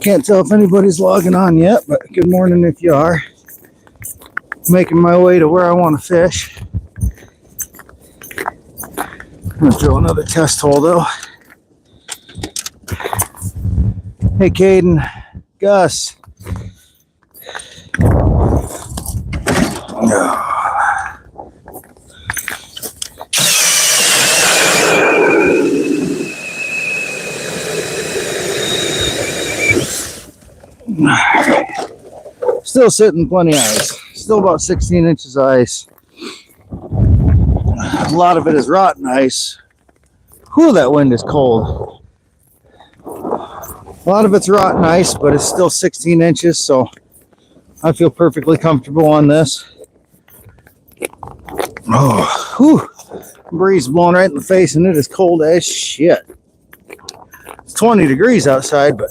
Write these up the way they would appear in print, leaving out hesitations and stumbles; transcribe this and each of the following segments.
Can't tell if anybody's logging on yet, but good morning if you are. Making my way to where I want to fish. I'm going to drill another test hole though. Hey Caden, Gus. Still sitting plenty of ice. Still about 16 inches of ice. A lot of it is rotten ice. Whew, that wind is cold. A lot of it's rotten ice, but it's still 16 inches, so I feel perfectly comfortable on this. Oh, whew. Breeze blowing right in the face, and it is cold as shit. It's 20 degrees outside, but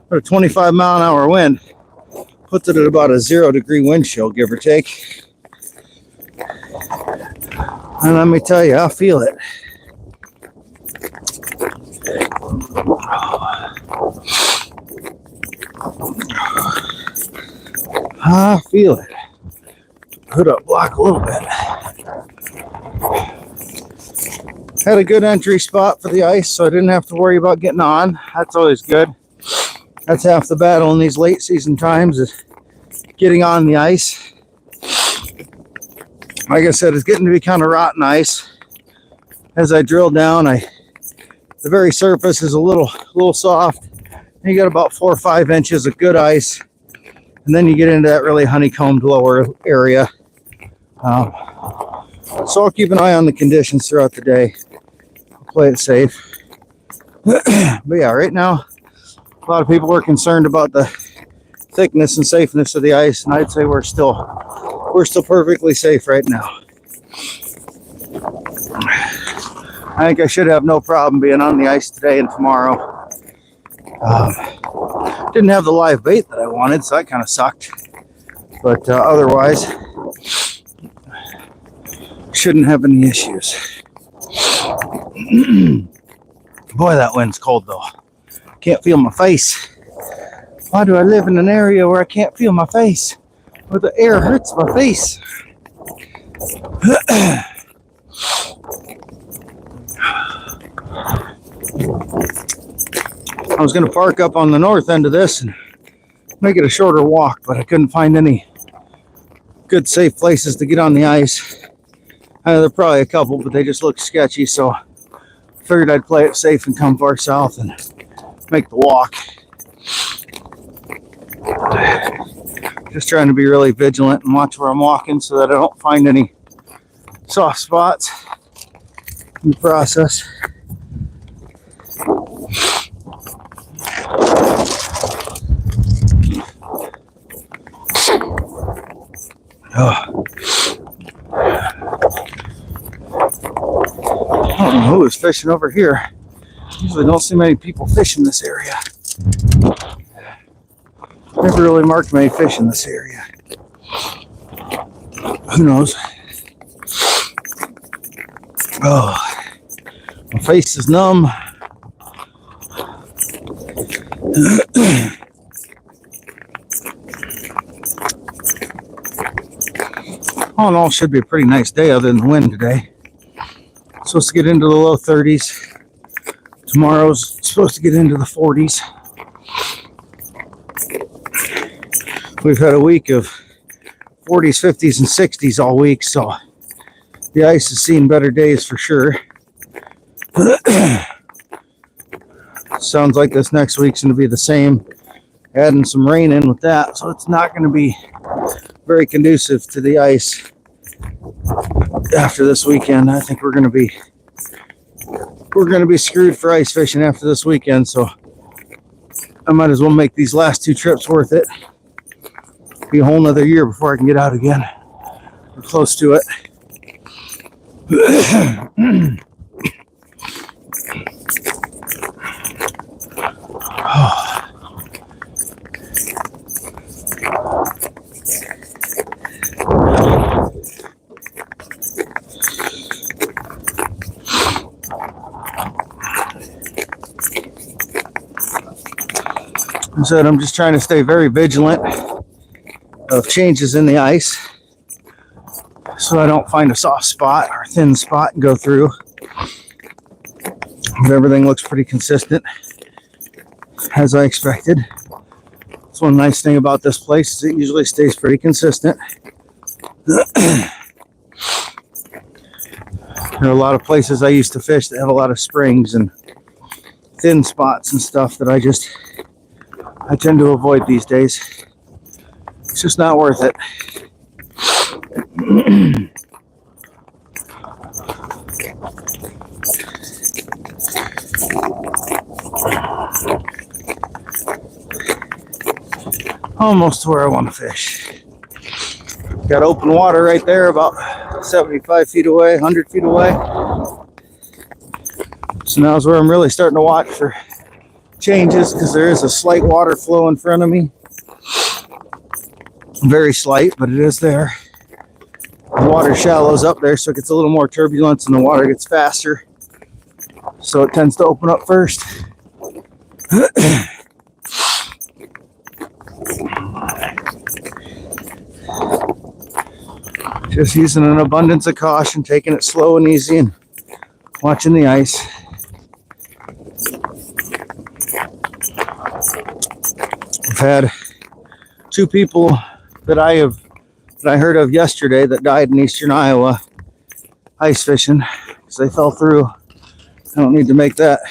a 25-mile-an-hour wind puts it at about a 0-degree wind chill, give or take. And let me tell you, I feel it. I feel it. Hood up block a little bit. Had a good entry spot for the ice, so I didn't have to worry about getting on. That's always good. That's half the battle in these late season times, is getting on the ice. Like I said, it's getting to be kind of rotten ice. As I drill down, the very surface is a little soft. You got about 4 or 5 inches of good ice, and then you get into that really honeycombed lower area. So I'll keep an eye on the conditions throughout the day. I'll play it safe. But yeah, right now, a lot of people are concerned about the thickness and safeness of the ice, and I'd say we're still perfectly safe right now. I think I should have no problem being on the ice today and tomorrow. Didn't have the live bait that I wanted, so that kind of sucked. But otherwise, shouldn't have any issues. Boy, that wind's cold though. Can't feel my face. Why do I live in an area where I can't feel my face? Where the air hurts my face? I was going to park up on the north end of this and make it a shorter walk, but I couldn't find any good safe places to get on the ice. There are probably a couple, but they just look sketchy, so I figured I'd play it safe and come far south and make the walk. Just trying to be really vigilant and watch where I'm walking so that I don't find any soft spots in the process. Oh. I don't know who is fishing over here. Usually don't see many people fishing this area. Never really marked many fish in this area. Who knows? Oh, my face is numb. All in all, should be a pretty nice day other than the wind today. Supposed to get into the low 30s. Tomorrow's supposed to get into the 40s. We've had a week of 40s, 50s, and 60s all week, so the ice has seen better days for sure. Sounds like this next week's going to be the same. Adding some rain in with that, so it's not going to be very conducive to the ice after this weekend. I think we're going to be screwed for ice fishing after this weekend, so I might as well make these last 2 trips worth it. Be a whole nother year before I can get out again. We're close to it. I said I'm just trying to stay very vigilant of changes in the ice so I don't find a soft spot or a thin spot and go through. But everything looks pretty consistent as I expected. That's one nice thing about this place is it usually stays pretty consistent. There are a lot of places I used to fish that have a lot of springs and thin spots and stuff that I tend to avoid these days. It's just not worth it. Almost to where I want to fish. Got open water right there, about 75 feet away, 100 feet away. So now's where I'm really starting to watch for changes, because there is a slight water flow in front of me. Very slight, but it is there. The water shallows up there, so it gets a little more turbulence and the water gets faster. So it tends to open up first. Just using an abundance of caution, taking it slow and easy and watching the ice. I've had 2 people that I heard of yesterday that died in eastern Iowa ice fishing because they fell through. I don't need to make that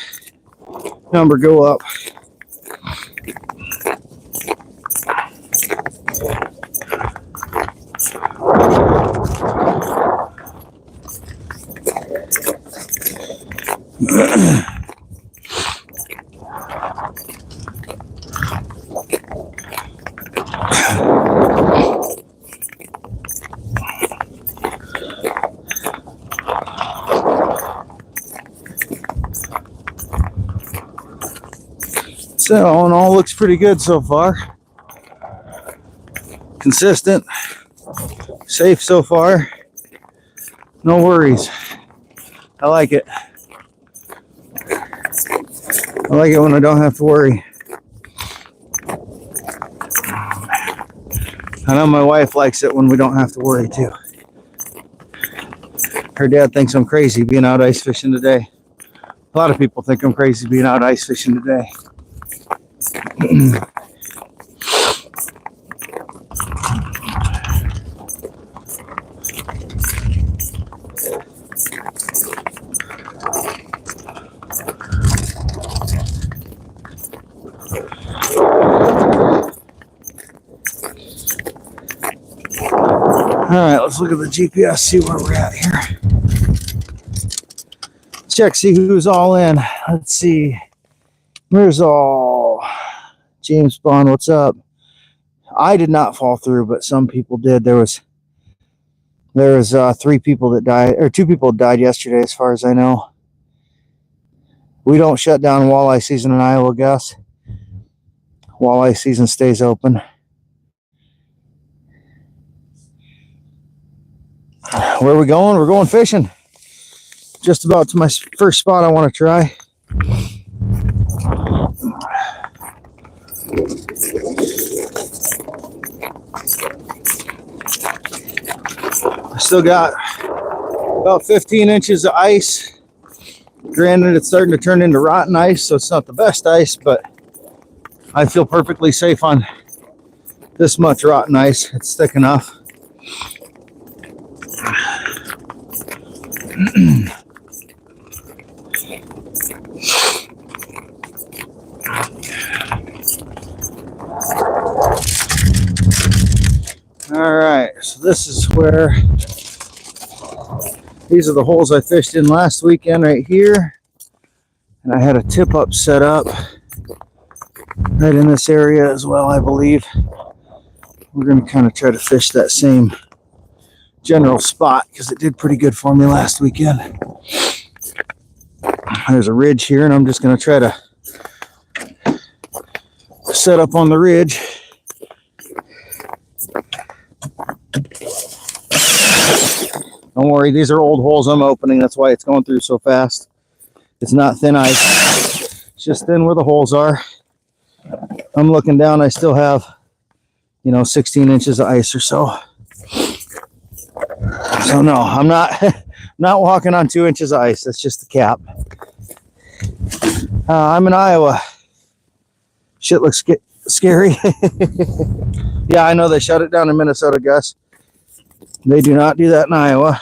number go up. So all in all, looks pretty good so far. Consistent, safe so far. No worries. I like it. I like it when I don't have to worry. I know my wife likes it when we don't have to worry too. Her dad thinks I'm crazy being out ice fishing today. A lot of people think I'm crazy being out ice fishing today. All right, let's look at the GPS, see where we're at here. Check, see who's all in. Let's see. Where's all? James Bond, what's up? I did not fall through, but some people did. There was 3 people that died, or 2 people died yesterday, as far as I know. We don't shut down walleye season in Iowa, Gus. Walleye season stays open. Where are we going? We're going fishing. Just about to my first spot I want to try. still got about 15 inches of ice. Granted, it's starting to turn into rotten ice, so it's not the best ice, but I feel perfectly safe on this much rotten ice. It's thick enough. All right, so this is where, these are the holes I fished in last weekend right here. And I had a tip up set up right in this area as well, I believe. We're going to kind of try to fish that same general spot because it did pretty good for me last weekend. There's a ridge here, and I'm just going to try to set up on the ridge. Don't worry, these are old holes I'm opening. That's why it's going through so fast. It's not thin ice. It's just thin where the holes are. I'm looking down. I still have, 16 inches of ice or so. So no, I'm not walking on 2 inches of ice. That's just the cap. I'm in Iowa. Shit looks scary. Yeah, I know they shut it down in Minnesota, Gus. They do not do that in Iowa.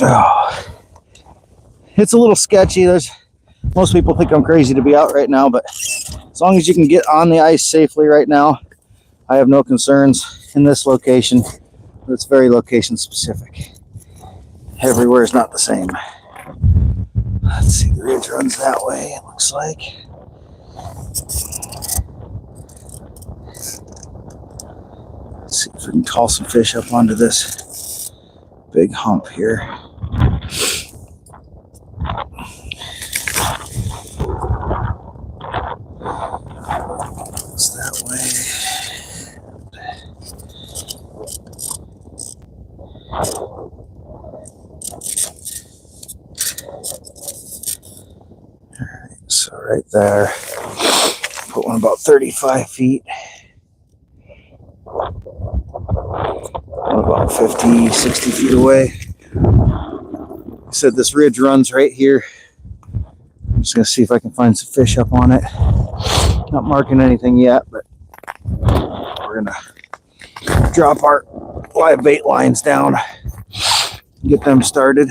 Oh. It's a little sketchy. Most people think I'm crazy to be out right now, but as long as you can get on the ice safely right now, I have no concerns in this location. It's very location specific. Everywhere is not the same. Let's see, the ridge runs that way, it looks like. Let's see if we can call some fish up onto this big hump here. It's that way. Alright, so right there, put one about 35 feet. About 50, 60 feet away. I said this ridge runs right here. I'm just going to see if I can find some fish up on it. Not marking anything yet, but we're going to drop our live bait lines down, get them started.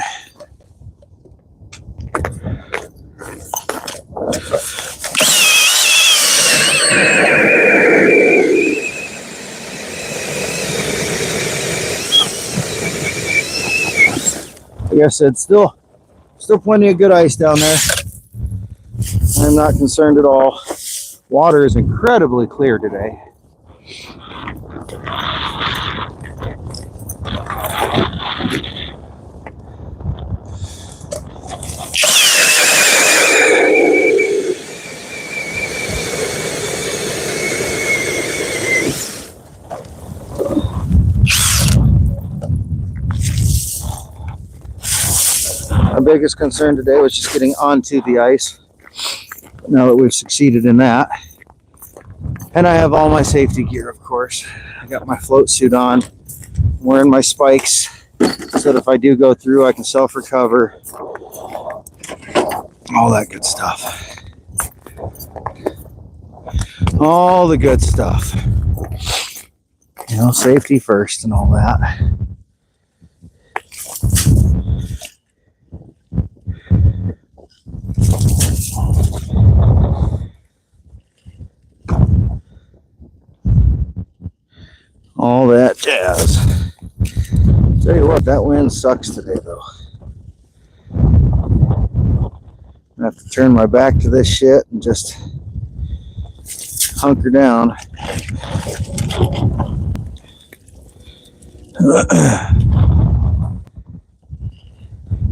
Like I said, still plenty of good ice down there. I'm not concerned at all. Water is incredibly clear today. My biggest concern today was just getting onto the ice. Now that we've succeeded in that, and I have all my safety gear, of course. I got my float suit on, I'm wearing my spikes so that if I do go through, I can self-recover. All that good stuff. All the good stuff. Safety first and all that. All that jazz. Tell you what, that wind sucks today, though. I have to turn my back to this shit and just hunker down.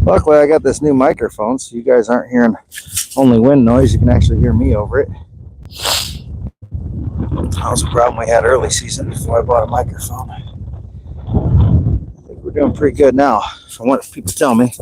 Luckily, I got this new microphone, so you guys aren't hearing only wind noise. You can actually hear me over it. That was a problem we had early season before I bought a microphone. I think we're doing pretty good now, from what people tell me.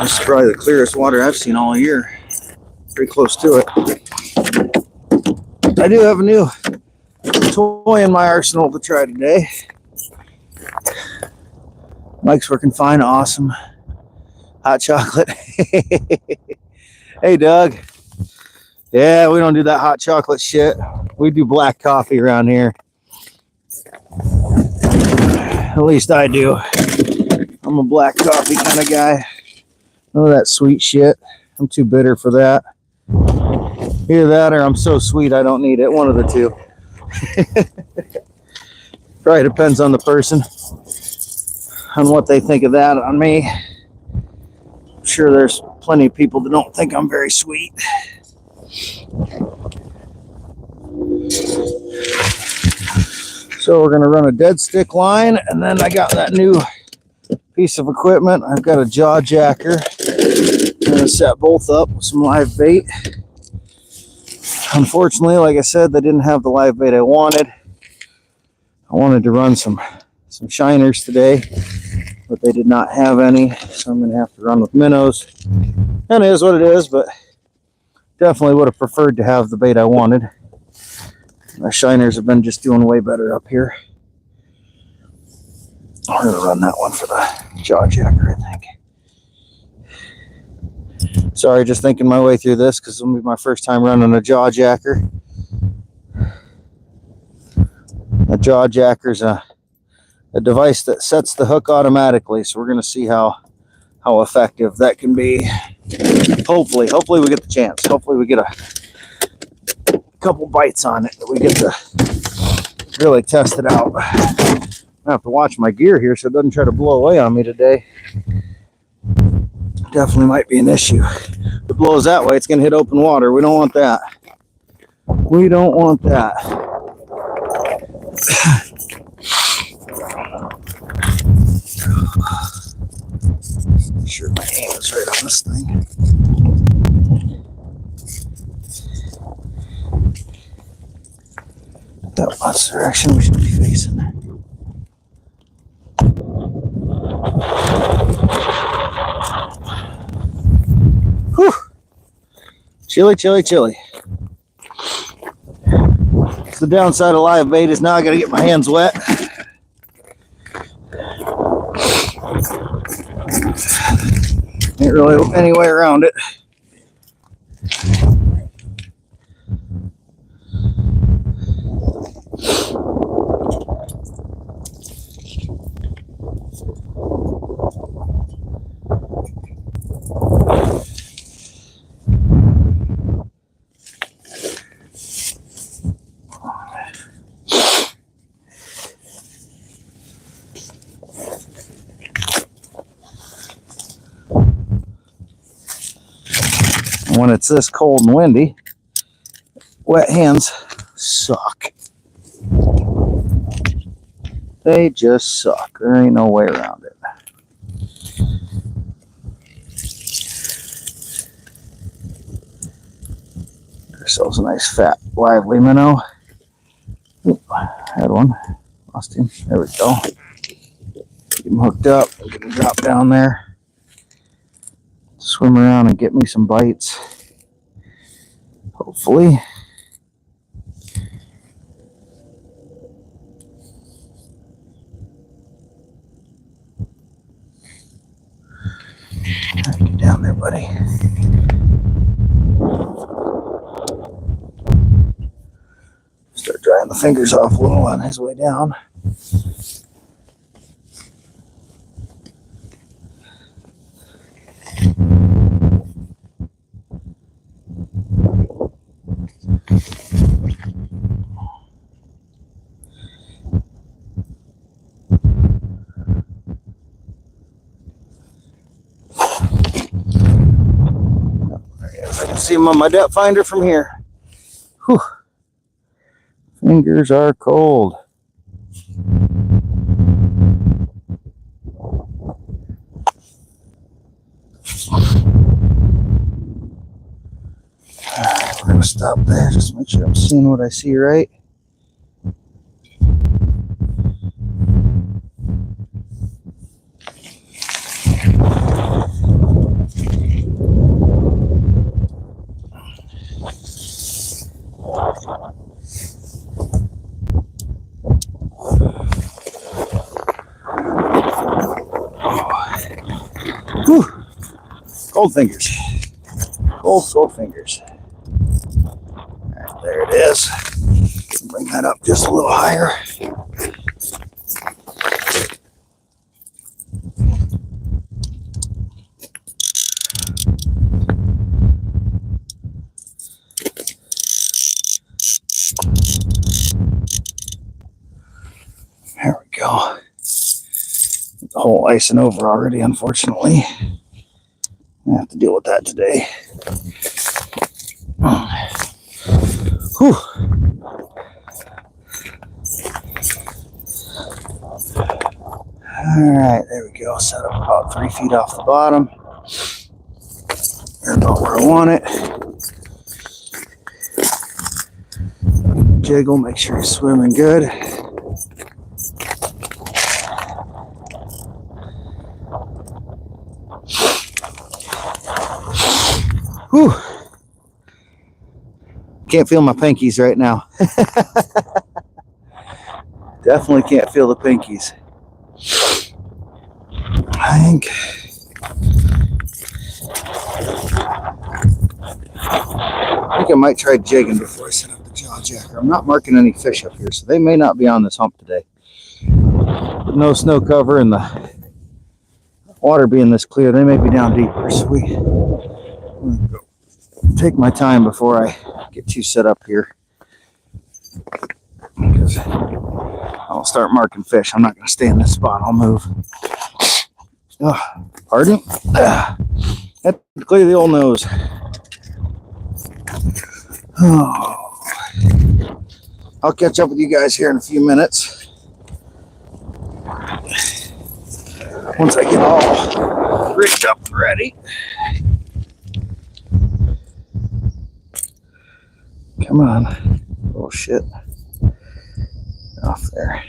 This is probably the clearest water I've seen all year. Pretty close to it. I do have a new toy in my arsenal to try today. Mike's working fine, awesome. Hot chocolate. Hey, Doug. Yeah, we don't do that hot chocolate shit. We do black coffee around here. At least I do. I'm a black coffee kind of guy. None of that sweet shit. I'm too bitter for that. Either that or I'm so sweet I don't need it. One of the two. Probably depends on the person, on what they think of that on me. I'm sure there's plenty of people that don't think I'm very sweet. So we're going to run a dead stick line, and then I got that new piece of equipment. I've got a jaw jacker. I'm going to set both up with some live bait. Unfortunately, like I said, they didn't have the live bait I wanted. I wanted to run some shiners today, but they did not have any, so I'm going to have to run with minnows. And it is what it is, but definitely would have preferred to have the bait I wanted. My shiners have been just doing way better up here. I'm going to run that one for the jaw jacker, I think. Sorry, just thinking my way through this because it'll be my first time running a jaw jacker. A jaw jacker is a device that sets the hook automatically, so we're going to see how effective that can be. Hopefully we get the chance. Hopefully we get a couple bites on it that we get to really test it out. I have to watch my gear here so it doesn't try to blow away on me today. Definitely might be an issue. If it blows that way, it's going to hit open water. We don't want that. We don't want that. Make sure my aim is right on this thing. That's the direction we should be facing. Whew. Chilly, chilly, chilly. The downside of live bait is now I gotta get my hands wet. Ain't really any way around it. When it's this cold and windy, wet hands suck. They just suck. There ain't no way around it. Get ourselves a nice fat lively minnow. Oop, I had one. Lost him. There we go. Get him hooked up. Get him drop down there. Swim around and get me some bites. Hopefully. Get down there, buddy. Start drying the fingers off a little on his way down. I can see him on my depth finder from here. Whew. Fingers are cold. We're going to stop there, just make sure I'm seeing what I see right. Gold fingers. Gold fingers. Right, there it is. Bring that up just a little higher. There we go. The whole icing over already, unfortunately. I have to deal with that today. Whew. All right, there we go. Set up about 3 feet off the bottom. They're about where I want it. Jiggle, make sure you're swimming good. Whew. Can't feel my pinkies right now. Definitely can't feel the pinkies. I think I might try jigging before I set up the jaw jacker. I'm not marking any fish up here, so they may not be on this hump today. With no snow cover and the water being this clear, they may be down deeper. So I'm gonna take my time before I get you set up here, because I'll start marking fish. I'm not going to stay in this spot. I'll move. Oh, pardon? Have to clear the old nose. Oh. I'll catch up with you guys here in a few minutes. Once I get all rigged up and ready. Come on. Oh shit. Off there.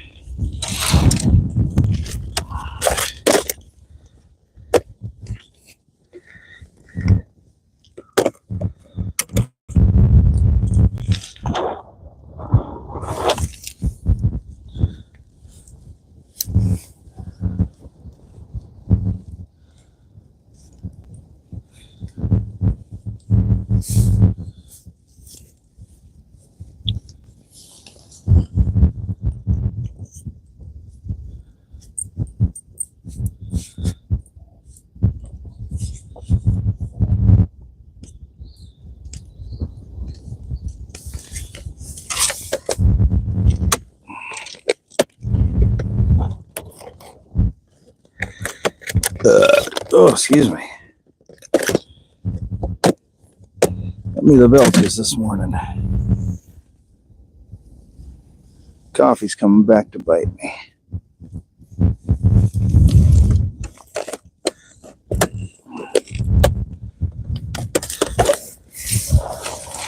Oh, excuse me. Got me the belches this morning. Coffee's coming back to bite me.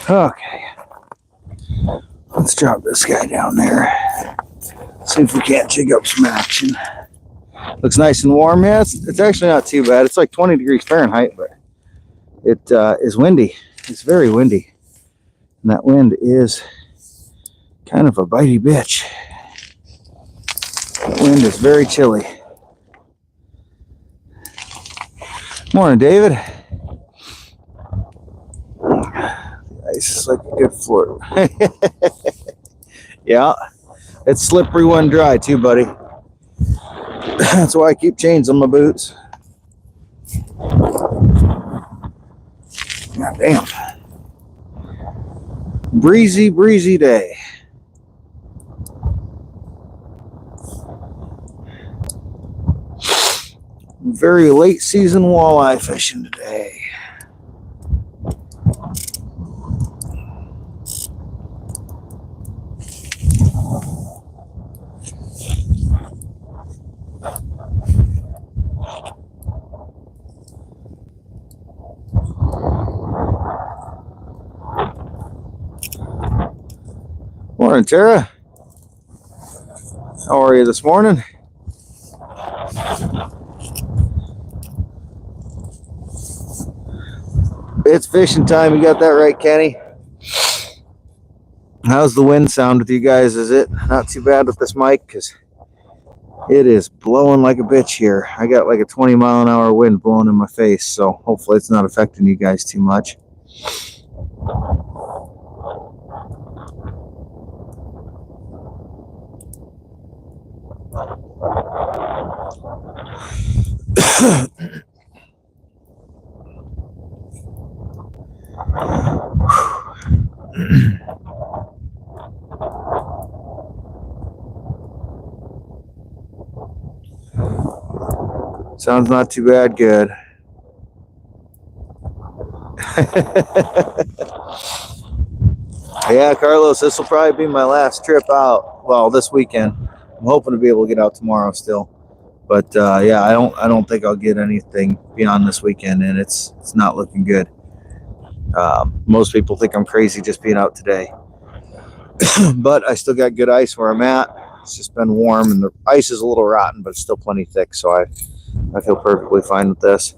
Okay. Let's drop this guy down there. See if we can't jig up some action. Looks nice and warm. Yeah, it's actually not too bad. It's like 20 degrees Fahrenheit, but it is windy. It's very windy. And that wind is kind of a bitey bitch. That wind is very chilly. Morning, David. The ice is like a good floor. Yeah, it's slippery when dry too, buddy. That's why I keep chains on my boots. God damn. Breezy day. Very late season walleye fishing today. Morning, Tara. How are you this morning? It's fishing time. You got that right, Kenny? How's the wind sound with you guys? Is it not too bad with this mic? Because It is blowing like a bitch here. I got like a 20-mile-an-hour wind blowing in my face, so hopefully it's not affecting you guys too much. Sounds not too bad. Good. Yeah, Carlos, this will probably be my last trip out. Well, this weekend. I'm hoping to be able to get out tomorrow still. But yeah, I don't think I'll get anything beyond this weekend, and it's not looking good. Most people think I'm crazy just being out today. But I still got good ice where I'm at. It's just been warm, and the ice is a little rotten, but it's still plenty thick, so I feel perfectly fine with this.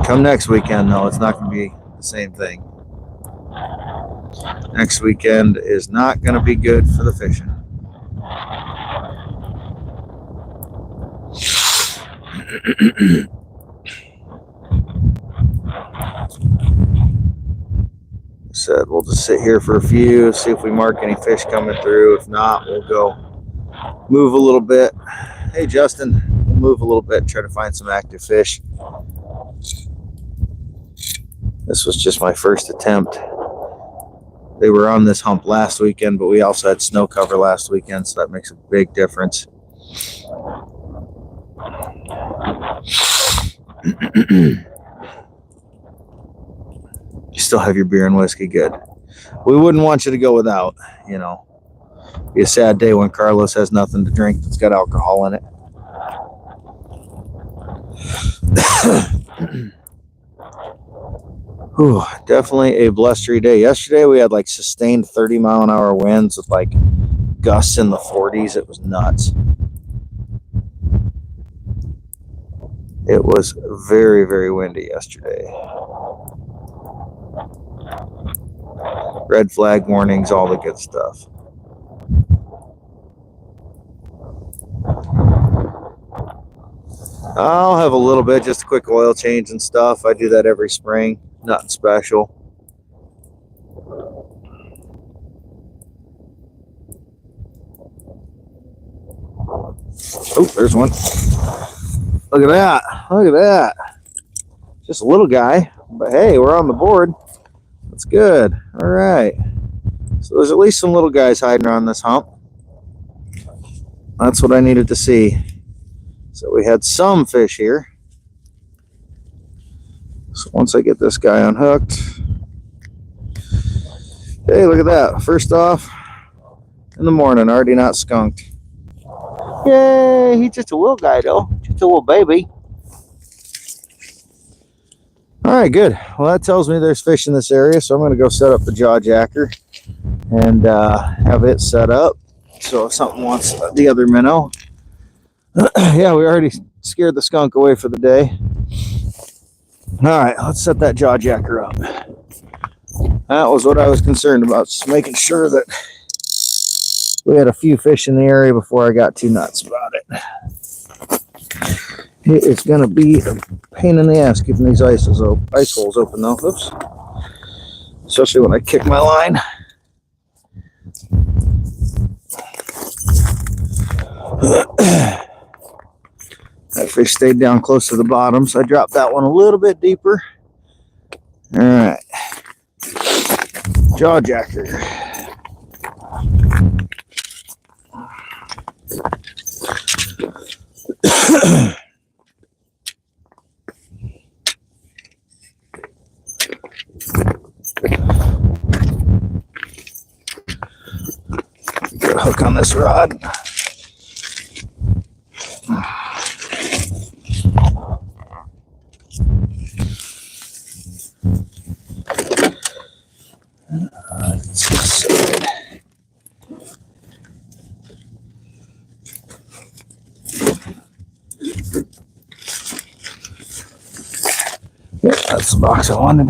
Come next weekend, though, it's not going to be the same thing. Next weekend is not going to be good for the fishing. Said we'll just sit here for a few, see if we mark any fish coming through. If not, we'll go move a little bit. Hey, Justin, we'll move a little bit, try to find some active fish. This was just my first attempt. They were on this hump last weekend, but we also had snow cover last weekend, so that makes a big difference. You still have your beer and whiskey. Good. We wouldn't want you to go without, you know. Be a sad day when Carlos has nothing to drink that's got alcohol in it. Whew, definitely a blustery day. Yesterday we had like sustained 30-mile-an-hour winds with like gusts in the 40s. It was nuts. It was very, very windy yesterday. Red flag warnings, all the good stuff. I'll have a little bit, just a quick oil change and stuff. I do that every spring. Nothing special. Oh, there's one. Look at that. Look at that. Just a little guy. But hey, we're on the board. That's good. All right. So there's at least some little guys hiding around this hump. That's what I needed to see. So we had some fish here. So once I get this guy unhooked. Hey, look at that. First off, in the morning, already not skunked. Yay, he's just a little guy though. Just a little baby. All right, good. Well, that tells me there's fish in this area, so I'm going to go set up the jaw jacker and have it set up. So if something wants the other minnow. Yeah, we already scared the skunk away for the day. All right, let's set that jaw jacker up. That was what I was concerned about, just making sure that we had a few fish in the area before I got too nuts about it. It's going to be a pain in the ass keeping these ice holes open, though. Oops. Especially when I kick my line. That fish stayed down close to the bottom, so I dropped that one a little bit deeper. All right. Jaw jacker. Get a hook on this rod. Yeah, that's the box I wanted.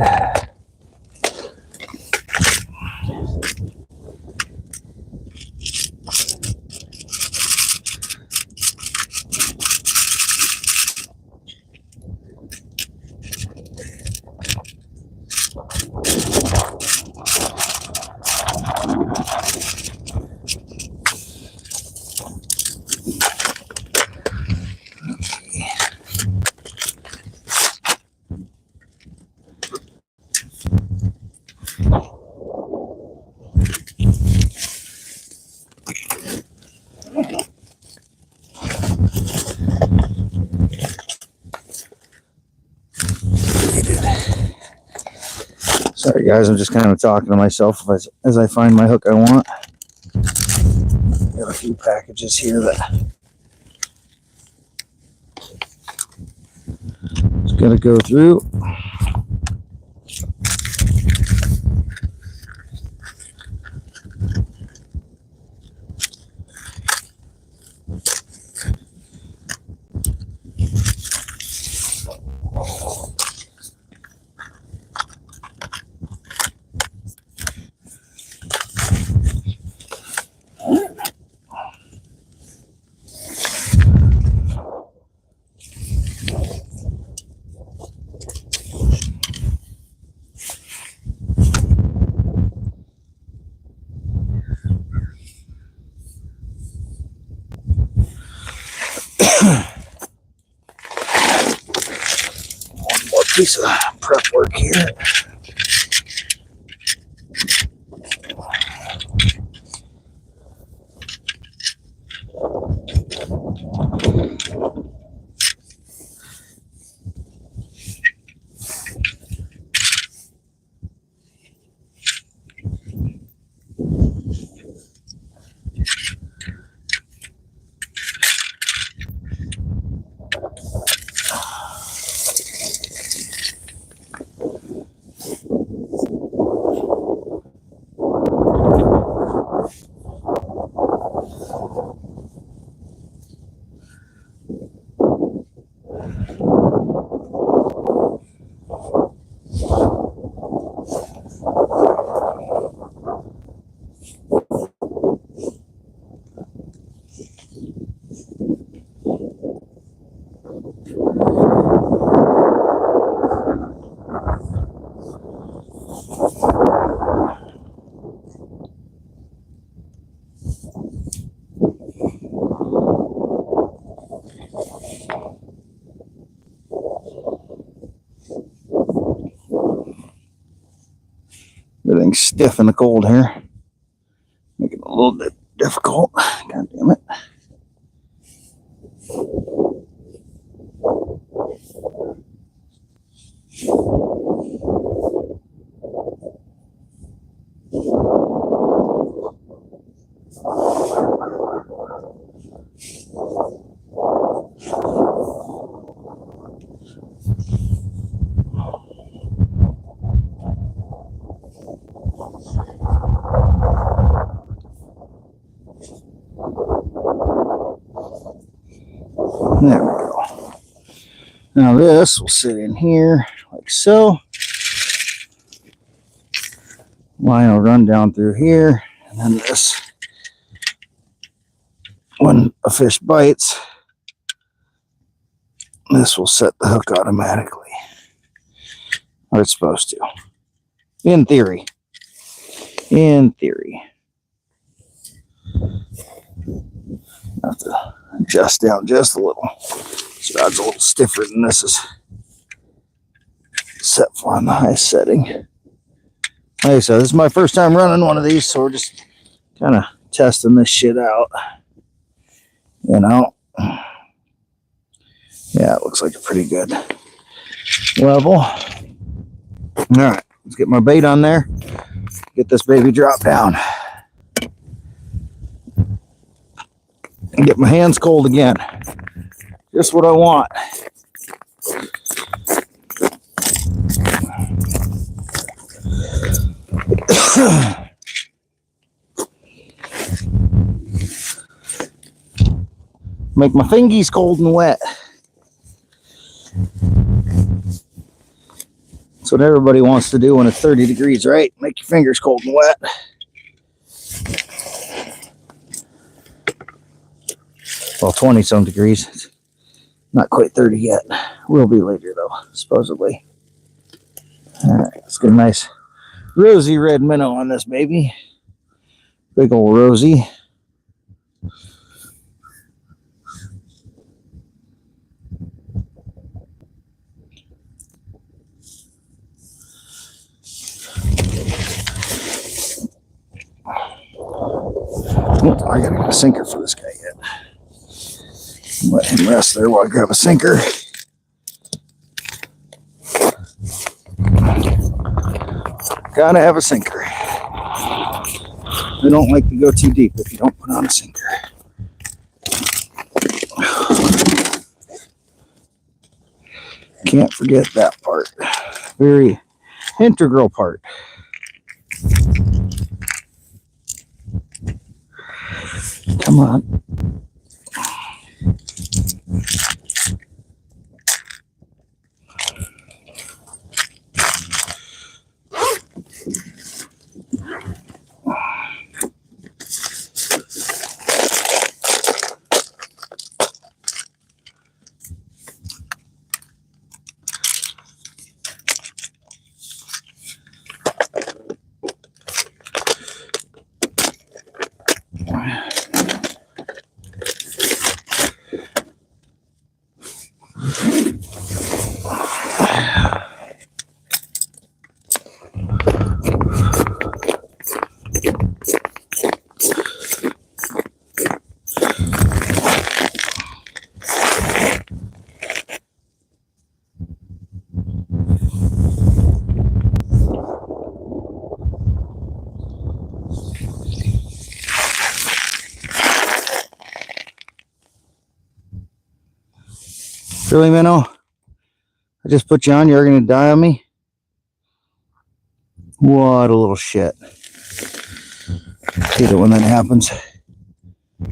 Sorry guys, I'm just kind of talking to myself as I find my hook I want. Got a few packages here that just gotta go through. One more piece of prep work here. Everything's stiff in the cold here. Making it a little bit difficult. God damn it. There we go. Now this will sit in here like so. Line will run down through here, and then this, when a fish bites, this will set the hook automatically. Or it's supposed to. In theory. In theory. Have to adjust down just a little. This rod's a little stiffer than this is set for on the high setting. Like I said, this is my first time running one of these, so we're just kind of testing this shit out. You know? Yeah, it looks like a pretty good level. Alright, let's get my bait on there. Get this baby drop down. And get my hands cold again. Just what I want. Make my fingies cold and wet. That's what everybody wants to do when it's 30 degrees, right? Make your fingers cold and wet. Well, 20 some degrees. It's not quite 30 yet. Will be later though, supposedly. All right, let's get a nice rosy red minnow on this baby. Big old rosy. Oh, I gotta get a sinker for this guy yet. Let him rest there while I grab a sinker. Gotta have a sinker. I don't like to go too deep if you don't put on a sinker. Can't forget that part. Very integral part. Come on. Really, minnow? I just put you on, you're gonna die on me? What a little shit. Hate it when that happens.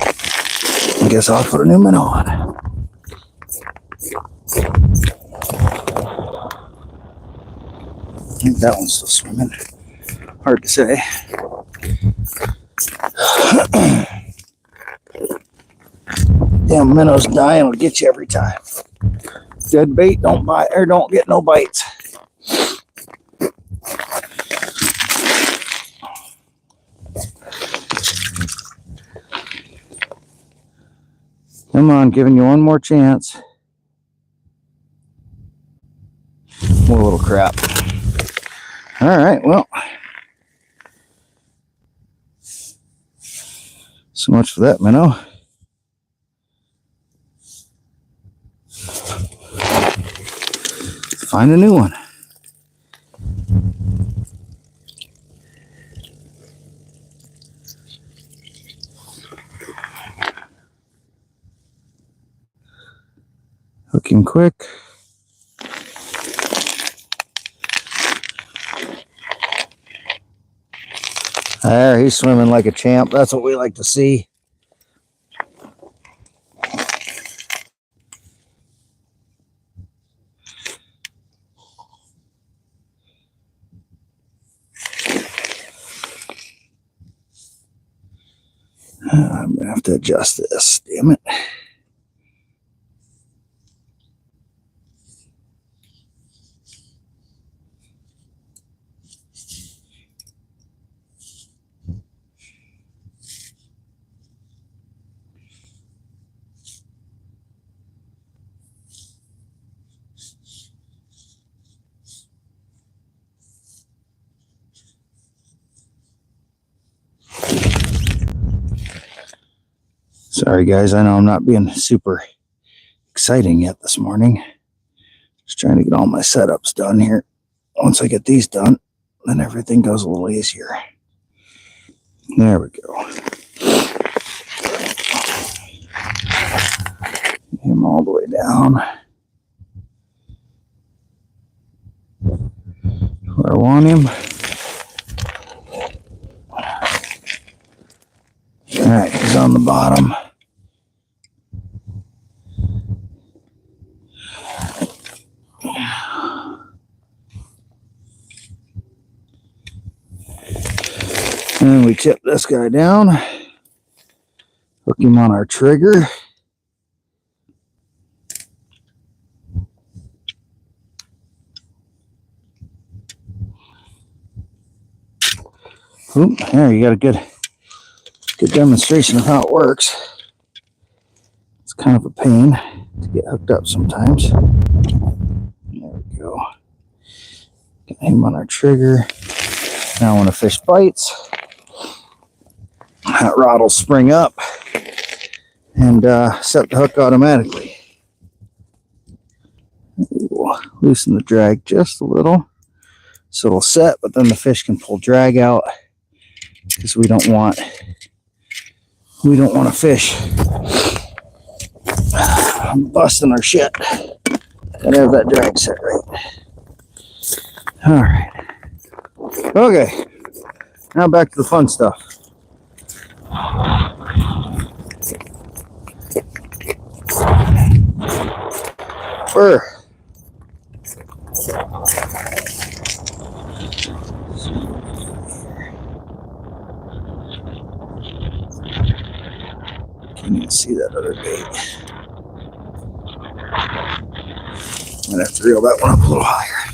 I guess I'll put a new minnow on. I think that one's still swimming. Hard to say. Damn minnows dying will get you every time. Dead bait don't bite or don't get no bites. Come on, giving you one more chance. More little crap. All right, well. So much for that minnow. Let's find a new one. Hook him quick. There, he's swimming like a champ. That's what we like to see. I'm gonna have to adjust this, damn it. Sorry guys, I know I'm not being super exciting yet this morning. Just trying to get all my setups done here. Once I get these done, then everything goes a little easier. There we go. Get him all the way down where I want him. Alright, he's on the bottom. And we tip this guy down, hook him on our trigger. Oop, there, you got a good demonstration of how it works. It's kind of a pain to get hooked up sometimes. There we go. Got him on our trigger. Now when a fish bites, that rod will spring up and set the hook automatically. Ooh, loosen the drag just a little So it'll set, but then the fish can pull drag out because we don't want a fish busting our shit. Gotta have that drag set right. All right. Okay. Now back to the fun stuff. Fur. Can't even see that other bait. I'm gonna have to reel that one up a little higher.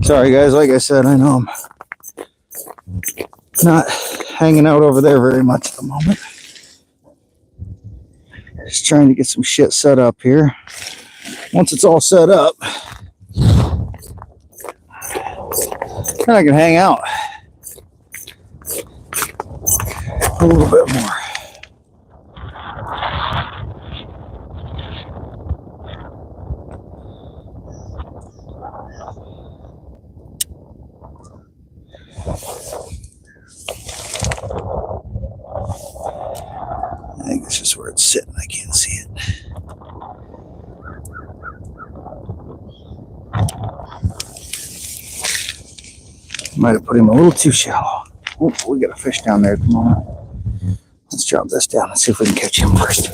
Sorry guys, like I said, I know I'm not hanging out over there very much at the moment. Just trying to get some shit set up here. Once it's all set up, then I can hang out a little bit more. I think it's just where it's sitting. I can't see it. Might have put him a little too shallow. Oh, we got a fish down there at the moment. Let's drop this down and see if we can catch him first.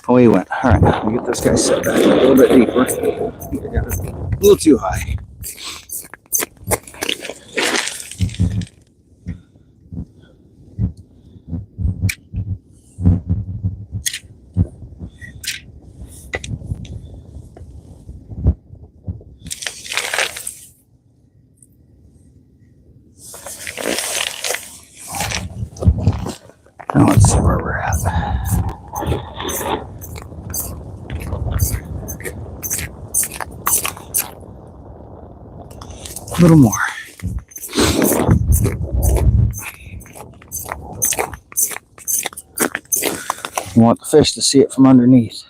Oh, he went. All right, let me get this guy set back a little bit deeper. I got it a little too high. Now let's see where we're at. A little more. You want the fish to see it from underneath.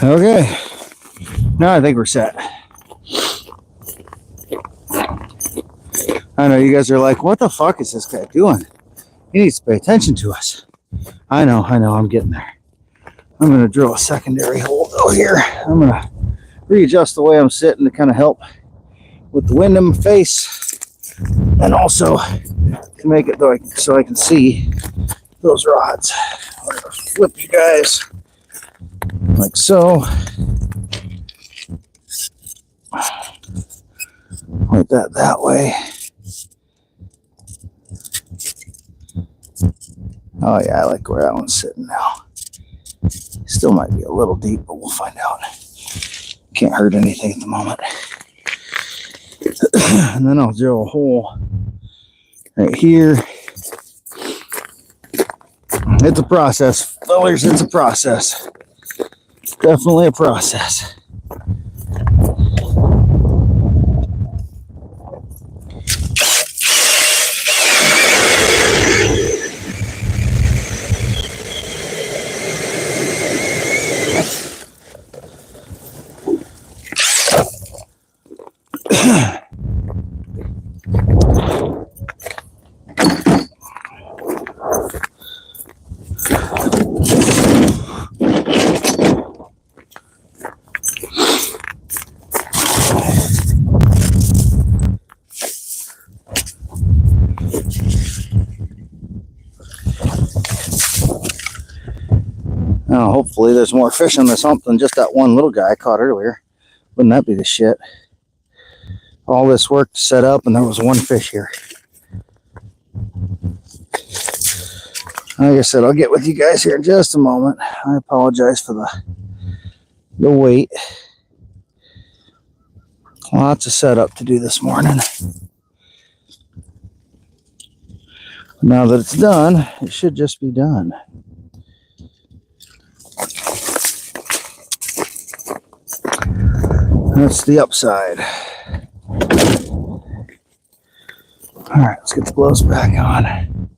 Okay, now I think we're set. I know you guys are like, what the fuck is this guy doing? He needs to pay attention to us. I know, I'm getting there. I'm going to drill a secondary hole though here. I'm going to readjust the way I'm sitting to kind of help with the wind in my face, and also to make it so I can see those rods. I'm going to flip you guys like so. Like that way. Oh yeah, I like where that one's sitting now. Still might be a little deep, but we'll find out. Can't hurt anything at the moment. And then I'll drill a hole right here. It's a process, fellers. It's a process. Definitely a process. Hopefully there's more fish on this hump than just that one little guy I caught earlier. Wouldn't that be the shit? All this work to set up and there was one fish here. Like I said, I'll get with you guys here in just a moment. I apologize for the wait. Lots of setup to do this morning. Now that it's done, it should just be done. That's the upside. All right, let's get the gloves back on.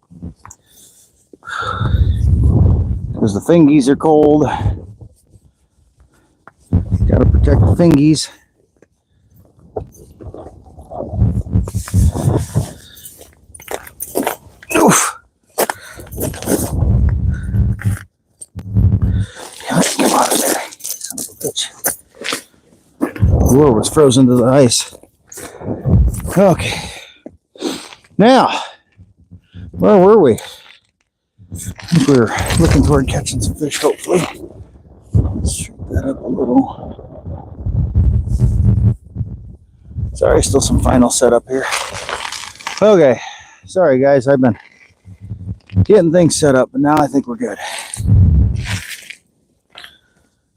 Because the fingies are cold. Got to protect the fingies. Oof. Get out of there, son of a bitch. The lure was frozen to the ice. Okay. Now, where were we? I think we were looking toward catching some fish, hopefully. Let's shake that up a little. Sorry, still some final setup here. Okay. Sorry, guys. I've been getting things set up, but now I think we're good.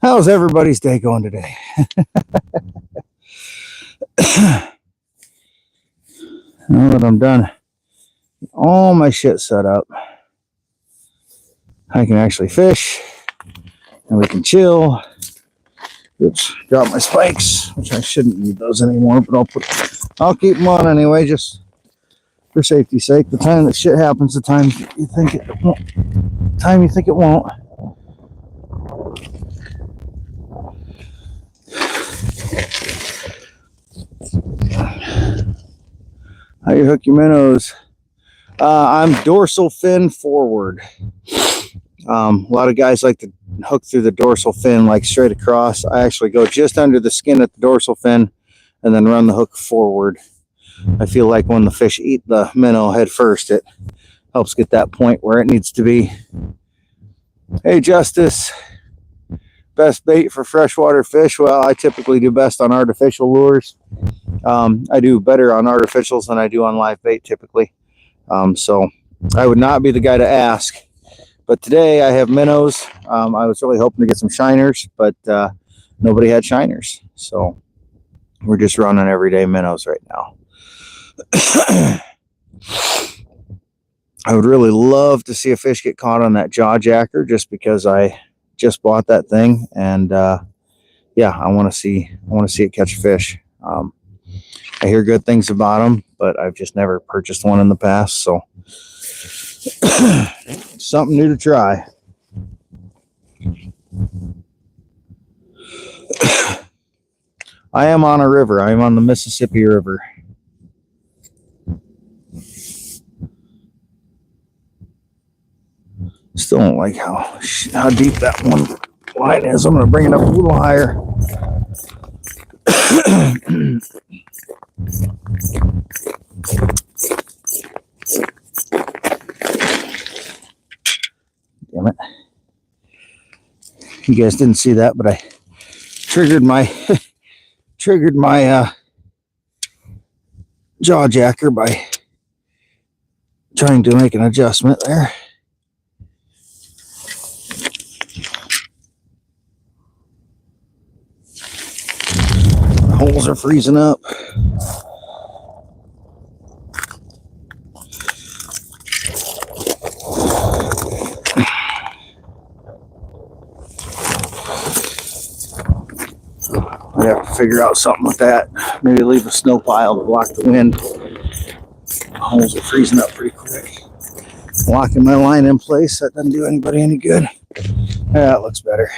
How's everybody's day going today? Now that I'm done, all my shit set up, I can actually fish, and we can chill. Oops, dropped my spikes, which I shouldn't need those anymore, but I'll keep them on anyway, just for safety's sake. The time that shit happens, the time you think it won't, time you think it won't. How you hook your minnows? I'm dorsal fin forward. A lot of guys like to hook through the dorsal fin, like straight across. I actually go just under the skin at the dorsal fin and then run the hook forward. I feel like when the fish eat the minnow head first, it helps get that point where it needs to be. Hey, Justice. Best bait for freshwater fish? Well, I typically do best on artificial lures. I do better on artificials than I do on live bait typically. So I would not be the guy to ask. But today I have minnows. I was really hoping to get some shiners, but nobody had shiners. So we're just running everyday minnows right now. I would really love to see a fish get caught on that jaw jacker just because I just bought that thing, and yeah, I want to see it catch a fish. I hear good things about them, but I've just never purchased one in the past, so something new to try. I am on a river. I am on the Mississippi River. Still don't like how deep that one line is. I'm going to bring it up a little higher. Damn it. You guys didn't see that, but I triggered my jaw jacker by trying to make an adjustment there. The holes are freezing up. I have to figure out something with that. Maybe leave a snow pile to block the wind. The holes are freezing up pretty quick. Locking my line in place, that doesn't do anybody any good. Yeah, that looks better.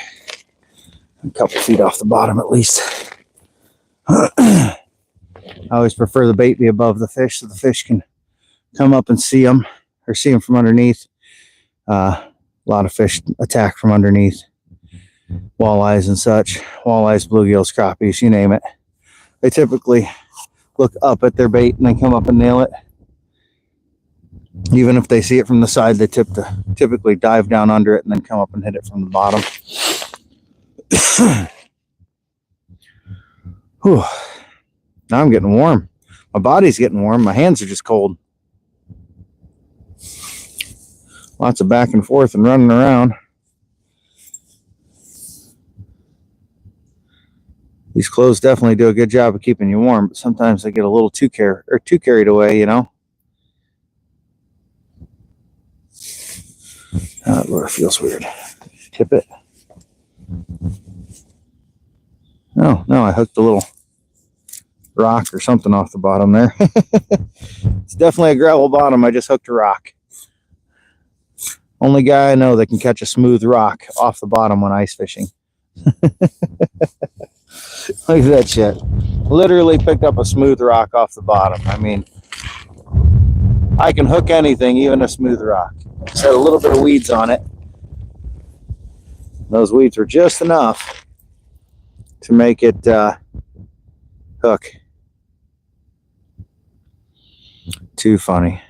A couple feet off the bottom at least. I always prefer the bait be above the fish so the fish can come up and see them, or see them from underneath. A lot of fish attack from underneath. Walleyes and such. Walleyes, bluegills, crappies, you name it. They typically look up at their bait and then come up and nail it. Even if they see it from the side, they typically dive down under it and then come up and hit it from the bottom. Whew. Now I'm getting warm. My body's getting warm. My hands are just cold. Lots of back and forth and running around. These clothes definitely do a good job of keeping you warm, but sometimes they get a little too carried away, you know. Lord, it feels weird. Tip it. No, I hooked a little rock or something off the bottom there. It's definitely a gravel bottom. I just hooked a rock. Only guy I know that can catch a smooth rock off the bottom when ice fishing. Look at that shit. Literally picked up a smooth rock off the bottom. I mean, I can hook anything, even a smooth rock. Just had a little bit of weeds on it. Those weeds were just enough to make it hook. Too funny.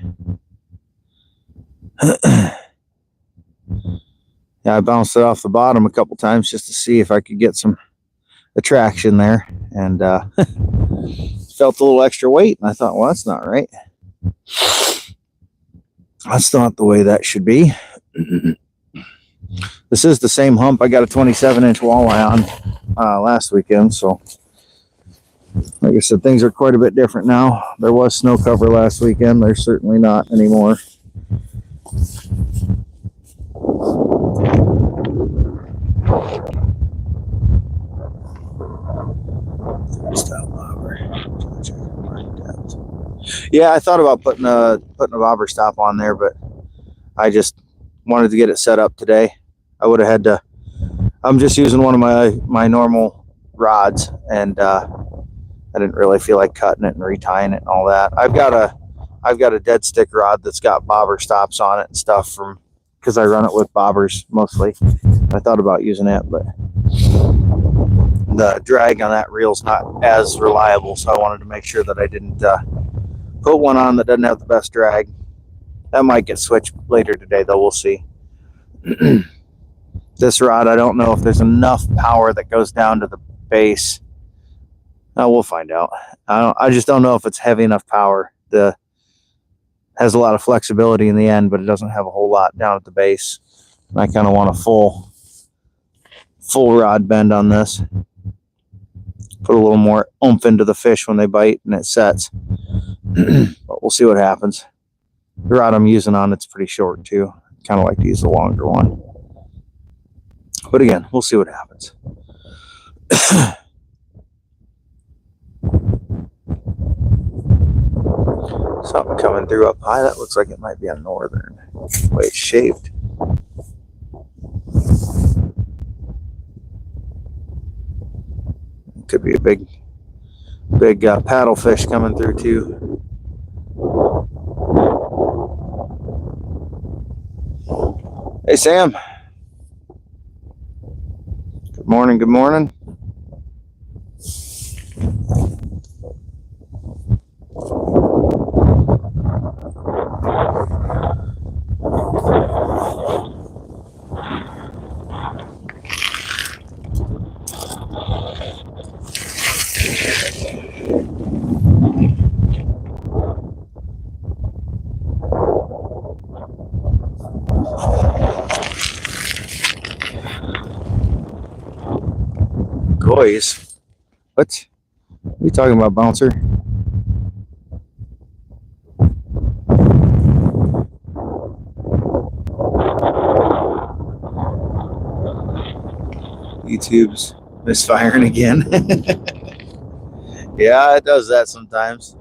Yeah, I bounced it off the bottom a couple times just to see if I could get some attraction there, and felt a little extra weight, and I thought, well, that's not right. That's not the way that should be. This is the same hump I got a 27-inch walleye on last weekend, so like I said, things are quite a bit different now. There was snow cover last weekend. There's certainly not anymore. Yeah, I thought about putting a bobber stop on there, but I just wanted to get it set up today. I would have had to. I'm just using one of my normal rods, and I didn't really feel like cutting it and retying it and all that. I've got a dead stick rod that's got bobber stops on it and stuff from because I run it with bobbers mostly. I thought about using it, but the drag on that reel's not as reliable, so I wanted to make sure that I didn't put one on that doesn't have the best drag. That might get switched later today, though. We'll see. This rod, I don't know if there's enough power that goes down to the base. We'll find out. I just don't know if it's heavy enough power. Has a lot of flexibility in the end, but it doesn't have a whole lot down at the base. And I kind of want a full rod bend on this. Put a little more oomph into the fish when they bite and it sets. But we'll see what happens. The rod I'm using on it's pretty short too. Kind of like to use a longer one. But again, we'll see what happens. Something coming through up high. That looks like it might be a northern. The way it's shaped. Could be a big paddlefish coming through too. Hey Sam. Good morning, good morning. Goys. What are you talking about, bouncer? YouTube's misfiring again. Yeah, it does that sometimes.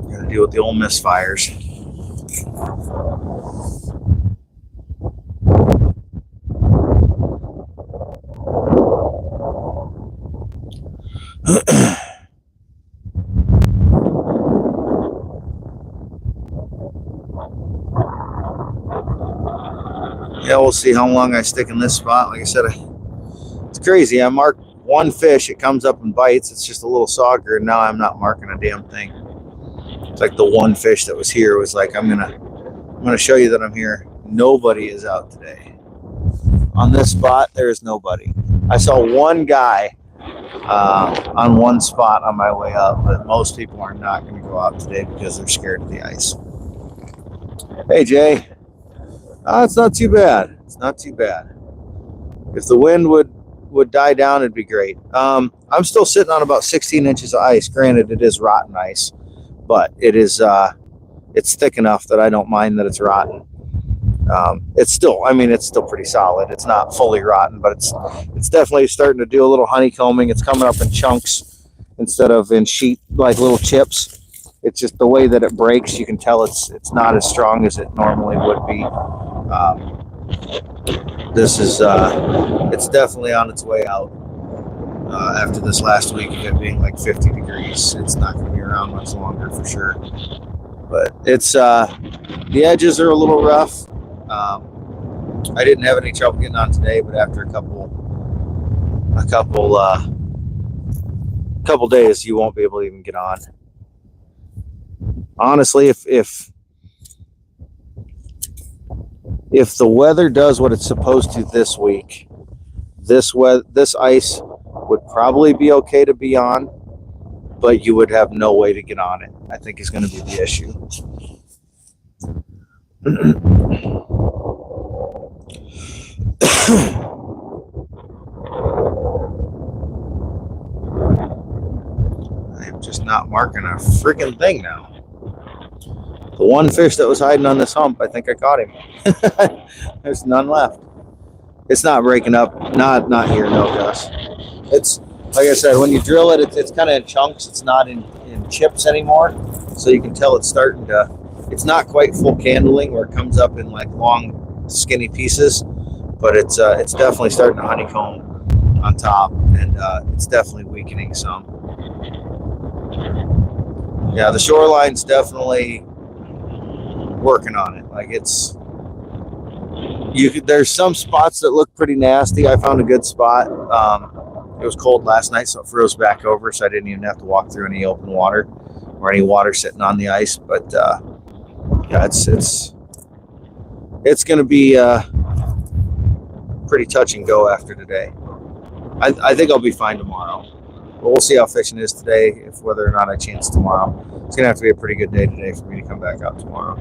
Gotta deal with the old misfires. Yeah, we'll see how long I stick in this spot. Like I said, it's crazy. I mark one fish, it comes up and bites. It's just a little sauger, and now I'm not marking a damn thing. It's like the one fish that was here was like, I'm gonna show you that I'm here. Nobody is out today. on this spot, there is nobody. I saw one guy on one spot on my way up, but most people are not going to go out today because they're scared of the ice. Hey, Jay. It's not too bad. It's not too bad. If the wind would die down, it'd be great. I'm still sitting on about 16 inches of ice. Granted, it is rotten ice, but it's thick enough that I don't mind that it's rotten. It's still pretty solid. It's not fully rotten, but it's definitely starting to do a little honeycombing. It's coming up in chunks instead of in sheet, like little chips. It's just the way that it breaks. You can tell it's not as strong as it normally would be. It's definitely on its way out. After this last week of it being like 50 degrees, it's not going to be around much longer for sure. But it's the edges are a little rough. I didn't have any trouble getting on today, but after a couple days, you won't be able to even get on. Honestly, if the weather does what it's supposed to this week, this ice would probably be okay to be on, but you would have no way to get on it, I think is going to be the issue. I am just not marking a freaking thing now. The one fish that was hiding on this hump, I think I caught him. There's none left. It's not breaking up. Not here, no, Gus. It's like I said, when you drill it, it's kind of in chunks. It's not in chips anymore. So you can tell it's starting to, it's not quite full candling where it comes up in like long, skinny pieces, but it's definitely starting to honeycomb on top, and it's definitely weakening some. Yeah, the shoreline's definitely working on it. Like there's some spots that look pretty nasty. I found a good spot. It was cold last night, so it froze back over, so I didn't even have to walk through any open water or any water sitting on the ice. But yeah, it's going to be pretty touch and go after today. I think I'll be fine tomorrow, but we'll see how fishing is today, whether or not I chance tomorrow. It's going to have to be a pretty good day today for me to come back out tomorrow.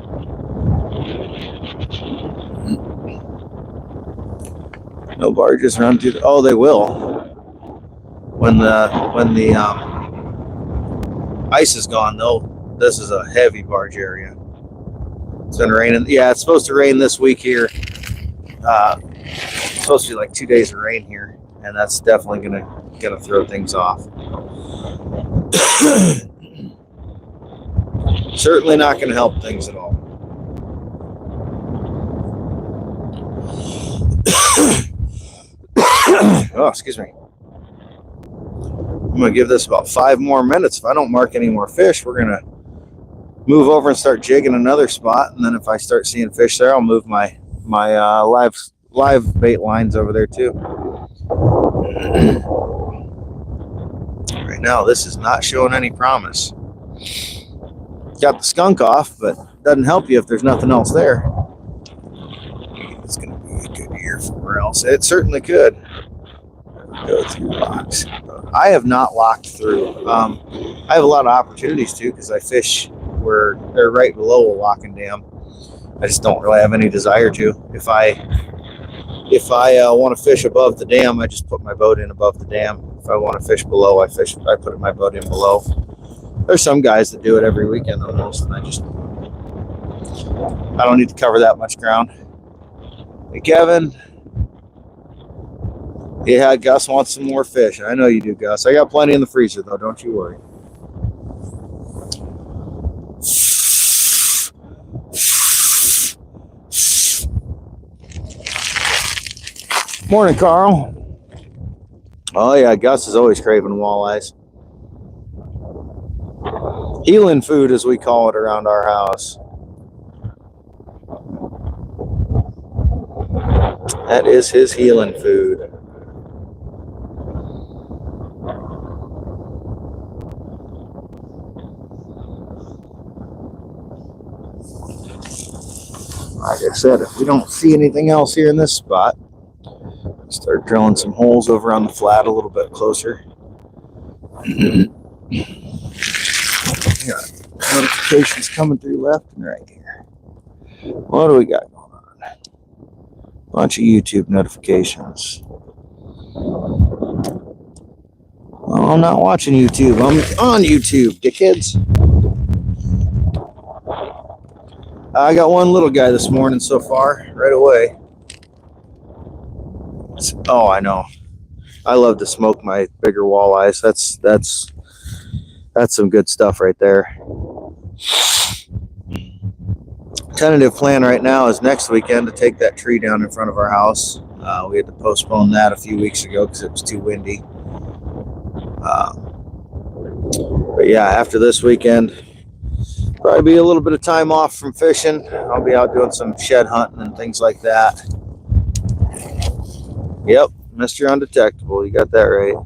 No barges run through. Oh, they will when the ice is gone. Though this is a heavy barge area. It's been raining. Yeah, it's supposed to rain this week here. It's supposed to be like 2 days of rain here, and that's definitely gonna throw things off. Certainly not going to help things at all. Oh, excuse me. I'm going to give this about 5 more minutes. If I don't mark any more fish, we're going to move over and start jigging another spot. And then if I start seeing fish there, I'll move my live bait lines over there too. Right now, this is not showing any promise. Got the skunk off, but doesn't help you if there's nothing else there. It's going to be a good year somewhere else. It certainly could. Go through locks. I have not locked through. I have a lot of opportunities too because I fish where they're right below a locking dam. I just don't really have any desire to. If I want to fish above the dam, I just put my boat in above the dam. If I want to fish below, I put my boat in below. There's some guys that do it every weekend almost, and I don't need to cover that much ground. Hey, Kevin. Yeah, Gus wants some more fish. I know you do, Gus. I got plenty in the freezer, though. Don't you worry. Morning, Carl. Oh, yeah, Gus is always craving walleyes. Healing food, as we call it around our house. That is his healing food. Like I said, if we don't see anything else here in this spot, Start drilling some holes over on the flat a little bit closer. Got notifications coming through left and right here. What do we got going on? Bunch of YouTube notifications. Well, I'm not watching YouTube. I'm on YouTube, dickheads. I got one little guy this morning so far, right away. Oh, I know. I love to smoke my bigger walleyes. That's some good stuff right there. Tentative plan right now is next weekend to take that tree down in front of our house. We had to postpone that a few weeks ago because it was too windy. But yeah, after this weekend, probably be a little bit of time off from fishing. I'll be out doing some shed hunting and things like that. Yep, Mr. Undetectable, you got that right.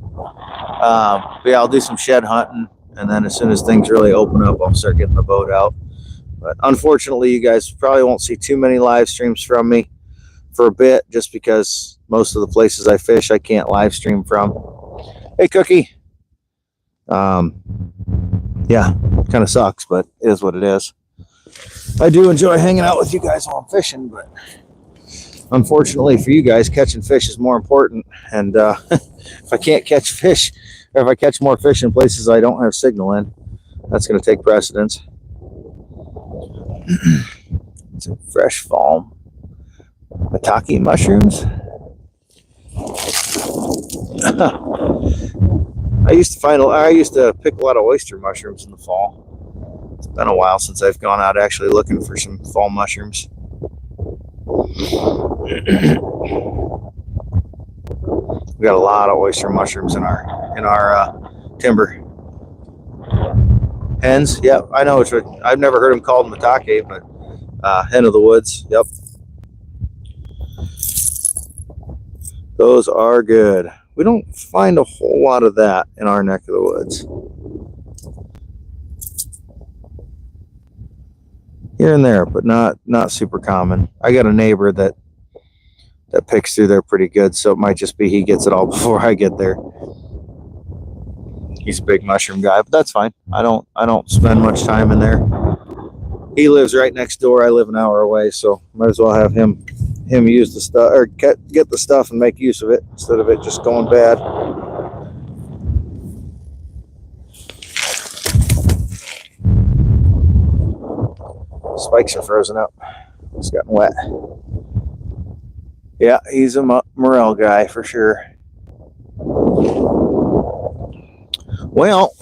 But yeah, I'll do some shed hunting, and then as soon as things really open up, I'll start getting the boat out. But unfortunately, you guys probably won't see too many live streams from me for a bit, just because most of the places I fish, I can't live stream from. Hey, Cookie. Yeah, kind of sucks, but it is what it is. I do enjoy hanging out with you guys while I'm fishing, but unfortunately for you guys, catching fish is more important. And if I can't catch fish, or if I catch more fish in places I don't have signal in, that's going to take precedence. It's a fresh fall maitake mushrooms. I used to pick a lot of oyster mushrooms in the fall. It's been a while since I've gone out actually looking for some fall mushrooms. We got a lot of oyster mushrooms in our timber. Hens, yep, I know which one. I've never heard them called maitake, but hen of the woods, yep. Those are good. We don't find a whole lot of that in our neck of the woods. Here and there, but not super common. I got a neighbor that picks through there pretty good, so it might just be he gets it all before I get there. He's a big mushroom guy, but that's fine. I don't spend much time in there. He lives right next door. I live an hour away, so might as well have him use the stuff, or get the stuff and make use of it instead of it just going bad. Spikes are frozen up. It's gotten wet. Yeah, he's a morel guy for sure. Well,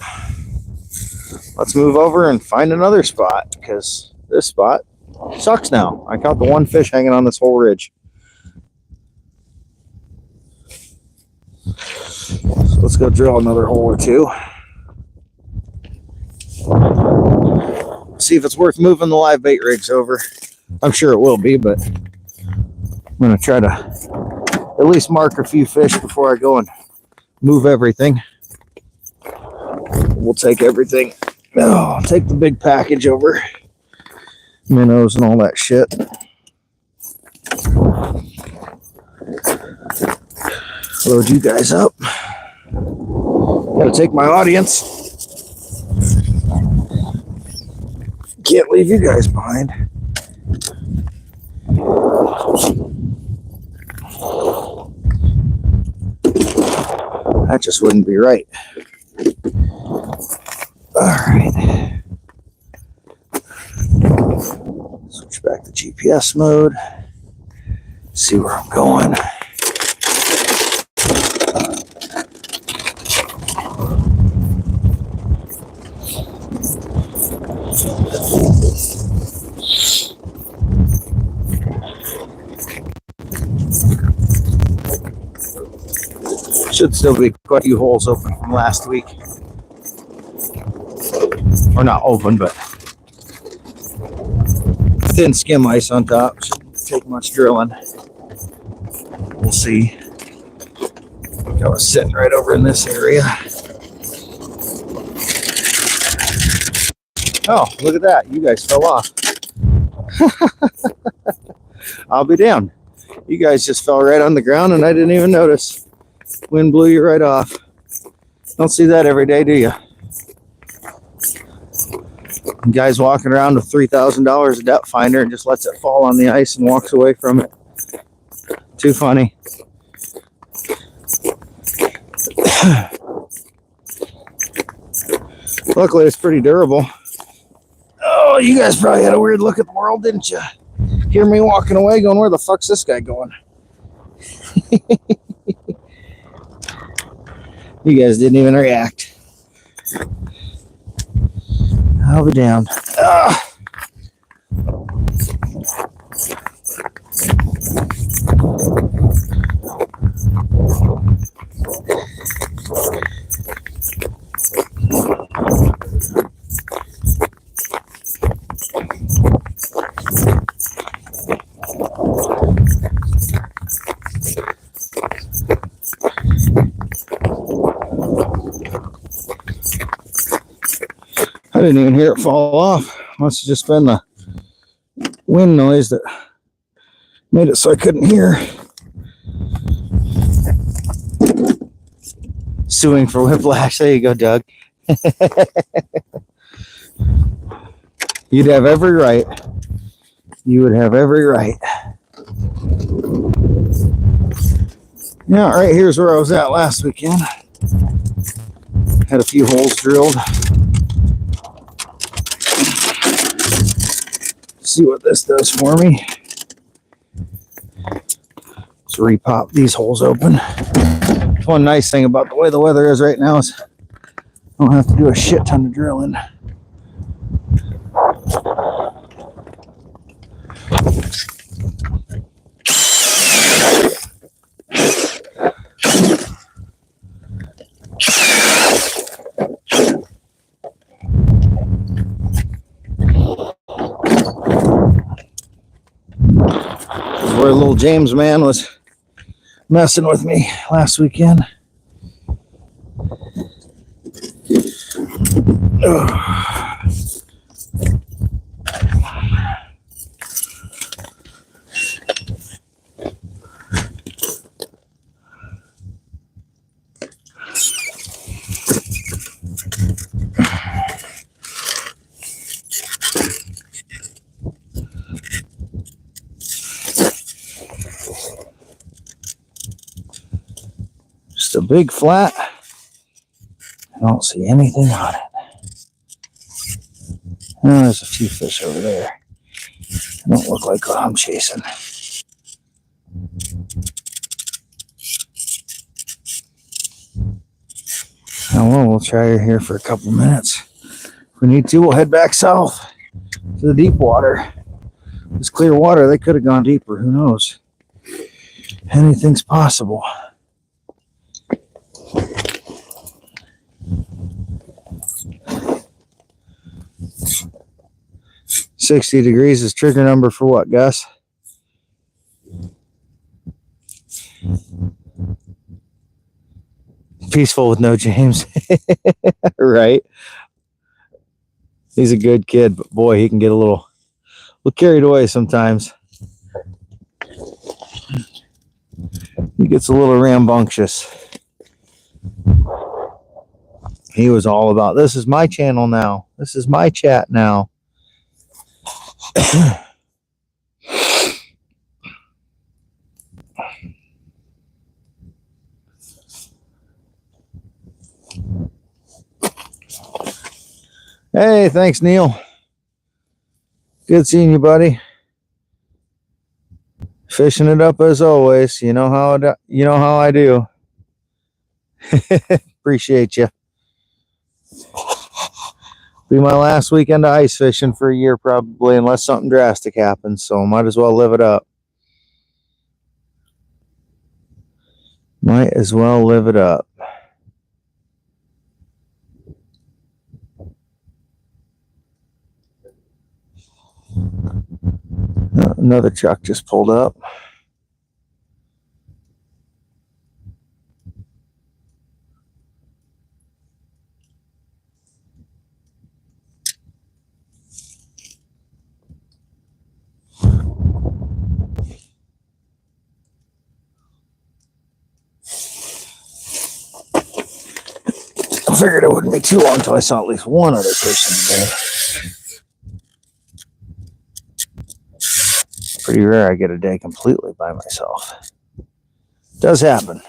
let's move over and find another spot, because this spot sucks now. I caught the one fish hanging on this whole ridge. So let's go drill another hole or two. See if it's worth moving the live bait rigs over. I'm sure it will be, but I'm going to try to at least mark a few fish before I go and move everything. We'll take everything. Oh, take the big package over. Minnows and all that shit. Load you guys up. Gotta take my audience. Can't leave you guys behind. That just wouldn't be right. All right. Switch back to GPS mode. See where I'm going. Should still be quite a few holes open from last week. Or not open, but thin skim ice on top. Shouldn't take much drilling. We'll see. I was sitting right over in this area. Oh, look at that. You guys fell off. I'll be down. You guys just fell right on the ground and I didn't even notice. Wind blew you right off. Don't see that every day, do you? Guys walking around with $3,000 depth finder and just lets it fall on the ice and walks away from it. Too funny. Luckily, it's pretty durable. Oh, you guys probably had a weird look at the world, didn't you? Hear me walking away going, where the fuck's this guy going? You guys didn't even react. I'll be damned. Ah. I didn't even hear it fall off. Must have just been the wind noise that made it so I couldn't hear. Suing for whiplash. There you go, Doug. You'd have every right. You would have every right. Yeah, right here's where I was at last weekend. Had a few holes drilled. See what this does for me. Let's repop these holes open. One nice thing about the way the weather is right now is I don't have to do a shit ton of drilling. Where little James man was messing with me last weekend. Just a big flat. I don't see anything on it. Oh, there's a few fish over there. They don't look like what I'm chasing. Oh, well, we'll try her here for a couple minutes. If we need to, we'll head back south to the deep water. This clear water, they could have gone deeper. Who knows? Anything's possible. $60 degrees is trigger number for what, Gus? Peaceful with no James. Right? He's a good kid, but boy, he can get a little carried away sometimes. He gets a little rambunctious. He was all about, this is my channel now. This is my chat now. Hey, thanks, Neil. Good seeing you, buddy. Fishing it up as always. You know how I do. Appreciate you. Be my last weekend of ice fishing for a year probably, unless something drastic happens. So might as well live it up. Might as well live it up. Another truck just pulled up. figured it wouldn't be too long until I saw at least one other person today. Pretty rare I get a day completely by myself. Does happen,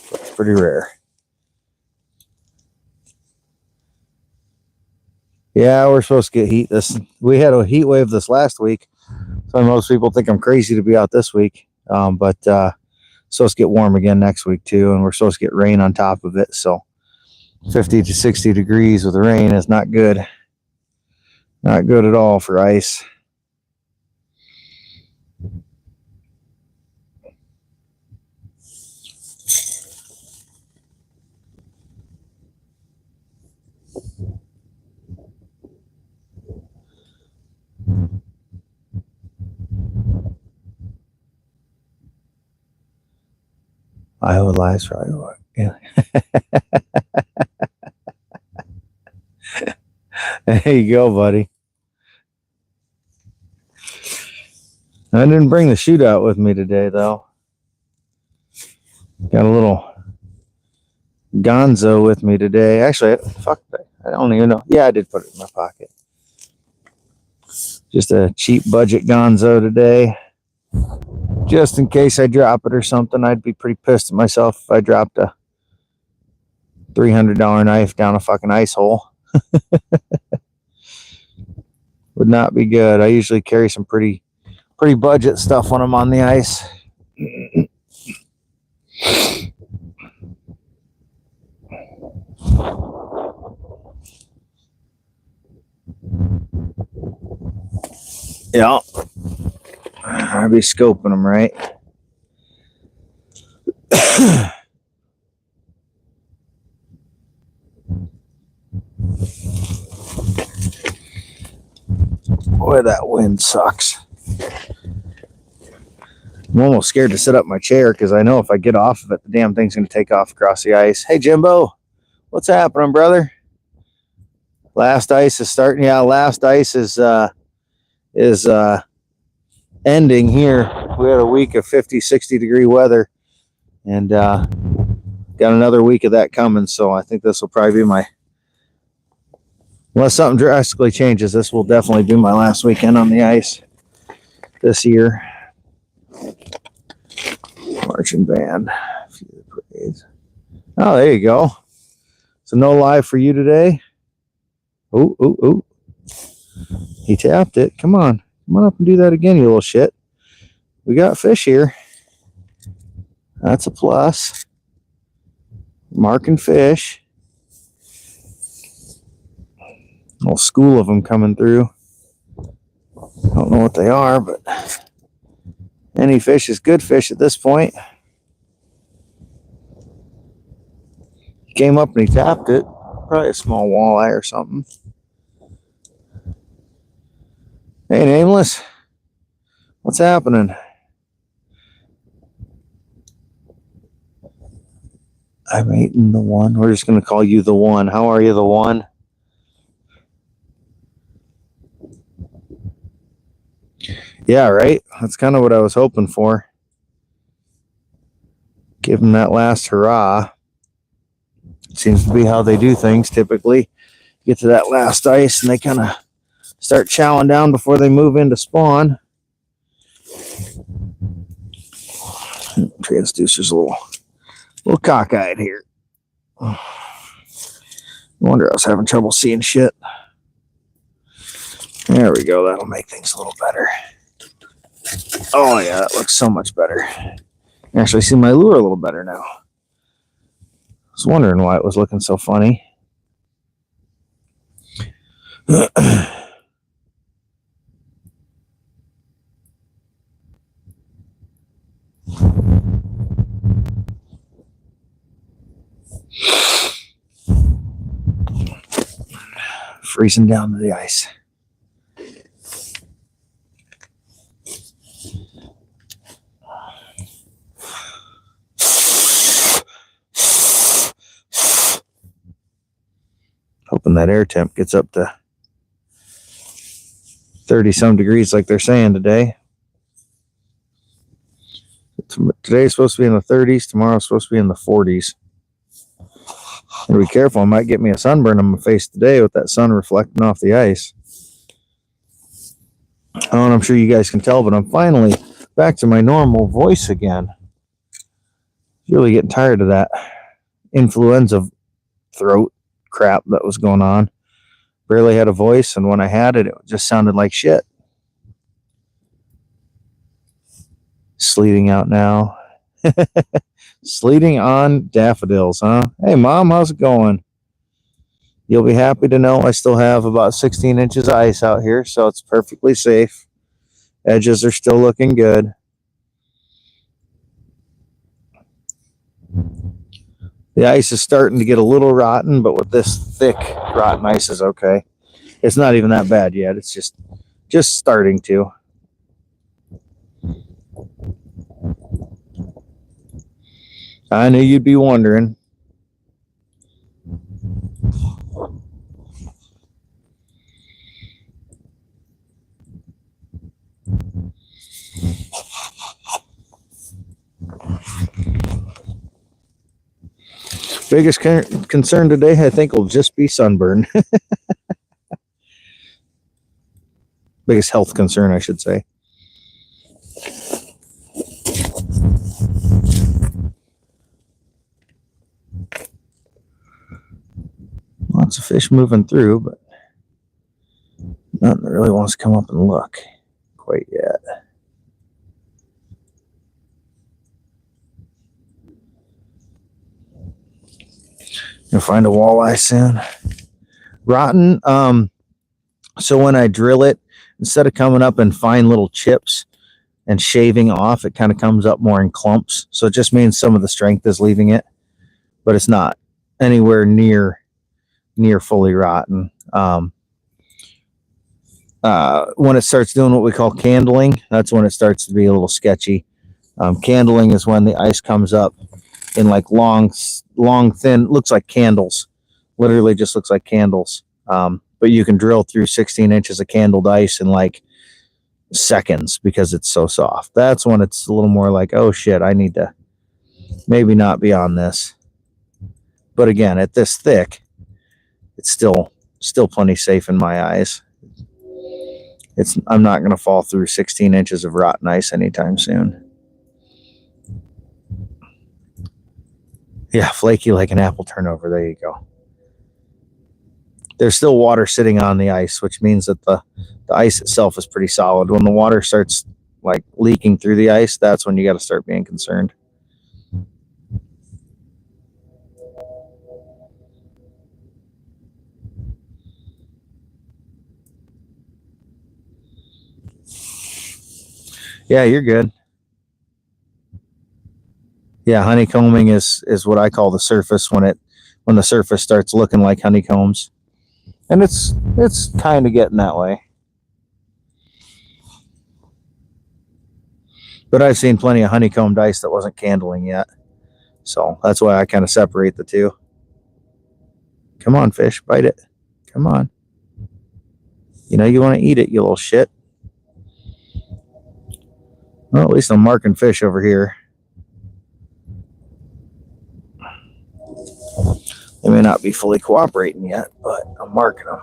but it's pretty rare. Yeah, we're supposed to get heat this. We had a heat wave this last week, so most people think I'm crazy to be out this week. But supposed to get warm again next week too, and we're supposed to get rain on top of it. So 50 to 60 degrees with rain is not good. Not good at all for ice. Iowa lies for Iowa. Yeah. There you go, buddy. I didn't bring the shootout with me today, though. Got a little Gonzo with me today. Actually, fuck, I don't even know. Yeah, I did put it in my pocket. Just a cheap budget Gonzo today. Just in case I drop it or something, I'd be pretty pissed at myself if I dropped a $300 knife down a fucking ice hole. Would not be good. I usually carry some pretty budget stuff when I'm on the ice. Yeah. I'll be scoping them, right? Boy, that wind sucks. I'm almost scared to sit up my chair because I know if I get off of it, the damn thing's going to take off across the ice. Hey, Jimbo, what's happening, brother? Last ice is starting. Yeah, last ice is ending here. We had a week of 50, 60 degree weather, and got another week of that coming. So I think this will probably be unless something drastically changes, this will definitely be my last weekend on the ice this year. Marching band. Oh, there you go. So no live for you today. Ooh. He tapped it. Come on up and do that again, you little shit. We got fish here. That's a plus. Marking fish. A whole school of them coming through. Don't know what they are, but any fish is good fish at this point. He came up and he tapped it. Probably a small walleye or something. Hey, Nameless. What's happening? I'm eating the one. We're just going to call you the one. How are you, the one? Yeah, right? That's kind of what I was hoping for. Give them that last hurrah. Seems to be how they do things typically. Get to that last ice and they kind of start chowing down before they move into spawn. Transducer's a little cockeyed here. No wonder I was having trouble seeing shit. There we go. That'll make things a little better. Oh yeah, that looks so much better. I actually see my lure a little better now. I was wondering why it was looking so funny. Freezing down to the ice. Hoping that air temp gets up to 30 some degrees like they're saying today. Today's supposed to be in the 30s. Tomorrow's supposed to be in the 40s. Gotta be careful. I might get me a sunburn on my face today with that sun reflecting off the ice. Oh, and I'm sure you guys can tell, but I'm finally back to my normal voice again. Really getting tired of that influenza throat crap that was going on. Barely had a voice, and when I had it, it just sounded like shit. Sleeting out now. Sleeting on daffodils, huh? Hey, Mom, how's it going? You'll be happy to know I still have about 16 inches of ice out here, so it's perfectly safe. Edges are still looking good. The ice is starting to get a little rotten, but with this thick, rotten ice is okay. It's not even that bad yet. It's just starting to. I knew you'd be wondering. Biggest concern today, I think, will just be sunburn. Biggest health concern, I should say. Lots of fish moving through, but nothing that really wants to come up and look quite yet. You'll find a walleye soon. Rotten. So when I drill it, instead of coming up in fine little chips and shaving off, it kind of comes up more in clumps. So it just means some of the strength is leaving it, but it's not anywhere near fully rotten. When it starts doing what we call candling, that's when it starts to be a little sketchy. Candling is when the ice comes up in like long, thin, looks like candles. Literally just looks like candles. But you can drill through 16 inches of candled ice in like seconds because it's so soft. That's when it's a little more like, oh shit, I need to maybe not be on this. But again, at this thick, it's still plenty safe in my eyes. I'm not going to fall through 16 inches of rotten ice anytime soon. Yeah, flaky like an apple turnover. There you go. There's still water sitting on the ice, which means that the ice itself is pretty solid. When the water starts like leaking through the ice, that's when you got to start being concerned. Yeah, you're good. Yeah, honeycombing is what I call the surface when the surface starts looking like honeycombs. And it's kind of getting that way. But I've seen plenty of honeycombed ice that wasn't candling yet. So that's why I kind of separate the two. Come on, fish, bite it. Come on. You know you want to eat it, you little shit. Well, at least I'm marking fish over here. They may not be fully cooperating yet, but I'm marking them.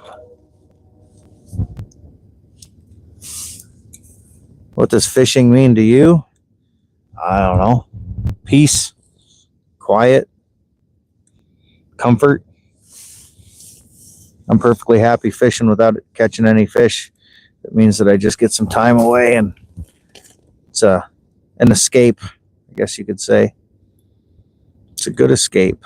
What does fishing mean to you? I don't know. Peace, quiet, comfort. I'm perfectly happy fishing without catching any fish. It means that I just get some time away, and it's an escape, I guess you could say. It's a good escape.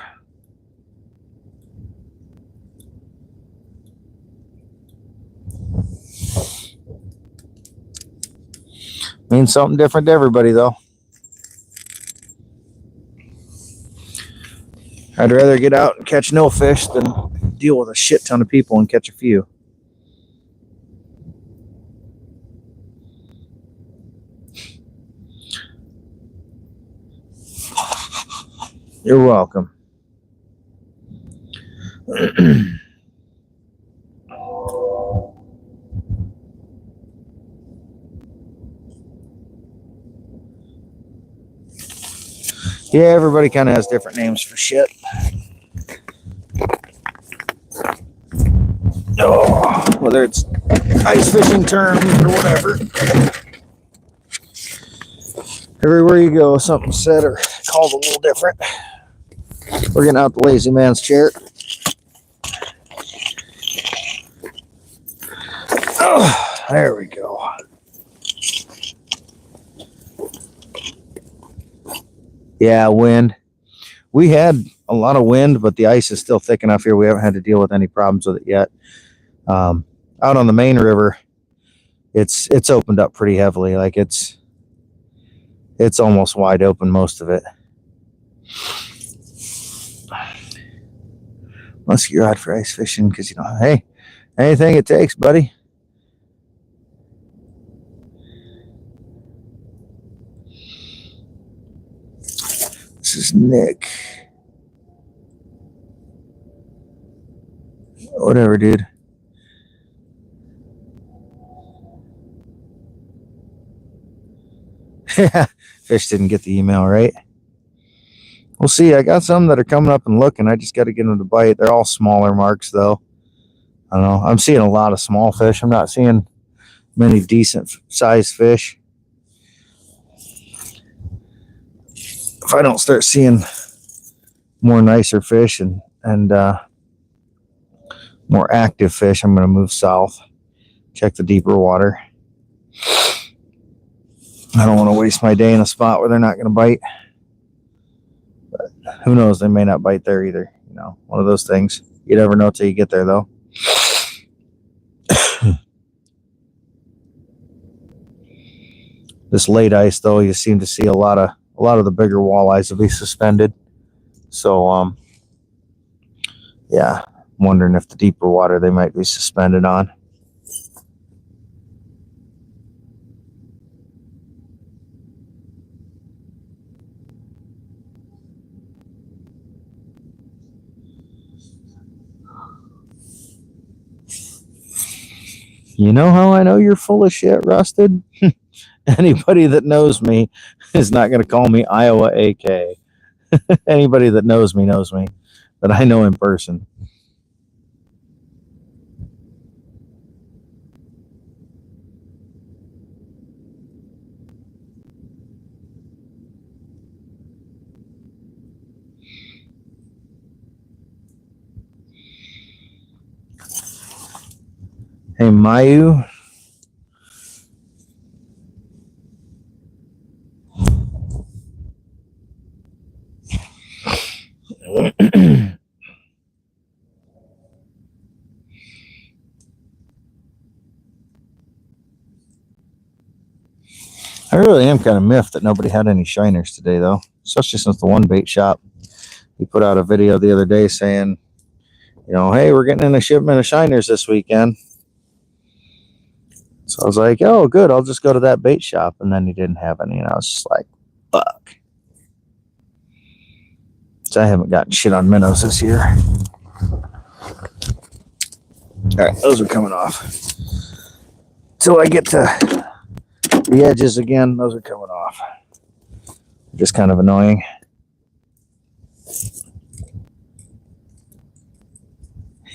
Means something different to everybody, though. I'd rather get out and catch no fish than deal with a shit ton of people and catch a few. You're welcome. Yeah, everybody kind of has different names for shit. whether it's ice fishing terms or whatever. Everywhere you go, something's said or called a little different. We're getting out the lazy man's chair. Oh, there we go. Yeah, wind. We had a lot of wind, but the ice is still thick enough here. We haven't had to deal with any problems with it yet. Out on the main river, it's opened up pretty heavily. Like it's almost wide open, most of it. Unless you're out for ice fishing, because, you know, hey, anything it takes, buddy. This is Nick. Whatever, dude. Fish didn't get the email, right? We'll see. I got some that are coming up and looking. I just got to get them to bite. They're all smaller marks, though. I don't know. I'm seeing a lot of small fish. I'm not seeing many decent sized fish. If I don't start seeing more nicer fish and more active fish, I'm going to move south, check the deeper water. I don't want to waste my day in a spot where they're not going to bite. But who knows? They may not bite there either. You know, one of those things. You never know till you get there, though. This late ice, though, you seem to see a lot of the bigger walleyes will be suspended. So, yeah, I'm wondering if the deeper water they might be suspended on. You know how I know you're full of shit, Rusted? Anybody that knows me is not going to call me Iowa AK. Anybody that knows me, that I know in person. Hey, Mayu. I really am kind of miffed that nobody had any shiners today, though, especially since the one bait shop, he put out a video the other day saying, you know, hey, we're getting in a shipment of shiners this weekend. So I was like, oh, good, I'll just go to that bait shop. And then he didn't have any, and I was just like, fuck. So I haven't gotten shit on minnows this year. All right, those are coming off. Till I get to the edges again, those are coming off. Just kind of annoying.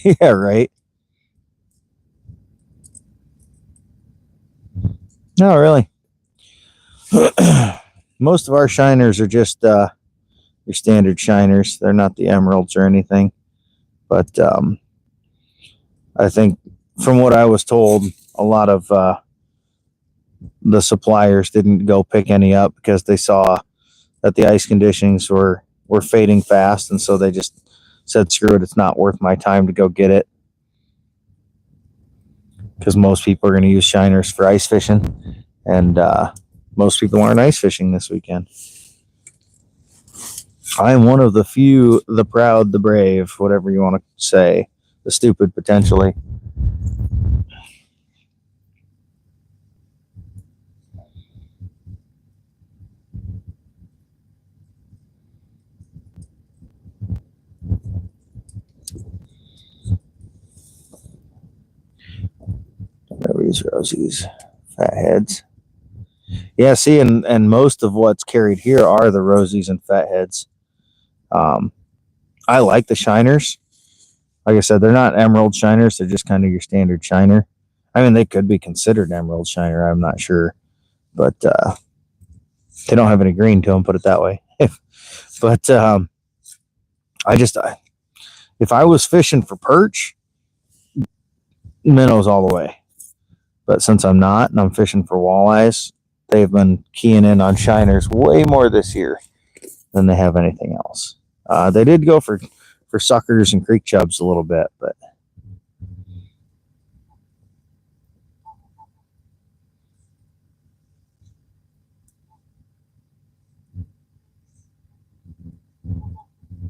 Yeah, right. No, really. Most of our shiners are just your standard shiners. They're not the emeralds or anything. But I think from what I was told, a lot of the suppliers didn't go pick any up because they saw that the ice conditions were fading fast, and so they just said, screw it, it's not worth my time to go get it, because most people are going to use shiners for ice fishing, and most people aren't ice fishing this weekend. I am one of the few, the proud, the brave, whatever you want to say, the stupid potentially. These rosies, fatheads. Yeah, see, and most of what's carried here are the rosies and fatheads. I like the shiners. Like I said, they're not emerald shiners. They're just kind of your standard shiner. I mean, they could be considered emerald shiner. I'm not sure, but they don't have any green to them. Put it that way. But if I was fishing for perch, minnows all the way. But since I'm not, and I'm fishing for walleyes, they've been keying in on shiners way more this year than they have anything else. They did go for suckers and creek chubs a little bit, but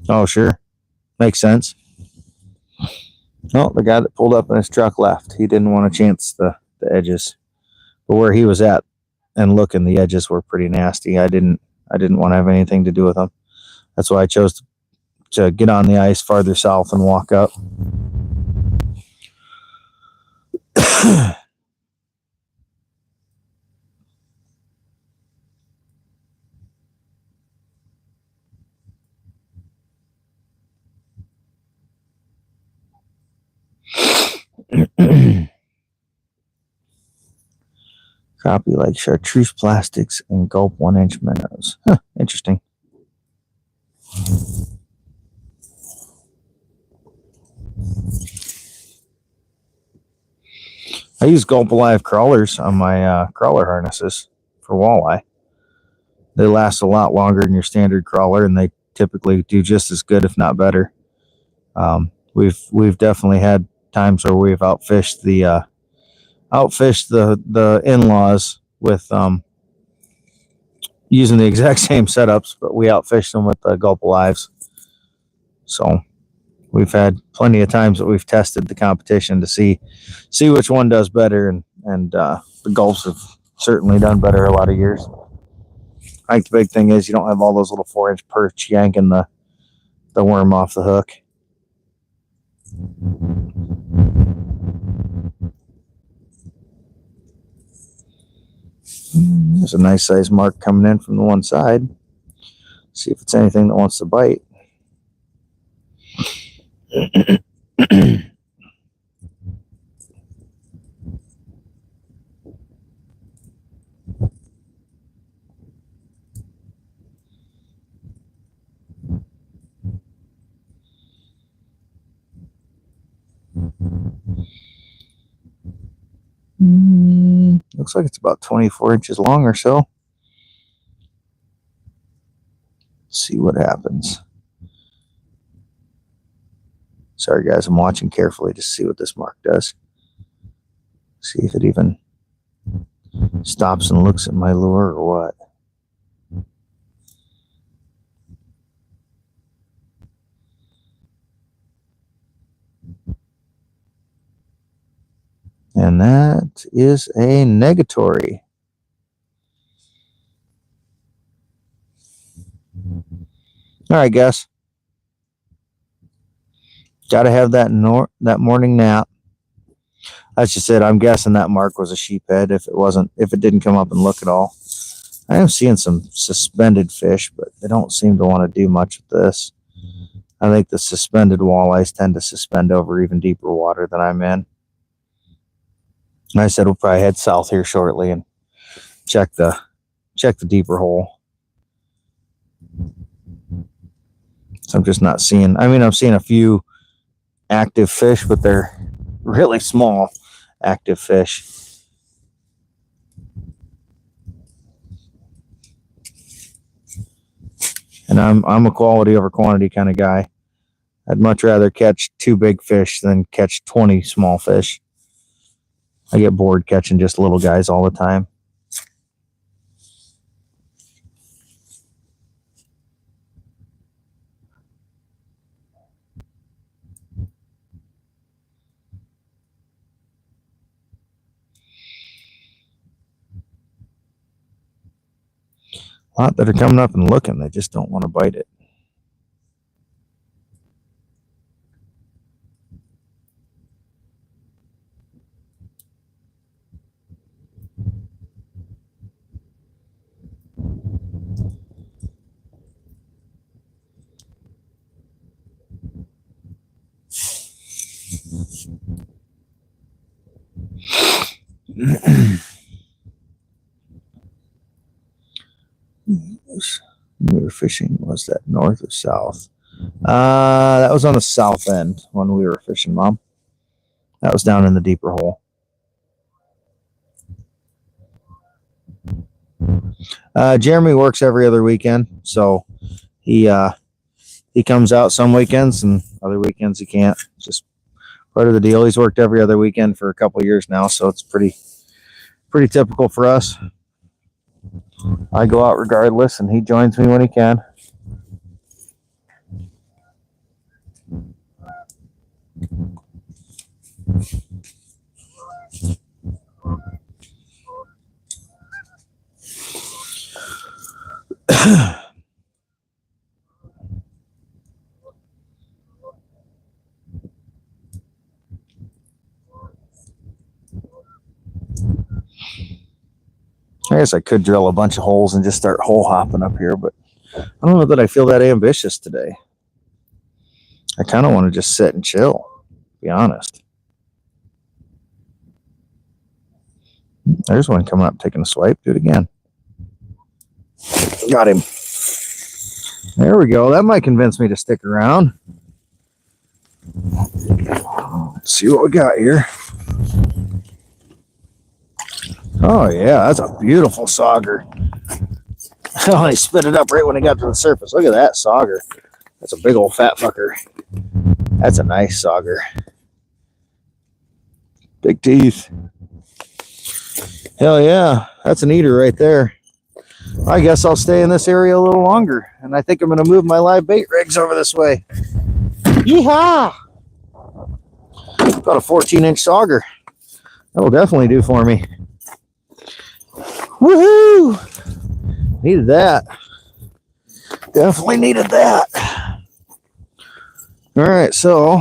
oh sure, makes sense. No, the guy that pulled up in his truck left. He didn't want to chance the edges, but where he was at and looking, the edges were pretty nasty. I didn't want to have anything to do with them. That's why I chose to get on the ice farther south and walk up. Crappie like chartreuse plastics and gulp 1-inch minnows. Huh, interesting. I use Gulp Alive crawlers on my crawler harnesses for walleye. They last a lot longer than your standard crawler, and they typically do just as good, if not better. We've definitely had times where we've outfished the in-laws with using the exact same setups, but we outfished them with the Gulp Alives. So we've had plenty of times that we've tested the competition to see which one does better, and the Gulps have certainly done better a lot of years. I think the big thing is you don't have all those little 4-inch perch yanking the worm off the hook. There's a nice size mark coming in from the one side. See if it's anything that wants to bite. Looks like it's about 24 inches long or so. Let's see what happens. Sorry guys, I'm watching carefully to see what this mark does. See if it even stops and looks at my lure or what. And that is a negatory. All right, guys. Got to have that morning nap. As you said, I'm guessing that mark was a sheephead. If it didn't come up and look at all. I am seeing some suspended fish, but they don't seem to want to do much with this. I think the suspended walleyes tend to suspend over even deeper water than I'm in. I said we'll probably head south here shortly and check the deeper hole. So I'm just not seeing. I mean, I'm seeing a few active fish, but they're really small active fish. And I'm a quality over quantity kind of guy. I'd much rather catch 2 big fish than catch 20 small fish. I get bored catching just little guys all the time. A lot that are coming up and looking, they just don't want to bite it. We were fishing, was that north or south? That was on the south end when we were fishing, Mom. That was down in the deeper hole. Jeremy works every other weekend, so he comes out some weekends and other weekends he can't. It's just part of the deal. He's worked every other weekend for a couple of years now, so it's pretty typical for us. I go out regardless, and he joins me when he can. I guess I could drill a bunch of holes and just start hole hopping up here, but I don't know that I feel that ambitious today. I kind of want to just sit and chill, to be honest. There's one coming up, taking a swipe. Do it again. Got him. There we go. That might convince me to stick around. Let's see what we got here. Oh, yeah, that's a beautiful sauger. Oh, I spit it up right when I got to the surface. Look at that sauger. That's a big old fat fucker. That's a nice sauger. Big teeth. Hell yeah, that's an eater right there. I guess I'll stay in this area a little longer, and I think I'm going to move my live bait rigs over this way. Yeehaw! Got a 14-inch sauger. That will definitely do for me. Woohoo! Needed that. Definitely needed that. All right, so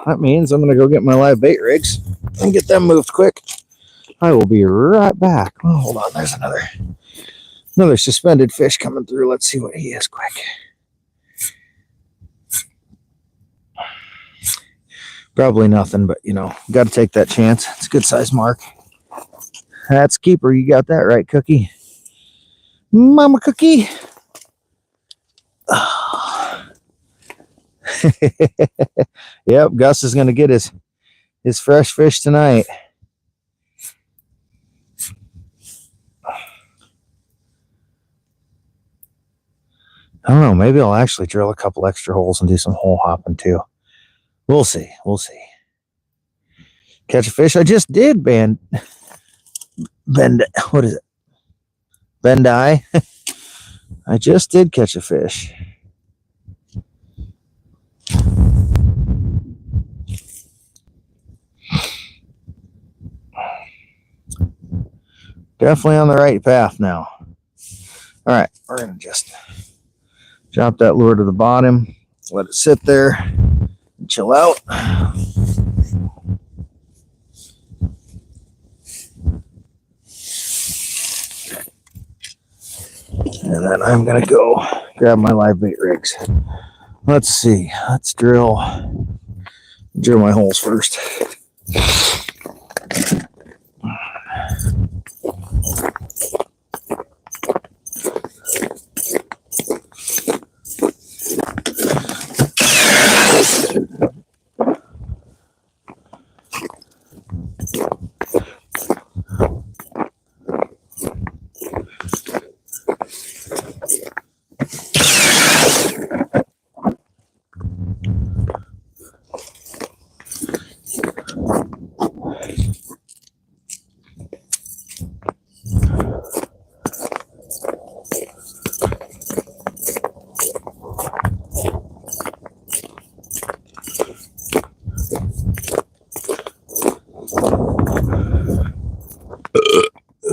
that means I'm going to go get my live bait rigs and get them moved quick. I will be right back. Oh, hold on, there's another suspended fish coming through. Let's see what he is quick. Probably nothing, but got to take that chance. It's a good size mark. That's keeper. You got that right, Cookie. Mama Cookie. Yep, Gus is going to get his fresh fish tonight. I don't know. Maybe I'll actually drill a couple extra holes and do some hole hopping too. We'll see. We'll see. Catch a fish. I just did bend. What is it? Bendai. I just did catch a fish. Definitely on the right path now. All right, we're going to just drop that lure to the bottom, let it sit there, and chill out. And then I'm going to go grab my live bait rigs. Let's see. Let's drill my holes first.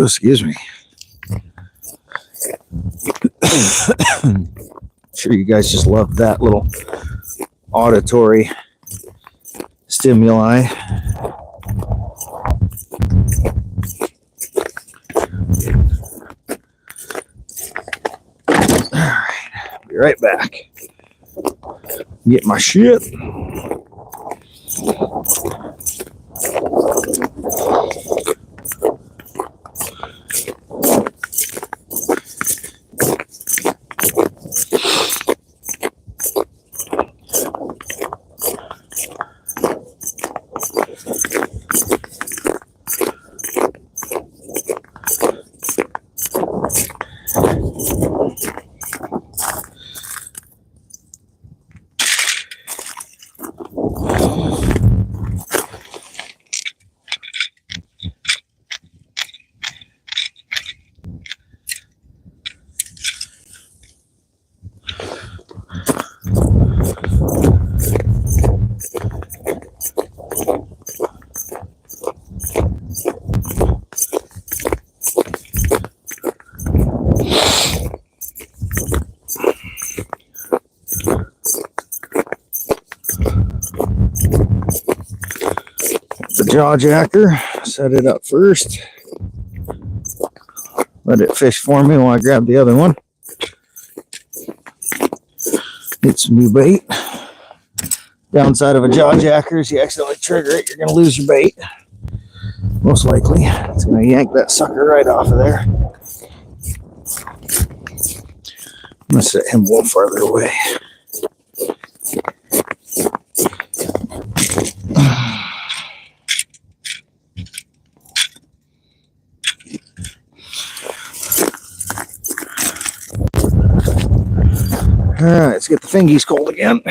Excuse me. Sure you guys just love that little auditory stimuli. Alright, be right back. Get my shit. jaw jacker. Set it up first. Let it fish for me while I grab the other one. Get some new bait. Downside of a jaw jacker is you accidentally trigger it, you're going to lose your bait. Most likely. It's going to yank that sucker right off of there. I'm going to set him a little farther away. All right, let's get the fingies cold again.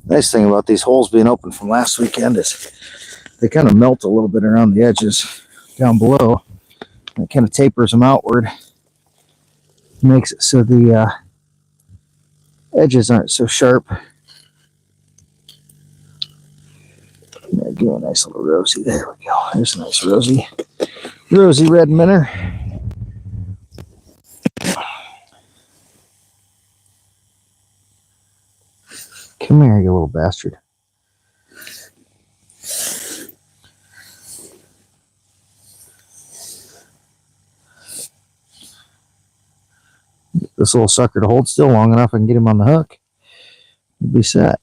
Nice thing about these holes being open from last weekend is they kind of melt a little bit around the edges down below. It kind of tapers them outward. Makes it so the edges aren't so sharp. Yeah, give me a nice little rosy. There we go. There's a nice rosy red minnow. Come here, you little bastard. Get this little sucker to hold still long enough I can get him on the hook. He'll be set.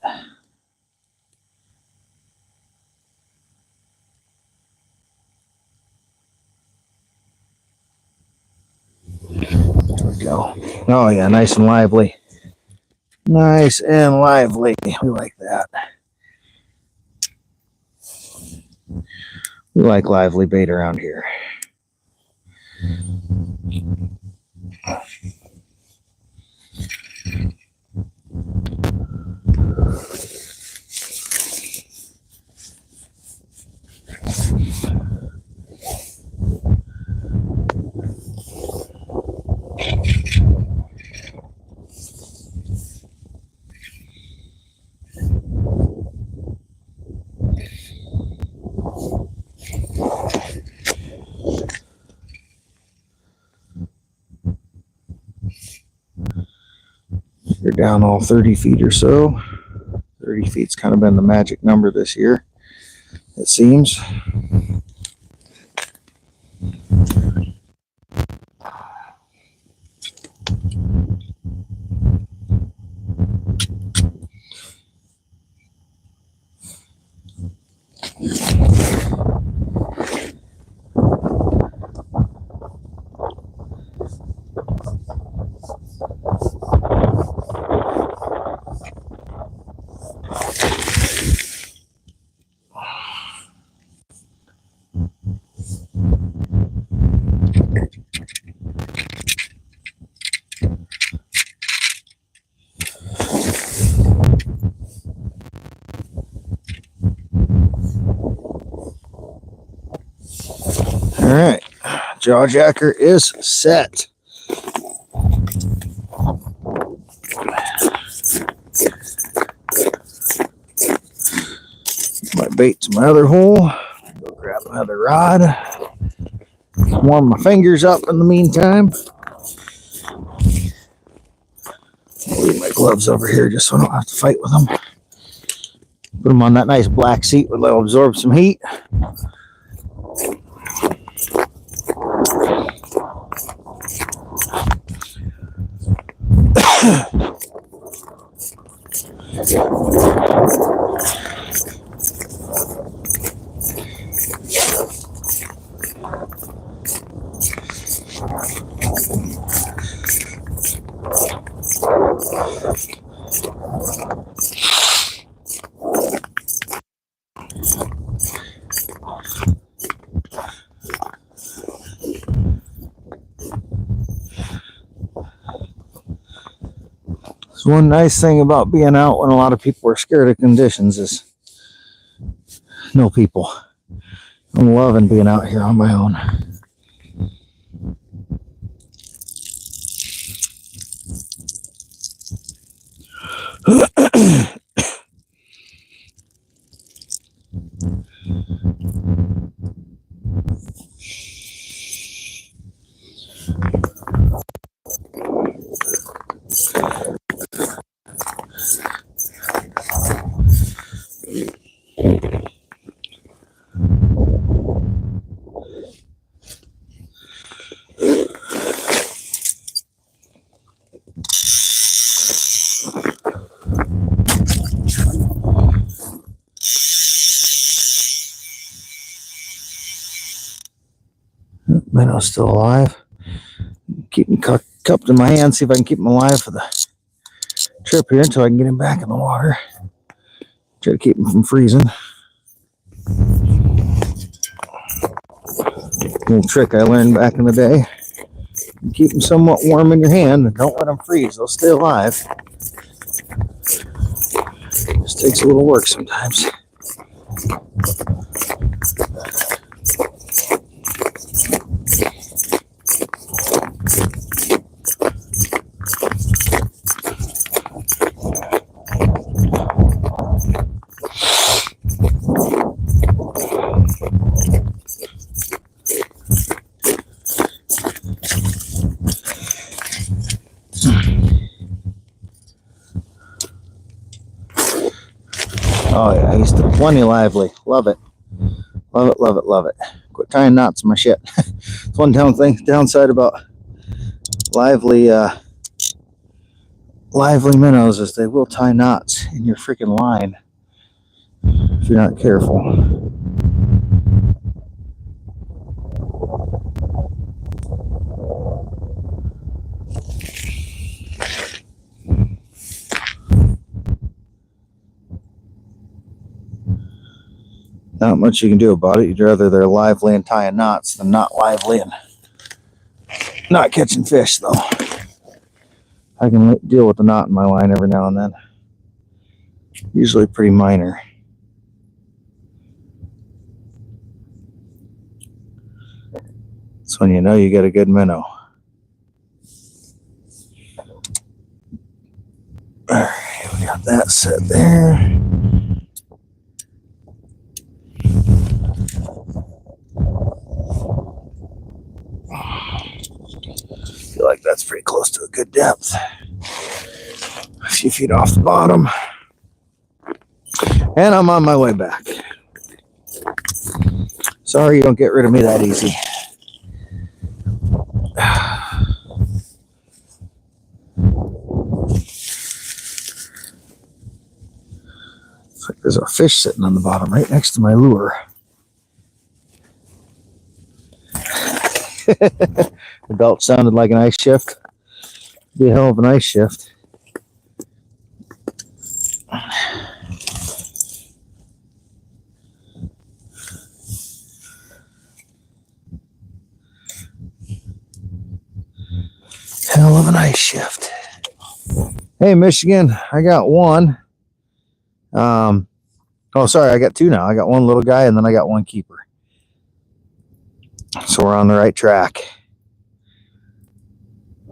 There we go. Oh yeah, nice and lively. Nice and lively. We like that. We like lively bait around here. They're down all 30 feet or so. 30 feet's kind of been the magic number this year, it seems. All right, jaw jacker is set. My bait to my other hole. Go grab another rod. Warm my fingers up in the meantime. I'll leave my gloves over here just so I don't have to fight with them. Put them on that nice black seat where they'll absorb some heat. One nice thing about being out when a lot of people are scared of conditions is no people. I'm loving being out here on my own. minnow's still alive. Keep him cupped in my hand, see if I can keep him alive for the trip here until I can get him back in the water. Try to keep him from freezing. Little trick I learned back in the day. Keep them somewhat warm in your hand and don't let them freeze. They'll stay alive. Just takes a little work sometimes. Oh yeah, he's plenty lively. Love it. Love it, love it, love it. Quit tying knots in my shit. It's one downside about lively minnows is they will tie knots in your freaking line if you're not careful. Not much you can do about it. You'd rather they're lively and tying knots than not lively and not catching fish, though. I can deal with the knot in my line every now and then. Usually pretty minor. That's when you know you got a good minnow. Alright, we got that set there. I feel like that's pretty close to a good depth. A few feet off the bottom. And I'm on my way back. Sorry you don't get rid of me that easy. Looks like there's a fish sitting on the bottom right next to my lure. The belt sounded like an ice shift. Be a hell of an ice shift. Hell of an ice shift. Hey, Michigan, I got one. Oh, sorry, I got two now. I got one little guy and then I got one keeper. So we're on the right track.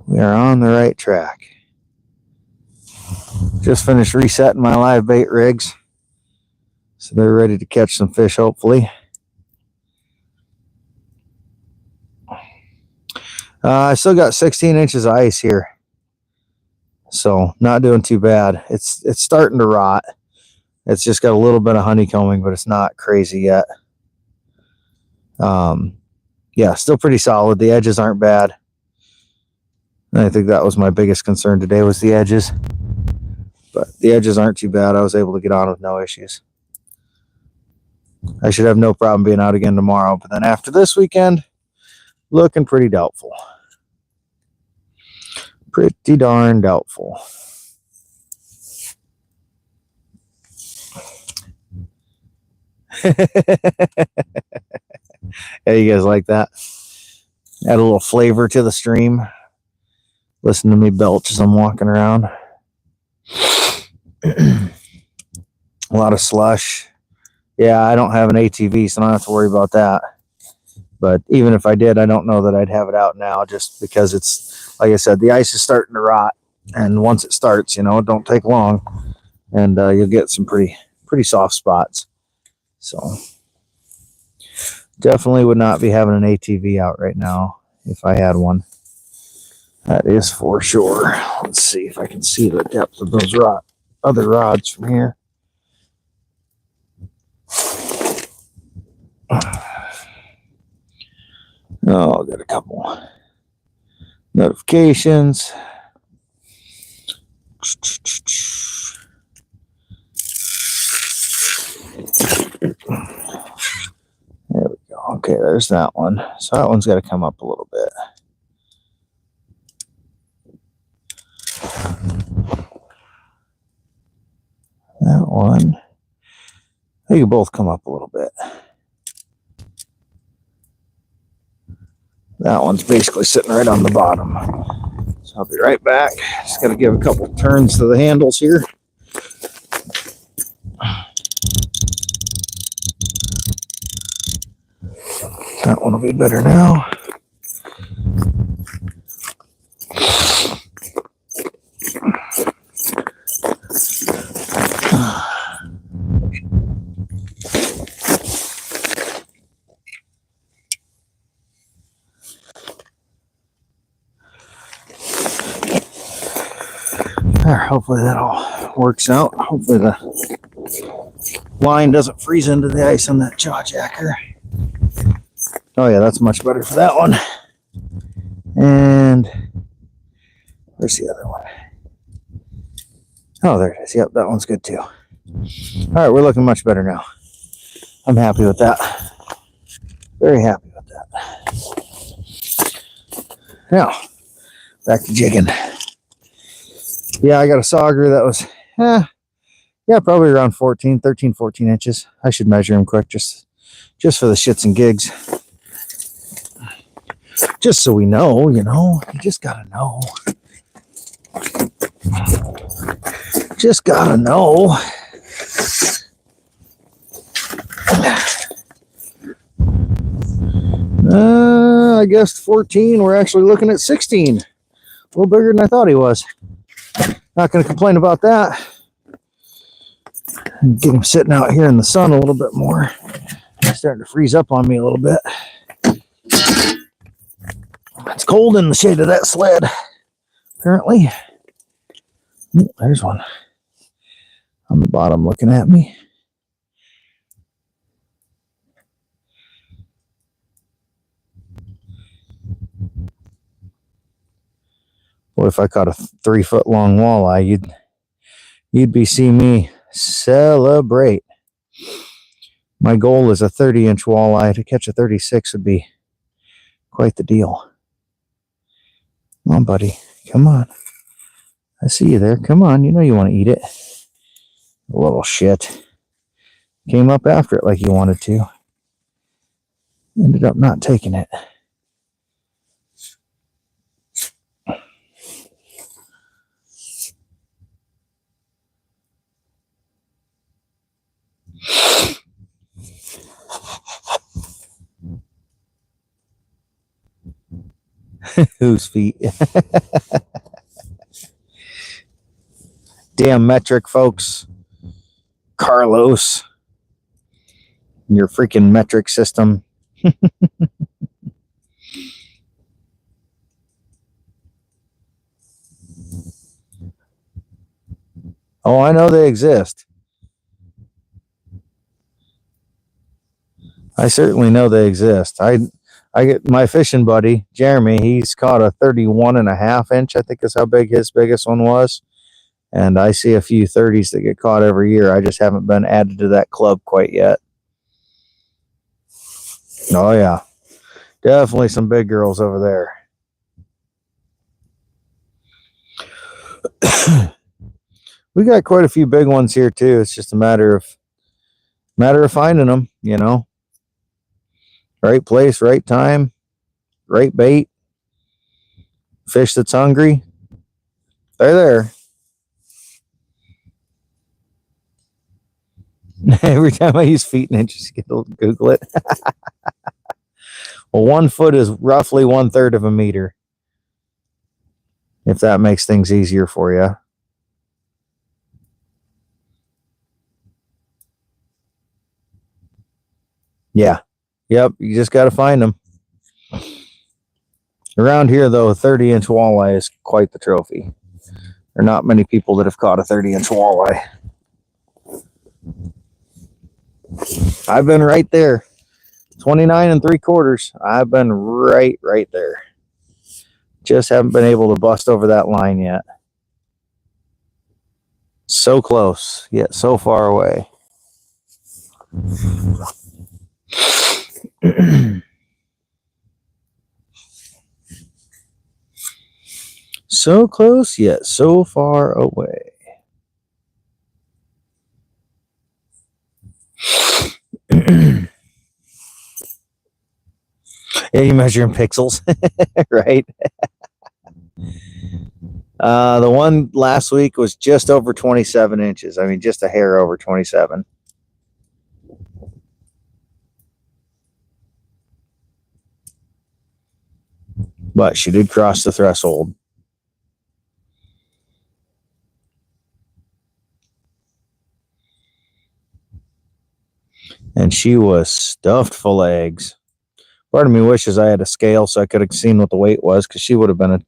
We are on the right track. Just finished resetting my live bait rigs. So they're ready to catch some fish, hopefully. I still got 16 inches of ice here. So not doing too bad. It's starting to rot. It's just got a little bit of honeycombing, but it's not crazy yet. Yeah, still pretty solid. The edges aren't bad. And I think that was my biggest concern today was the edges. But the edges aren't too bad. I was able to get on with no issues. I should have no problem being out again tomorrow. But then after this weekend, looking pretty doubtful. Pretty darn doubtful. Yeah, you guys like that? Add a little flavor to the stream. Listen to me belch as I'm walking around. A lot of slush. Yeah, I don't have an ATV, so I don't have to worry about that. But even if I did, I don't know that I'd have it out now just because it's, like I said, the ice is starting to rot. And once it starts, you know, it don't take long. And you'll get some pretty soft spots. So definitely would not be having an ATV out right now if I had one. That is for sure. Let's see if I can see the depth of those other rods from here. Oh, I've got a couple notifications. There we go. Okay, there's that one. So that one's got to come up a little bit. That one. They can both come up a little bit. That one's basically sitting right on the bottom. So I'll be right back. Just got to give a couple turns to the handles here. That one will be better now. There, hopefully that all works out. Hopefully the line doesn't freeze into the ice on that jaw jacker. Oh yeah, that's much better for that one. And where's the other one? Oh, there it is. Yep, that one's good too. All right, we're looking much better now. I'm happy with that. Very happy with that. Now, back to jigging. Yeah, I got a sauger that was, yeah, probably around 13, 14 inches. I should measure him quick just for the shits and gigs. Just so we know, you just gotta know. Just gotta know. I guess 14. We're actually looking at 16. A little bigger than I thought he was. Not going to complain about that. Get him sitting out here in the sun a little bit more. It's starting to freeze up on me a little bit. It's cold in the shade of that sled, apparently. Ooh, there's one on the bottom looking at me. Boy, if I caught a 3-foot long walleye, you'd be seeing me celebrate. My goal is a 30-inch walleye. To catch a 36 would be quite the deal. Come on, buddy. Come on. I see you there. Come on. You know you want to eat it. Little shit. Came up after it like you wanted to. Ended up not taking it. Whose feet? Damn metric, folks. Carlos. Your freaking metric system. Oh, I know they exist. I certainly know they exist. I get my fishing buddy, Jeremy, he's caught a 31.5 inch, I think is how big his biggest one was. And I see a few 30s that get caught every year. I just haven't been added to that club quite yet. Oh, yeah. Definitely some big girls over there. We got quite a few big ones here, too. It's just a matter of finding them, Right place, right time, right bait. Fish that's hungry. They're there. Every time I use feet and inches, Google it. Well, 1 foot is roughly 1/3 of a meter. If that makes things easier for you. Yeah. Yep. You just got to find them. Around here, though, a 30-inch walleye is quite the trophy. There are not many people that have caught a 30-inch walleye. I've been right there. 29 3/4. I've been right there. Just haven't been able to bust over that line yet. So close, yet so far away. So close yet so far away. Yeah, you measure in pixels, right? The one last week was just over 27 inches. I mean, just a hair over 27. But she did cross the threshold. And she was stuffed full of eggs. Part of me wishes I had a scale so I could have seen what the weight was, because she would have been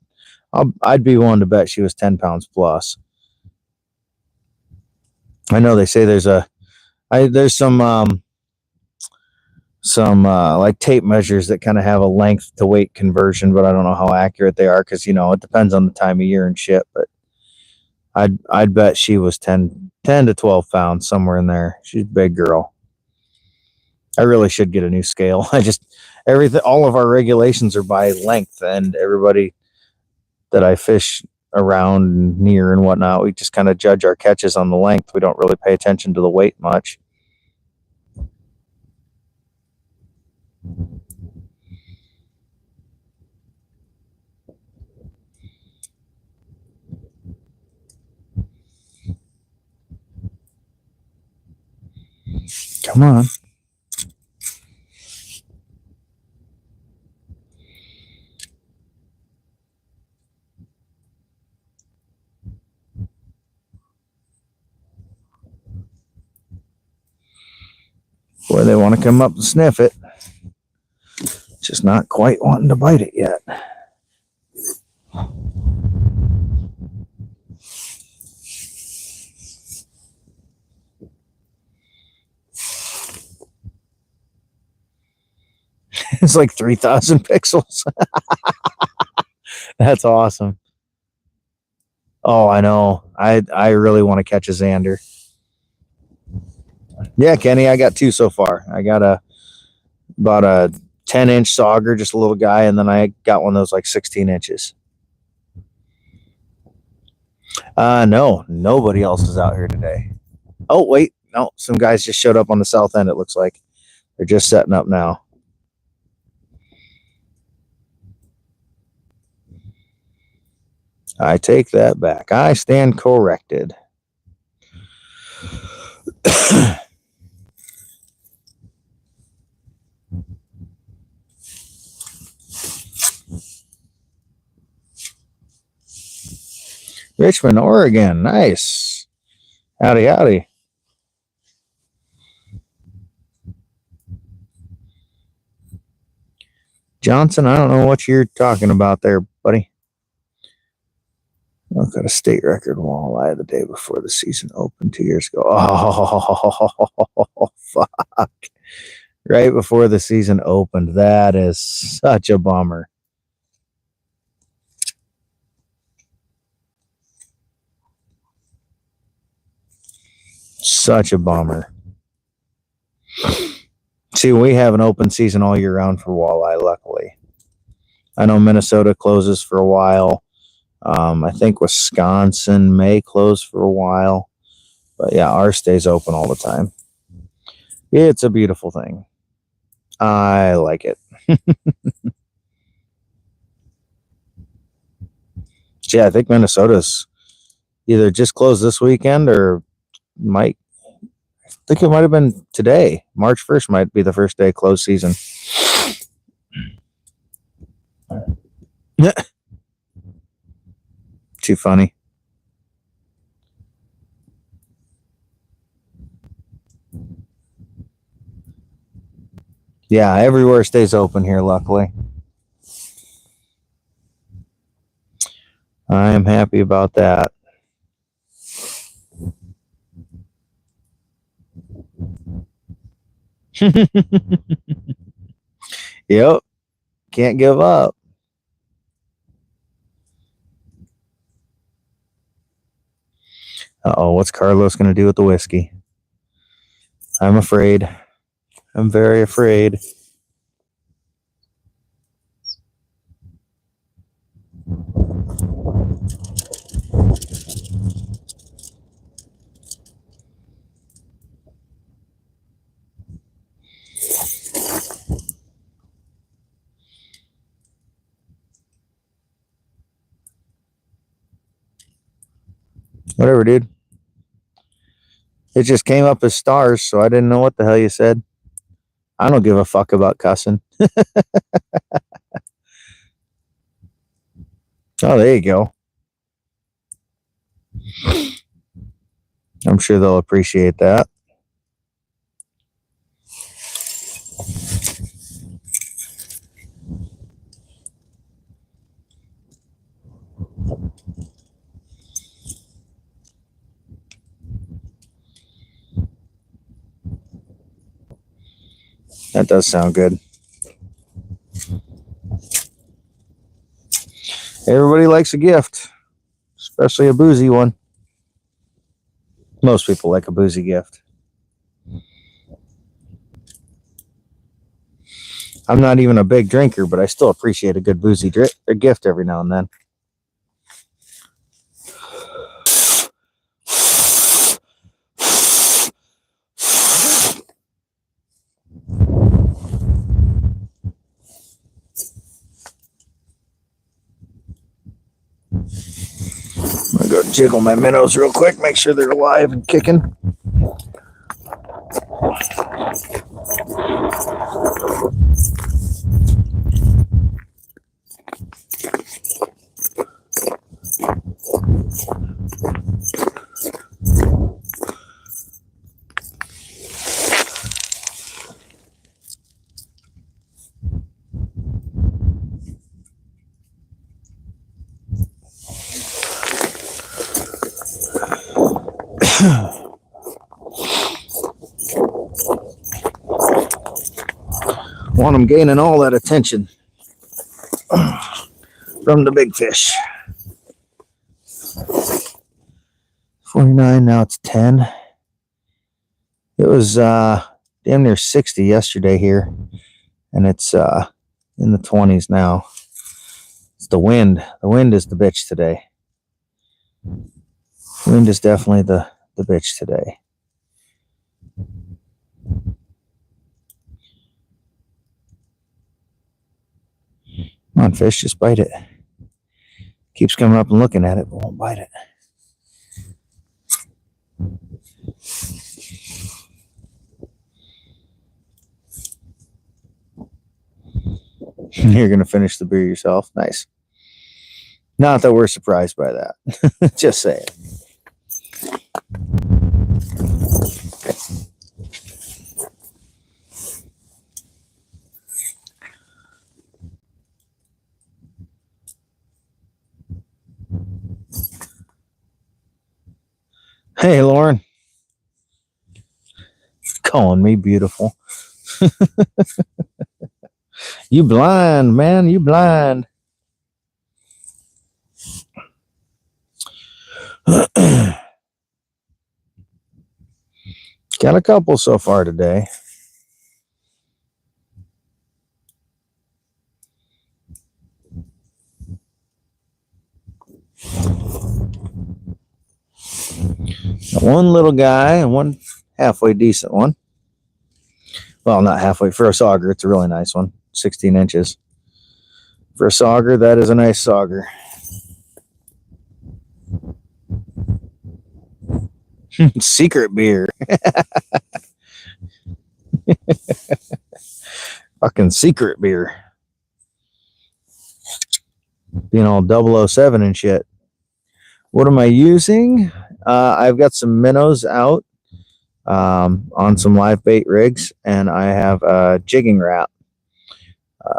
I'd be willing to bet she was 10 pounds plus. I know they say there's some like tape measures that kind of have a length to weight conversion, but I don't know how accurate they are, because it depends on the time of year and shit. But I'd bet she was 10 to 12 pounds, somewhere in there. She's a big girl. I really should get a new scale. All of our regulations are by length, and everybody that I fish around and near and whatnot, we just kind of judge our catches on the length. We don't really pay attention to the weight much. Come on. Boy, they want to come up and sniff it. Just not quite wanting to bite it yet. It's like 3,000 pixels. That's awesome. Oh, I know. I really want to catch a Xander. Yeah, Kenny, I got two so far. I got about a 10-inch sauger, just a little guy, and then I got one of those like 16 inches. No, nobody else is out here today. Oh, wait. No, some guys just showed up on the south end, it looks like. They're just setting up now. I take that back. I stand corrected. Richmond, Oregon. Nice. Howdy, howdy. Johnson, I don't know what you're talking about there, buddy. I got a state record walleye the day before the season opened 2 years ago. Oh, fuck. Right before the season opened. That is such a bummer. Such a bummer. See, we have an open season all year round for walleye, luckily. I know Minnesota closes for a while. I think Wisconsin may close for a while. But yeah, ours stays open all the time. It's a beautiful thing. I like it. Yeah, I think Minnesota's either just closed this weekend or I think it might have been today. March 1st might be the first day closed season. Too funny. Yeah, everywhere stays open here, luckily. I am happy about that. Yep. Can't give up. Uh-oh, what's Carlos going to do with the whiskey? I'm afraid. I'm very afraid. Whatever, dude. It just came up as stars, so I didn't know what the hell you said. I don't give a fuck about cussing. Oh, there you go. I'm sure they'll appreciate that. That does sound good. Everybody likes a gift, especially a boozy one. Most people like a boozy gift. I'm not even a big drinker, but I still appreciate a good boozy gift every now and then. I'm going to go jiggle my minnows real quick, make sure they're alive and kicking. Want them gaining all that attention from the big fish. 49, now it's 10. It was damn near 60 yesterday here, and it's in the 20s now. It's the wind. The wind is the bitch today. Wind is definitely the bitch today. Come on, fish, just bite it. Keeps coming up and looking at it, but won't bite it. You're going to finish the beer yourself. Nice. Not that we're surprised by that. Just say it. Hey, Lauren. Calling me beautiful. You blind, man. You blind. Got a couple so far today. One little guy and one halfway decent one. Well, not halfway. For a sauger, it's a really nice one. 16 inches. For a sauger, that is a nice sauger. Secret beer. Fucking secret beer. Being all 007 and shit. What am I using? I've got some minnows out on some live bait rigs, and I have a jigging wrap,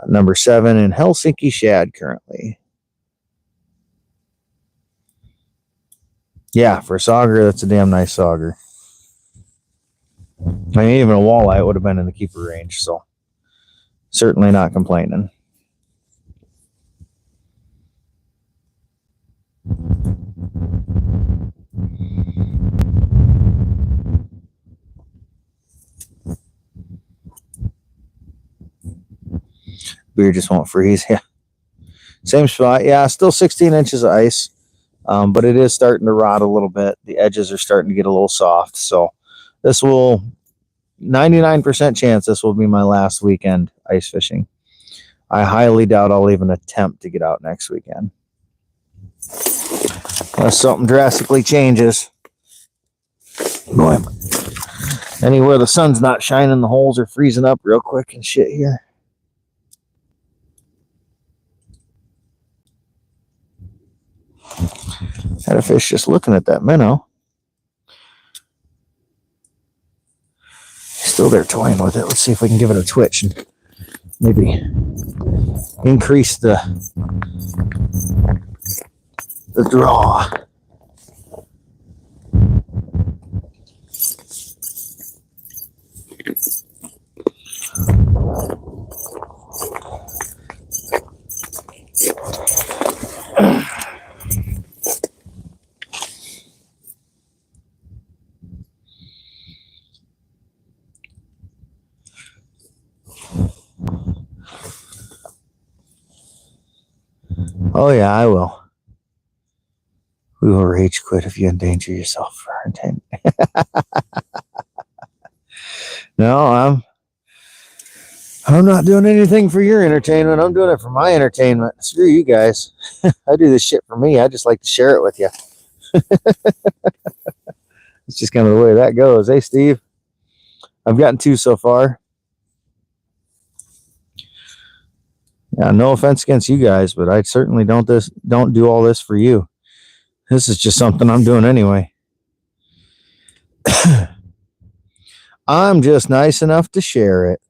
number 7 in Helsinki shad currently. Yeah, for a sauger, that's a damn nice sauger. I mean, even a walleye would have been in the keeper range, so certainly not complaining. Beer just won't freeze. Yeah, same spot. Yeah, still 16 inches of ice, but it is starting to rot a little bit. The edges are starting to get a little soft, so this will 99% chance this will be my last weekend ice fishing. I highly doubt I'll even attempt to get out next weekend. Unless something drastically changes. Boy, anywhere the sun's not shining, the holes are freezing up real quick and shit here. Had a fish just looking at that minnow. Still there toying with it. Let's see if we can give it a twitch and maybe increase the draw. Oh yeah, I will. We will rage quit if you endanger yourself for our intent. No, I'm not doing anything for your entertainment. I'm doing it for my entertainment. Screw you guys. I do this shit for me. I just like to share it with you. It's just kind of the way that goes. Hey, Steve. I've gotten 2 so far. Yeah, no offense against you guys, but I certainly don't do all this for you. This is just something I'm doing anyway. I'm just nice enough to share it.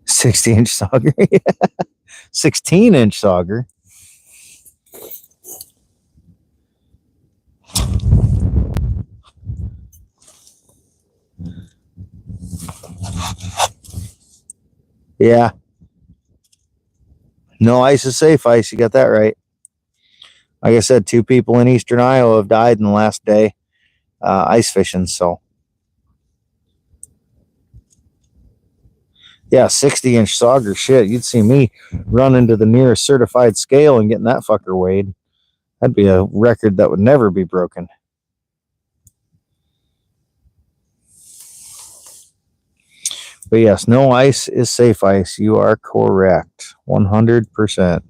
$60-inch sauger. 16-inch sauger. Yeah. No ice is safe ice. You got that right. Like I said, 2 people in eastern Iowa have died in the last day ice fishing. So, yeah, 60-inch sauger. Shit, you'd see me run into the nearest certified scale and getting that fucker weighed. That'd be a record that would never be broken. But yes, no ice is safe ice. You are correct. 100%.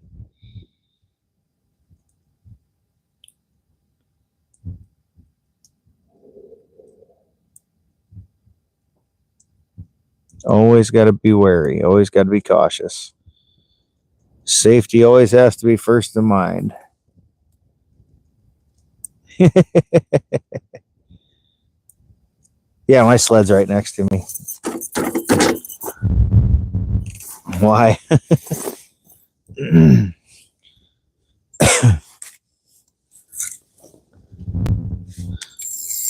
Always got to be wary. Always got to be cautious. Safety always has to be first in mind. Yeah, my sled's right next to me. Why?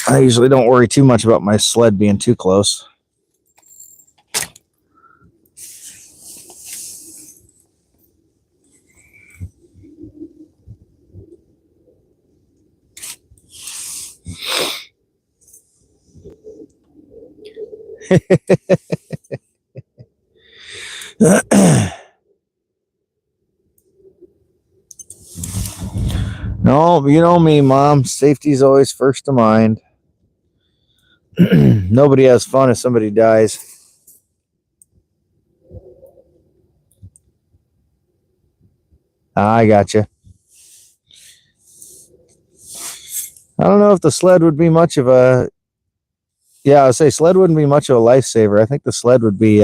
I usually don't worry too much about my sled being too close. No, you know me, Mom. Safety's always first to mind. Nobody has fun if somebody dies. I gotcha. I don't know if the sled would be much of a... Yeah, I'd say sled wouldn't be much of a lifesaver. I think the sled would be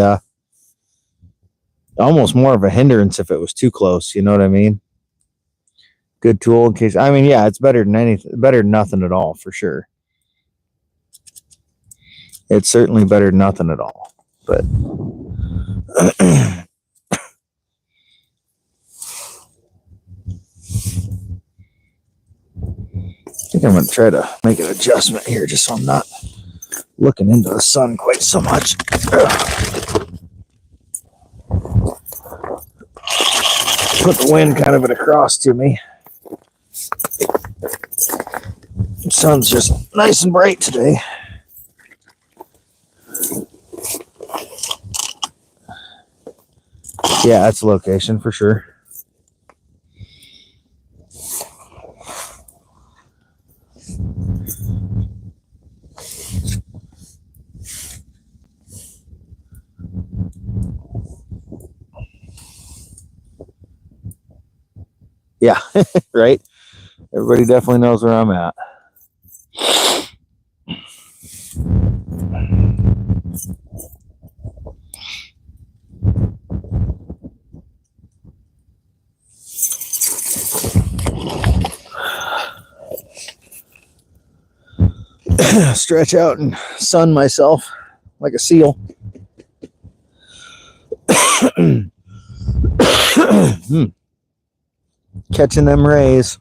almost more of a hindrance if it was too close. You know what I mean? Good tool in case... I mean, yeah, it's better than anything. Better than nothing at all, for sure. It's certainly better than nothing at all. But... I think I'm going to try to make an adjustment here just so I'm not looking into the sun quite so much. Put the wind kind of across to me. The sun's just nice and bright today. Yeah, that's the location for sure. Yeah, right? Everybody definitely knows where I'm at. Stretch out and sun myself like a seal. Catching them rays.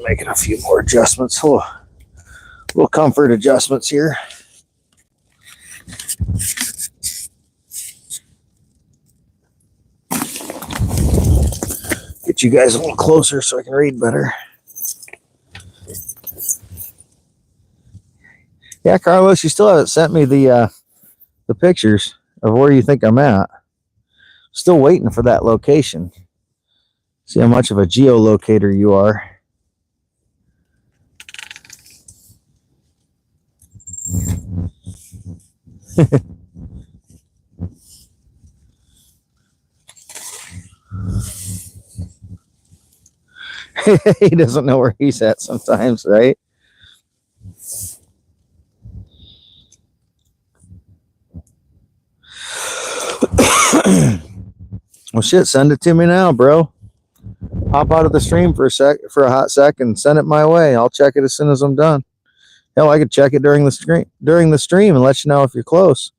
Making a few more adjustments. Little comfort adjustments here. Get you guys a little closer so I can read better. Yeah, Carlos, you still haven't sent me the pictures of where you think I'm at. Still waiting for that location. See how much of a geolocator you are. He doesn't know where he's at sometimes, right? Well, shit, send it to me now, bro. Hop out of the stream for a hot second, send it my way. I'll check it as soon as I'm done. Hell, I could check it during the stream and let you know if you're close.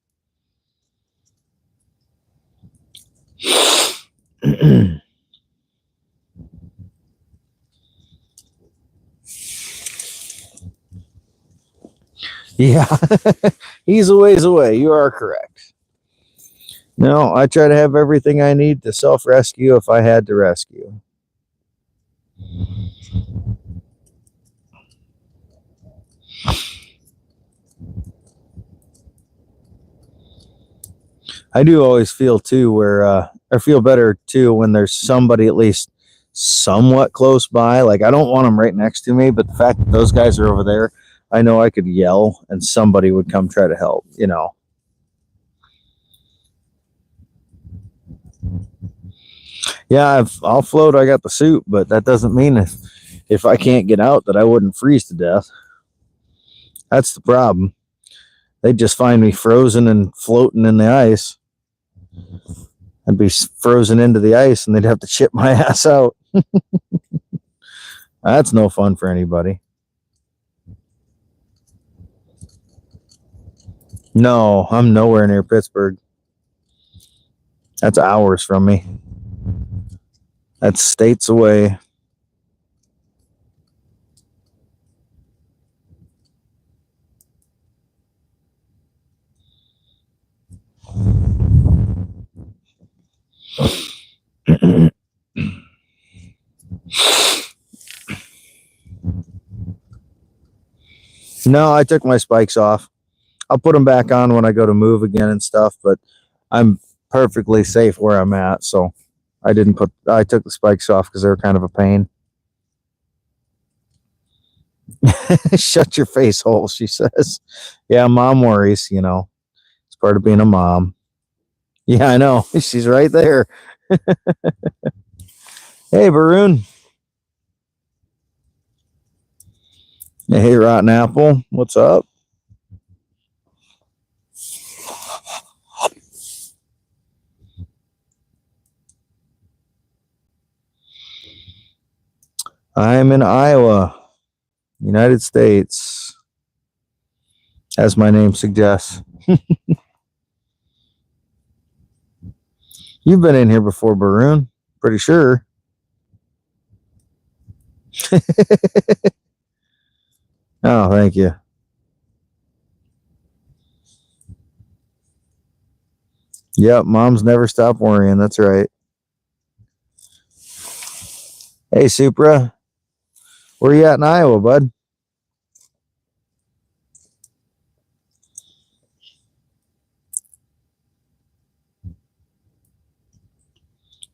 Yeah, he's a ways away. You are correct. No, I try to have everything I need to self-rescue if I had to rescue. I do always feel too where I feel better too when there's somebody at least somewhat close by. Like I don't want them right next to me, but the fact that those guys are over there, I know I could yell and somebody would come try to help, you know. Yeah, I'll float. I got the suit, but that doesn't mean if I can't get out that I wouldn't freeze to death. That's the problem. They'd just find me frozen and floating in the ice. I'd be frozen into the ice and they'd have to chip my ass out. That's no fun for anybody. No, I'm nowhere near Pittsburgh. That's hours from me. That's states away. No, I took my spikes off. I'll put them back on when I go to move again and stuff, but I'm perfectly safe where I'm at, so I took the spikes off because they were kind of a pain. Shut your face hole, she says. Yeah, mom worries, you know. It's part of being a mom. Yeah, I know. She's right there. Hey, Baroon. Hey, Rotten Apple. What's up? I'm in Iowa, United States, as my name suggests. You've been in here before, Baroon. Pretty sure. Oh, thank you. Yep, moms never stop worrying. That's right. Hey, Supra, where you at in Iowa, bud?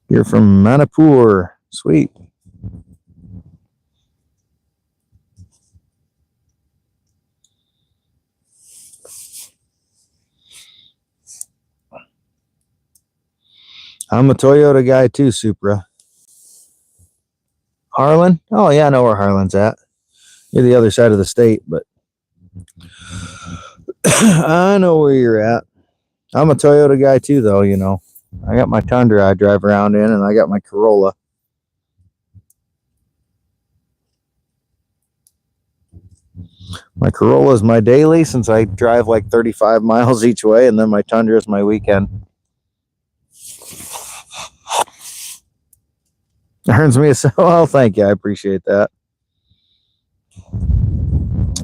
You're from Manipur. Sweet. I'm a Toyota guy too, Supra. Harlan? Oh, yeah, I know where Harlan's at. You're the other side of the state, but I know where you're at. I'm a Toyota guy too, though, you know. I got my Tundra I drive around in, and I got my Corolla. My Corolla is my daily since I drive like 35 miles each way, and then my Tundra is my weekend. Earns me a well, thank you. I appreciate that.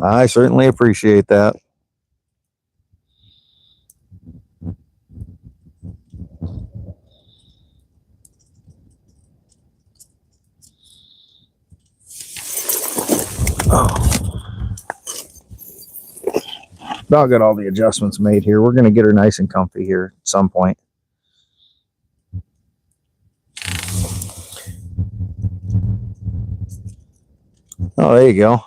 I certainly appreciate that. Oh. I'll get all the adjustments made here. We're going to get her nice and comfy here at some point. Oh, there you go.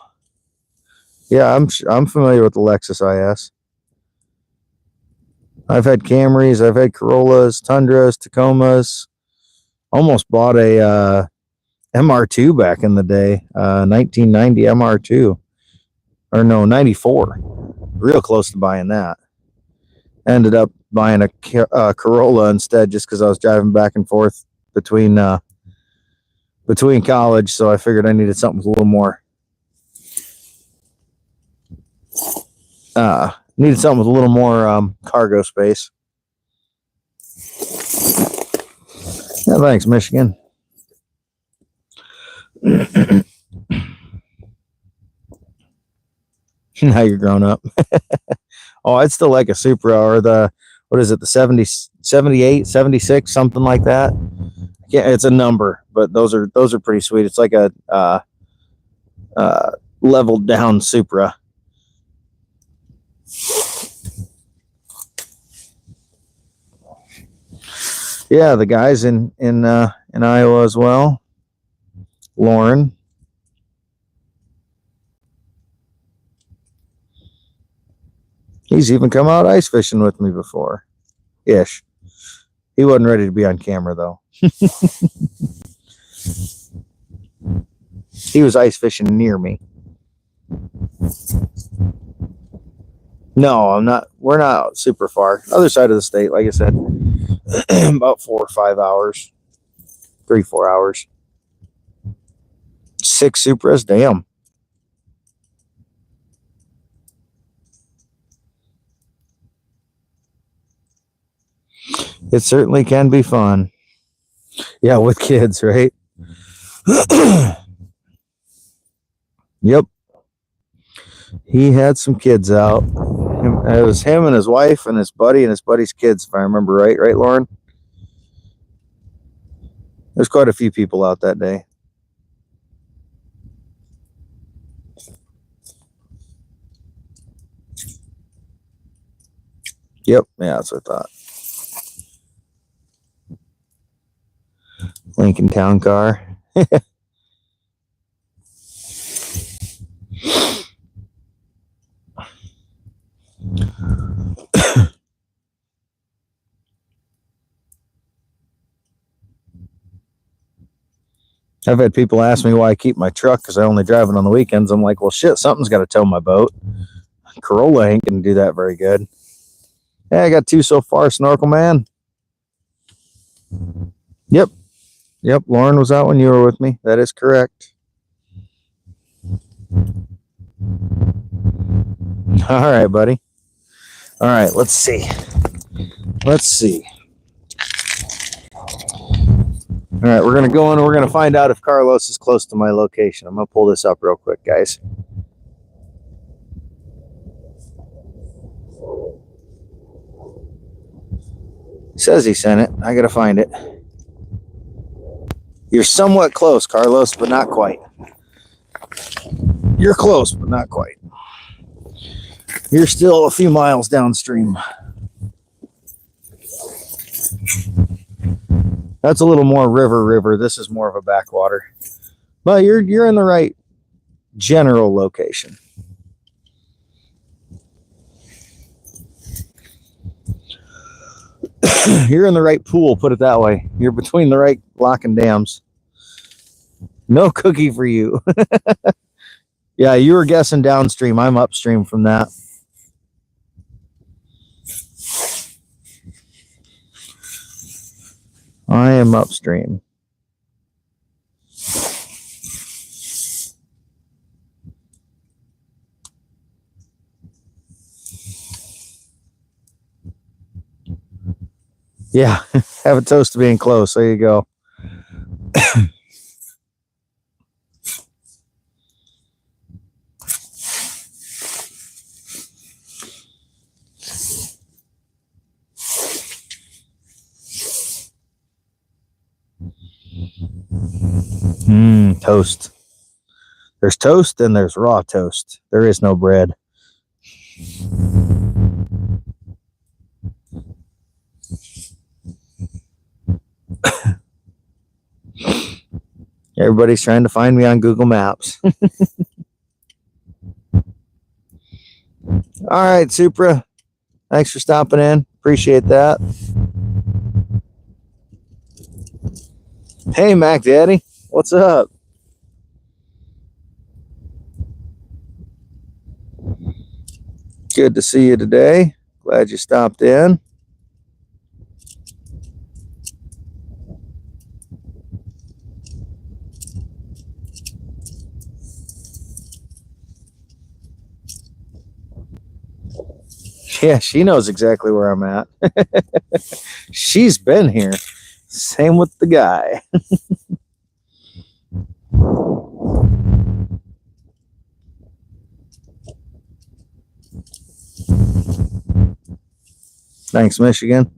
Yeah, I'm familiar with the Lexus IS. I've had Camrys, I've had Corollas, Tundras, Tacomas. Almost bought a MR2 back in the day, 1990 MR2, or no, 94. Real close to buying that. Ended up buying a Corolla instead, just because I was driving back and forth between college, so I figured I needed something with a little more. Cargo space. Yeah, thanks, Michigan. Now you're grown up. Oh, I'd still like a Supra or the, what is it, the 70, 78, 76, something like that. Yeah, it's a number, but those are pretty sweet. It's like a leveled down Supra. Yeah, the guys in Iowa as well. Lauren. He's even come out ice fishing with me before. Ish. He wasn't ready to be on camera though. He was ice fishing near me. No, I'm not. We're not super far. Other side of the state, like I said, about 4 or 5 hours, 3-4 hours. 6 Supras, damn. It certainly can be fun. Yeah, with kids, right? Yep. He had some kids out. It was him and his wife and his buddy's kids, if I remember right. Right, Lauren? There's quite a few people out that day. Yep. Yeah, that's what I thought. Lincoln Town Car. I've had people ask me why I keep my truck because I only drive it on the weekends. I'm like, well, shit, something's got to tow my boat. Corolla ain't going to do that very good. Yeah, I got 2 so far, Snorkel Man. Yep. Lauren was out when you were with me. That is correct. All right, buddy. All right, let's see. All right, we're going to go in and we're going to find out if Carlos is close to my location. I'm going to pull this up real quick, guys. Says he sent it. I gotta find it. You're somewhat close, Carlos, but not quite. You're close, but not quite. You're still a few miles downstream. That's a little more river. This is more of a backwater. But you're in the right general location. You're in the right pool, put it that way. You're between the right lock and dams. No cookie for you. Yeah, you were guessing downstream. I'm upstream from that. I am upstream. Yeah, have a toast to being close. There you go. Toast. There's toast and there's raw toast. There is no bread. Everybody's trying to find me on Google Maps. All right, Supra. Thanks for stopping in. Appreciate that. Hey, Mac Daddy. What's up? Good to see you today. Glad you stopped in. Yeah, she knows exactly where I'm at. She's been here. Same with the guy. Thanks, Michigan.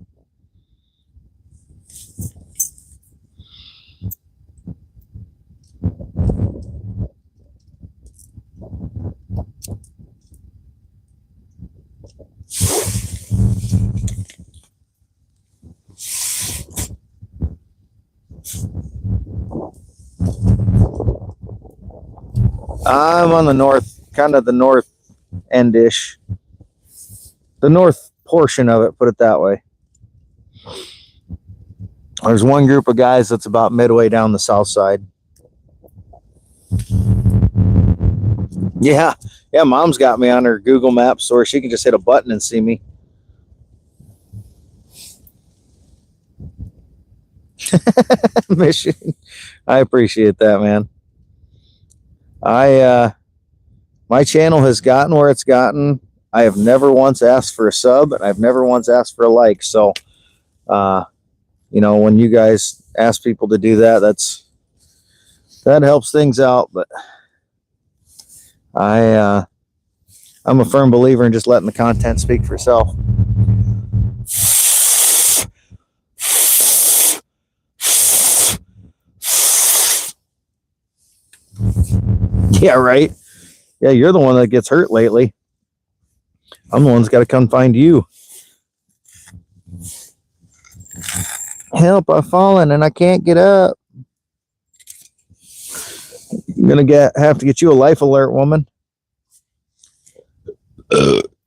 I'm on the north, kind of the north end-ish. The north portion of it, put it that way. There's one group of guys that's about midway down the south side. Yeah, Mom's got me on her Google Maps so she can just hit a button and see me. Mission. I appreciate that, man. My channel has gotten where it's gotten. I have never once asked for a sub, and I've never once asked for a like. So, when you guys ask people to do that, that helps things out. But I'm a firm believer in just letting the content speak for itself. Yeah, right. Yeah, you're the one that gets hurt lately. I'm the one that's got to come find you. Help, I've fallen and I can't get up. I'm gonna have to get you a life alert, woman.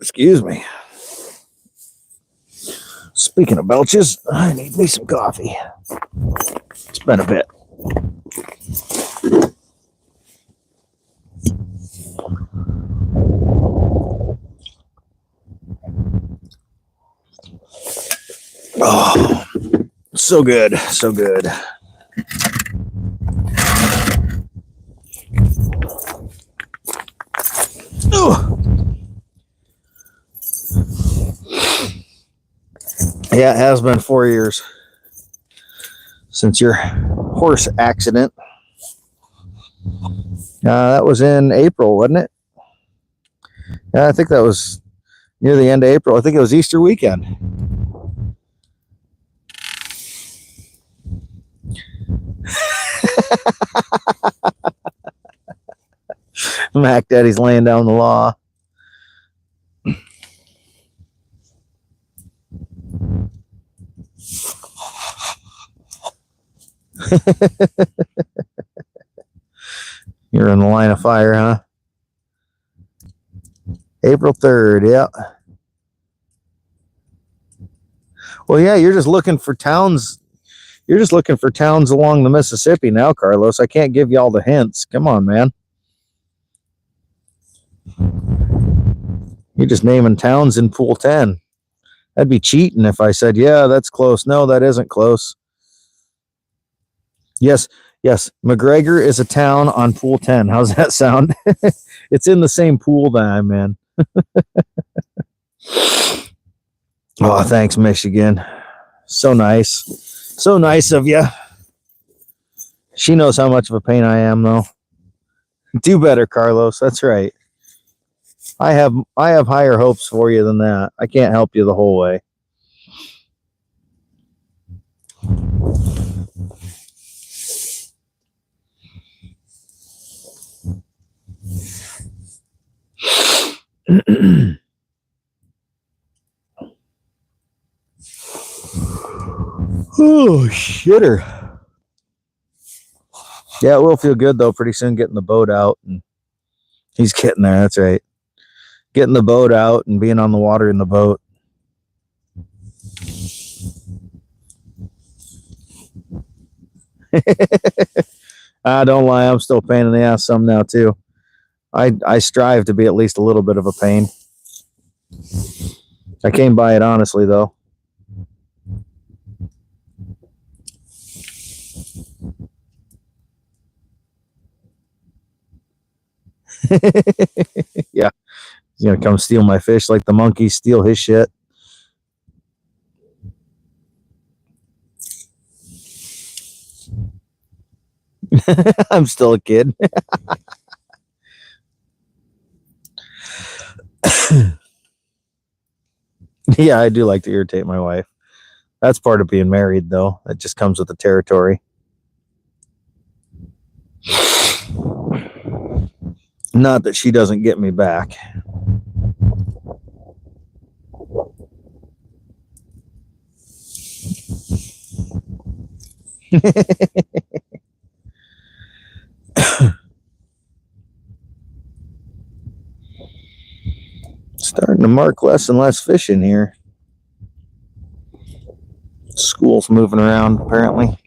Excuse me. Speaking of belches, I need me some coffee. It's been a bit. Oh, so good, so good. Oh. Yeah, it has been 4 years since your horse accident. That was in April, wasn't it? Yeah, I think that was near the end of April. I think it was Easter weekend. Mac Daddy's laying down the law. You're in the line of fire, huh? April 3rd, yeah. Well, yeah, you're just looking for towns. You're just looking for towns along the Mississippi now, Carlos. I can't give you all the hints. Come on, man. You're just naming towns in Pool 10. That'd be cheating if I said, yeah, that's close. No, that isn't close. Yes, yes. McGregor is a town on Pool 10. How's that sound? It's in the same pool that I'm in. Oh, thanks, Michigan. So nice. So nice of you. She knows how much of a pain I am, though. Do better, Carlos. That's right. I have higher hopes for you than that. I can't help you the whole way. Oh, shitter. Yeah, it will feel good, though, pretty soon getting the boat out. And he's getting there. That's right. Getting the boat out and being on the water in the boat. Don't lie. I'm still a pain in the ass some now, too. I strive to be at least a little bit of a pain. I came by it honestly, though. Yeah. He's going to come steal my fish like the monkeys steal his shit. I'm still a kid. Yeah, I do like to irritate my wife. That's part of being married, though. That just comes with the territory. Not that she doesn't get me back. Starting to mark less and less fish in here. School's moving around, apparently.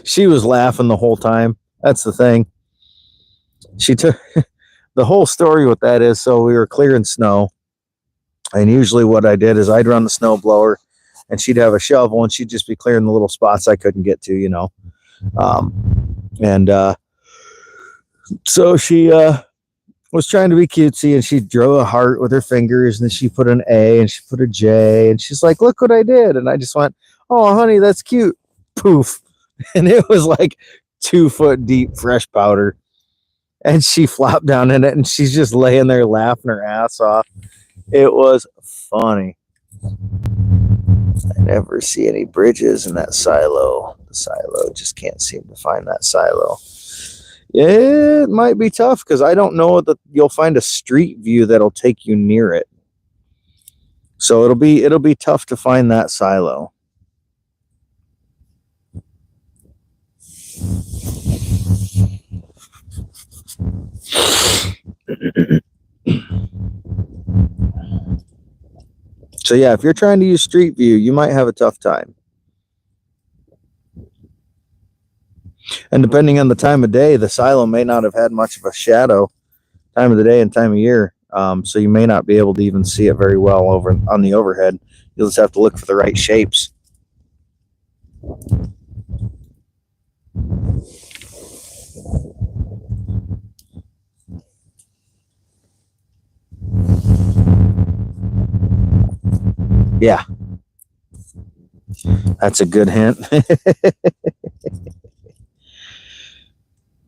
She was laughing the whole time. That's the thing. She took the whole story with that is, so we were clearing snow. And usually what I did is I'd run the snow blower and she'd have a shovel and she'd just be clearing the little spots I couldn't get to, you know. So she was trying to be cutesy and she drew a heart with her fingers and then she put an A and she put a J and she's like, look what I did. And I just went, oh, honey, that's cute. Poof. And it was like 2 foot deep fresh powder. And she flopped down in it and she's just laying there laughing her ass off. It was funny. I never see any bridges in that silo. The silo just can't seem to find that silo. It might be tough because I don't know that you'll find a street view that'll take you near it. So it'll be tough to find that silo. So yeah, if you're trying to use Street View, you might have a tough time. And depending on the time of day, the silo may not have had much of a shadow, time of the day and time of year. So you may not be able to even see it very well over on the overhead. You'll just have to look for the right shapes. Yeah. That's a good hint.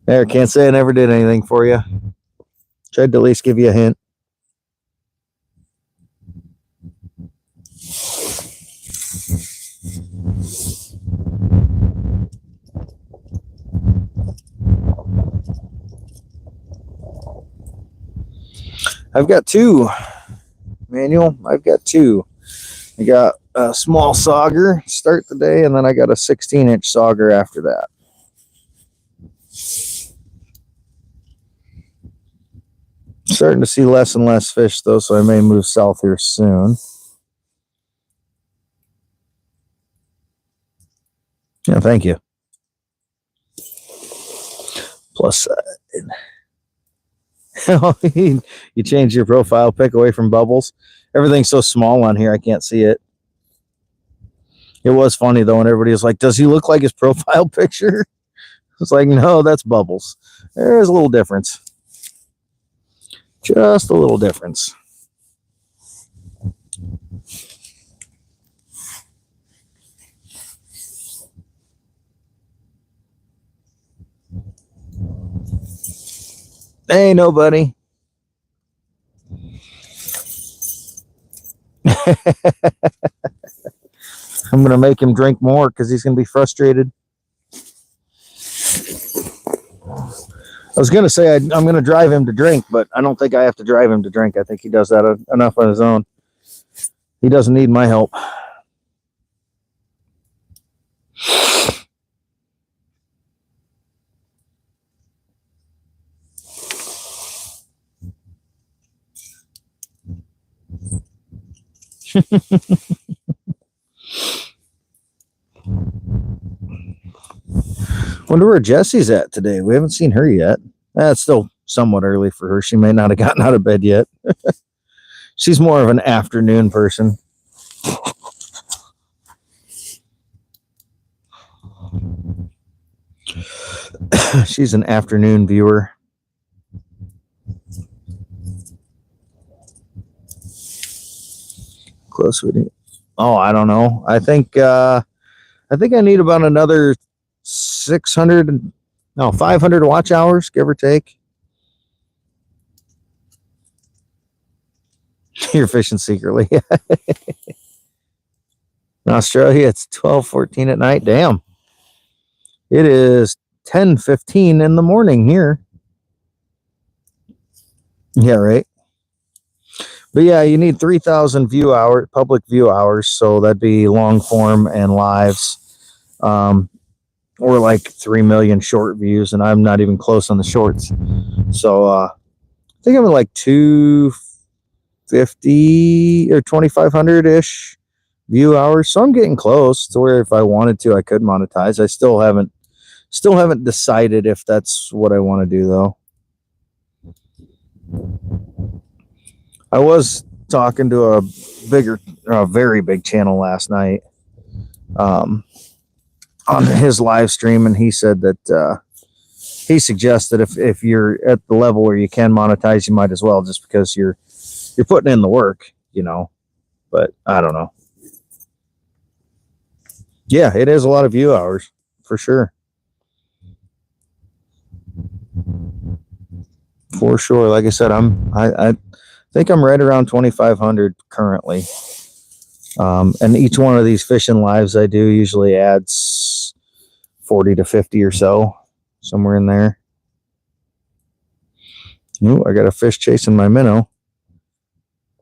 There, can't say I never did anything for you. Tried to at least give you a hint. I've got two, Manuel. I've got two. I got a small sauger to start the day, and then I got a 16-inch sauger after that. Starting to see less and less fish, though, so I may move south here soon. Yeah, thank you. Plus, you change your profile pic away from bubbles. Everything's so small on here, I can't see it. It was funny, though, and everybody was like, does he look like his profile picture? It's like, no, that's bubbles. There's a little difference. Just a little difference. Hey, nobody. I'm going to make him drink more because he's going to be frustrated. I was going to say I'm going to drive him to drink, but I don't think I have to drive him to drink. I think he does that enough on his own. He doesn't need my help. Wonder where Jessie's at today. We haven't seen her yet. It's still somewhat early for her. She may not have gotten out of bed yet. She's more of an afternoon person. She's an afternoon viewer. Close with it. Oh, I don't know. I think I need about another 500 watch hours, give or take. You're fishing secretly. In Australia, it's 12:14 at night. Damn. It is 10:15 in the morning here. Yeah, right. But yeah, you need 3,000 public view hours. So that'd be long form and lives. Or like 3 million short views, and I'm not even close on the shorts. So I think I'm at like 250 or 2,500 ish view hours. So I'm getting close to where if I wanted to, I could monetize. I still haven't decided if that's what I want to do, though. I was talking to a very big channel last night. On his live stream, and he said that he suggested if you're at the level where you can monetize, you might as well, just because you're putting in the work, but I don't know. Yeah, it is a lot of view hours for sure. For sure. Like I said, I think I'm right around 2,500 currently. And each one of these fishing lives I do usually adds 40 to 50 or so, somewhere in there. Ooh, I got a fish chasing my minnow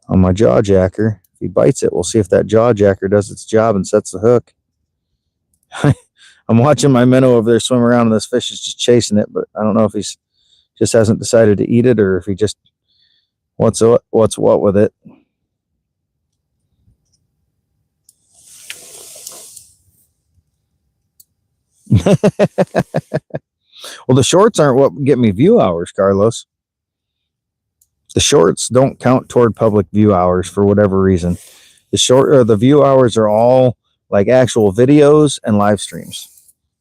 on my jaw jacker. If he bites it, we'll see if that jaw jacker does its job and sets the hook. I'm watching my minnow over there swim around, and this fish is just chasing it, but I don't know if he's just hasn't decided to eat it, or if he just what's what with it. Well, the shorts aren't what get me view hours, Carlos. The shorts don't count toward public view hours for whatever reason. The view hours are all like actual videos and live streams.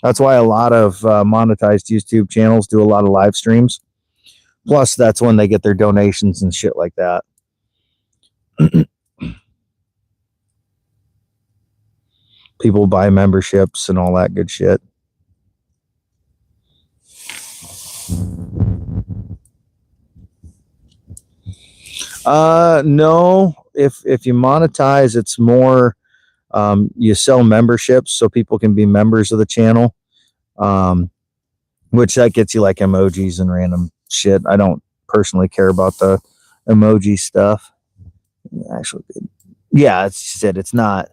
That's why a lot of monetized YouTube channels do a lot of live streams. Plus, that's when they get their donations and shit like that. People buy memberships and all that good shit. No. If you monetize, it's more you sell memberships so people can be members of the channel, which that gets you like emojis and random shit. I don't personally care about the emoji stuff. Actually, yeah, it's not.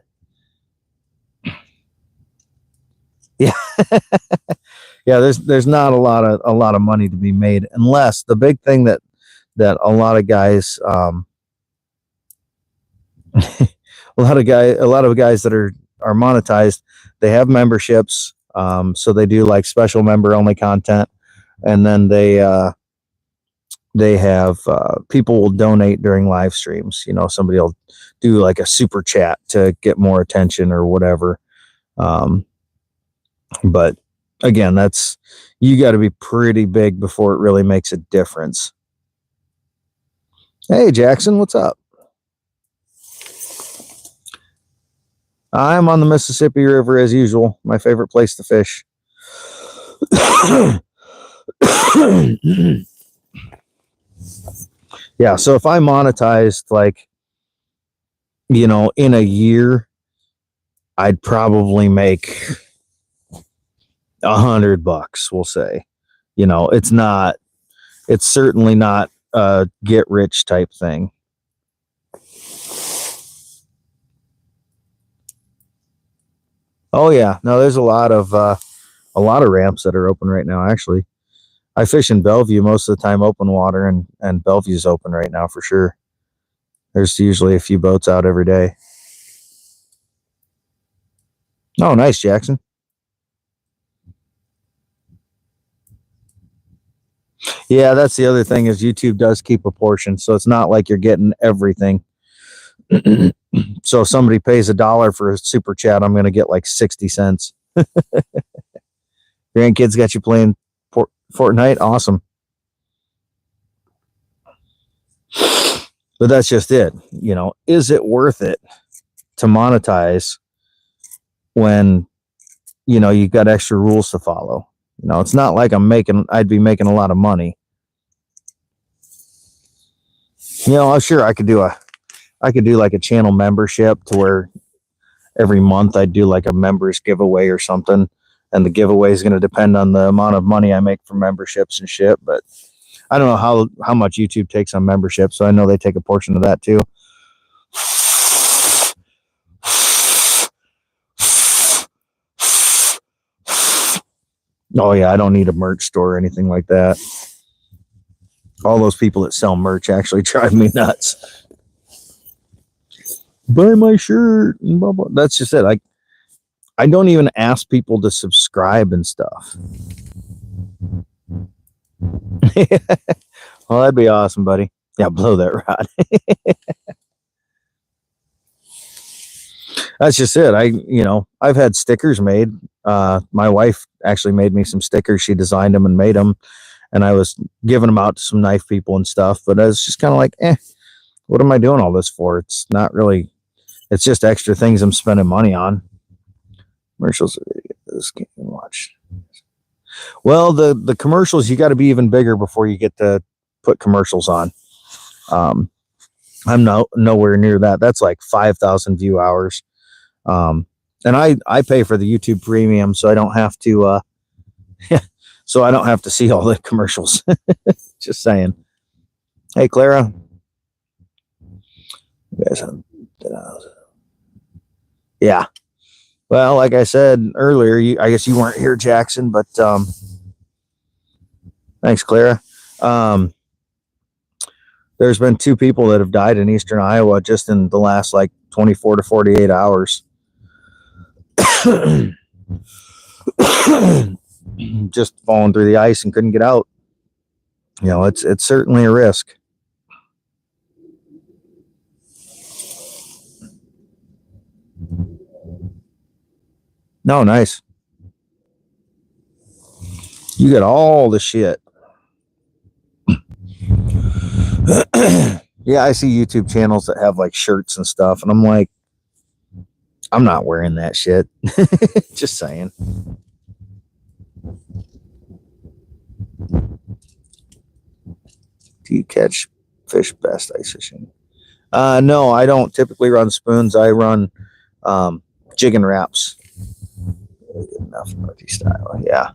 Yeah, yeah. There's not a lot of money to be made unless the big thing that a lot of guys, a lot of guys that are monetized, they have memberships. So they do like special member only content, and then they have people will donate during live streams. You know, somebody will do like a super chat to get more attention or whatever. But again, you got to be pretty big before it really makes a difference. Hey, Jackson, what's up? I'm on the Mississippi River as usual. My favorite place to fish. Yeah, so if I monetized like, in a year, I'd probably make $100, we'll say. It's certainly not a get rich type thing. Oh yeah, no, there's a lot of ramps that are open right now. Actually, I fish in Bellevue most of the time, open water, and Bellevue's open right now for sure. There's usually a few boats out every day. Oh, nice, Jackson. Yeah, that's the other thing is YouTube does keep a portion, so it's not like you're getting everything. So if somebody pays $1 for a super chat, I'm going to get like 60 cents. Grandkids got you playing Fortnite? Awesome. But that's just it. Is it worth it to monetize when, you've got extra rules to follow? It's not like I'd be making a lot of money. I'm sure I could do like a channel membership to where every month I'd do like a members giveaway or something. And the giveaway is going to depend on the amount of money I make from memberships and shit. But I don't know how much YouTube takes on memberships. So I know they take a portion of that too. Oh yeah, I don't need a merch store or anything like that. All those people that sell merch actually drive me nuts. Buy my shirt and blah, blah. That's just it. I don't even ask people to subscribe and stuff. Well, that'd be awesome, buddy. Yeah, blow that rod. That's just it. I've had stickers made. My wife actually made me some stickers. She designed them and made them, and I was giving them out to some knife people and stuff. But I was just kind of like, what am I doing all this for? It's not really. It's just extra things I'm spending money on. Commercials. This can't watch. Well, the commercials, you got to be even bigger before you get to put commercials on. I'm nowhere near that. That's like 5,000 view hours. And I pay for the YouTube premium, so I don't have to see all the commercials. Just saying. Hey, Clara. You guys, yeah. Well, like I said earlier, I guess you weren't here, Jackson, but thanks, Clara. There's been 2 people that have died in eastern Iowa just in the last like 24 to 48 hours. Just falling through the ice and couldn't get out. It's certainly a risk. No, nice. You got all the shit. Yeah, I see YouTube channels that have like shirts and stuff, and I'm like, I'm not wearing that shit. Just saying. Do you catch fish best ice fishing? No, I don't typically run spoons. I run jig and wraps. Good enough, Northeast Iowa. Yeah.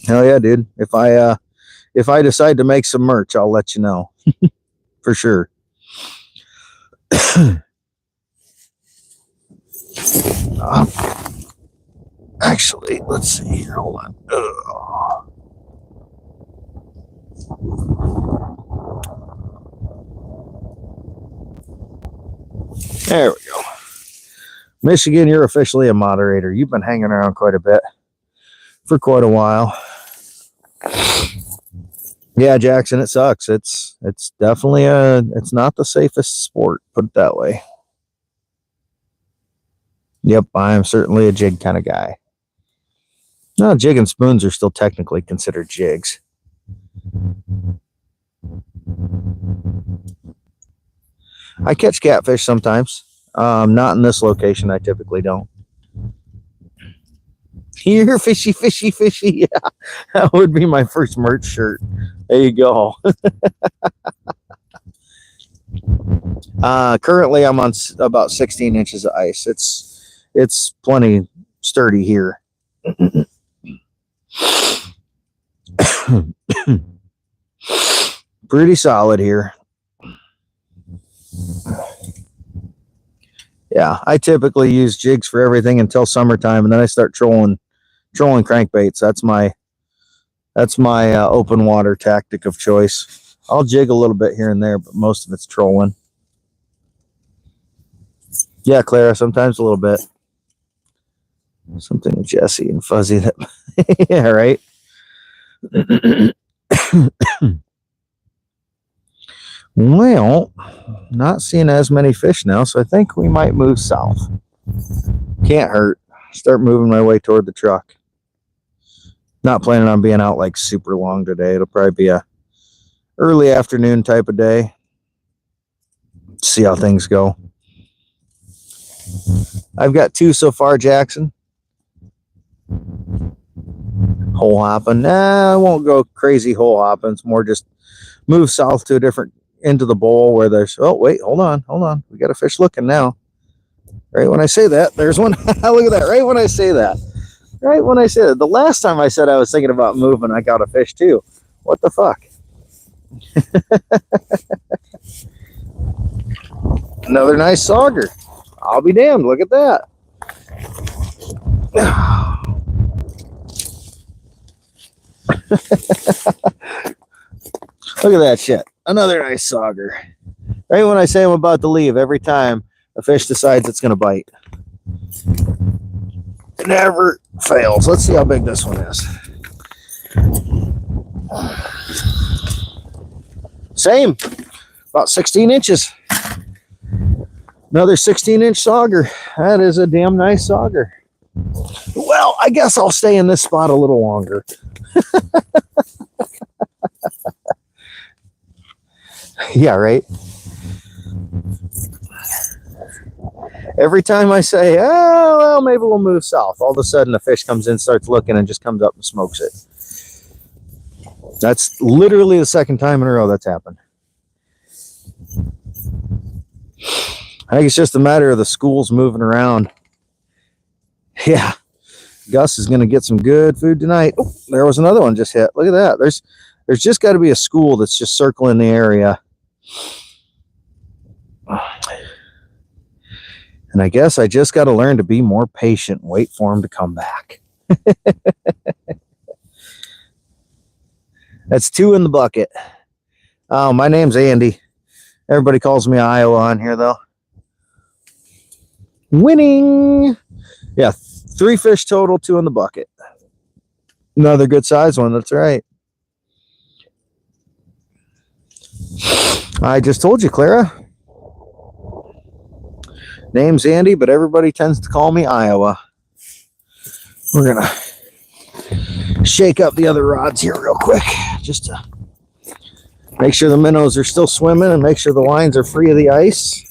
Hell yeah, dude. If if I decide to make some merch, I'll let you know for sure. Actually, let's see here. Hold on. There we go. Michigan, you're officially a moderator. You've been hanging around quite a bit for quite a while. Yeah, Jackson, it sucks. It's definitely it's not the safest sport, put it that way. Yep, I am certainly a jig kind of guy. No, jig and spoons are still technically considered jigs. I catch catfish sometimes. Not in this location. I typically don't. Here, fishy, fishy, fishy. Yeah, that would be my first merch shirt. There you go. Currently, I'm on about 16 inches of ice. It's plenty sturdy here. Pretty solid here. Yeah, I typically use jigs for everything until summertime, and then I start trolling crankbaits. That's my open water tactic of choice. I'll jig a little bit here and there, but most of it's trolling. Yeah, Clara, sometimes a little bit. Something Jesse and Fuzzy that yeah, right. Well, not seeing as many fish now, so I think we might move south. Can't hurt. Start moving my way toward the truck. Not planning on being out like super long today. It'll probably be a early afternoon type of day. See how things go. I've got 2 so far, Jackson. Hole hopping. Nah, I won't go crazy hole hopping. It's more just move south to a different into the bowl where there's, oh wait, hold on, we got a fish looking now. Right when I say that, there's one. Look at that. Right when I say that, the last time I said I was thinking about moving, I got a fish too. What the fuck? Another nice sauger. I'll be damned. Look at that. Look at that shit. Another nice sauger. Right when I say I'm about to leave, every time a fish decides it's going to bite. It never fails. Let's see how big this one is. Same. About 16 inches. Another 16-inch sauger. That is a damn nice sauger. Well, I guess I'll stay in this spot a little longer. Yeah, right? Every time I say, oh, well, maybe we'll move south, all of a sudden a fish comes in, starts looking, and just comes up and smokes it. That's literally the second time in a row that's happened. I think it's just a matter of the schools moving around. Yeah. Gus is going to get some good food tonight. Oh, there was another one just hit. Look at that. There's just got to be a school that's just circling the area. And I guess I just got to learn to be more patient and wait for him to come back. That's 2 in the bucket. Oh, my name's Andy. Everybody calls me Iowa on here, though. Winning. Yeah, 3 fish total, 2 in the bucket. Another good size one. That's right. I just told you, Clara. Name's Andy, but everybody tends to call me Iowa. We're going to shake up the other rods here real quick, just to make sure the minnows are still swimming and make sure the lines are free of the ice.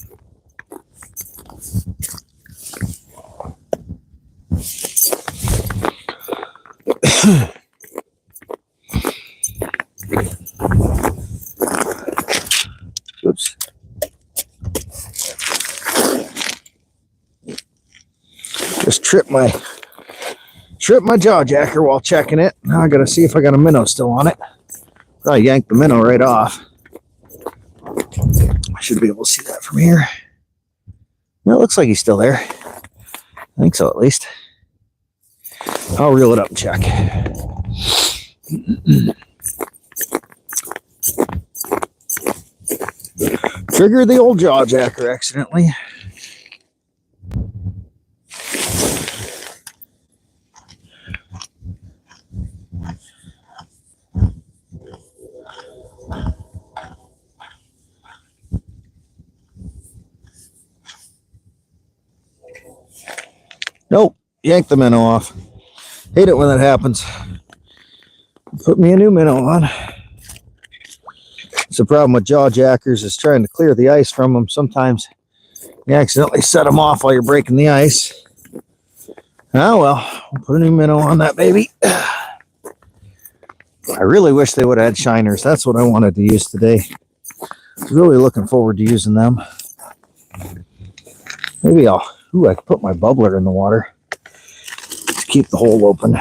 Oops. Just tripped my jaw jacker while checking it. Now I gotta see if I got a minnow still on it. Probably yanked the minnow right off. I should be able to see that from here. No, it looks like he's still there. I think so, at least. I'll reel it up and check. Triggered the old jaw jacker accidentally. Nope, yank the minnow off. Hate it when that happens. Put me a new minnow on. It's the problem with jaw jackers is trying to clear the ice from them. Sometimes you accidentally set them off while you're breaking the ice. Oh well, we'll put a new minnow on that baby. I really wish they would have had shiners. That's what I wanted to use today. Really looking forward to using them. Maybe I could put my bubbler in the water to keep the hole open.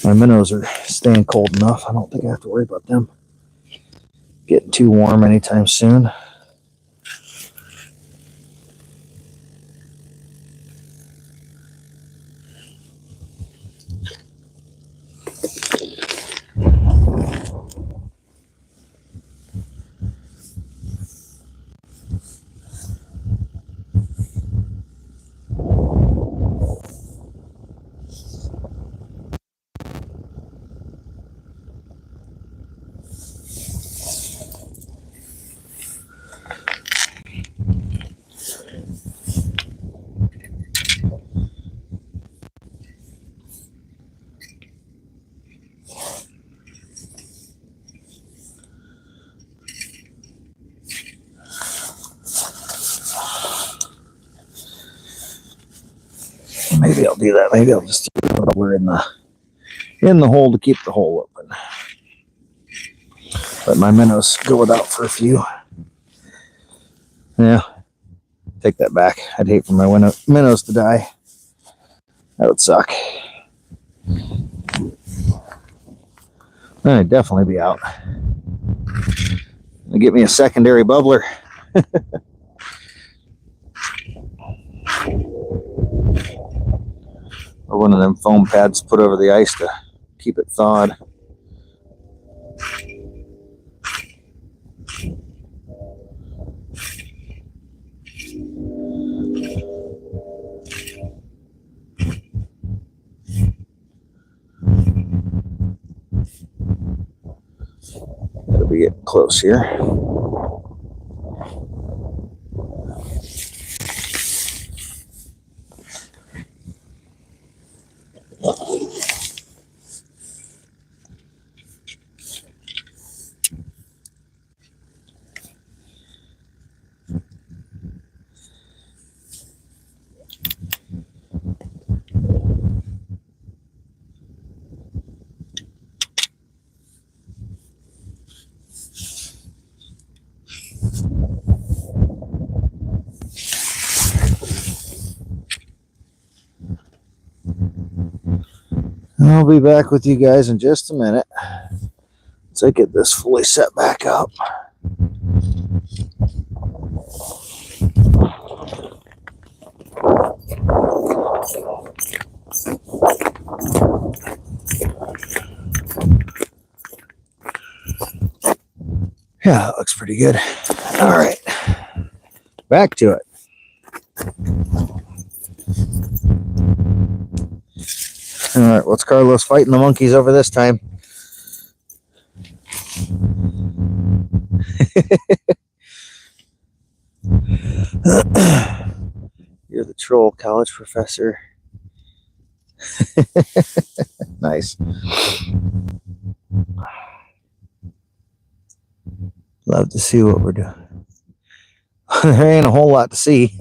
My minnows are staying cold enough. I don't think I have to worry about them getting too warm anytime soon. Maybe I'll do that. Maybe I'll just put a bubbler in the hole to keep the hole open. Let my minnows go without for a few. Yeah, take that back. I'd hate for my minnows to die. That would suck. I'd definitely be out. Get me a secondary bubbler. Or one of them foam pads put over the ice to keep it thawed. Gotta be getting close here. I'll be back with you guys in just a minute. Once I get this fully set back up. Yeah, that looks pretty good. All right, back to it. All right, what's Carlos fighting the monkeys over this time? You're the troll college professor. Nice. Love to see what we're doing. There ain't a whole lot to see.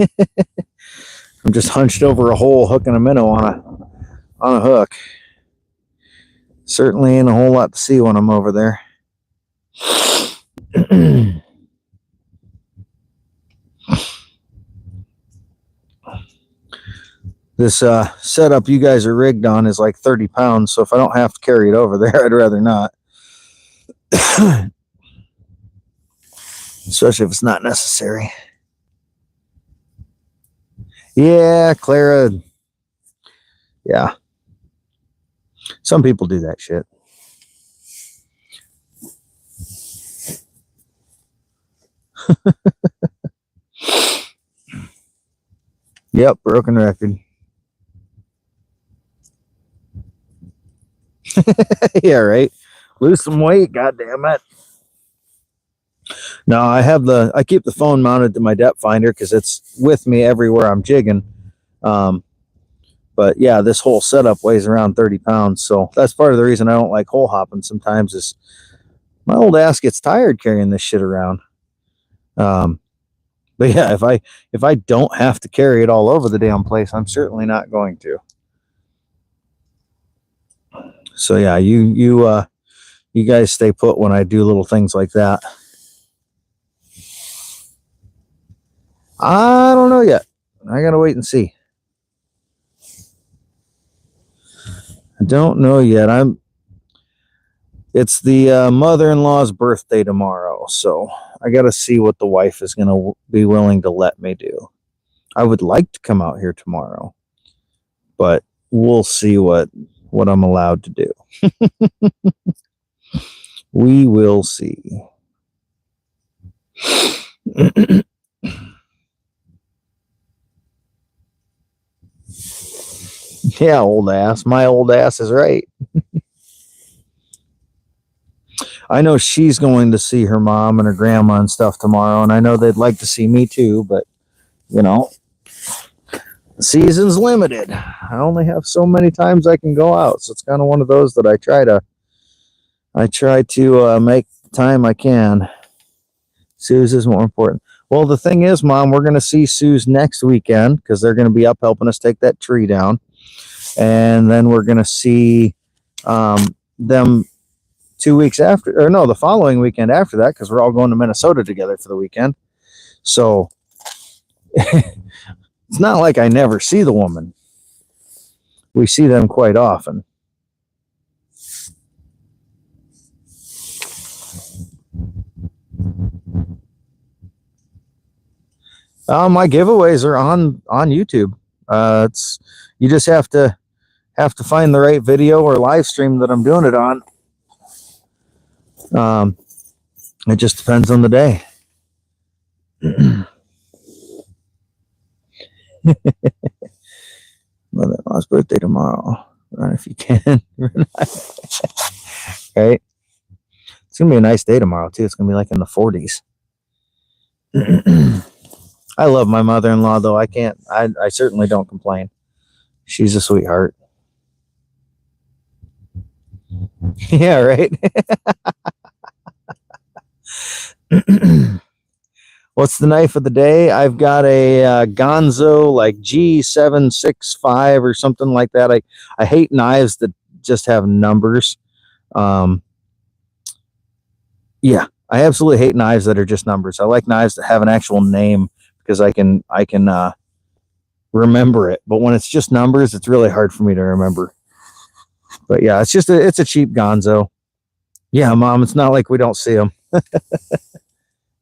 I'm just hunched over a hole hooking a minnow on a hook. Certainly ain't a whole lot to see when I'm over there. This setup you guys are rigged on is like 30 pounds, so if I don't have to carry it over there, I'd rather not. Especially if it's not necessary. Yeah, Clara. Yeah. Some people do that shit. Yep, broken record. Yeah, right. Lose some weight, god damn it. No, I keep the phone mounted to my depth finder because it's with me everywhere I'm jigging. Um, but yeah, this whole setup weighs around 30 pounds. So that's part of the reason I don't like hole hopping sometimes is my old ass gets tired carrying this shit around. But yeah, if I don't have to carry it all over the damn place, I'm certainly not going to. So yeah, you guys stay put when I do little things like that. I don't know yet. I gotta wait and see. I don't know yet. It's the mother-in-law's birthday tomorrow, so I gotta see what the wife is gonna be willing to let me do. I would like to come out here tomorrow, but we'll see what I'm allowed to do. We will see. Yeah, old ass. My old ass is right. I know she's going to see her mom and her grandma and stuff tomorrow, and I know they'd like to see me too, but you know, the season's limited. I only have so many times I can go out, so it's kind of one of those that I try to make the time I can. Sue's is more important. Well, the thing is, Mom, we're going to see Sue's next weekend because they're going to be up helping us take that tree down. And then we're going to see them 2 weeks after, or no, the following weekend after that, because we're all going to Minnesota together for the weekend. So it's not like I never see the woman. We see them quite often. My giveaways are on YouTube. It's you just have to find the right video or live stream that I'm doing it on. It just depends on the day. Mother-in-law's birthday tomorrow. Run if you can. Right? It's gonna be a nice day tomorrow too. It's gonna be like in the 40s. I love my mother-in-law though. I certainly don't complain. She's a sweetheart. Yeah, right. What's the knife of the day? I've got a Gonzo like G765 or something like that. I hate knives that just have numbers. Yeah, I absolutely hate knives that are just numbers. I like knives that have an actual name because I can remember it. But when it's just numbers, it's really hard for me to remember. But yeah, it's a cheap Gonzo. Yeah, Mom, it's not like we don't see them.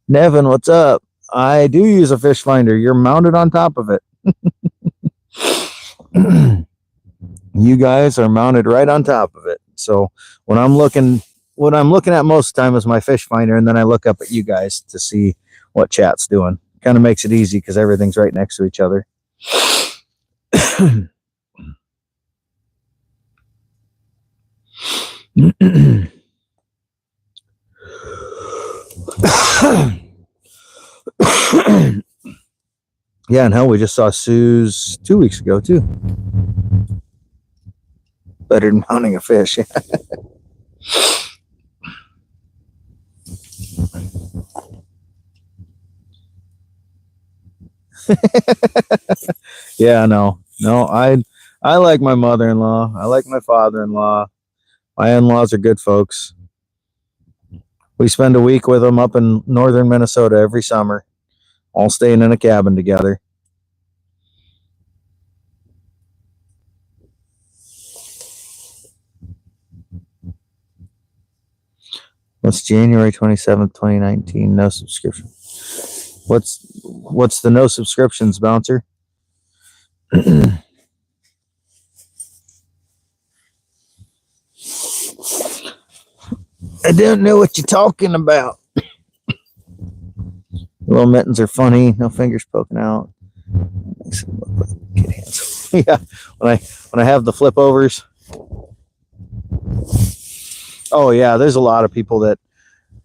Nevin, what's up? I do use a fish finder. You're mounted on top of it. You guys are mounted right on top of it. So what I'm looking at most of the time is my fish finder, and then I look up at you guys to see what chat's doing. Kind of makes it easy because everything's right next to each other. Yeah, and hell, we just saw Sue's 2 weeks ago too. Better than mounting a fish. Yeah, no, I like my mother-in-law. I like my father-in-law. My in-laws are good folks. We spend a week with them up in northern Minnesota every summer, all staying in a cabin together. What's January 27th, 2019? No subscription. What's the no subscriptions, Bouncer? I don't know what you're talking about. Little mittens are funny. No fingers poking out. Makes it look like kid hands. Yeah, when I have the flip overs. Oh yeah, there's a lot of people that,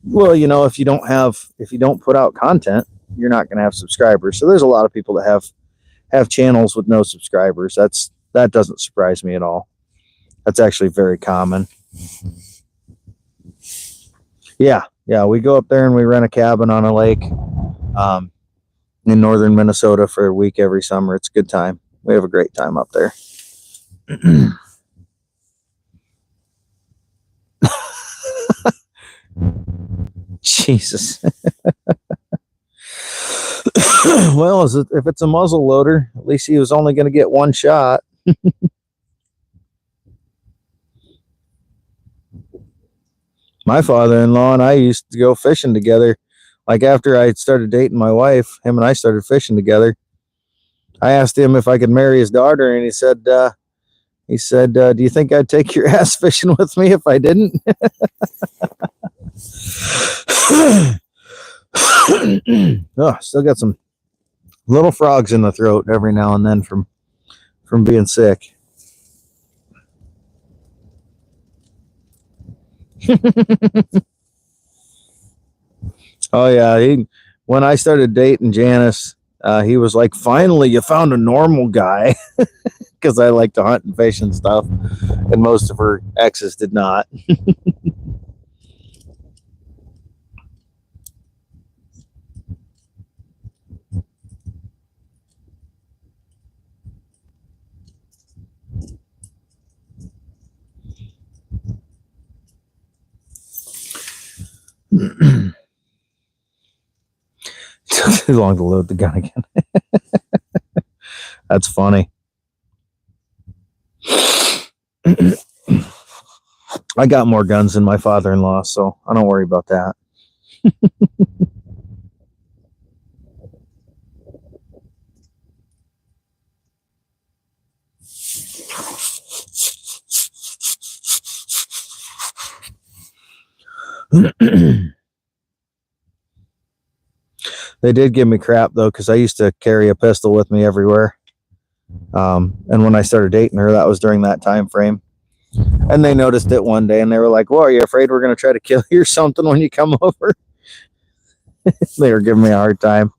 well, if you don't put out content, you're not going to have subscribers. So there's a lot of people that have channels with no subscribers. That doesn't surprise me at all. That's actually very common. Yeah, we go up there and we rent a cabin on a lake in northern Minnesota for a week every summer. It's a good time. We have a great time up there. Jesus. Well, if it's a muzzle loader, at least he was only going to get one shot. My father-in-law and I used to go fishing together. Like after I started dating my wife, him and I started fishing together. I asked him if I could marry his daughter, and he said, do you think I'd take your ass fishing with me if I didn't? Oh, still got some little frogs in the throat every now and then from being sick. Oh yeah, when I started dating Janice, he was like, "Finally, you found a normal guy," because I like to hunt and fish and stuff, and most of her exes did not. Took too long to load the gun again. That's funny. I got more guns than my father-in-law, so I don't worry about that. They did give me crap though, because I used to carry a pistol with me everywhere. And when I started dating her, that was during that time frame. And they noticed it one day, and they were like, "Well, are you afraid we're going to try to kill you or something when you come over?" They were giving me a hard time.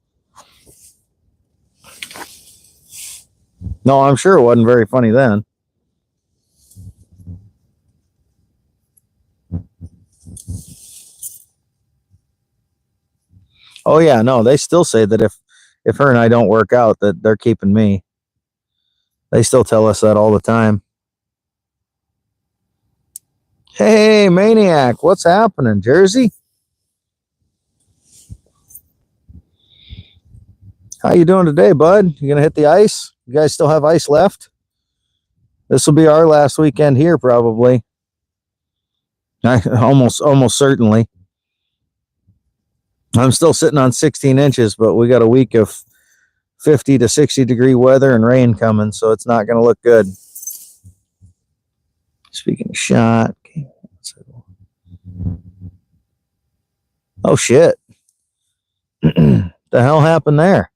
No, I'm sure it wasn't very funny then. Oh yeah, no, they still say that if her and I don't work out, that they're keeping me. They still tell us that all the time. Hey, Maniac, what's happening, Jersey? How you doing today, bud? You gonna hit the ice? You guys still have ice left? This will be our last weekend here, probably. Almost certainly. I'm still sitting on 16 inches, but we got a week of 50 to 60 degree weather and rain coming, so it's not going to look good. Speaking of shot. Oh, shit. The hell happened there?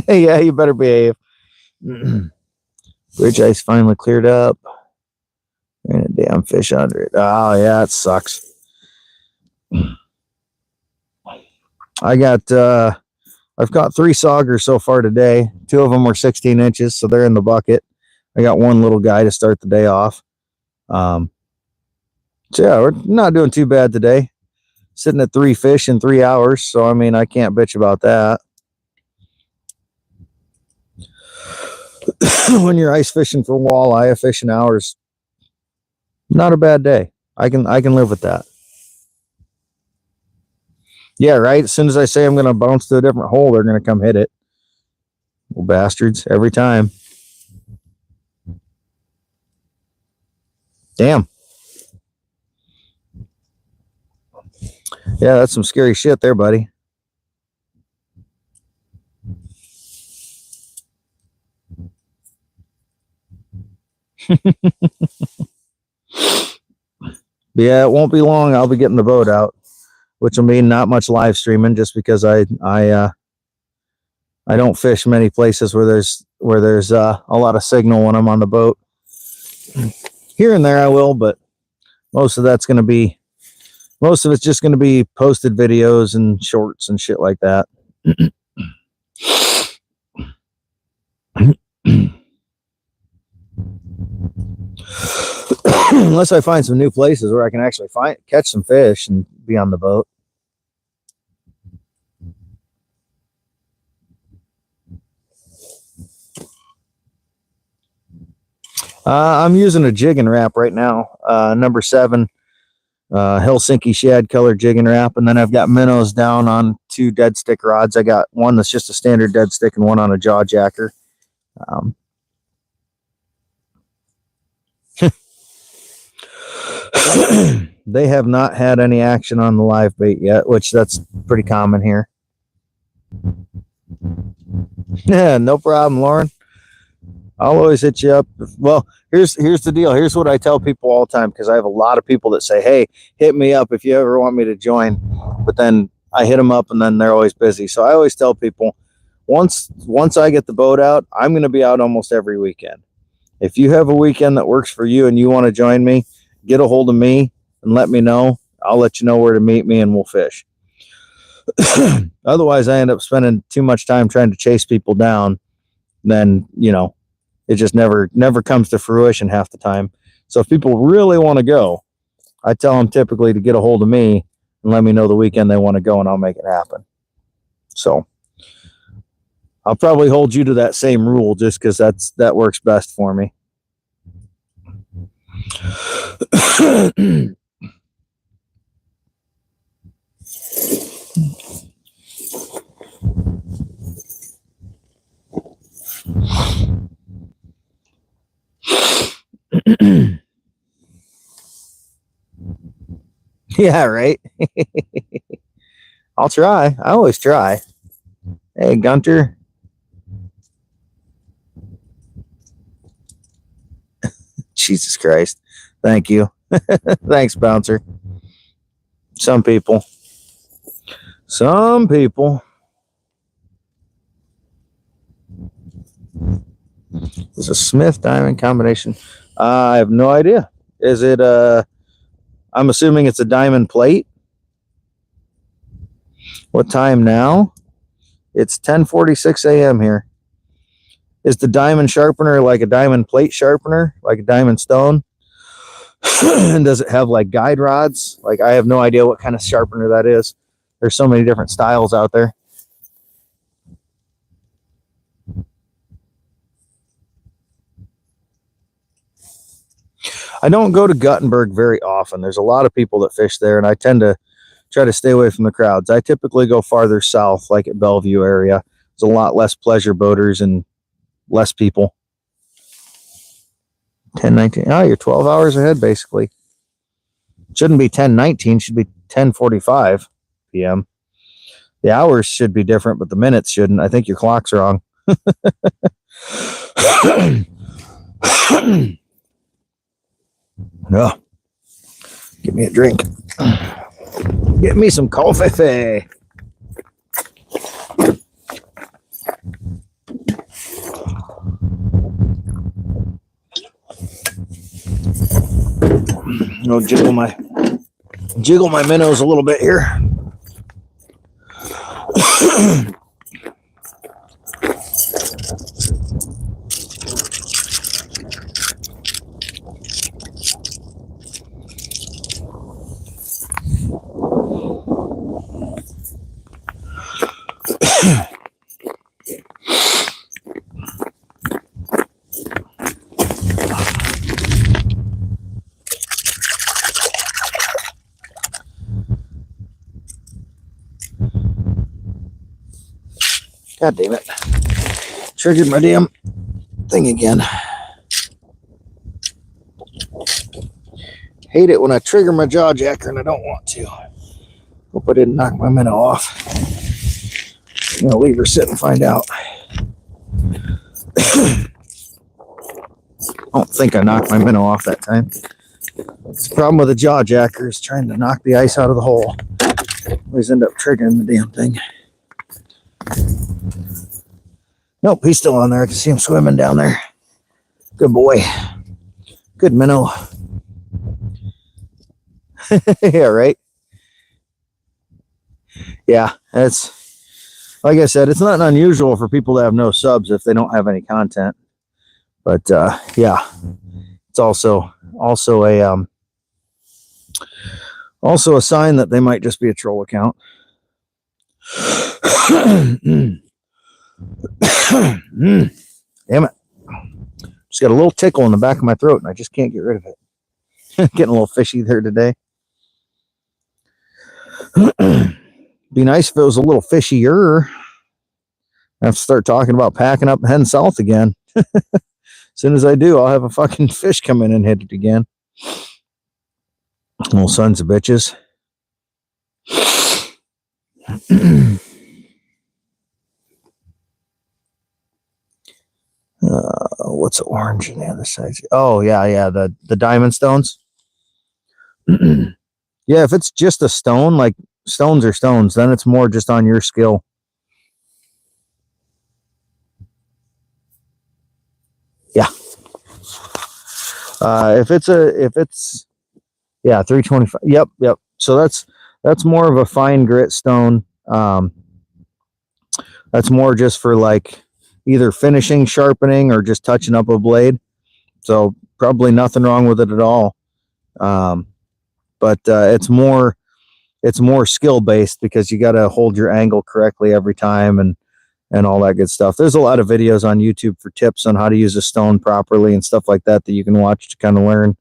Yeah, you better behave. Bridge ice finally cleared up. And a damn fish under it. Oh, yeah, it sucks. I've got 3 saugers so far today. 2 of them were 16 inches, so they're in the bucket. I got one little guy to start the day off. So yeah, we're not doing too bad today. Sitting at 3 fish in 3 hours, so I mean, I can't bitch about that. When you're ice fishing for walleye, a fish an hour is not a bad day. I can live with that. Yeah, right. As soon as I say I'm going to bounce to a different hole, they're going to come hit it. Little bastards every time. Damn. Yeah, that's some scary shit there, buddy. Yeah, it won't be long. I'll be getting the boat out, which will mean not much live streaming, just because I don't fish many places where there's a lot of signal when I'm on the boat. Here and there I will, but most of that's going to be most of it's just going to be posted videos and shorts and shit like that. Unless I find some new places where I can actually catch some fish and be on the boat. I'm using a jig and wrap right now, number 7, Helsinki shad color jig and wrap, and then I've got minnows down on 2 dead stick rods. I got one that's just a standard dead stick and one on a jaw jacker. They have not had any action on the live bait yet, which that's pretty common here. Yeah, no problem, Lauren. I'll always hit you up. Well, here's the deal. Here's what I tell people all the time, because I have a lot of people that say, hey, hit me up if you ever want me to join. But then I hit them up and then they're always busy. So I always tell people, once I get the boat out, I'm going to be out almost every weekend. If you have a weekend that works for you and you want to join me, get a hold of me and let me know. I'll let you know where to meet me and we'll fish. Otherwise, I end up spending too much time trying to chase people down. Then, it just never comes to fruition half the time. So if people really want to go, I tell them typically to get a hold of me and let me know the weekend they want to go, and I'll make it happen. So I'll probably hold you to that same rule, just because that works best for me. Yeah, right. I'll try. I always try. Hey, Gunter. Jesus Christ. Thank you. Thanks, Bouncer. Some people. It's a Smith diamond combination. I have no idea. Is it I'm assuming it's a diamond plate. What time now? It's 10:46 a.m. here. Is the diamond sharpener like a diamond plate sharpener, like a diamond stone? And does it have like guide rods? Like, I have no idea what kind of sharpener that is. There's so many different styles out there. I don't go to Guttenberg very often. There's a lot of people that fish there, and I tend to try to stay away from the crowds. I typically go farther south, like at Bellevue area. There's a lot less pleasure boaters and less people. 10:19. Oh, you're 12 hours ahead, basically. Shouldn't be 10:19. Should be 10:45 p.m. The hours should be different, but the minutes shouldn't. I think your clock's wrong. No. Give me a drink. Get me some coffee. I'll jiggle my minnows a little bit here. God damn it. Triggered my damn thing again. Hate it when I trigger my jaw jacker and I don't want to. Hope I didn't knock my minnow off. I'm gonna leave her sit and find out. I don't think I knocked my minnow off that time. The problem with the jaw jacker is trying to knock the ice out of the hole. Always end up triggering the damn thing. Nope, he's still on there. I can see him swimming down there. Good boy. Good minnow. Yeah, right? Yeah, it's like I said, it's not unusual for people to have no subs if they don't have any content. But yeah, it's also a sign that they might just be a troll account. Damn it. Just got a little tickle in the back of my throat and I just can't get rid of it. Getting a little fishy there today. Be nice if it was a little fishier. I have to start talking about packing up and heading south again. As soon as I do, I'll have a fucking fish come in and hit it again. Little sons of bitches. What's orange on the other side? Oh, yeah, the diamond stones. Yeah, if it's just a stone, like stones are stones, then it's more just on your skill. Yeah. If it's 325. Yep. So that's more of a fine grit stone. That's more just for like either finishing, sharpening, or just touching up a blade. So probably nothing wrong with it at all. But it's more skill based because you got to hold your angle correctly every time and all that good stuff. There's a lot of videos on YouTube for tips on how to use a stone properly and stuff like that you can watch to kind of learn.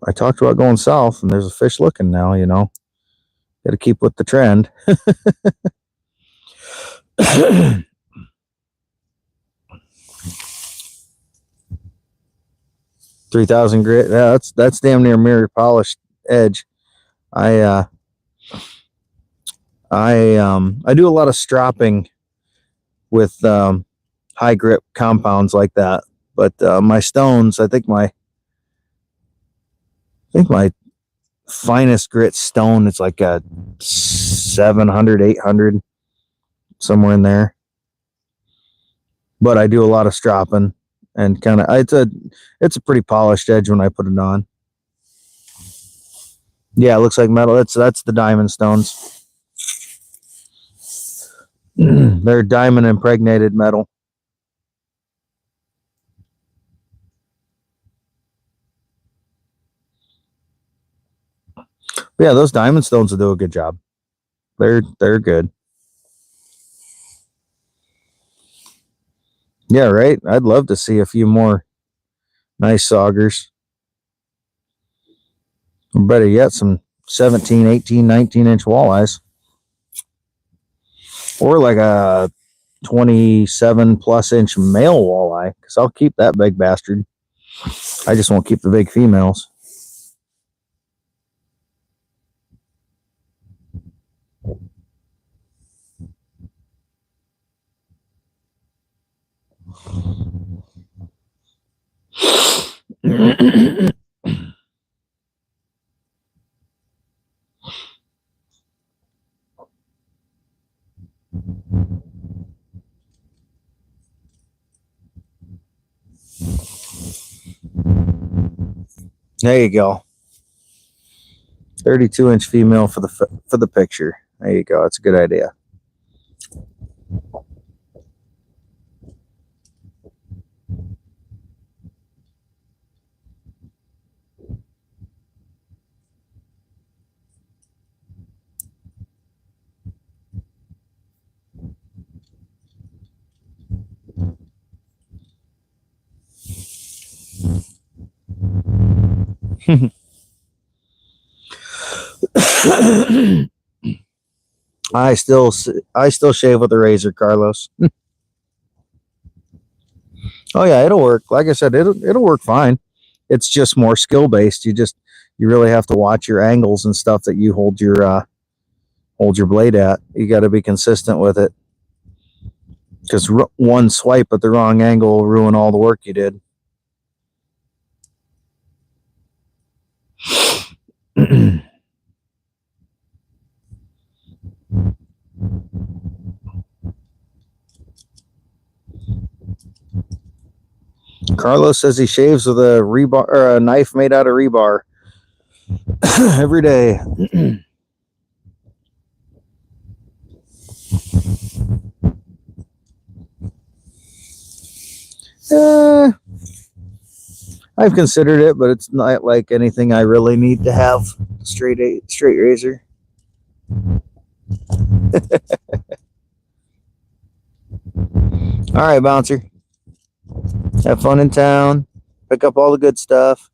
I talked about going south and there's a fish looking now, you know. Got to keep with the trend. 3,000 grit. Yeah, that's damn near mirror polished edge. I do a lot of stropping with high grip compounds like that. But my stones, I think my finest grit stone is like a 700, 800, somewhere in there. But I do a lot of stropping and kind of it's a pretty polished edge when I put it on. Yeah, it looks like metal. That's the diamond stones. They're diamond impregnated metal. But yeah, those diamond stones will do a good job. They're good. Yeah, right. I'd love to see a few more nice saugers. Or better yet, some 17, 18, 19-inch walleyes. Or like a 27-plus-inch male walleye, because I'll keep that big bastard. I just won't keep the big females. There you go. 32-inch female for the picture. There you go. That's a good idea. I still shave with a razor, Carlos. Oh yeah, it'll work. Like I said, it'll work fine. It's just more skill based. You really have to watch your angles and stuff that you hold your blade at. You got to be consistent with it, because one swipe at the wrong angle will ruin all the work you did. Carlos says he shaves with a rebar or a knife made out of rebar every day. I've considered it, but it's not like anything I really need to have. Straight razor. All right, bouncer. Have fun in town. Pick up all the good stuff.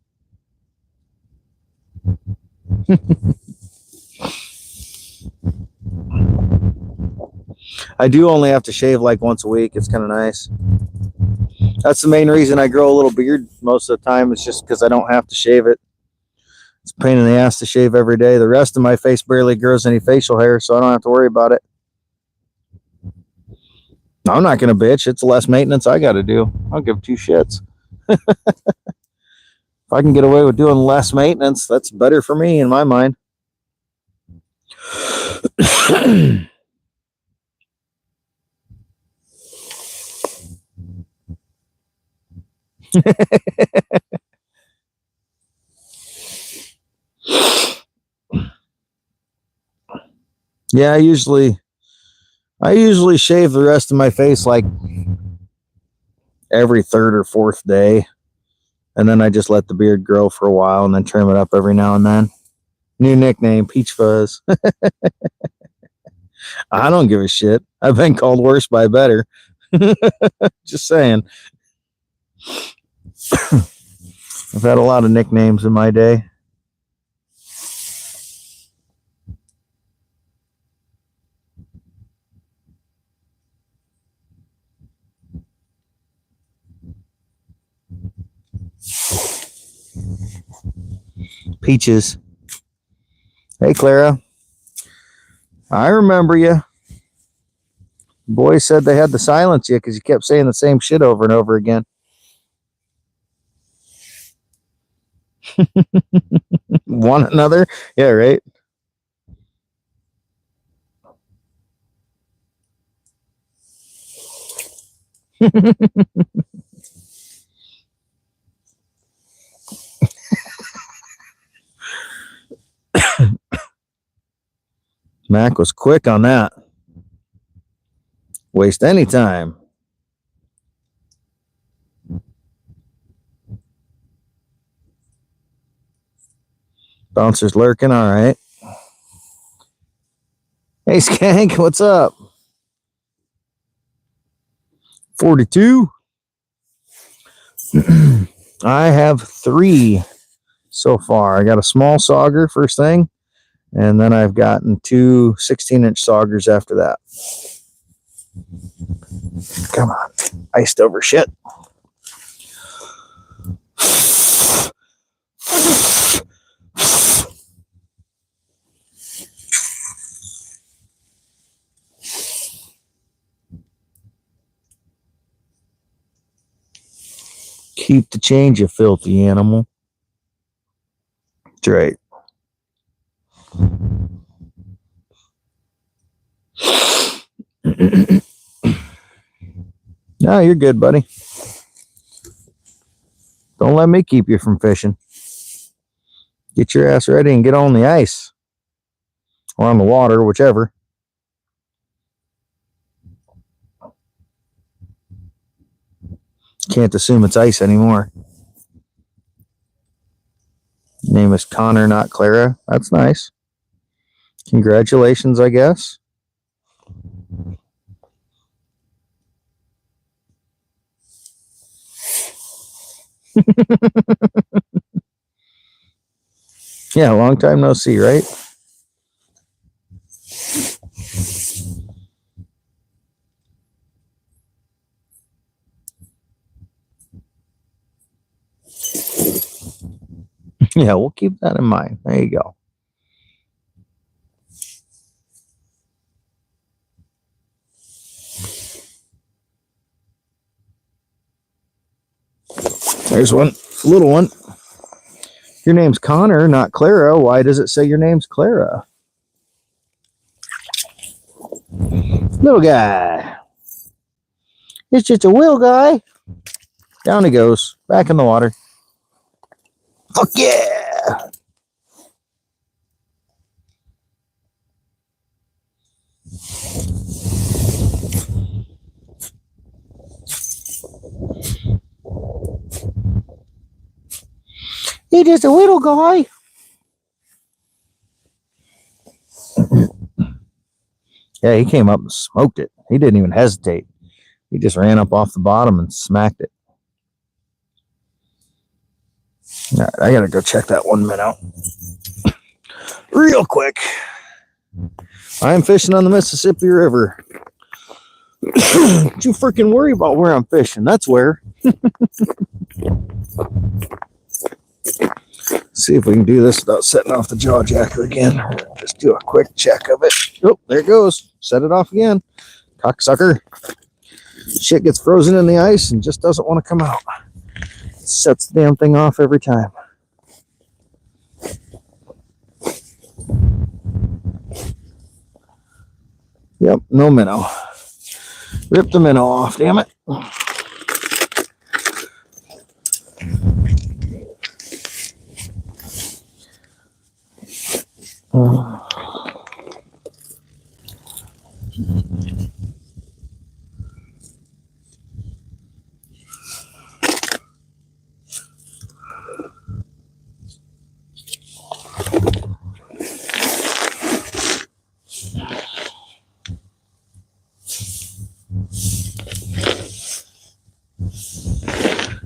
I do only have to shave like once a week. It's kind of nice. That's the main reason I grow a little beard most of the time. It's just because I don't have to shave it. It's a pain in the ass to shave every day. The rest of my face barely grows any facial hair, so I don't have to worry about it. I'm not going to bitch. It's less maintenance I got to do. I'll give two shits. If I can get away with doing less maintenance, that's better for me in my mind. Yeah, I usually shave the rest of my face like every third or fourth day, and then I just let the beard grow for a while and then trim it up every now and then. New nickname, Peach Fuzz. I don't give a shit. I've been called worse by better. Just saying. I've had a lot of nicknames in my day. Peaches. Hey, Clara. I remember you. Boys said they had to silence you because you kept saying the same shit over and over again. One another? Yeah, right. Mac was quick on that. Waste any time. Bouncer's lurking. All right. Hey, Skank, what's up? 42. I have 3 so far. I got a small sauger first thing, and then I've gotten 2 16-inch saugers after that. Come on. Iced over shit. Keep the change, you filthy animal. That's right. No, you're good, buddy. Don't let me keep you from fishing. Get your ass ready and get on the ice. Or on the water, whichever. Can't assume it's ice anymore. Name is Connor, not Clara. That's nice. Congratulations, I guess. Yeah, long time no see, right? Yeah, we'll keep that in mind. There you go. There's one, little one. Your name's Connor, not Clara. Why does it say your name's Clara? Little guy. It's just a little guy. Down he goes. Back in the water. Fuck yeah! He's just a little guy. Yeah, he came up and smoked it. He didn't even hesitate. He just ran up off the bottom and smacked it. All right, I gotta go check that 1 minute out real quick. I'm fishing on the Mississippi River. Don't you freaking worry about where I'm fishing. That's where. See if we can do this without setting off the jaw jacker again. Just do a quick check of it. Oh, there it goes. Set it off again. Cocksucker. Shit gets frozen in the ice and just doesn't want to come out. Sets the damn thing off every time. Yep, no minnow. Rip the minnow off, damn it.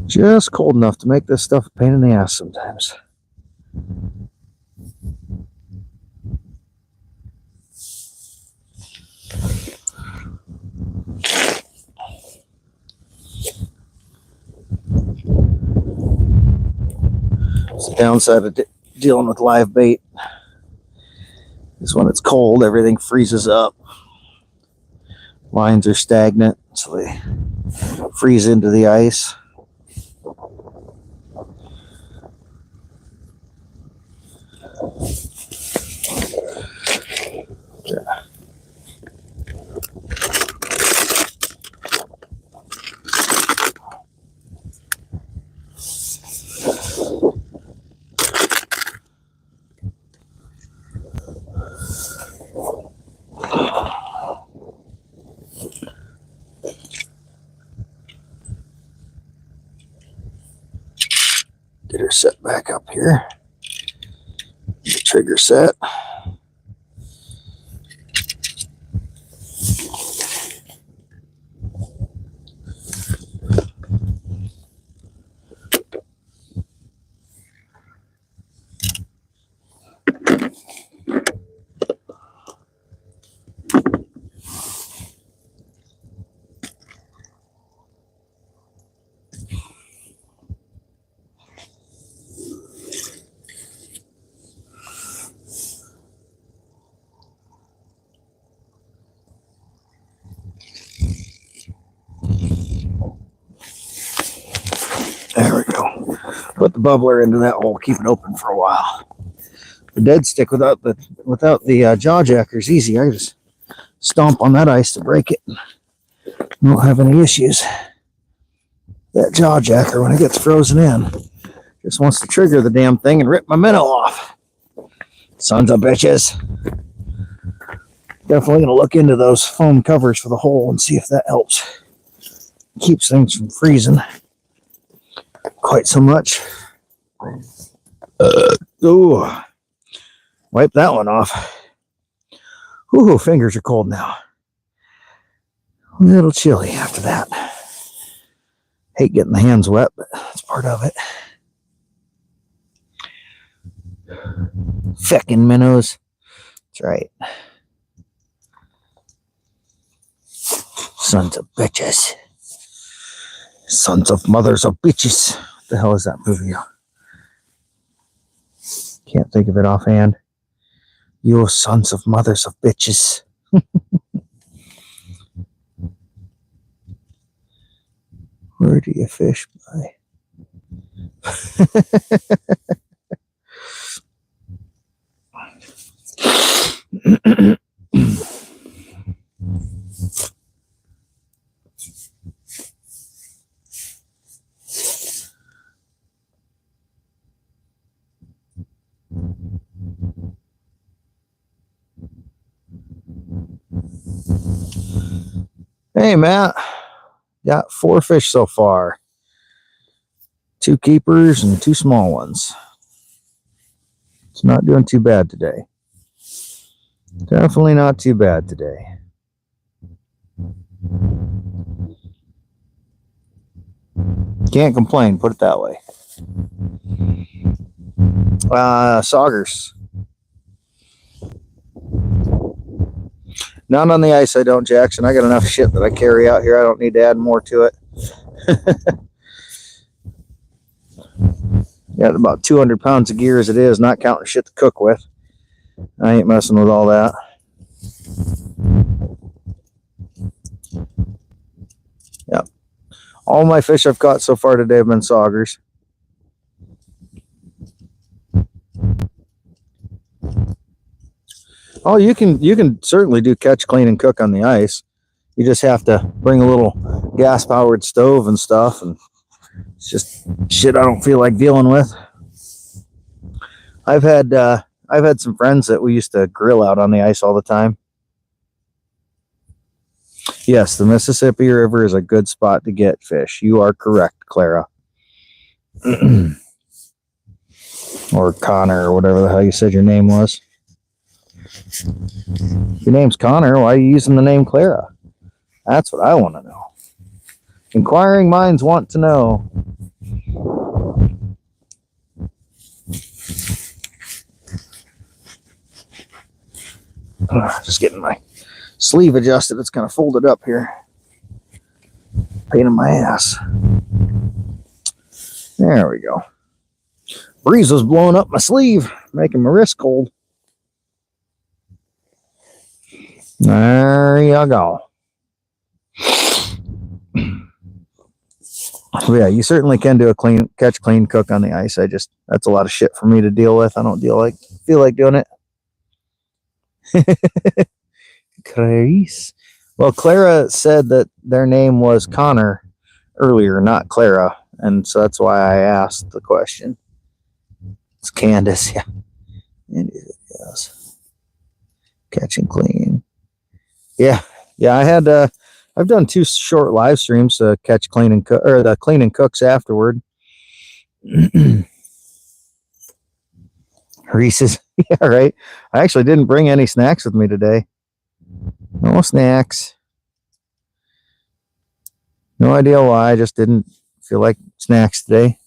Just cold enough to make this stuff a pain in the ass sometimes. It's the downside of dealing with live bait is when it's cold, everything freezes up. Lines are stagnant, so they freeze into the ice. Yeah. Get her set back up here. The trigger set. There we go. Put the bubbler into that hole, keep it open for a while. The dead stick without the jaw jacker is easy. I just stomp on that ice to break it. Don't have any issues. That jaw jacker, when it gets frozen in, just wants to trigger the damn thing and rip my minnow off. Sons of bitches. Definitely gonna look into those foam covers for the hole and see if that helps. Keeps things from freezing quite so much. Ooh, wipe that one off. Ooh, fingers are cold now. A little chilly after that. Hate getting the hands wet, but that's part of it. Feckin' minnows. That's right. Sons of bitches. Sons of mothers of bitches. What the hell is that movie? Can't think of it offhand. You sons of mothers of bitches. Where do you fish by? Hey, Matt. Got 4 fish so far. 2 keepers and 2 small ones. It's not doing too bad today. Definitely not too bad today. Can't complain, put it that way. Saugers. Not on the ice, I don't, Jackson. I got enough shit that I carry out here. I don't need to add more to it. Got about 200 pounds of gear as it is, not counting shit to cook with. I ain't messing with all that. Yep. All my fish I've caught so far today have been saugers. Oh, you can certainly do catch, clean, and cook on the ice. You just have to bring a little gas-powered stove and stuff, and it's just shit I don't feel like dealing with. I've had some friends that we used to grill out on the ice all the time. Yes, the Mississippi River is a good spot to get fish. You are correct, Clara. Or Connor, or whatever the hell you said your name was. Your name's Connor, why are you using the name Clara? That's what I want to know. Inquiring minds want to know. Just getting my sleeve adjusted. It's kind of folded up here. Pain in my ass. There we go. Breeze was blowing up my sleeve, making my wrist cold. There you go. Yeah, you certainly can do a catch, clean, cook on the ice. That's a lot of shit for me to deal with. I don't feel like doing it. Clarice. Well, Clara said that their name was Connor earlier, not Clara, and so that's why I asked the question. It's Candace, yeah. Yes. Catch and clean. Yeah. I've done 2 short live streams, catch, clean, and cook, or the clean and cooks afterward. Reese's, yeah, right. I actually didn't bring any snacks with me today. No snacks. No idea why. I just didn't feel like snacks today.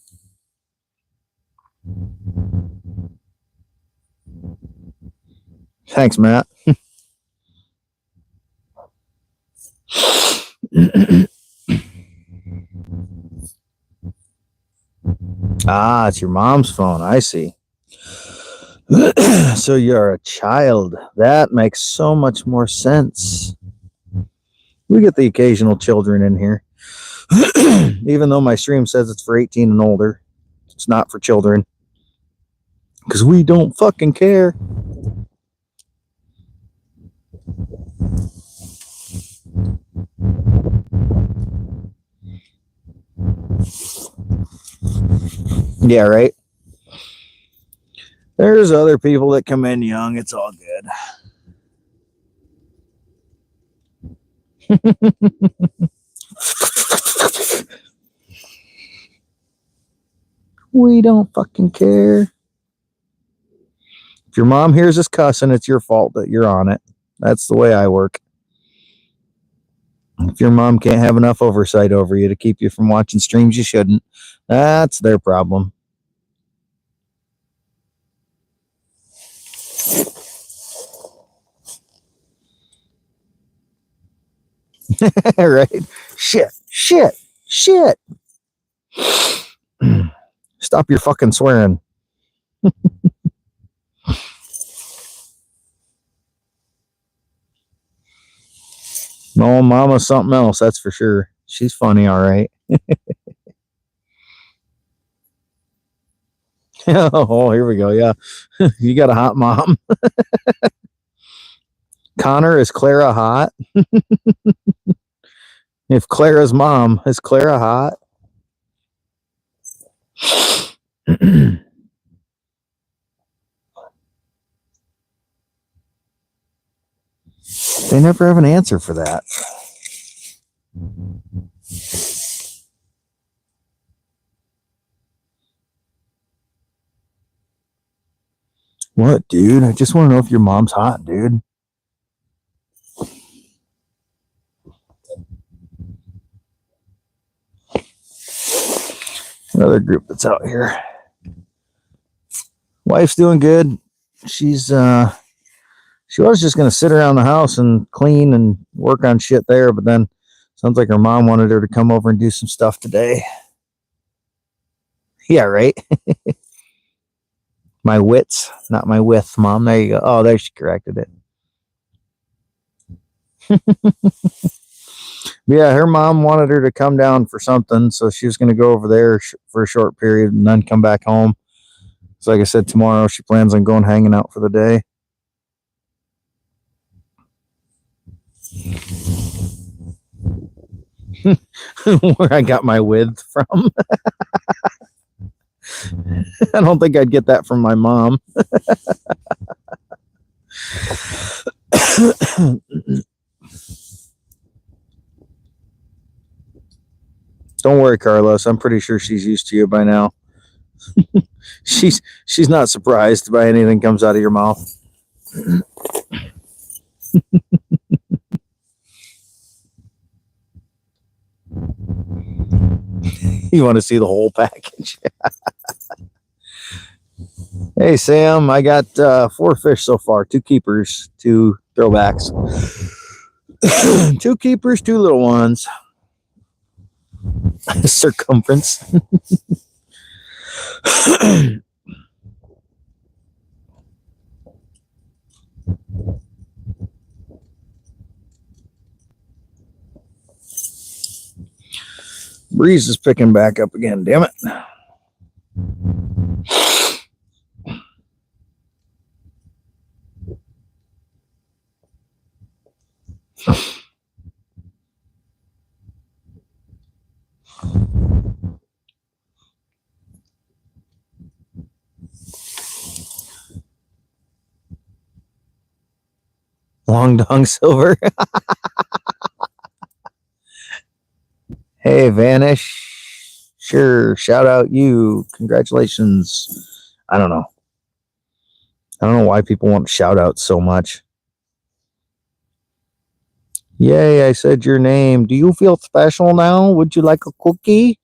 Thanks, Matt. Ah, it's your mom's phone. I see. So you're a child. That makes so much more sense. We get the occasional children in here. Even though my stream says it's for 18 and older, it's not for children. Because we don't fucking care. Yeah, right. There's other people that come in young. It's all good. We don't fucking care. If your mom hears us cussing, it's your fault that you're on it. That's the way I work. If your mom can't have enough oversight over you to keep you from watching streams you shouldn't, that's their problem. Right? Shit. Stop your fucking swearing. No, Mama's something else, that's for sure. She's funny, all right. Oh, here we go. Yeah. You got a hot mom. Connor, is Clara hot? If Clara's mom, is Clara hot? They never have an answer for that. What, dude? I just want to know if your mom's hot, dude. Another group that's out here. Wife's doing good. She's she was just gonna sit around the house and clean and work on shit there, but then sounds like her mom wanted her to come over and do some stuff today. Yeah, right. My wits, not my width, Mom. There you go. Oh, there, she corrected it. Yeah, her mom wanted her to come down for something, so she was going to go over there for a short period and then come back home. So, like I said, tomorrow she plans on going hanging out for the day. Where I got my width from. I don't think I'd get that from my mom. Don't worry, Carlos. I'm pretty sure she's used to you by now. she's not surprised by anything comes out of your mouth. You want to see the whole package? Hey, Sam, I got 4 fish so far. 2 keepers, 2 throwbacks. 2 keepers, 2 little ones. Circumference. Breeze is picking back up again, damn it. Long Dong Silver. Hey, Vanish. Sure, shout out you. Congratulations. I don't know why people want shout outs so much. Yay, I said your name. Do you feel special now? Would you like a cookie?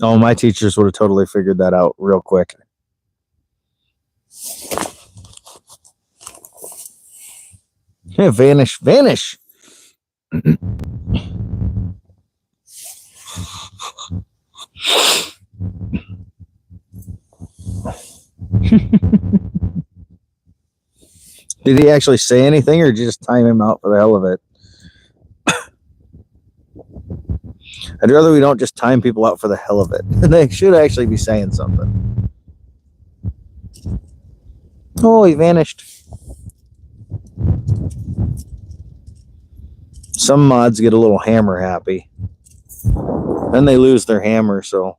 Oh, my teachers would have totally figured that out real quick. Yeah, vanish. Did he actually say anything, or did you just time him out for the hell of it? I'd rather we don't just time people out for the hell of it. They should actually be saying something. Oh, he vanished. Some mods get a little hammer happy. Then they lose their hammer, so.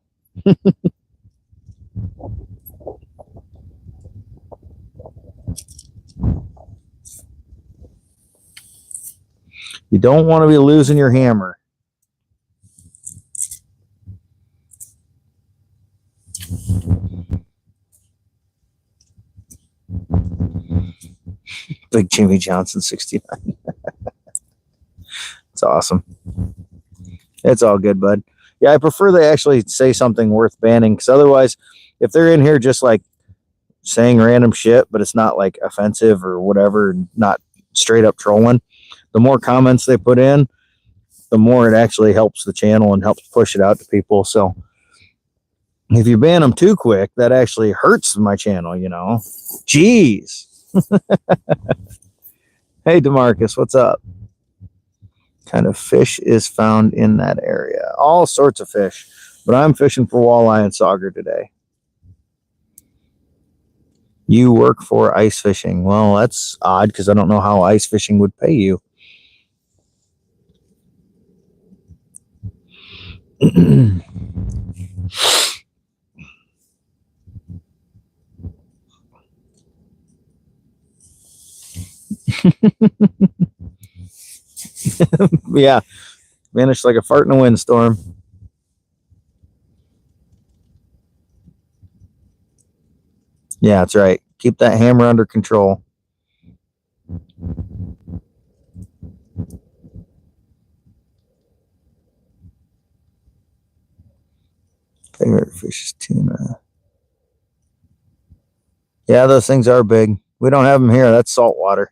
You don't want to be losing your hammer. Big Jimmy Johnson 69. It's awesome. It's all good, bud. Yeah, I prefer they actually say something worth banning, because otherwise, if they're in here just like saying random shit, but it's not like offensive or whatever, not straight up trolling, the more comments they put in, the more it actually helps the channel and helps push it out to people. So if you ban them too quick, that actually hurts my channel, you know. Jeez. Hey, DeMarcus, what's up? What kind of fish is found in that area? All sorts of fish, but I'm fishing for walleye and sauger today. You work for ice fishing. Well, that's odd because I don't know how ice fishing would pay you. Yeah, vanished like a fart in a windstorm. Yeah, that's right. Keep that hammer under control. Favorite fish is tuna. Yeah, those things are big. We don't have them here. That's salt water.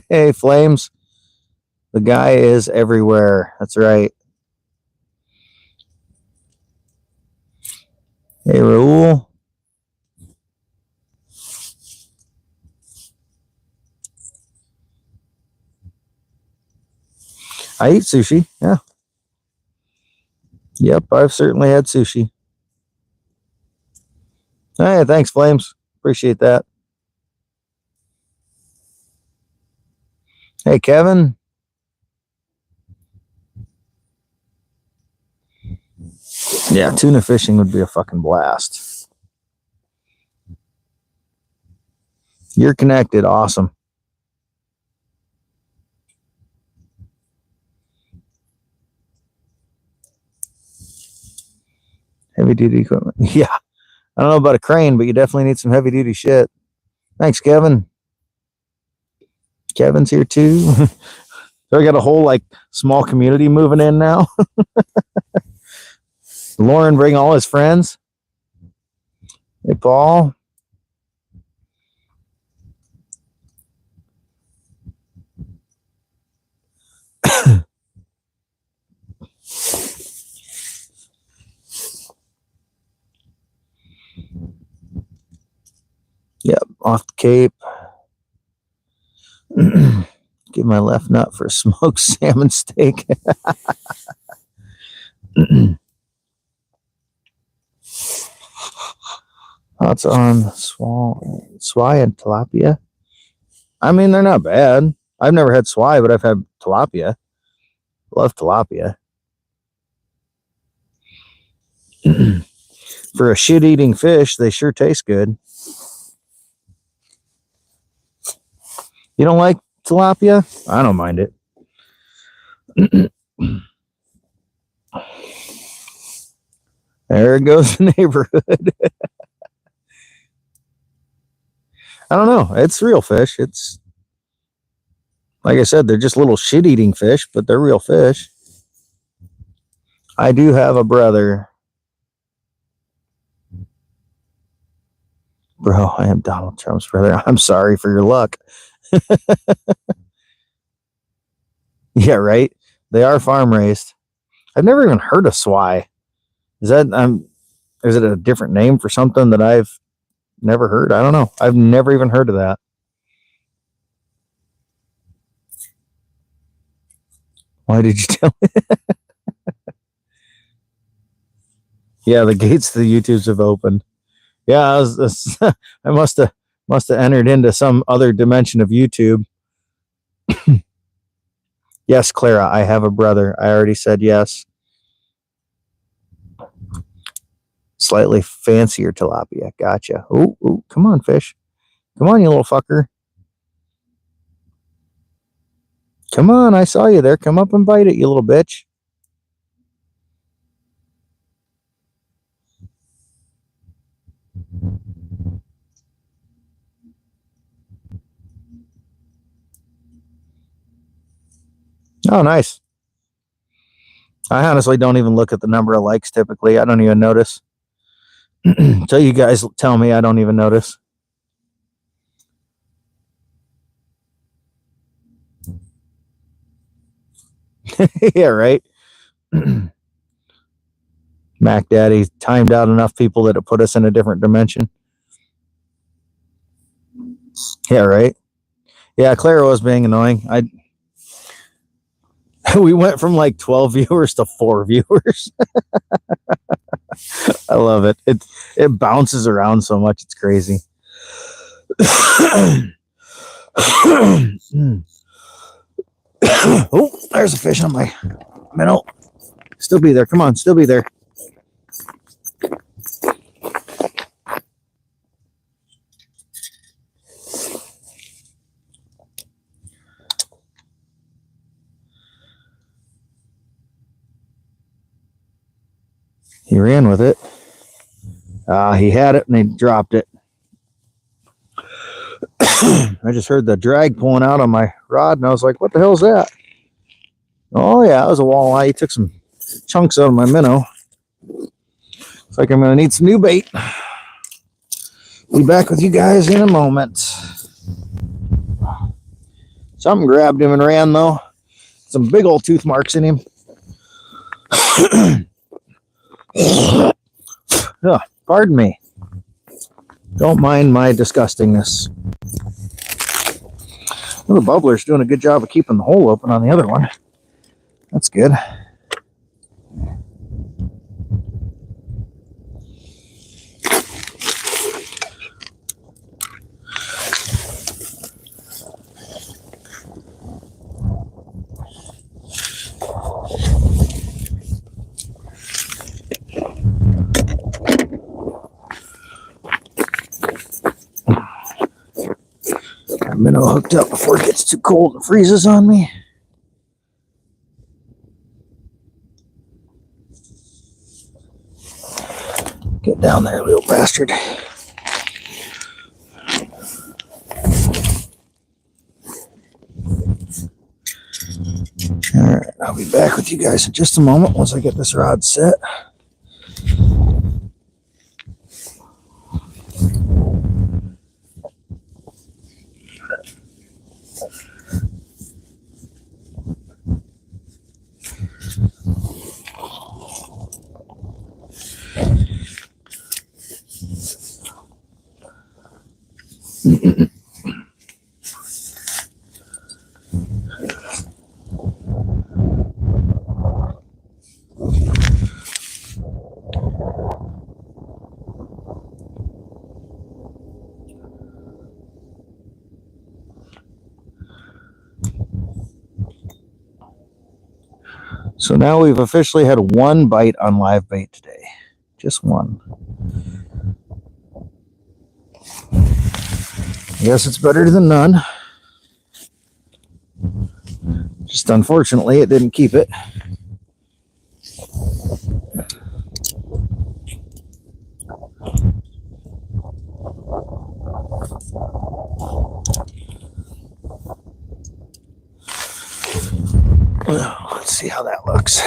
Hey, Flames. The guy is everywhere. That's right. Hey, Raul. I eat sushi. Yeah. Yep, I've certainly had sushi. Hey, thanks, Flames. Appreciate that. Hey, Kevin. Yeah, tuna fishing would be a fucking blast. You're connected. Awesome. Heavy duty equipment. Yeah. I don't know about a crane, but you definitely need some heavy duty shit. Thanks, Kevin. Kevin's here too. So we got a whole like small community moving in now. Lauren bring all his friends. Hey, Paul. Yep, off the Cape. Give my left nut for a smoked salmon steak. Thoughts on swai and tilapia? I mean, they're not bad. I've never had swai, but I've had tilapia. Love tilapia. For a shit-eating fish, they sure taste good. You don't like tilapia? I don't mind it. There goes the neighborhood. I don't know. It's real fish. It's like I said, they're just little shit-eating fish, but they're real fish. I do have a brother. Bro, I am Donald Trump's brother. I'm sorry for your luck. Yeah, right. They are farm raised. I've never even heard of swai. Is that is it a different name for something that I've never heard? I don't know. I've never even heard of that. Why did you tell me? Yeah, the gates to the YouTubes have opened. Yeah, I must have entered into some other dimension of YouTube. Yes, Clara, I have a brother. I already said yes. Slightly fancier tilapia. Gotcha. Ooh, come on, fish. Come on, you little fucker. Come on, I saw you there. Come up and bite it, you little bitch. Oh, nice. I honestly don't even look at the number of likes typically. I don't even notice. Until you guys tell me, I don't even notice. Yeah, right. Mac Daddy timed out enough people that it put us in a different dimension. Yeah, right. Yeah, Clara was being annoying. We went from like 12 viewers to 4 viewers. I love it. It bounces around so much. It's crazy. Oh, there's a fish on my minnow. Still be there. Come on, still be there. He ran with it. He had it and he dropped it. I just heard the drag pulling out on my rod and I was like, what the hell's that? Oh, yeah, it was a walleye. He took some chunks out of my minnow. Looks like I'm going to need some new bait. Be back with you guys in a moment. Something grabbed him and ran, though. Some big old tooth marks in him. Oh, pardon me. Don't mind my disgustingness. Well, the bubbler's doing a good job of keeping the hole open on the other one. That's good. Minnow hooked up before it gets too cold and freezes on me. Get down there, little bastard. Alright, I'll be back with you guys in just a moment once I get this rod set. So now we've officially had one bite on live bait today. Just one. I guess it's better than none. Just unfortunately, it didn't keep it. Let's see how that looks.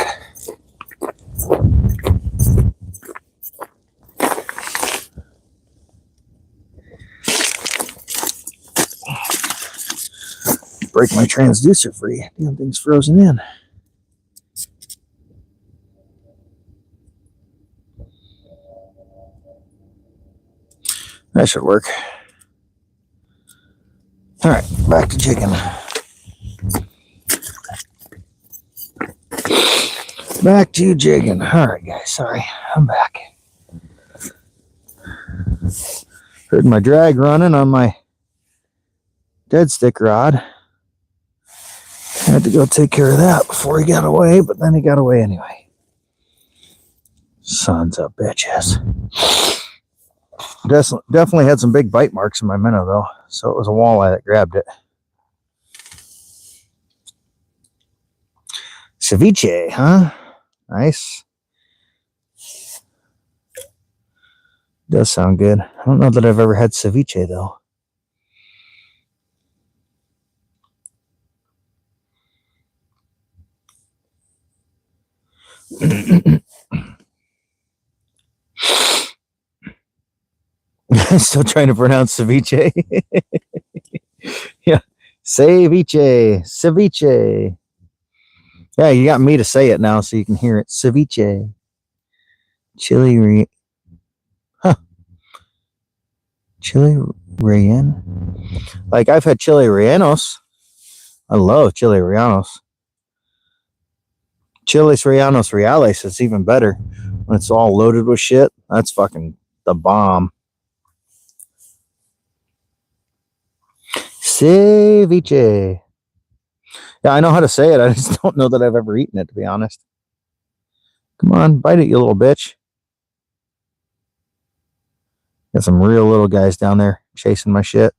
Break my transducer free. Damn thing's frozen in. That should work. All right, back to jigging. Back to jigging. All right, guys. Sorry, I'm back. Heard my drag running on my dead stick rod. Had to go take care of that before he got away, but then he got away anyway. Sons of bitches. Definitely had some big bite marks in my minnow, though. So it was a walleye that grabbed it. Ceviche, huh? Nice. Does sound good. I don't know that I've ever had ceviche, though. Still trying to pronounce ceviche. Yeah. Ceviche. Ceviche. Yeah, you got me to say it now so you can hear it. Ceviche. Huh. Chili relleno. Like, I've had chili rellenos. I love chili rellenos. Chiles rellenos reales. It's even better when it's all loaded with shit. That's fucking the bomb. Ceviche. Yeah, I know how to say it. I just don't know that I've ever eaten it, to be honest. Come on, bite it, you little bitch. Got some real little guys down there chasing my shit.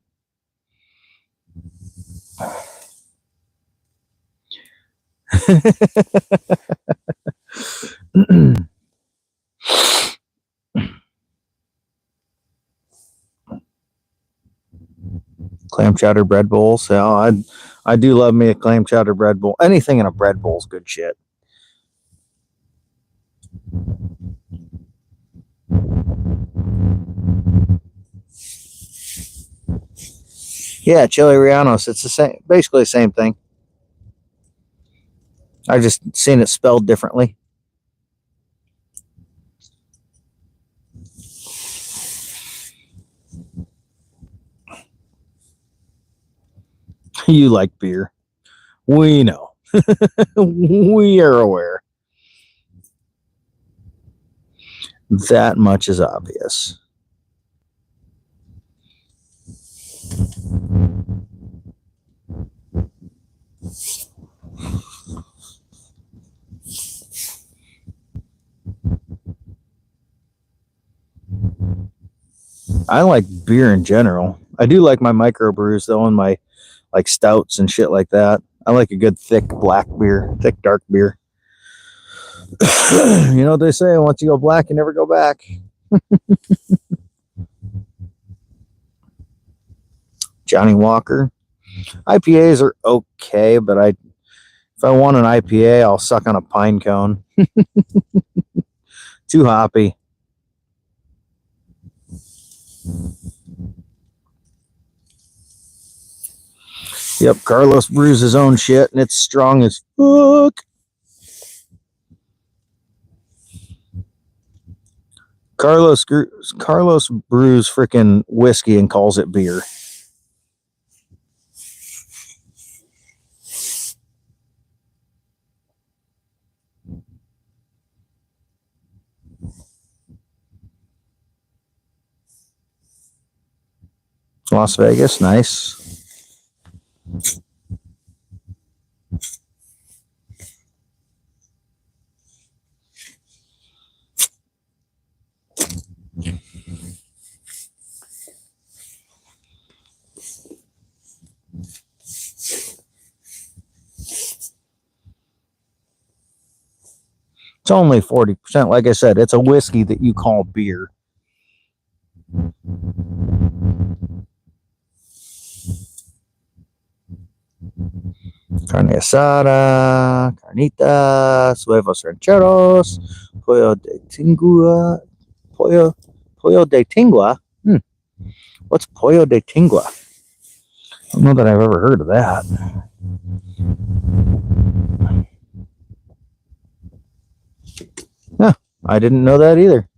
Clam chowder bread bowls. Yeah, I do love me a clam chowder bread bowl. Anything in a bread bowl is good shit. Yeah, chili rellenos. It's the same, basically the same thing. I just seen it spelled differently. You like beer. We know. We are aware. That much is obvious. I like beer in general. I do like my microbrews though, and my like stouts and shit like that. I like a good thick black beer, thick dark beer. You know what they say? Once you go black, you never go back. Johnny Walker. IPAs are okay, but if I want an IPA, I'll suck on a pine cone. Too hoppy. Yep, Carlos brews his own shit, and it's strong as fuck. Carlos brews freaking whiskey and calls it beer. Las Vegas, nice. It's only 40%. Like I said, it's a whiskey that you call beer. Carne asada, carnitas, huevos rancheros, pollo de tingua, pollo de tingua. What's pollo de tingua? I don't know that I've ever heard of that. Yeah, I didn't know that either.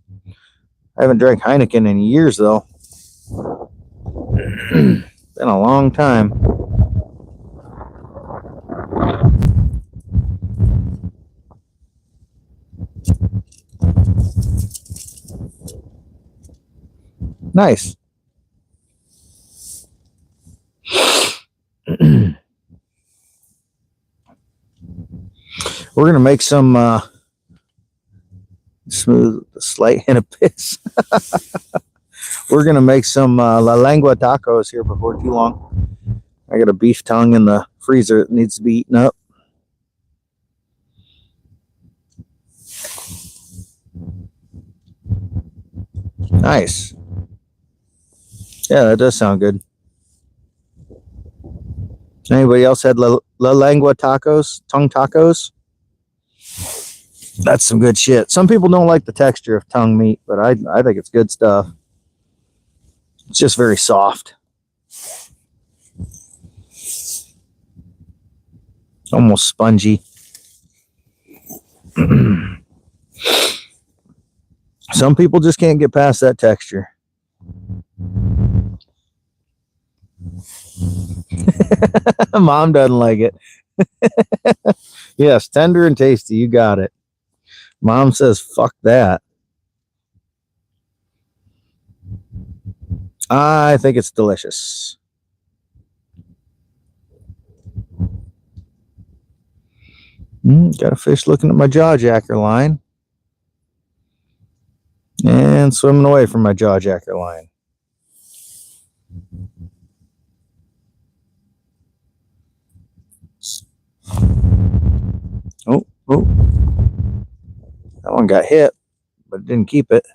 I haven't drank Heineken in years, though. Been a long time. Nice. We're gonna make some smooth, slight hint of piss. We're gonna make some la lengua tacos here before too long. I got a beef tongue in the freezer that needs to be eaten up. Nice. Yeah, that does sound good. Anybody else had la lengua tacos, tongue tacos? That's some good shit. Some people don't like the texture of tongue meat, but I think it's good stuff. It's just very soft. Almost spongy. Some people just can't get past that texture. Mom doesn't like it. Yes, tender and tasty. You got it. Mom says, fuck that. I think it's delicious. Got a fish looking at my jaw jacker line. And swimming away from my jaw jacker line. Oh. That one got hit, but it didn't keep it.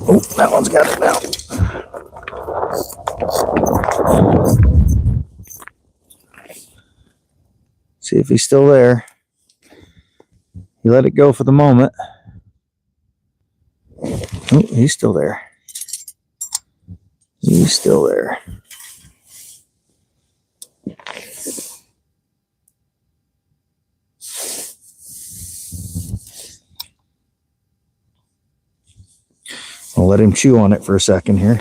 Oh, that one's got it now. See if he's still there. He let it go for the moment. Oh, he's still there. He's still there. I'll let him chew on it for a second here.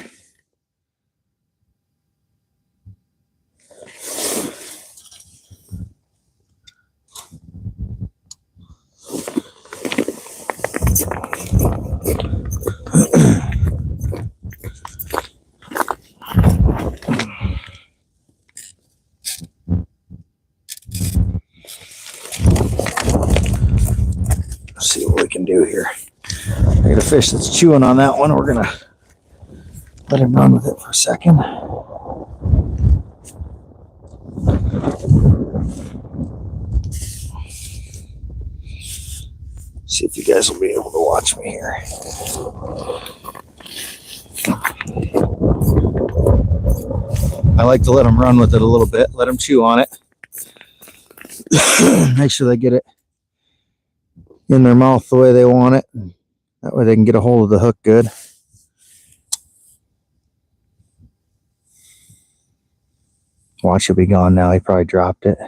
Let's see what we can do here. I got a fish that's chewing on that one. We're gonna let him run with it for a second. See if you guys will be able to watch me here. I like to let them run with it a little bit, let them chew on it. Make sure they get it in their mouth the way they want it. That way they can get a hold of the hook good. Watch, he'll be gone now. He probably dropped it.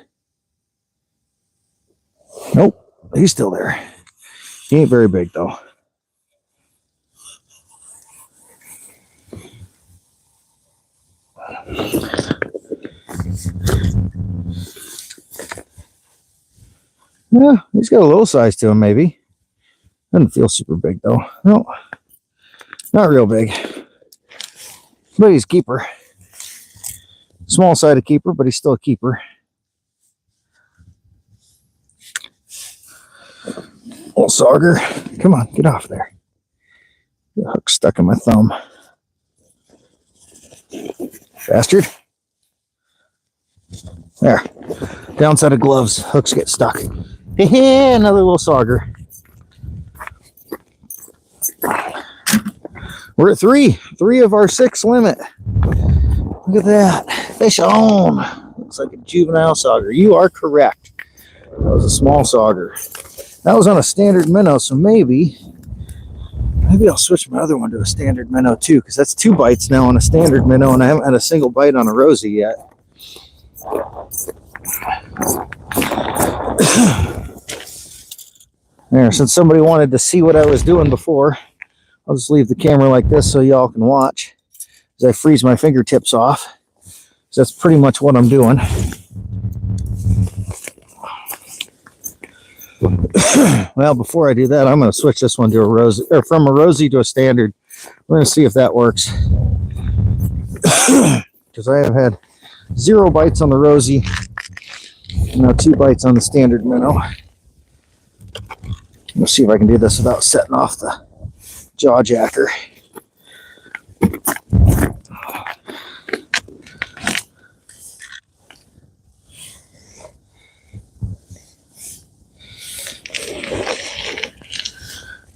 Nope, he's still there. He ain't very big though. Yeah, he's got a little size to him maybe. Doesn't feel super big though. No, not real big. But he's a keeper. Small sided keeper, but he's still a keeper. Little sauger. Come on, get off there. The hook's stuck in my thumb. Bastard. There. Downside of gloves. Hooks get stuck. Another little sauger. We're at 3. 3 of our 6 limit. Look at that. Fish on. Looks like a juvenile sauger. You are correct. That was a small sauger. That was on a standard minnow, so maybe I'll switch my other one to a standard minnow too, because that's 2 bites now on a standard minnow, and I haven't had a single bite on a rosy yet. There, since somebody wanted to see what I was doing before, I'll just leave the camera like this so y'all can watch as I freeze my fingertips off. So that's pretty much what I'm doing. Well, before I do that, I'm going to switch this one to a rosy, or from a rosy to a standard. We're going to see if that works. Because I have had 0 bites on the rosy, and now 2 bites on the standard minnow. Let's see if I can do this without setting off the jaw jacker.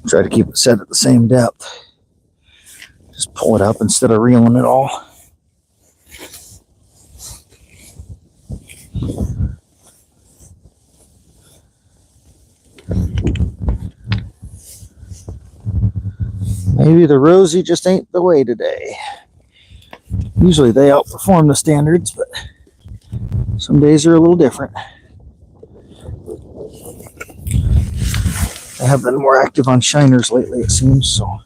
Try to keep it set at the same depth. Just pull it up instead of reeling it all. Maybe the rosy just ain't the way today. Usually they outperform the standards, but some days are a little different. I have been more active on shiners lately, it seems, so.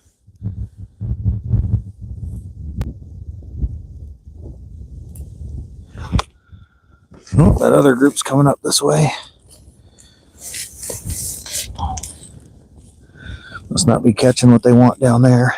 Oh, that other group's coming up this way. Must not be catching what they want down there.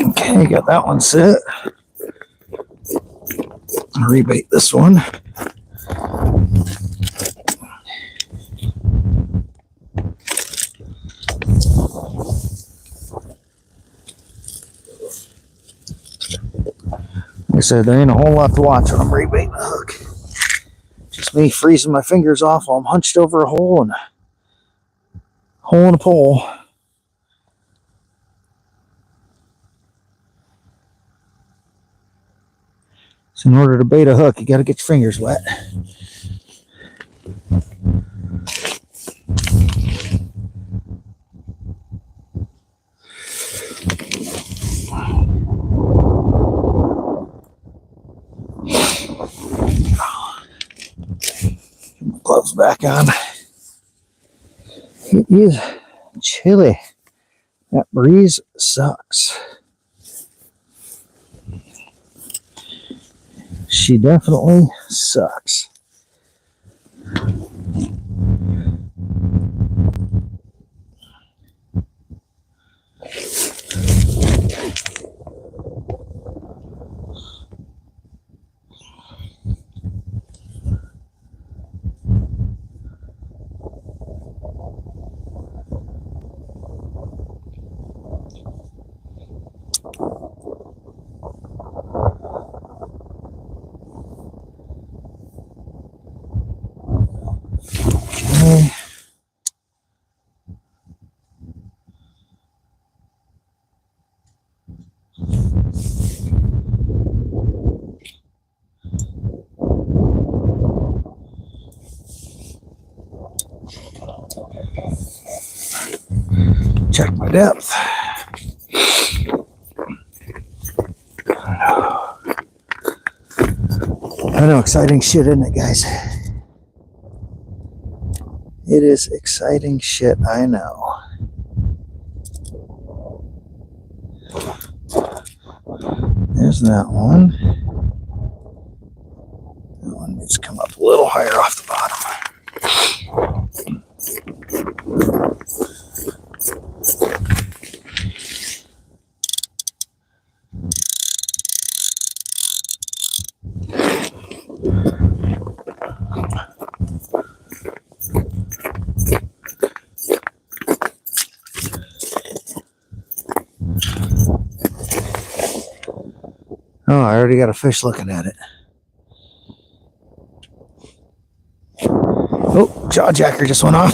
Okay, got that one set. I'll rebait this one. Like I said, there ain't a whole lot to watch when I'm rebaiting the hook. Just me freezing my fingers off while I'm hunched over a hole in a pole. So in order to bait a hook, you got to get your fingers wet. Get my gloves back on. It is chilly. That breeze sucks. She definitely sucks. Okay. Check my depth. I know, exciting shit, isn't it, guys? It is exciting shit, I know. There's that one. That one needs to come up a little higher off the bottom. Oh, I already got a fish looking at it. Oh, jaw jacker just went off.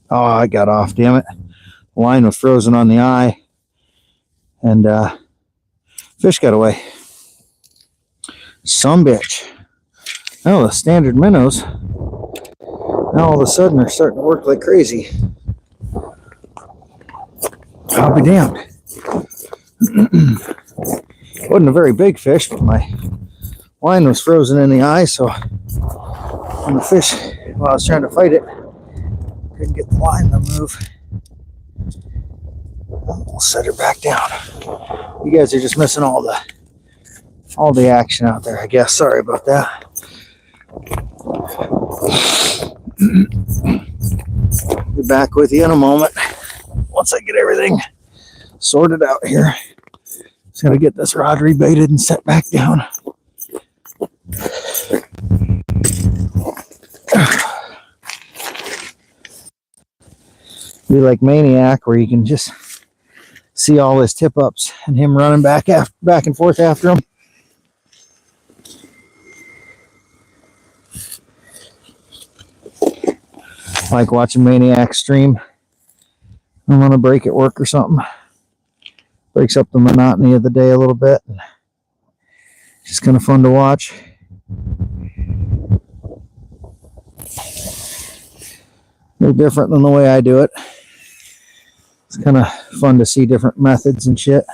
Oh, I got off, damn it. The line was frozen on the eye. And fish got away. Some bitch. Oh, the standard minnows now all of a sudden are starting to work like crazy. I'll be damned. Wasn't a very big fish, but my line was frozen in the eye, so when the fish, while I was trying to fight it, couldn't get the line to move. We'll set her back down. You guys are just missing all the all the action out there, I guess. Sorry about that. Be back with you in a moment once I get everything sorted out here. Just gotta get this rod rebaited and set back down. Be like Maniac, where you can just see all his tip ups and him running back and forth after him. Like watching Maniac stream. I'm on a break at work or something. Breaks up the monotony of the day a little bit. Just kind of fun to watch. No different than the way I do it. It's kind of fun to see different methods and shit.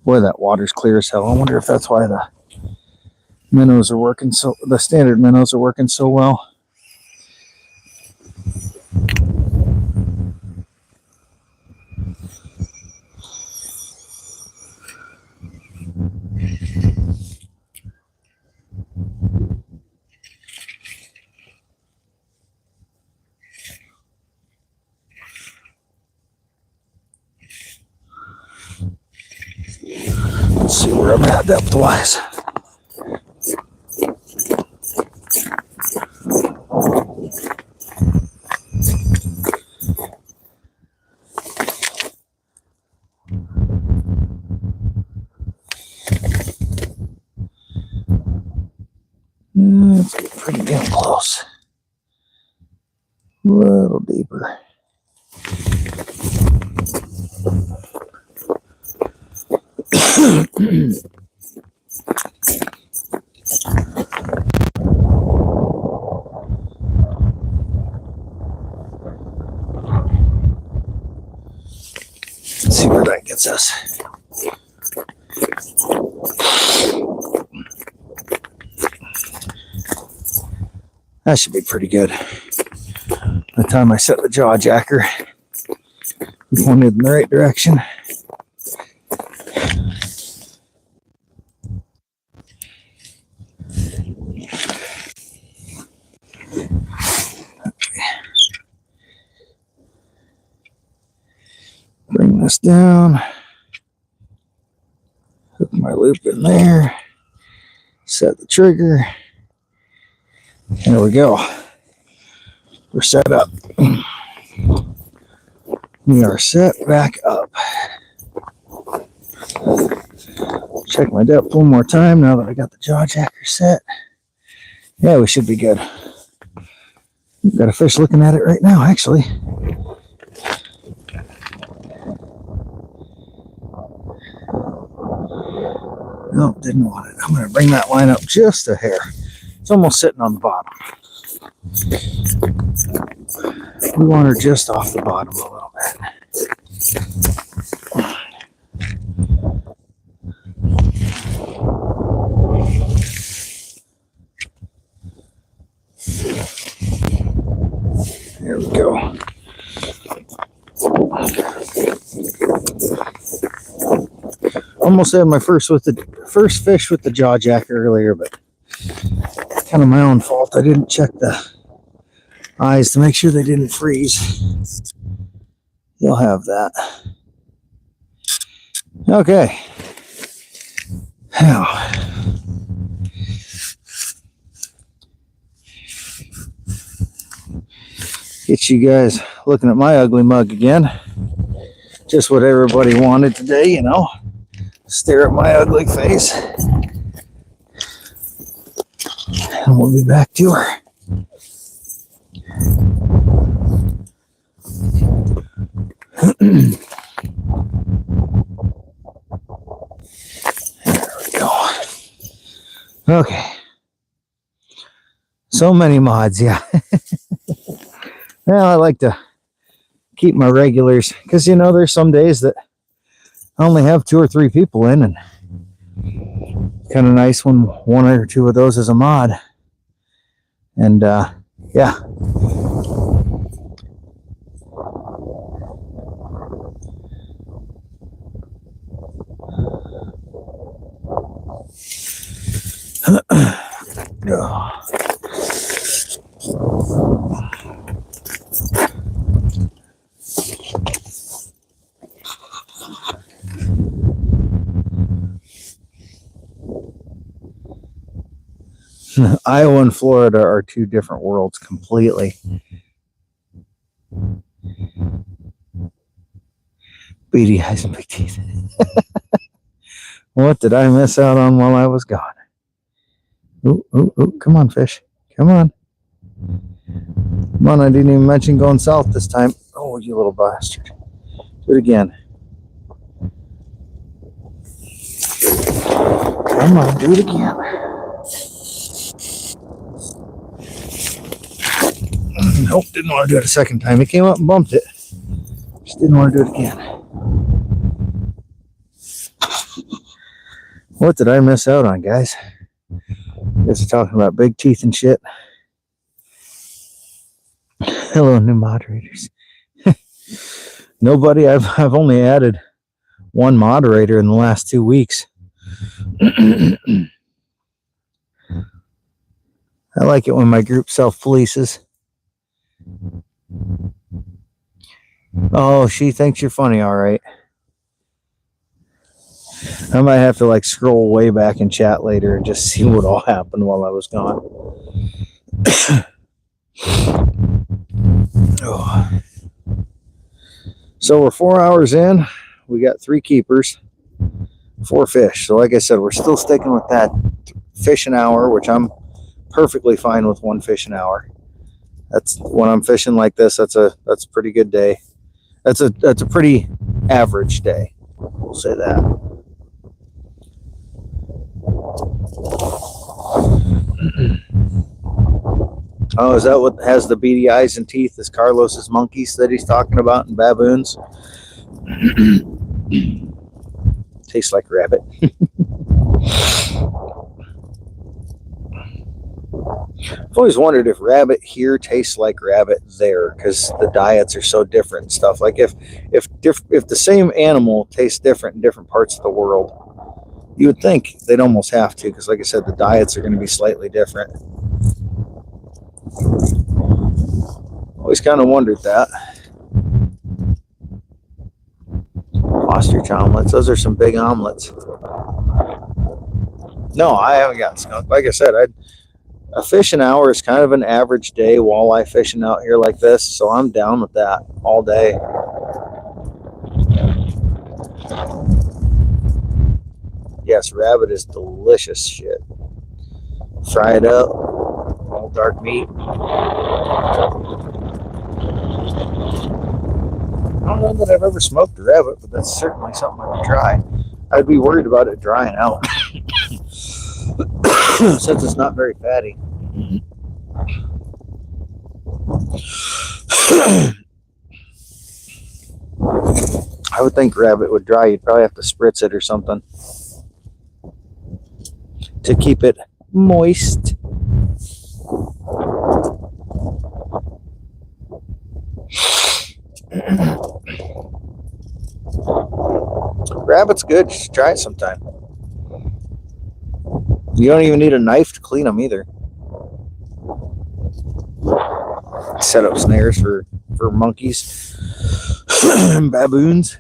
Boy, that water's clear as hell. I wonder if that's why the minnows are working so, the standard minnows are working so well. Let's see where I'm at depth-wise. Let's get pretty damn close. A little deeper. Let's see where that gets us. That should be pretty good. By the time I set the jaw jacker, we pointed in the right direction. Bring this down. Hook my loop in there. Set the trigger. There we go. We're set up. We are set back up. Check my depth one more time now that I got the jaw jacker set. Yeah, we should be good. We've got a fish looking at it right now, actually. Nope, didn't want it. I'm going to bring that line up just a hair. It's almost sitting on the bottom. We want her just off the bottom a little bit. There we go. Almost had my first fish with the jaw jacker earlier, but kind of my own fault. I didn't check the eyes to make sure they didn't freeze. You'll have that. Okay. Now, get you guys looking at my ugly mug again. Just what everybody wanted today, you know. Stare at my ugly face. And we'll be back to her. There we go. Okay. So many mods, yeah. Well, I like to keep my regulars because, you know, there's some days that I only have 2 or 3 people in, and kind of nice when 1 or 2 of those is a mod. And yeah. Iowa and Florida are 2 different worlds completely. Beady eyes and big teeth. What did I miss out on while I was gone? Ooh, ooh, ooh, come on, fish. Come on. Come on, I didn't even mention going south this time. Oh, you little bastard. Do it again. Come on, do it again. Nope, didn't want to do it a second time. He came up and bumped it. Just didn't want to do it again. What did I miss out on, guys? You guys are talking about big teeth and shit. Hello, new moderators. Nobody. I've only added 1 moderator in the last 2 weeks. I like it when my group self-polices. Oh, she thinks you're funny, all right. I might have to like scroll way back in chat later and just see what all happened while I was gone. Oh. So we're 4 hours in. We got 3 keepers, 4 fish. So like I said, we're still sticking with that fish an hour, which I'm perfectly fine with 1 fish an hour. That's when I'm fishing like this. That's a pretty good day. That's a pretty average day. We'll say that. Oh, is that what has the beady eyes and teeth? Is Carlos's monkeys that he's talking about and baboons? Tastes like rabbit. I've always wondered if rabbit here tastes like rabbit there, because the diets are so different and stuff. Like if the same animal tastes different in different parts of the world, you would think they'd almost have to, because like I said, the diets are going to be slightly different. Always kind of wondered that. Ostrich omelets. Those are some big omelets. No, I haven't gotten skunk. Like I said, a fish an hour is kind of an average day walleye fishing out here like this, so I'm down with that all day. Yes, rabbit is delicious shit. Fry it up, all dark meat. I don't know that I've ever smoked a rabbit, but that's certainly something I would try. I'd be worried about it drying out since it's not very fatty. I would think rabbit would dry. You'd probably have to spritz it or something to keep it moist. Rabbit's good. Just try it sometime. You don't even need a knife to clean them either. Set up snares for monkeys and baboons.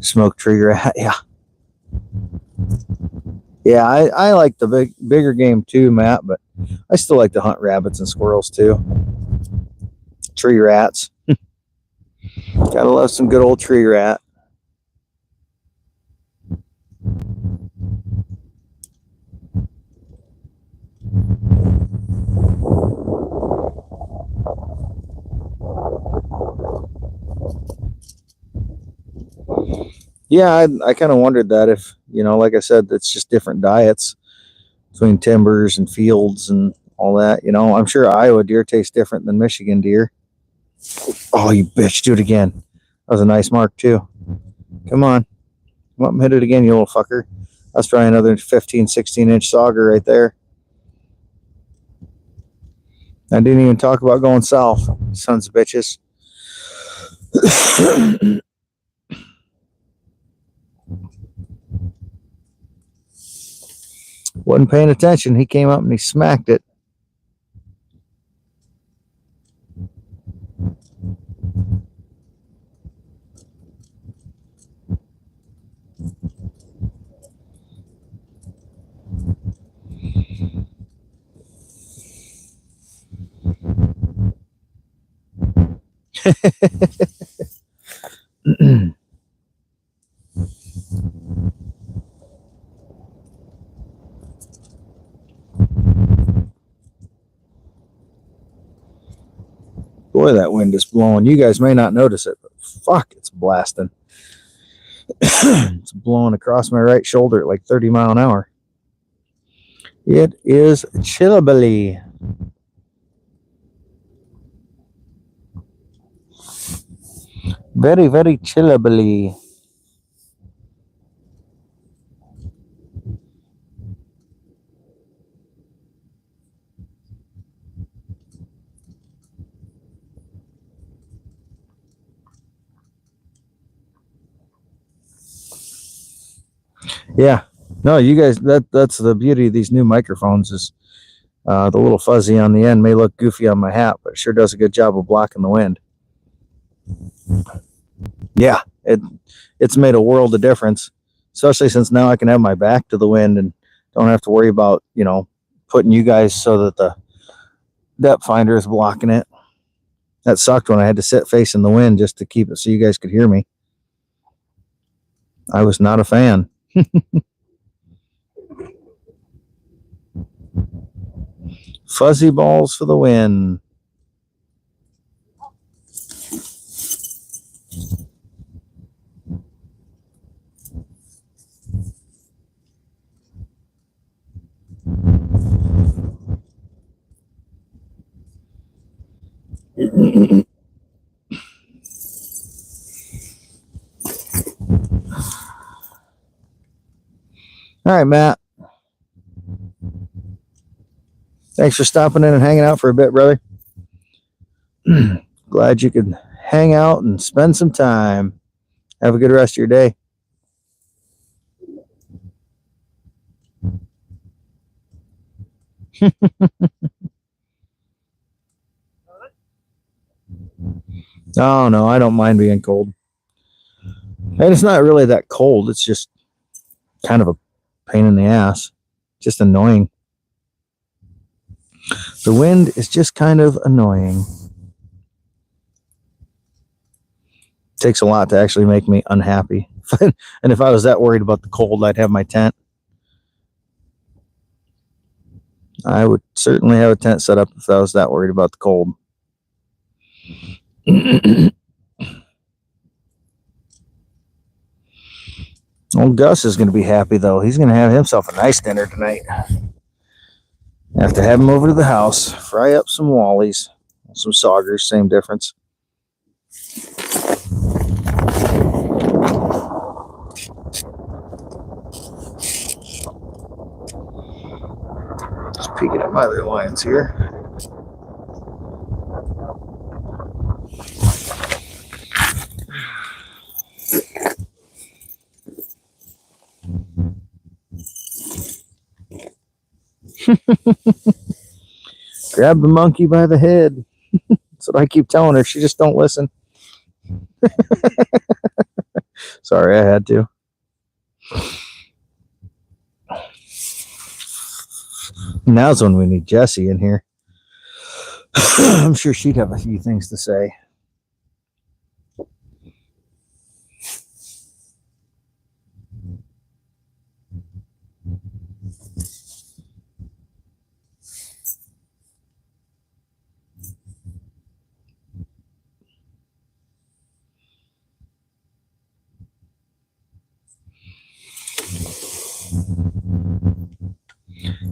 Smoked tree rat, yeah. Yeah, I like the bigger game too, Matt, but I still like to hunt rabbits and squirrels too. Tree rats. Gotta love some good old tree rat. Yeah, I kind of wondered that if, like I said, it's just different diets between timbers and fields and all that. I'm sure Iowa deer taste different than Michigan deer. Oh, you bitch, do it again. That was a nice mark, too. Come on. Come up and hit it again, you little fucker. That's probably another 15, 16-inch sauger right there. I didn't even talk about going south, sons of bitches. Wasn't paying attention. He came up and he smacked it. Boy, that wind is blowing. You guys may not notice it, but fuck, it's blasting. It's blowing across my right shoulder at like 30 mile an hour. It is chillably. Very, very chillably. Yeah. No, you guys, that's the beauty of these new microphones is the little fuzzy on the end may look goofy on my hat, but it sure does a good job of blocking the wind. Yeah, it's made a world of difference, especially since now I can have my back to the wind and don't have to worry about, putting you guys so that the depth finder is blocking it. That sucked when I had to sit facing the wind just to keep it so you guys could hear me. I was not a fan. Fuzzy balls for the win. All right, Matt. Thanks for stopping in and hanging out for a bit, brother. Glad you could hang out and spend some time. Have a good rest of your day. Oh, no, I don't mind being cold. And it's not really that cold. It's just kind of a pain in the ass. Just annoying. The wind is just kind of annoying. It takes a lot to actually make me unhappy. And if I was that worried about the cold, I'd have my tent. I would certainly have a tent set up if I was that worried about the cold. Old Gus is going to be happy, though. He's going to have himself a nice dinner tonight. I have to have him over to the house, fry up some wallies, some saugers, same difference. Just peeking at my other lions here. Grab the monkey by the head. That's what I keep telling her. She just don't listen. Sorry, I had to. Now's when we need Jessie in here. I'm sure she'd have a few things to say.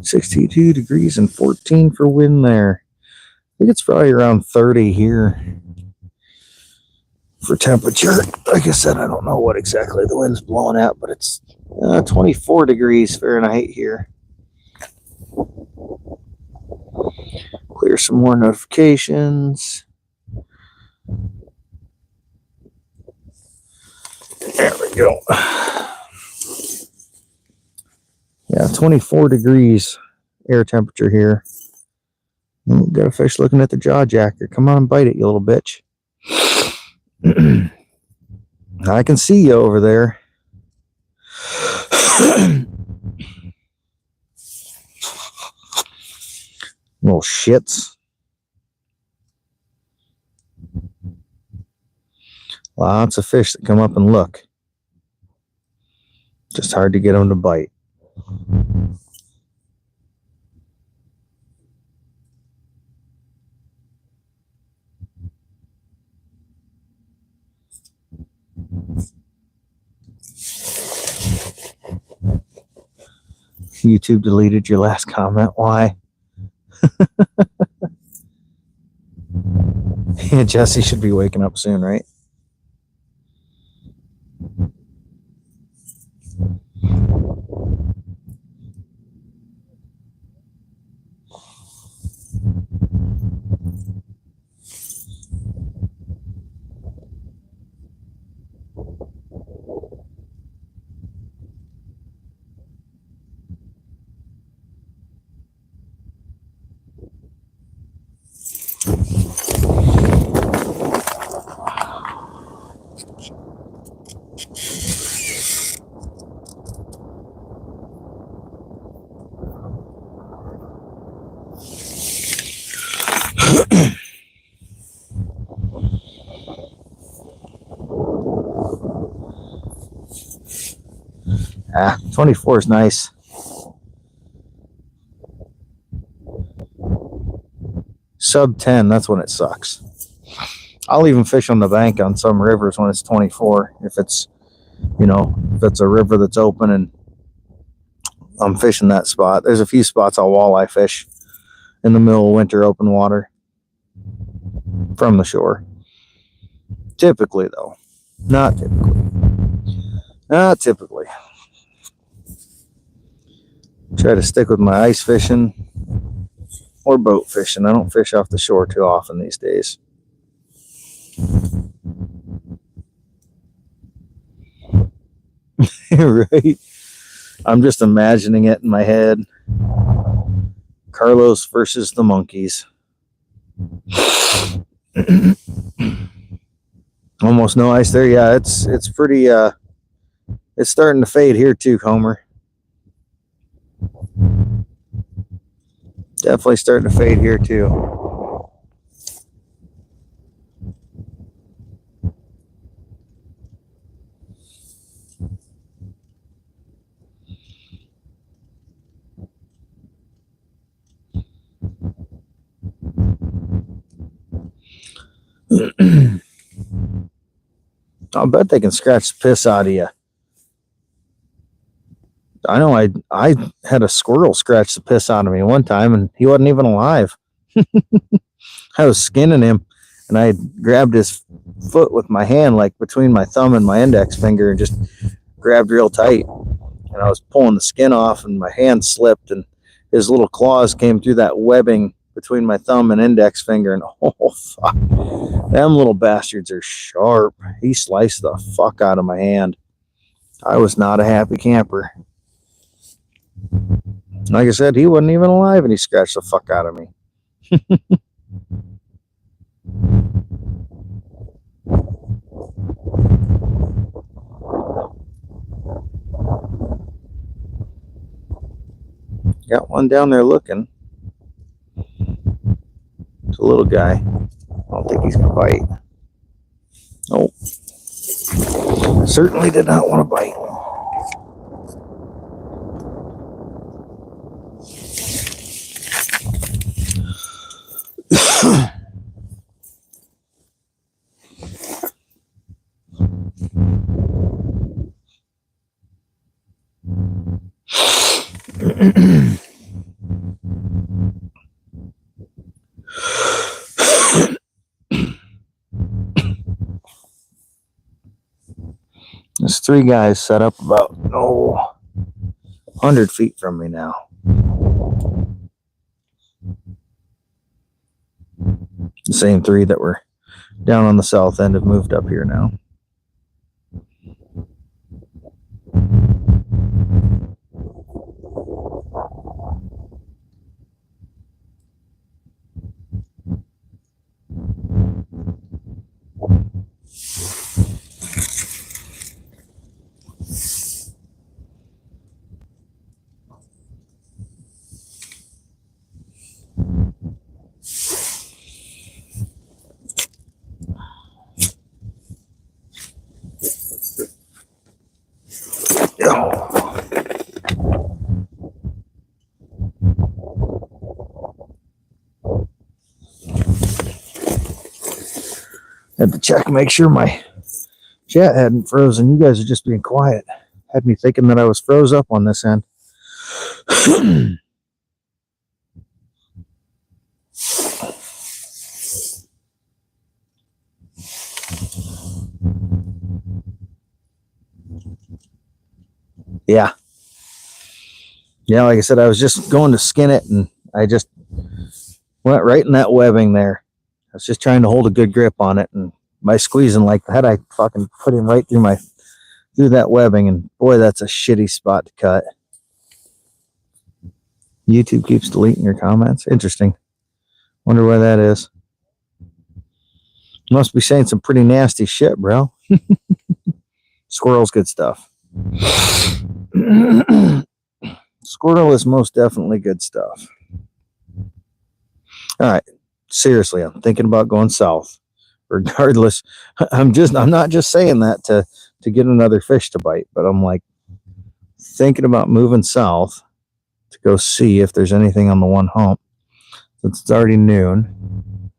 62 degrees and 14 for wind there. I think it's probably around 30 here for temperature. Like I said, I don't know what exactly the wind's blowing at, but it's 24 degrees Fahrenheit here. Clear some more notifications. There we go. Yeah, 24 degrees air temperature here. Got a fish looking at the jaw jacker. Come on and bite it, you little bitch. I can see you over there. Little shits. Lots of fish that come up and look. Just hard to get them to bite. YouTube deleted your last comment. Why? Yeah, Jesse should be waking up soon, right? Ah, 24 is nice. Sub 10, that's when it sucks. I'll even fish on the bank on some rivers when it's 24. If it's, if it's a river that's open and I'm fishing that spot. There's a few spots I'll walleye fish in the middle of winter open water from the shore. Typically, though. Not typically. Not typically. Try to stick with my ice fishing or boat fishing. I don't fish off the shore too often these days. Right? I'm just imagining it in my head. Carlos versus the monkeys. Almost no ice there. Yeah, it's pretty it's starting to fade here too, Homer. Definitely starting to fade here too. I'll bet they can scratch the piss out of you. I know I had a squirrel scratch the piss out of me one time, and he wasn't even alive. I was skinning him, and I grabbed his foot with my hand, like between my thumb and my index finger, and just grabbed real tight. And I was pulling the skin off, and my hand slipped, and his little claws came through that webbing between my thumb and index finger, and oh fuck, them little bastards are sharp. He sliced the fuck out of my hand. I was not a happy camper. Like I said, he wasn't even alive, and he scratched the fuck out of me. Got one down there looking. It's a little guy. I don't think he's gonna bite. Nope. Certainly did not want to bite. There's 3 guys set up about 100 feet from me now. The same 3 that were down on the south end have moved up here now. Had to check and make sure my chat hadn't frozen. You guys are just being quiet. Had me thinking that I was froze up on this end. Yeah. Yeah, like I said, I was just going to skin it, and I just went right in that webbing there. I was just trying to hold a good grip on it, and by squeezing like that, I fucking put him right through that webbing, and boy, that's a shitty spot to cut. YouTube keeps deleting your comments. Interesting. Wonder why that is. Must be saying some pretty nasty shit, bro. Squirrel's good stuff. Squirrel is most definitely good stuff. All right. Seriously, I'm thinking about going south. Regardless, I'm not just saying that to get another fish to bite, but I'm like thinking about moving south to go see if there's anything on the one hump. Since it's already noon.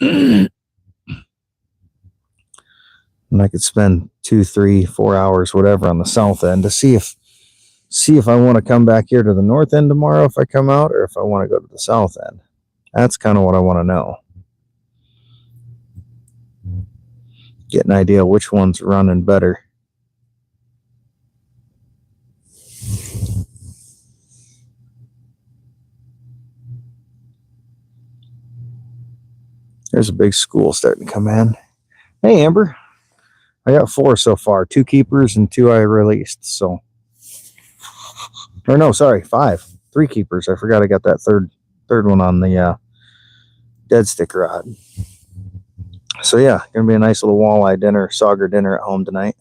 And I could spend 2, 3, 4 hours, whatever, on the south end to see if I want to come back here to the north end tomorrow if I come out, or if I want to go to the south end. That's kind of what I want to know. Get an idea which one's running better. There's a big school starting to come in. Hey, Amber. I got 4 so far. 2 keepers and 2 I released. So, or no, sorry, 5. 3 keepers. I forgot I got that third one on the dead stick rod. So yeah, gonna be a nice little walleye dinner, sauger dinner at home tonight.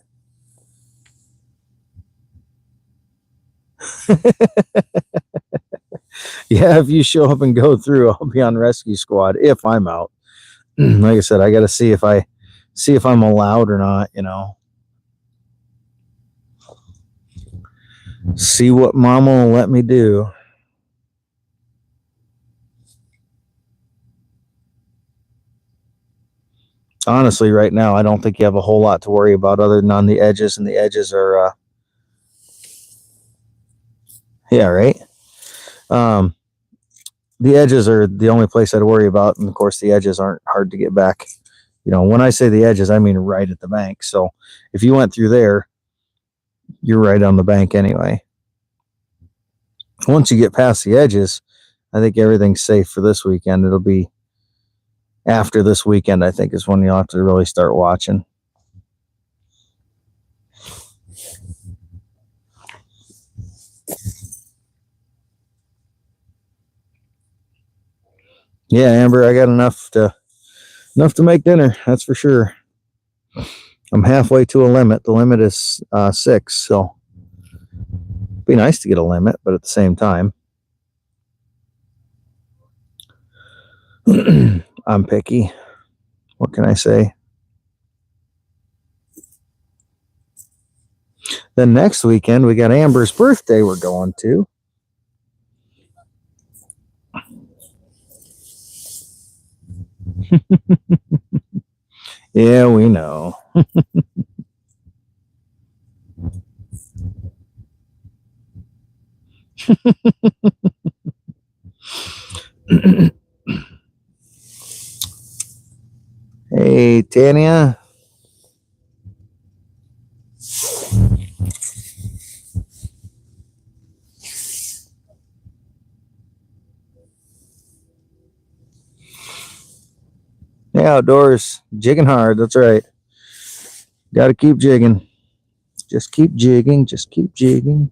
Yeah, if you show up and go through, I'll be on rescue squad if I'm out. Like I said, I got to see if I'm allowed or not. See what Mama will let me do. Honestly, right now, I don't think you have a whole lot to worry about other than on the edges, and the edges are, yeah, right. The edges are the only place I'd worry about, and of course, the edges aren't hard to get back. When I say the edges, I mean right at the bank. So if you went through there, you're right on the bank anyway. Once you get past the edges, I think everything's safe for this weekend. It'll be after this weekend, I think, is when you'll have to really start watching. Yeah, Amber, I got enough to make dinner. That's for sure. I'm halfway to a limit. The limit is 6, so it'd be nice to get a limit, but at the same time, I'm picky. What can I say? Then next weekend, we got Amber's birthday we're going to. Yeah, we know. Hey, Tanya. outdoors, jigging hard. That's right. Got to keep jigging. Just keep jigging. Just keep jigging.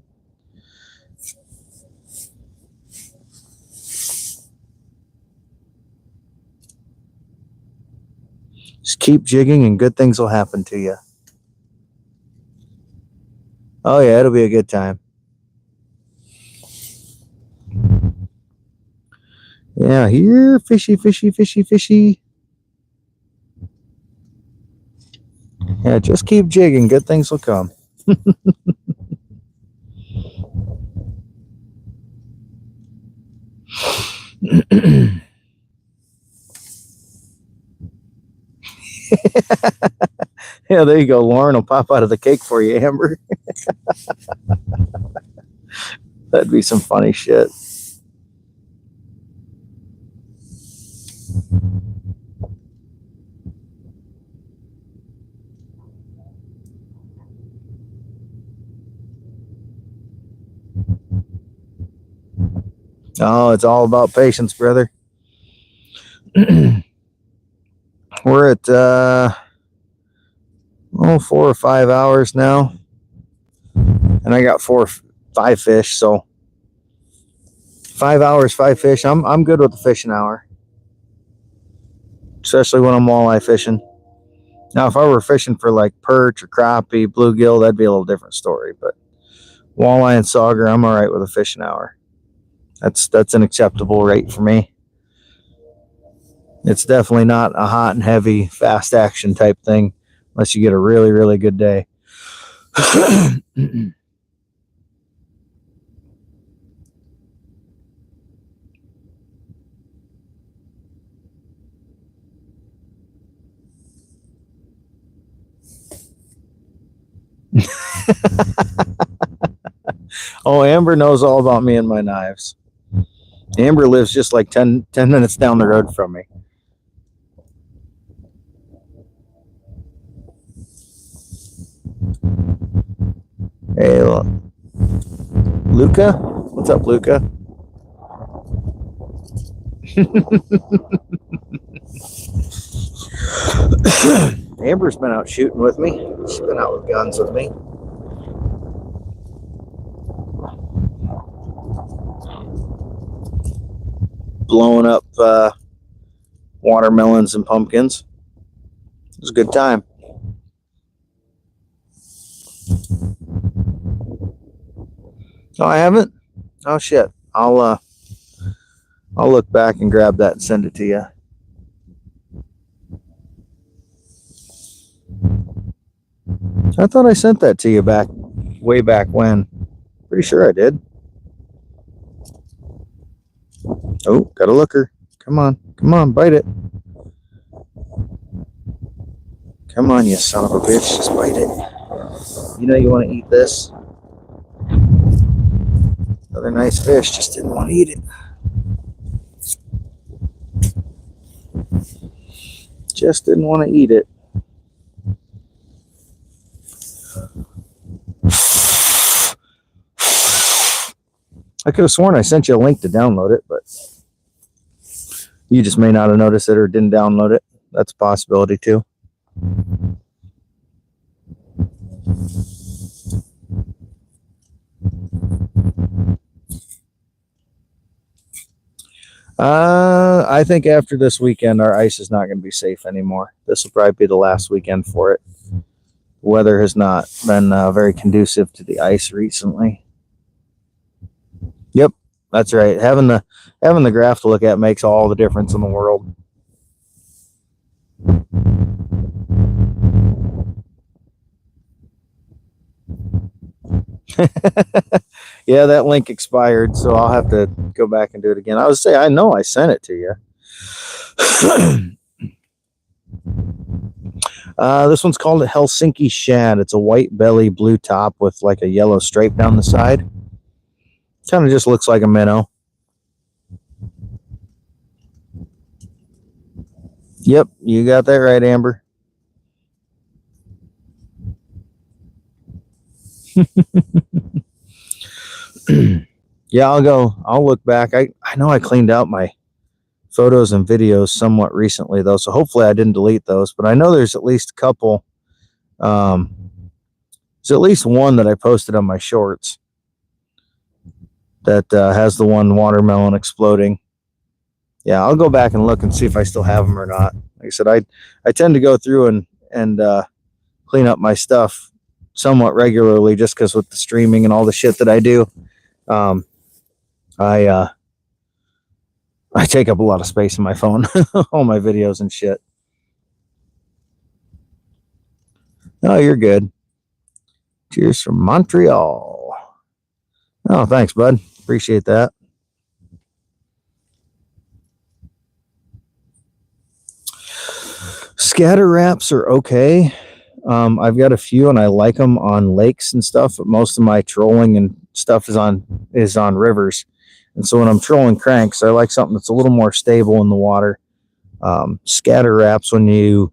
Just keep jigging and good things will happen to you. Oh, yeah, it'll be a good time. Yeah, here, fishy, fishy, fishy, fishy. Yeah, just keep jigging. Good things will come. Yeah, there you go. Lauren will pop out of the cake for you, Amber. That'd be some funny shit. Oh, it's all about patience, brother. We're at 4 or 5 hours now, and I got 5 fish. So 5 hours, 5 fish. I'm good with the fishing hour, especially when I'm walleye fishing. Now, if I were fishing for like perch or crappie, bluegill, that'd be a little different story. But walleye and sauger, I'm all right with a fishing hour. That's an acceptable rate for me. It's definitely not a hot and heavy, fast action type thing, unless you get a really, really good day. Oh, Amber knows all about me and my knives. Amber lives just like 10 minutes down the road from me. Hey, Luca? What's up, Luca? Amber's been out shooting with me. She's been out with guns with me. Blowing up watermelons and pumpkins. It was a good time. Oh, I haven't? Oh, shit. I'll look back and grab that and send it to you. I thought I sent that to you way back when. Pretty sure I did. Oh, got a looker. Come on, bite it. Come on, you son of a bitch, just bite it. You know you want to eat this. Another nice fish, just didn't want to eat it. Just didn't want to eat it. I could have sworn I sent you a link to download it, but you just may not have noticed it or didn't download it. That's a possibility too. I think after this weekend, our ice is not going to be safe anymore. This will probably be the last weekend for it. The weather has not been very conducive to the ice recently. Yep, that's right. Having the graph to look at makes all the difference in the world. Yeah, that link expired, so I'll have to go back and do it again. I would say I know I sent it to you. This one's called a Helsinki shad. It's a white belly, blue top with like a yellow stripe down the side. Kind of just looks like a minnow. Yep, you got that right, Amber. Yeah, I'll look back. I know I cleaned out my photos and videos somewhat recently, though, so hopefully I didn't delete those. But I know there's at least a couple. There's at least one that I posted on my shorts that has the one watermelon exploding. Yeah, I'll go back and look and see if I still have them or not. Like I said, I tend to go through and clean up my stuff somewhat regularly, just because with the streaming and all the shit that I do, um, I take up a lot of space in my phone, all my videos and shit. Oh, you're good. Cheers from Montreal. Oh, thanks, bud. Appreciate that. Scatter wraps are okay. I've got a few and I like them on lakes and stuff, but most of my trolling and stuff is on rivers. And so when I'm trolling cranks, I like something that's a little more stable in the water. Scatter wraps, when you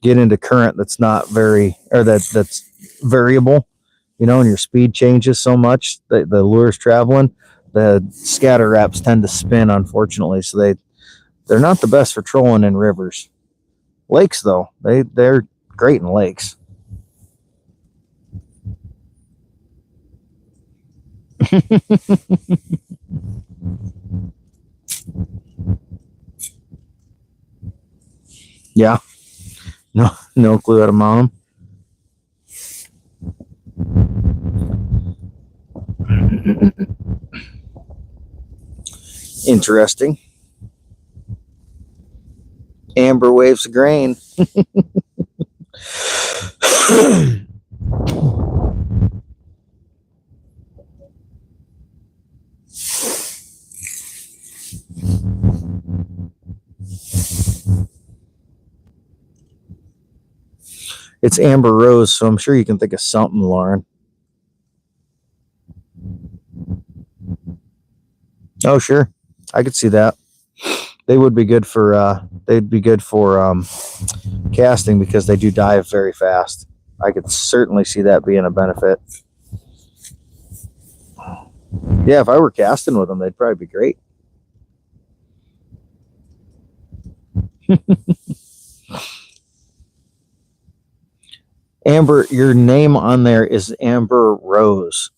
get into current that's not that's variable, and your speed changes so much that the lure's traveling, the scatter wraps tend to spin, unfortunately. So they're not the best for trolling in rivers. Lakes, though, they're great in lakes. Yeah, no clue how to mount them. Interesting. Amber waves of grain. It's amber rose, so I'm sure you can think of something, Lauren. Oh, sure. I could see that. They would be good for casting, because they do dive very fast. I could certainly see that being a benefit. Yeah, if I were casting with them, they'd probably be great. Amber, your name on there is Amber Rose.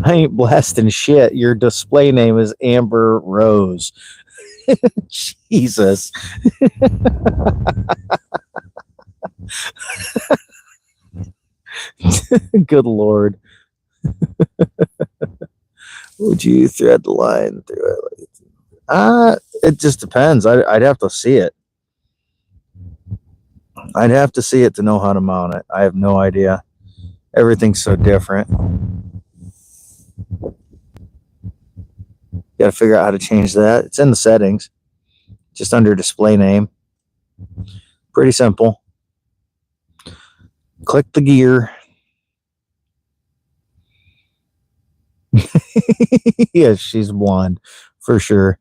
I ain't blasting shit. Your display name is Amber Rose. Jesus. Good Lord. Would you thread the line through it? It just depends. I'd have to see it. I'd have to see it to know how to mount it. I have no idea. Everything's so different. Got to figure out how to change that. It's in the settings, just under display name. Pretty simple. Click the gear. Yes, she's blonde for sure.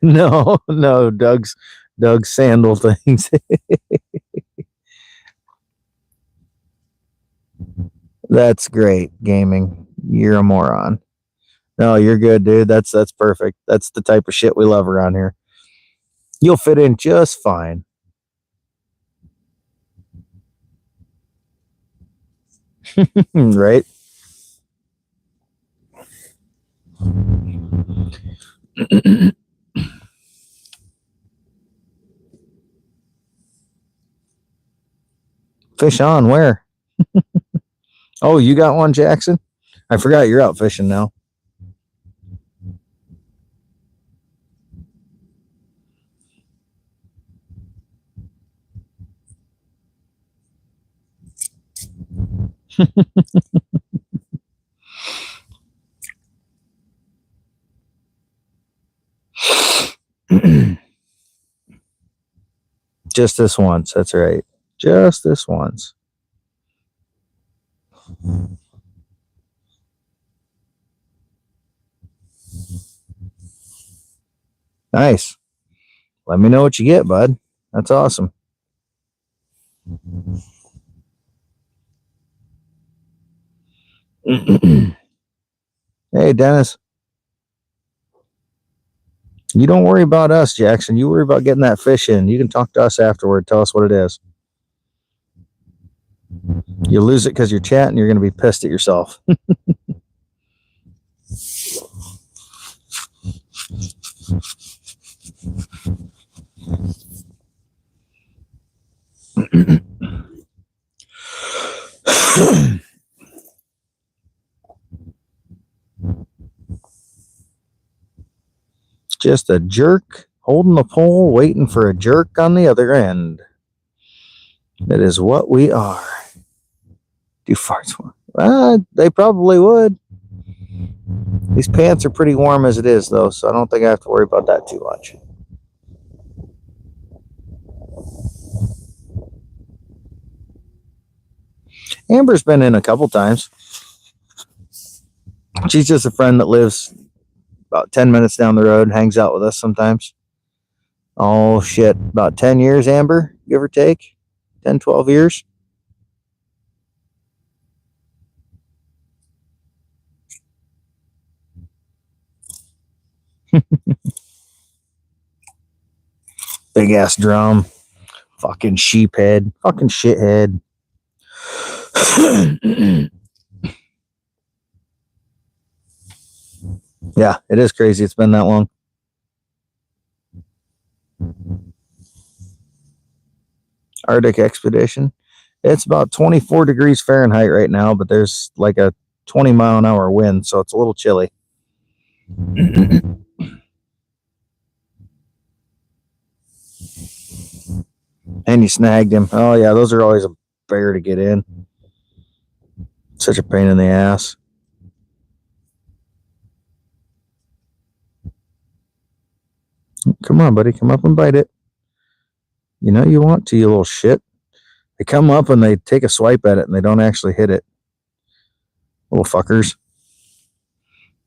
No, Doug's sandal things. That's great, gaming. You're a moron. No, you're good, dude. That's perfect. That's the type of shit we love around here. You'll fit in just fine. Right? Fish on where? Oh, you got one, Jackson? I forgot you're out fishing now. Just this once. That's right. Just this once. Nice. Let me know what you get, bud. That's awesome. Hey, Dennis. You don't worry about us, Jackson. You worry about getting that fish in. You can talk to us afterward. Tell us what it is. You lose it because you're chatting, you're going to be pissed at yourself. Just a jerk holding the pole, waiting for a jerk on the other end. That is what we are. Do farts work? They probably would. These pants are pretty warm as it is, though, so I don't think I have to worry about that too much. Amber's been in a couple times. She's just a friend that lives about 10 minutes down the road, hangs out with us sometimes. Oh, shit. About 10 years, Amber, give or take. 10, 12 years. Big ass drum. Fucking sheephead. Fucking shithead. Yeah, it is crazy. It's been that long. Arctic expedition. It's about 24 degrees Fahrenheit right now, but there's like a 20-mile-an-hour wind, so it's a little chilly. And you snagged him. Oh, yeah, those are always a bear to get in. Such a pain in the ass. Come on, buddy. Come up and bite it. You know you want to, you little shit. They come up and they take a swipe at it and they don't actually hit it. Little fuckers.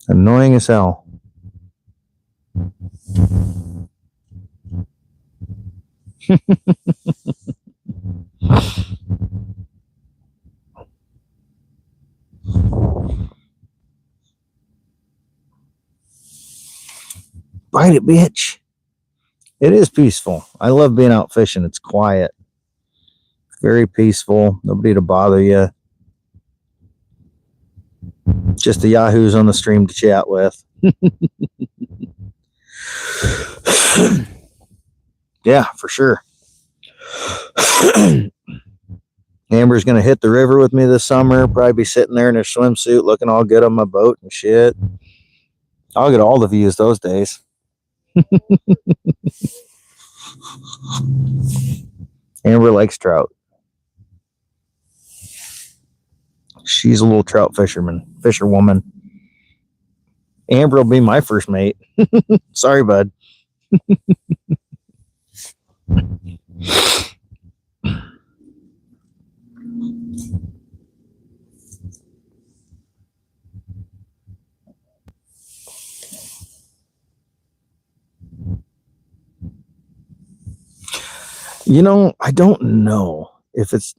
Annoying as hell. Bite it, bitch. It is peaceful. I love being out fishing. It's quiet. Very peaceful. Nobody to bother you. Just the yahoos on the stream to chat with. Yeah, for sure. Amber's going to hit the river with me this summer. Probably be sitting there in her swimsuit looking all good on my boat and shit. I'll get all the views those days. Amber likes trout. She's a little trout fisherwoman. Amber will be my first mate. Sorry, bud. You know, I don't know if it's.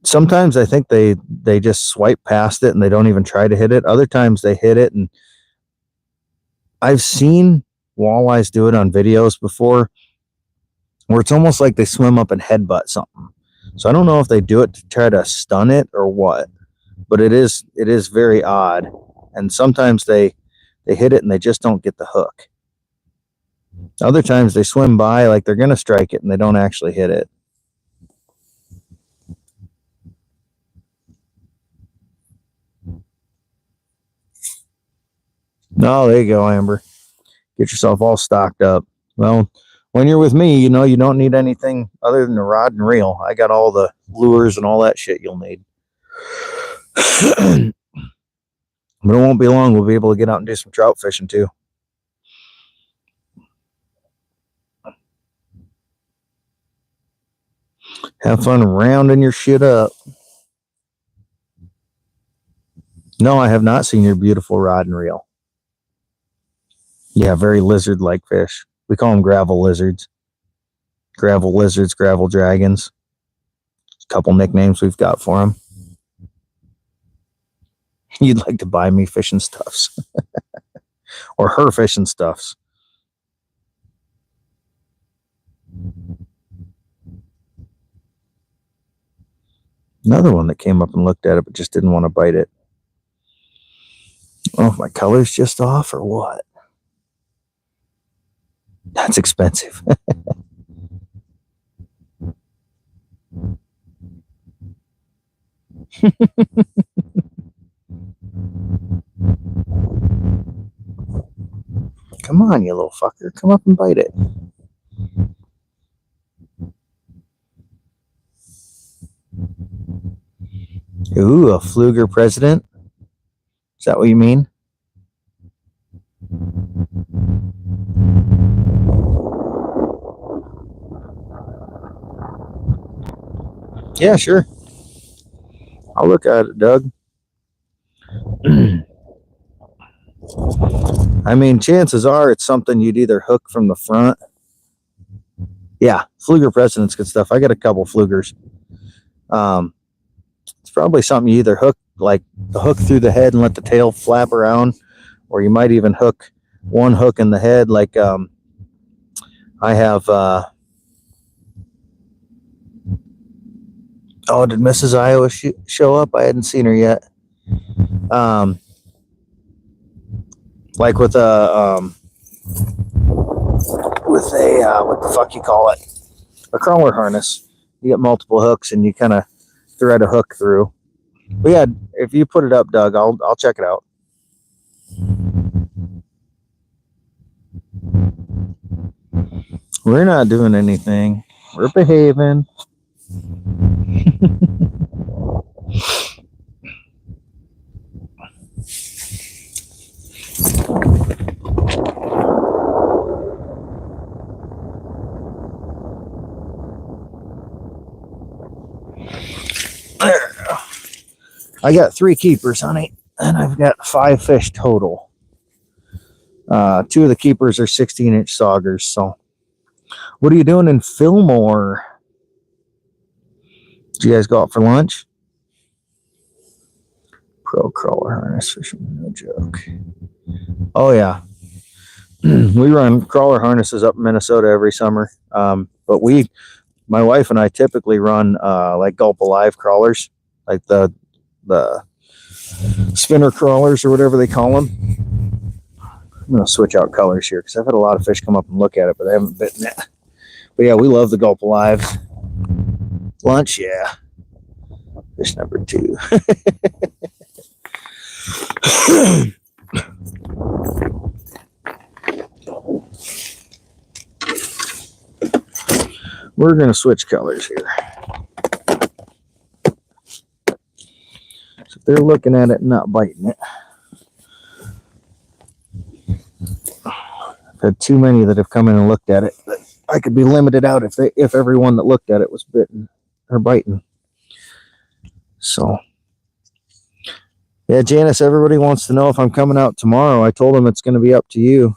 Sometimes I think they just swipe past it and they don't even try to hit it. Other times they hit it, and I've seen walleyes do it on videos before, where it's almost like they swim up and headbutt something. So I don't know if they do it to try to stun it or what, but it is very odd. And sometimes they hit it and they just don't get the hook. Other times they swim by like they're going to strike it and they don't actually hit it. No, there you go, Amber. Get yourself all stocked up. Well, when you're with me, you know you don't need anything other than a rod and reel. I got all the lures and all that shit you'll need. But it won't be long. We'll be able to get out and do some trout fishing too. Have fun rounding your shit up. No, I have not seen your beautiful rod and reel. Yeah, very lizard-like fish. We call them gravel lizards. Gravel lizards, gravel dragons. A couple nicknames we've got for them. You'd like to buy me fishing stuffs. Or her fishing stuffs. Another one that came up and looked at it but just didn't want to bite it. Oh, my color's just off or what? That's expensive. Come on, you little fucker. Come up and bite it. Ooh, a Fluger president? Is that what you mean? Yeah, sure. I'll look at it, Doug. I mean, chances are it's something you'd either hook from the front. Yeah, Fluger president's good stuff. I got a couple Flugers. It's probably something you either hook, like the hook through the head and let the tail flap around, or you might even hook one hook in the head, like I have. Oh, did Mrs. Iowa show up? I hadn't seen her yet. Like with a what the fuck you call it? A crawler harness. You get multiple hooks and you kind of thread a hook through. But yeah, if you put it up, Doug, I'll check it out. We're not doing anything. We're behaving. There. I got 3 keepers, honey, and I've got 5 fish total. 2 of the keepers are 16-inch saugers. So, what are you doing in Fillmore? Did you guys go out for lunch? Pro crawler harness fisherman, no joke. Oh yeah, we run crawler harnesses up in Minnesota every summer. But my wife and I typically run like Gulp Alive crawlers, like the spinner crawlers or whatever they call them. I'm gonna switch out colors here because I've had a lot of fish come up and look at it, but they haven't bitten it. But yeah, we love the Gulp Alive. Lunch, yeah. Fish number 2. We're going to switch colors here. So if they're looking at it and not biting it. I've had too many that have come in and looked at it. I could be limited out if everyone that looked at it was bitten or biting. So, yeah, Janice, everybody wants to know if I'm coming out tomorrow. I told them it's going to be up to you.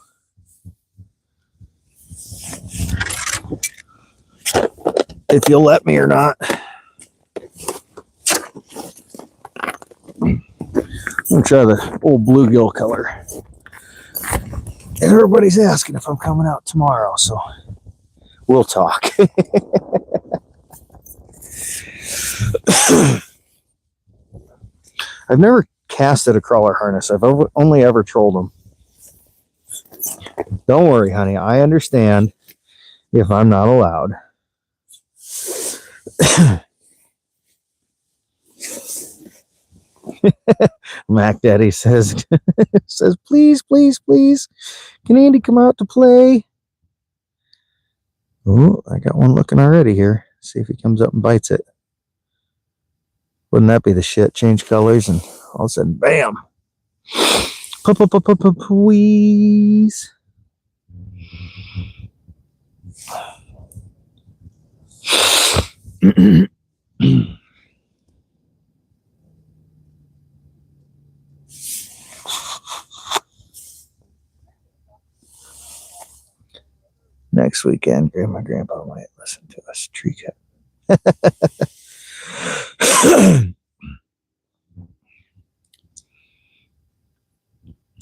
If you'll let me or not. I'm going to try the old bluegill color. And everybody's asking if I'm coming out tomorrow, so we'll talk. I've never casted a crawler harness. I've only ever trolled them. Don't worry, honey. I understand if I'm not allowed. Mac Daddy says, please, please, please, can Andy come out to play? Oh, I got one looking already here. See if he comes up and bites it. Wouldn't that be the shit? Change colors and all of a sudden, bam! Please. Next weekend, Grandma and Grandpa might listen to us. Tree cut.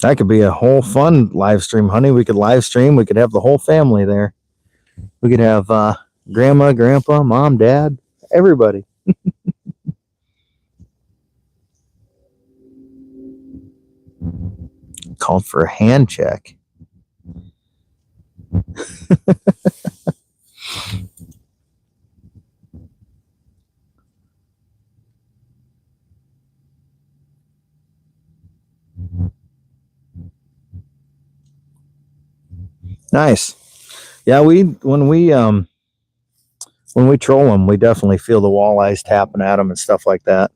That could be a whole fun live stream, honey. We could live stream. We could have the whole family there. We could have Grandma, Grandpa, Mom, Dad, everybody. Called for a hand check. Nice. Yeah, when we troll them, we definitely feel the walleyes tapping at them and stuff like that.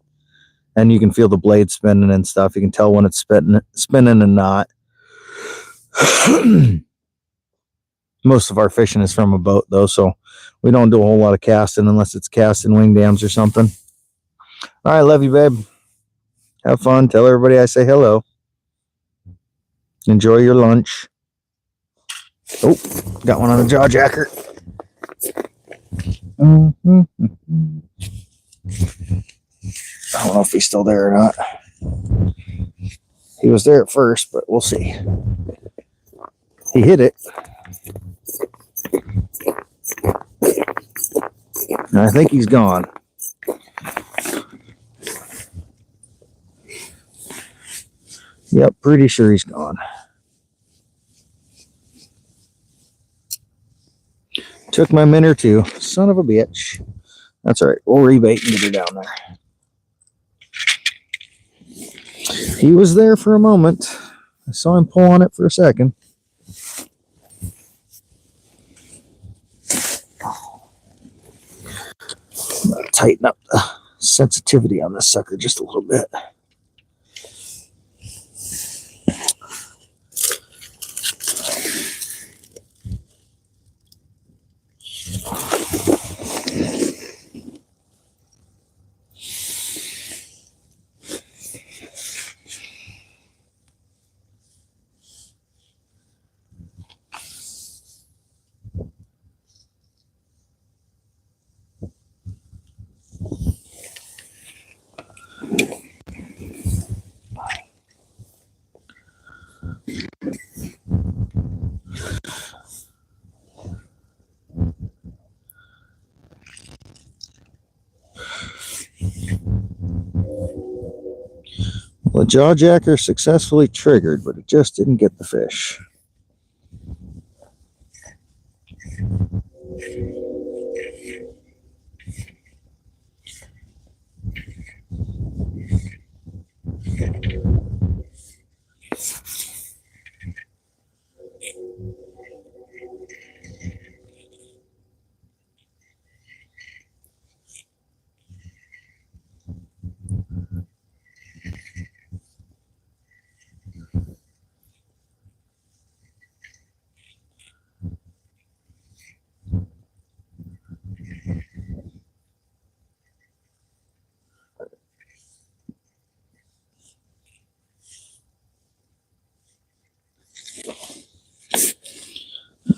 And you can feel the blade spinning and stuff. You can tell when it's spinning and not. Most of our fishing is from a boat, though, so we don't do a whole lot of casting unless it's casting wing dams or something. All right, love you, babe. Have fun. Tell everybody I say hello. Enjoy your lunch. Oh, got one on the jaw jacker. I don't know if he's still there or not. He was there at first, but we'll see. He hit it. And I think he's gone. Yep, pretty sure he's gone. Took my minute or two. Son of a bitch. That's all right. We'll rebait and get her down there. He was there for a moment. I saw him pull on it for a second. I'm going to tighten up the sensitivity on this sucker just a little bit. Well, the jaw jacker successfully triggered, but it just didn't get the fish.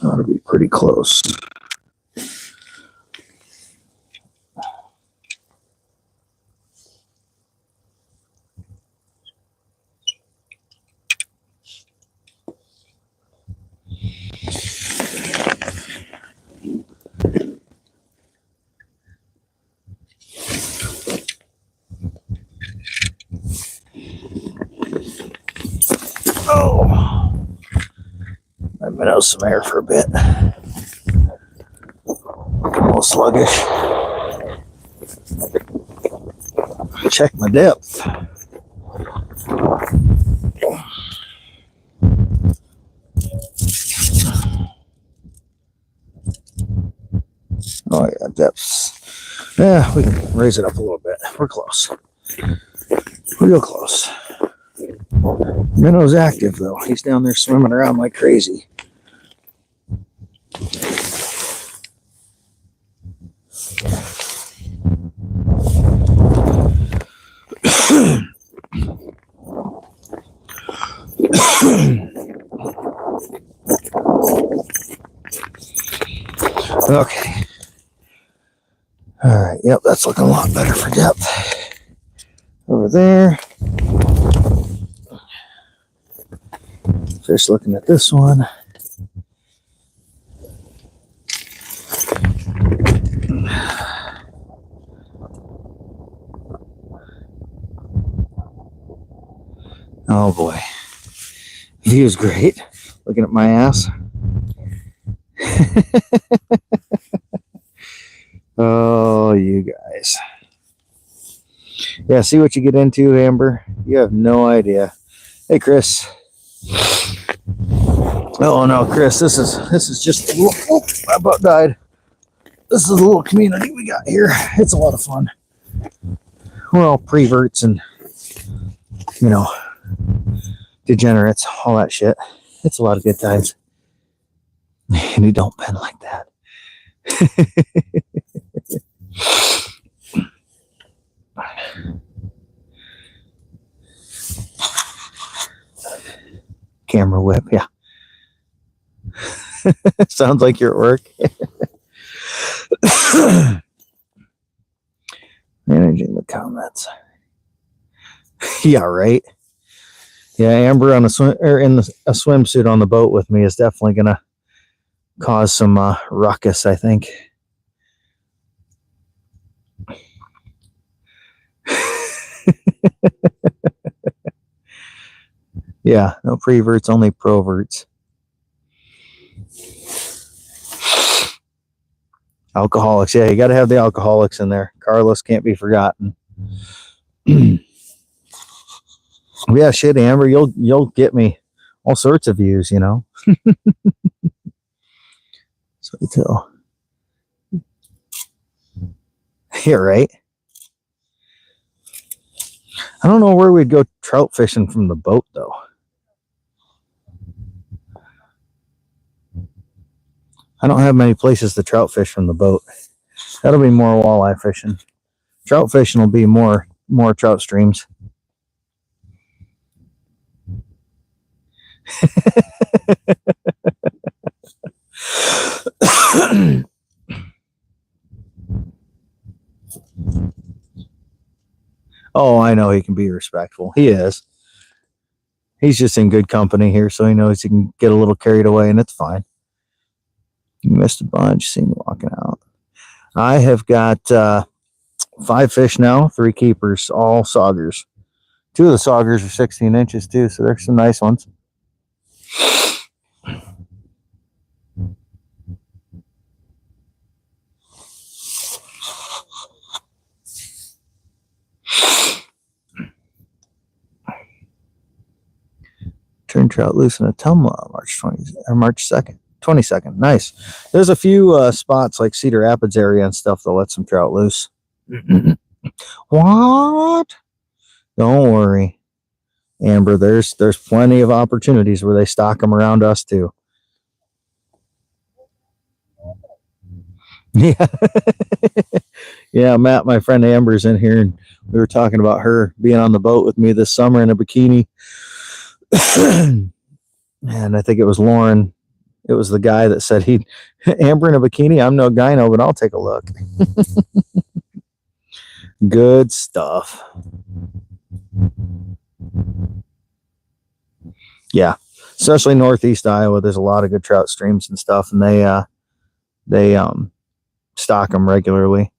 Ought to be pretty close. Oh, I've been out some air for a bit. A little sluggish. Check my depth. Oh yeah, depths. Yeah, we can raise it up a little bit. We're close. Real close. Minnow's active though. He's down there swimming around like crazy. Okay. All right. Yep, that's looking a lot better for depth. Over there. Just looking at this one. Oh boy. View's great. Looking at my ass. Oh, you guys. Yeah, see what you get into, Amber? You have no idea. Hey, Chris. Oh no, Chris, this is just a little, oh, I about died. This is a little community we got here. It's a lot of fun. We're all preverts and, you know, degenerates, all that shit. It's a lot of good times. And you don't bend like that. Camera whip, yeah. Sounds like you're at work. Managing the comments. Yeah, right. Yeah, Amber on a swim or in a swimsuit on the boat with me is definitely gonna cause some ruckus, I think. Yeah, no preverts, only proverts. Alcoholics, yeah, you got to have the alcoholics in there. Carlos can't be forgotten. Yeah, shit, Amber, you'll get me all sorts of views, you know. So tell. Yeah, right. I don't know where we'd go trout fishing from the boat though. I don't have many places to trout fish from the boat. That'll be more walleye fishing. Trout fishing will be more trout streams. Oh, I know he can be respectful. He is. He's just in good company here, so he knows he can get a little carried away, and it's fine. You missed a bunch. Seen you walking out. I have got 5 fish now, 3 keepers, all saugers. 2 of the saugers are 16 inches too, so there's some nice ones. Turn trout loose in Ottumwa March 20 or March 2nd. 22nd. Nice. There's a few spots like Cedar Rapids area and stuff that let some trout loose. What? Don't worry, Amber. There's plenty of opportunities where they stock them around us too. Yeah. Yeah, Matt, my friend Amber's in here, and we were talking about her being on the boat with me this summer in a bikini. And I think it was Lauren. It was the guy that said he Amber in a bikini. I'm no gyno, but I'll take a look. Good stuff. Yeah, especially northeast Iowa. There's a lot of good trout streams and stuff, and they stock them regularly.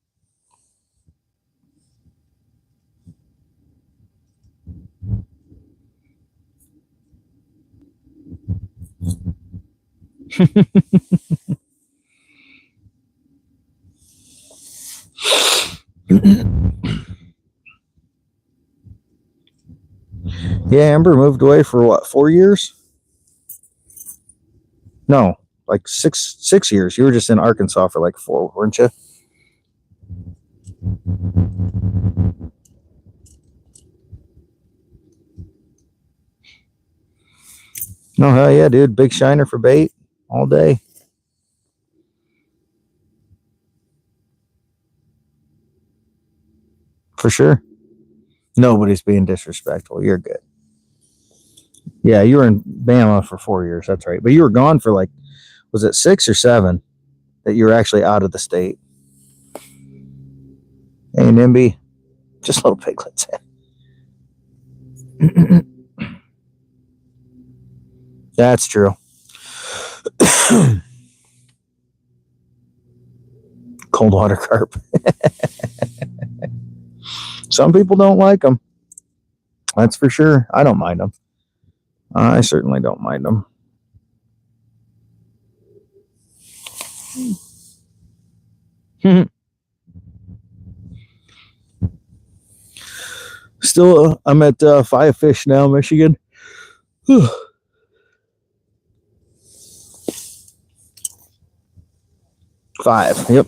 Yeah, Amber moved away for what, 4 years? No, like six years. You were just in Arkansas for like 4, weren't you? No, hell yeah, dude. Big shiner for bait all day. For sure. Nobody's being disrespectful. You're good. Yeah, you were in Bama for 4 years. That's right. But you were gone for like, was it 6 or 7 that you were actually out of the state? Hey, NIMBY, just little piglets. That's true. Cold water carp. Some people don't like them. That's for sure. I don't mind them. I certainly don't mind them. Still, I'm at 5 fish now, Michigan. 5. Yep.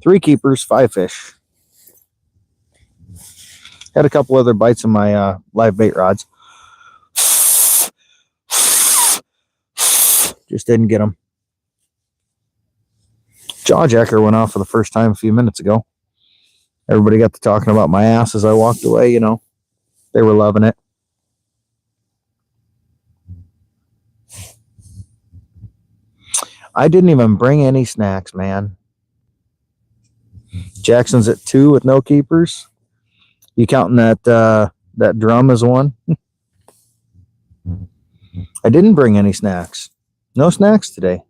3 keepers, 5 fish. Had a couple other bites in my live bait rods. Just didn't get them. Jawjacker went off for the first time a few minutes ago. Everybody got to talking about my ass as I walked away, you know. They were loving it. I didn't even bring any snacks, man. Jackson's at 2 with no keepers. You counting that drum as one? I didn't bring any snacks. No snacks today.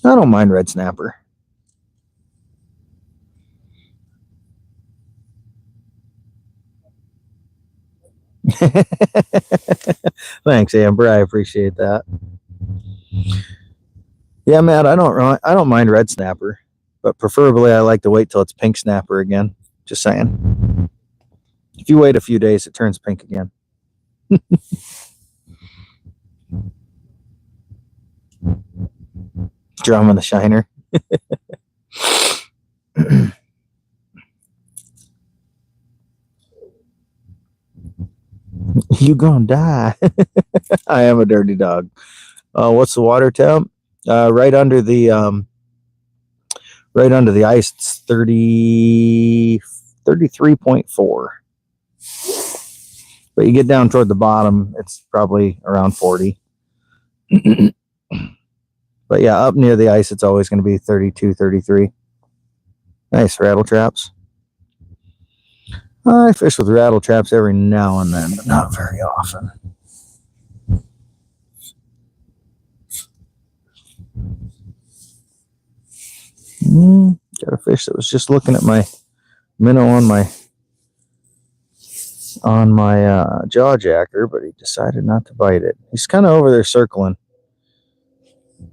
I don't mind red snapper. Thanks, Amber. I appreciate that. Yeah, Matt, I don't mind red snapper, but preferably I like to wait till it's pink snapper again. Just saying. If you wait a few days, it turns pink again. Drum and the shiner. You gonna die. I am a dirty dog. What's the water temp? Right under the ice, it's 33.4. But you get down toward the bottom, it's probably around 40. But yeah, up near the ice, it's always going to be 32, 33. Nice rattle traps. I fish with rattle traps every now and then, but not very often. Got a fish that was just looking at my minnow on my jaw jacker, but he decided not to bite it. He's kind of over there circling.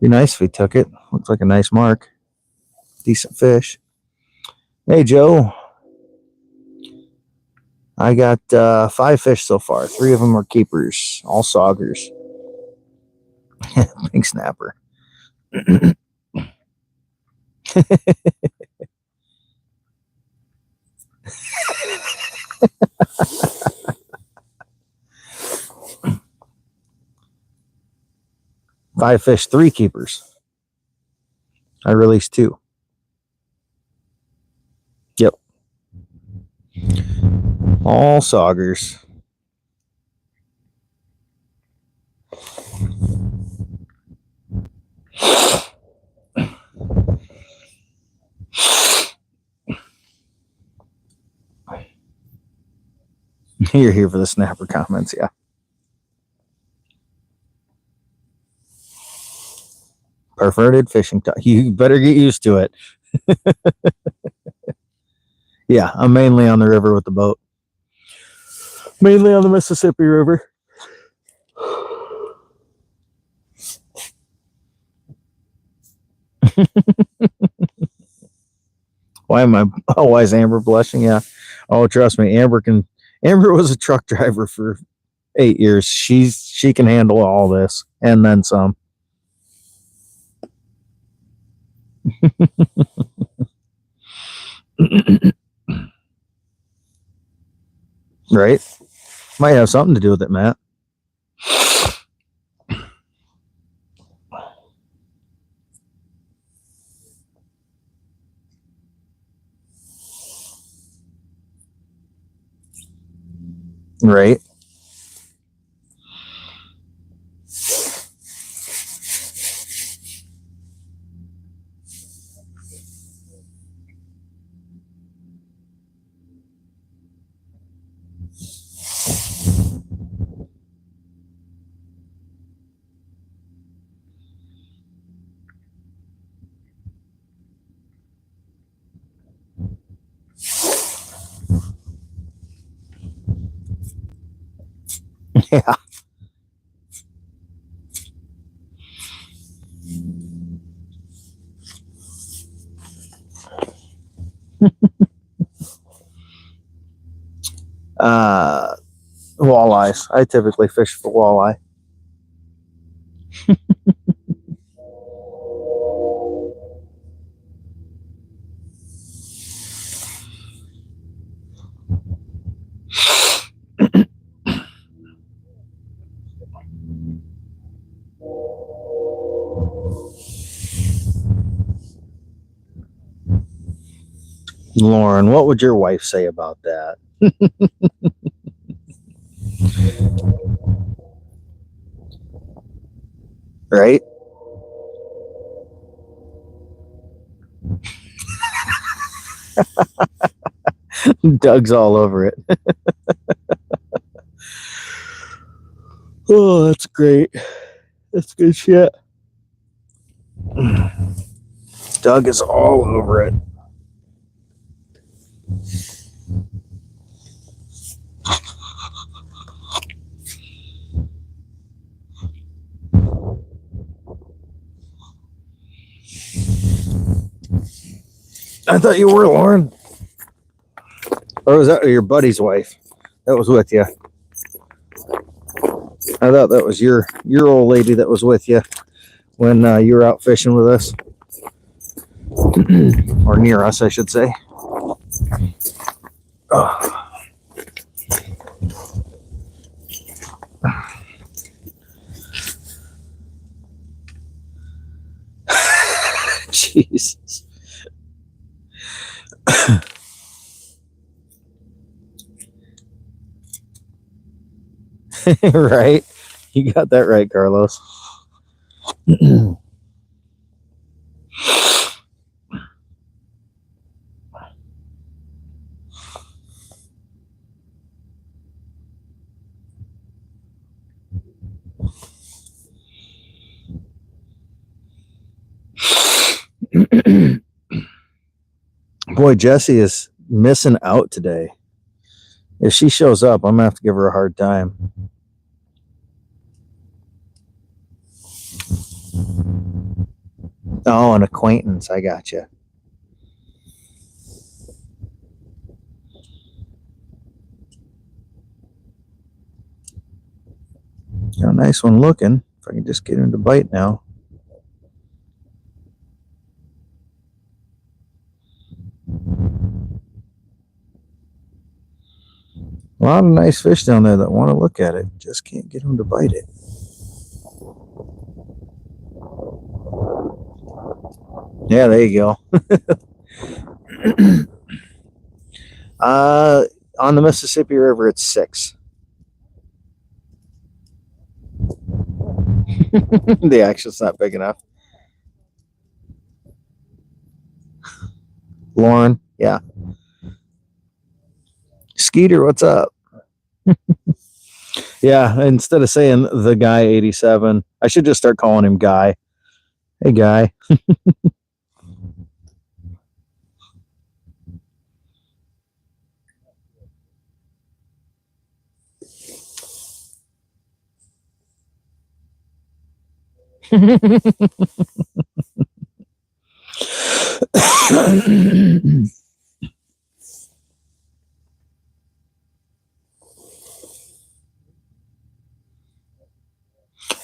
Be nice if he took it. Looks like a nice mark. Decent fish. Hey, Joe. I got 5 fish so far. 3 of them are keepers, all saugers. Pink snapper. 5 fish, 3 keepers. I released 2. Yep. All saugers. You're here for the snapper comments, yeah. Perverted fishing. You better get used to it. Yeah, I'm mainly on the river with the boat. Mainly on the Mississippi River. Why is Amber blushing? Yeah. Oh, trust me, Amber was a truck driver for 8 years. She can handle all this and then some. Right? Might have something to do with it, Matt. Right. Yeah. Uh, Walleyes. I typically fish for walleye. Lauren, what would your wife say about that? Right? Doug's all over it. Oh, that's great. That's good shit. Doug is all over it. I thought you were, Lauren. Or was that your buddy's wife that was with you? I thought that was your old lady that was with you when you were out fishing with us. Or near us, I should say. Oh. Jesus. Right? You got that right, Carlos. Boy, Jessie is missing out today. If she shows up, I'm gonna have to give her a hard time. Oh, an acquaintance. I got you. Got a nice one looking. If I can just get him to bite now. A lot of nice fish down there that want to look at it. Just can't get him to bite it. Yeah, there you go. On the Mississippi River, it's 6. The action's not big enough. Lauren, yeah. Skeeter, what's up? Yeah, instead of saying the guy 87, I should just start calling him Guy. Hey, Guy.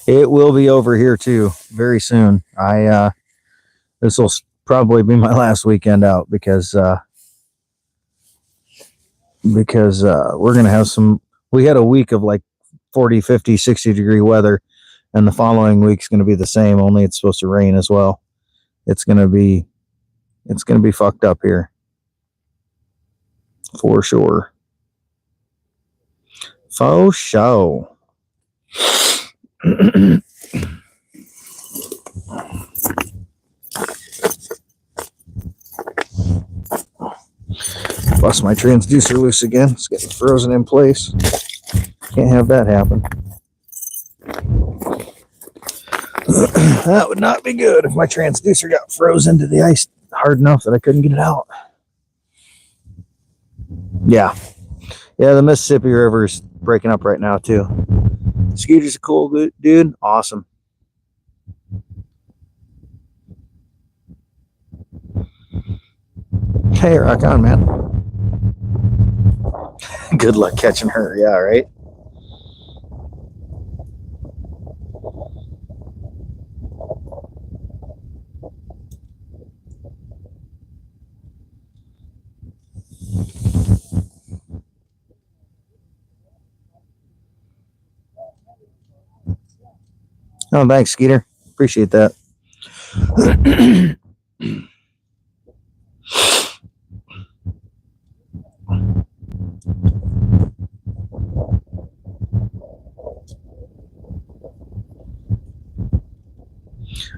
It will be over here too very soon. This will probably be my last weekend out because we're gonna have some. We had a week of like 40, 50, 60-degree weather, and the following week's gonna be the same. Only it's supposed to rain as well. It's gonna be fucked up here for sure. Faux show. Bust my transducer loose again. It's getting frozen in place. Can't have that happen. That would not be good if my transducer got frozen to the ice hard enough that I couldn't get it out. Yeah. Yeah, the Mississippi River's breaking up right now, too. Skeeter's a cool dude. Awesome. Hey, rock on, man. Good luck catching her. Yeah, right? Oh, thanks, Skeeter. Appreciate that.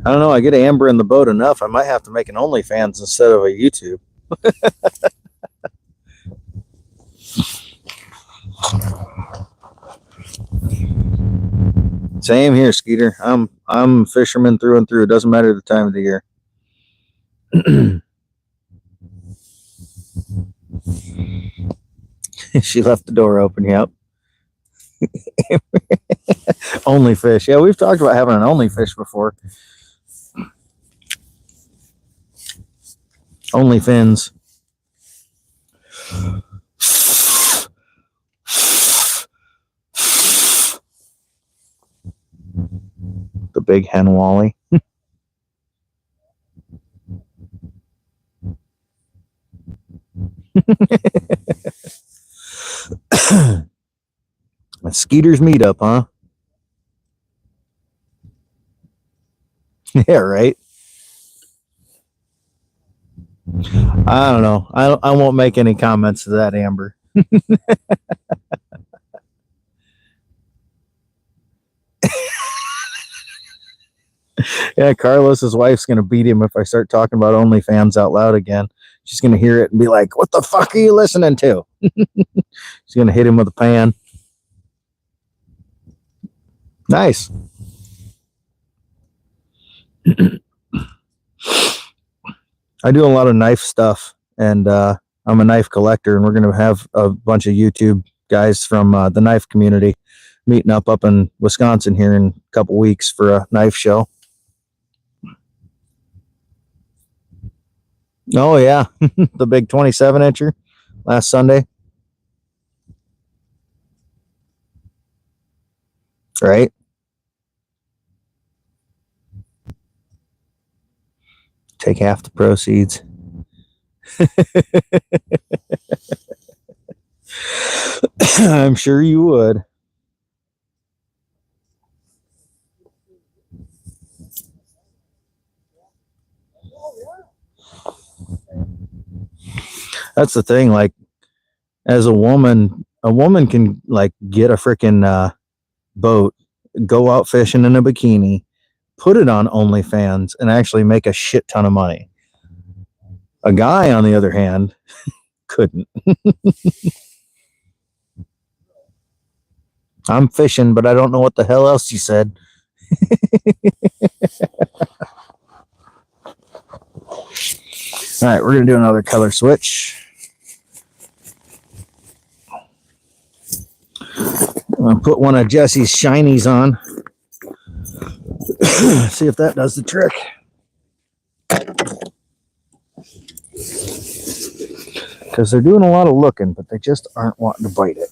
I don't know. I get Amber in the boat enough. I might have to make an OnlyFans instead of a YouTube. Same here, Skeeter. I'm a fisherman through and through. It doesn't matter the time of the year. She left the door open. Yep. Only fish. Yeah, we've talked about having an only fish before. Only fins. The big hen wally. Skeeter's meetup, huh? Yeah, right. I don't know. I won't make any comments to that, Amber. Yeah, Carlos's wife's gonna beat him if I start talking about OnlyFans out loud again. She's gonna hear it and be like, "What the fuck are you listening to?" She's gonna hit him with a pan. Nice. I do a lot of knife stuff, and I'm a knife collector, and we're gonna have a bunch of YouTube guys from the knife community meeting up in Wisconsin here in a couple weeks for a knife show. Oh yeah, the big 27-incher last Sunday. Right? Take half the proceeds. I'm sure you would. That's the thing. Like, as a woman can like get a freaking boat, go out fishing in a bikini, put it on OnlyFans, and actually make a shit ton of money. A guy, on the other hand, couldn't. I'm fishing, but I don't know what the hell else you said. All right, we're going to do another color switch. I'm going to put one of Jesse's shinies on. See if that does the trick. Because they're doing a lot of looking, but they just aren't wanting to bite it.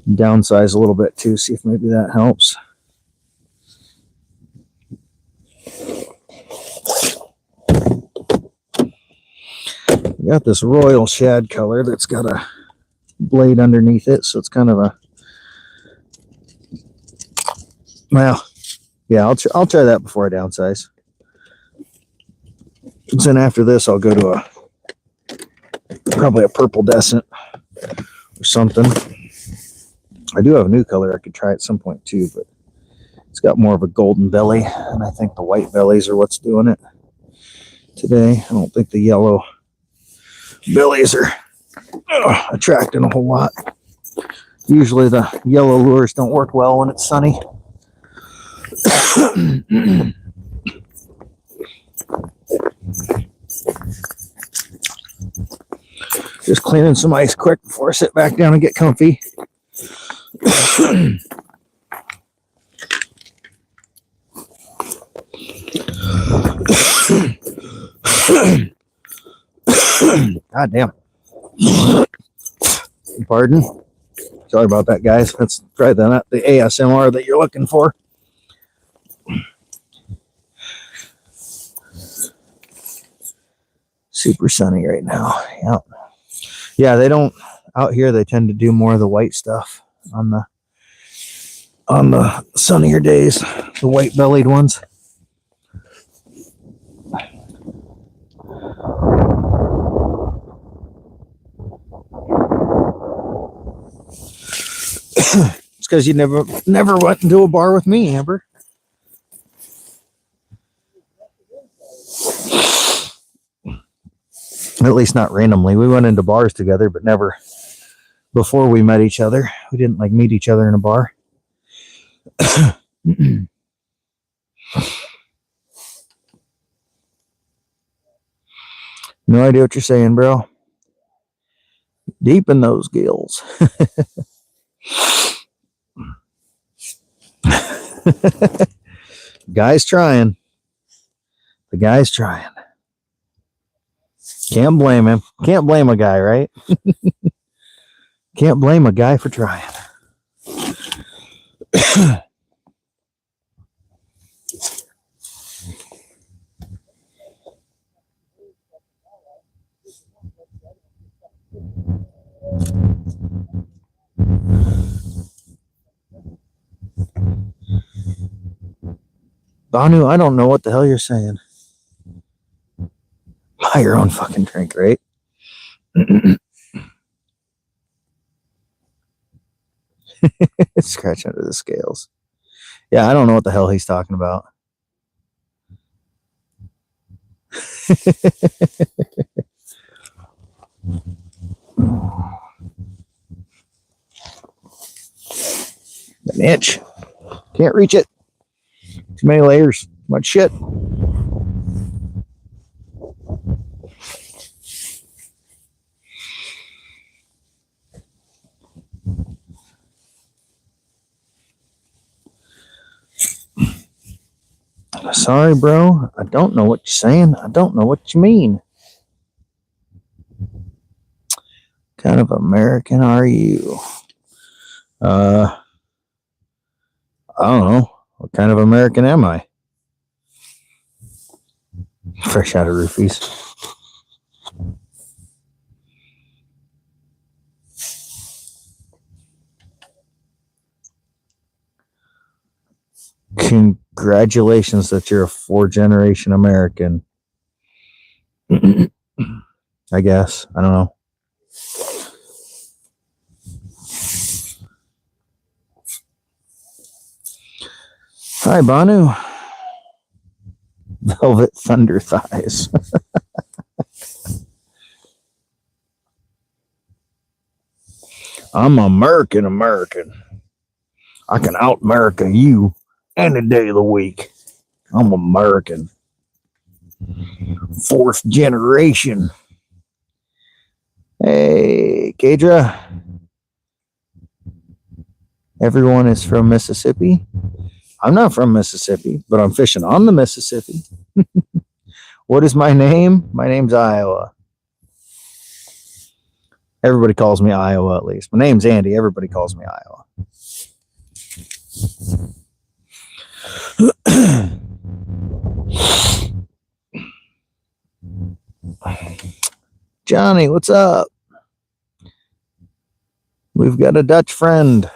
Downsize a little bit too, see if maybe that helps. We got this royal shad color that's got a blade underneath it, so it's kind of a, well, yeah, I'll try that before I downsize. And then after this, I'll go to probably a purple descent or something. I do have a new color I could try at some point too, but it's got more of a golden belly, and I think the white bellies are what's doing it today. I don't think the yellow bellies are attracting a whole lot. Usually the yellow lures don't work well when it's sunny. Just cleaning some ice quick before I sit back down and get comfy. God damn. Pardon. Sorry about that, guys. That's probably not the ASMR that you're looking for. Super sunny right now. Yeah. Yeah, they don't out here. They tend to do more of the white stuff on the sunnier days. The white-bellied ones. It's because you never went into a bar with me, Amber. At least not randomly. We went into bars together, but never before we met each other. We didn't like meet each other in a bar. No idea what you're saying, bro. Deep in those gills. Guy's trying. The guy's trying. Can't blame him. Can't blame a guy, right? Can't blame a guy for trying. Banu, I don't know what the hell you're saying. Buy your own fucking drink, right? Scratch under the scales. Yeah, I don't know what the hell he's talking about. An inch. Can't reach it. Too many layers. Too much shit. Sorry, bro. I don't know what you're saying. I don't know what you mean. What kind of American are you? I don't know. What kind of American am I? Fresh out of roofies. Congratulations that you're a 4th-generation American. I guess. I don't know. Hi, Banu. Velvet Thunder Thighs. I'm American. I can out-America you any day of the week. I'm American. 4th generation. Hey, Kadra. Everyone is from Mississippi. I'm not from Mississippi, but I'm fishing on the Mississippi. What is my name? My name's Iowa. Everybody calls me Iowa, at least. My name's Andy. Everybody calls me Iowa. Johnny, what's up? We've got a Dutch friend.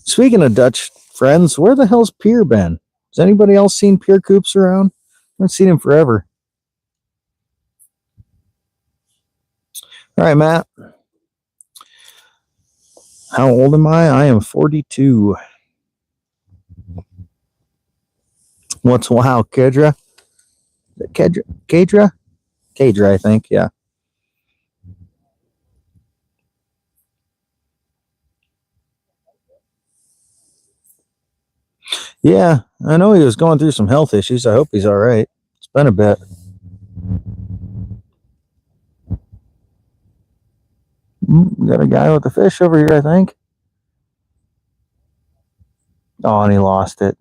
Speaking of Dutch friends, where the hell's Pierre been? Has anybody else seen Pierre Coops around? I haven't seen him forever. All right, Matt. How old am I? I am 42. What's wow, Kedra? Kedra? Kedra? Kedra, I think. Yeah. Yeah, I know he was going through some health issues. I hope he's all right. It's been a bit. Got a guy with a fish over here, I think. Oh, and he lost it.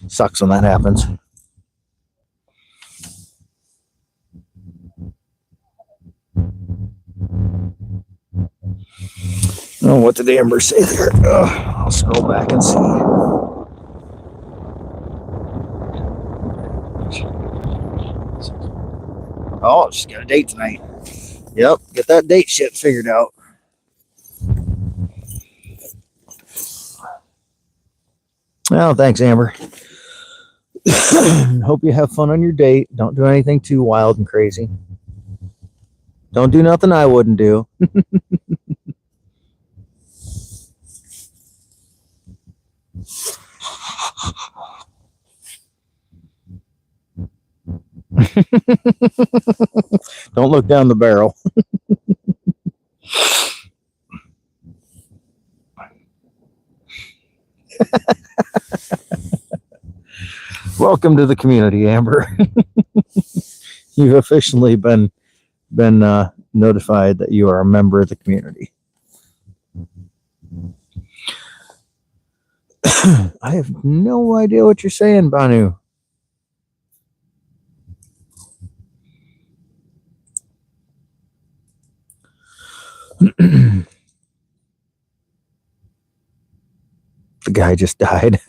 Sucks when that happens. Oh, what did Amber say there? I'll scroll back and see. Oh, she's got a date tonight. Yep, get that date shit figured out. Well, thanks, Amber. Hope you have fun on your date. Don't do anything too wild and crazy. Don't do nothing I wouldn't do. Don't look down the barrel. Welcome to the community, Amber. You've officially been notified that you are a member of the community. I have no idea what you're saying, Banu. The guy just died.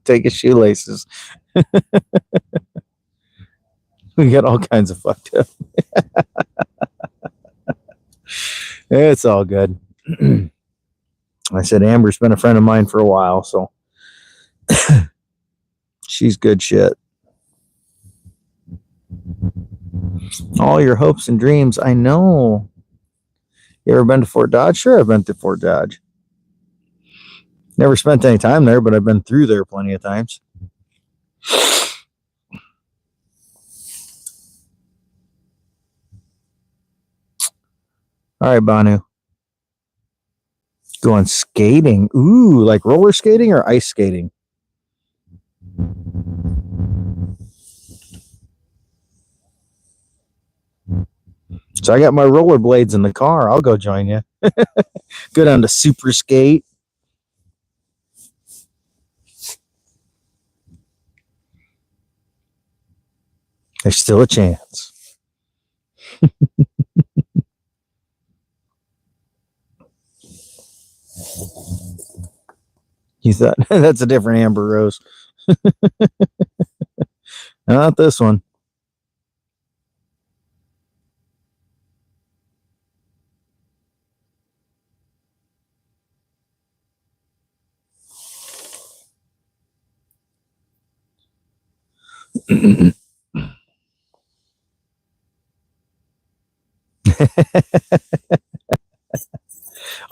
Take his shoelaces. We got all kinds of fucked up. It's all good. I said Amber's been a friend of mine for a while, so she's good shit. All your hopes and dreams. I know. You ever been to Fort Dodge? Sure, I've been to Fort Dodge. Never spent any time there, but I've been through there plenty of times. All right, Banu. Going skating. Ooh, like roller skating or ice skating? So I got my rollerblades in the car. I'll go join you. Go down to super skate. There's still a chance. You thought that's a different Amber Rose. Not this one.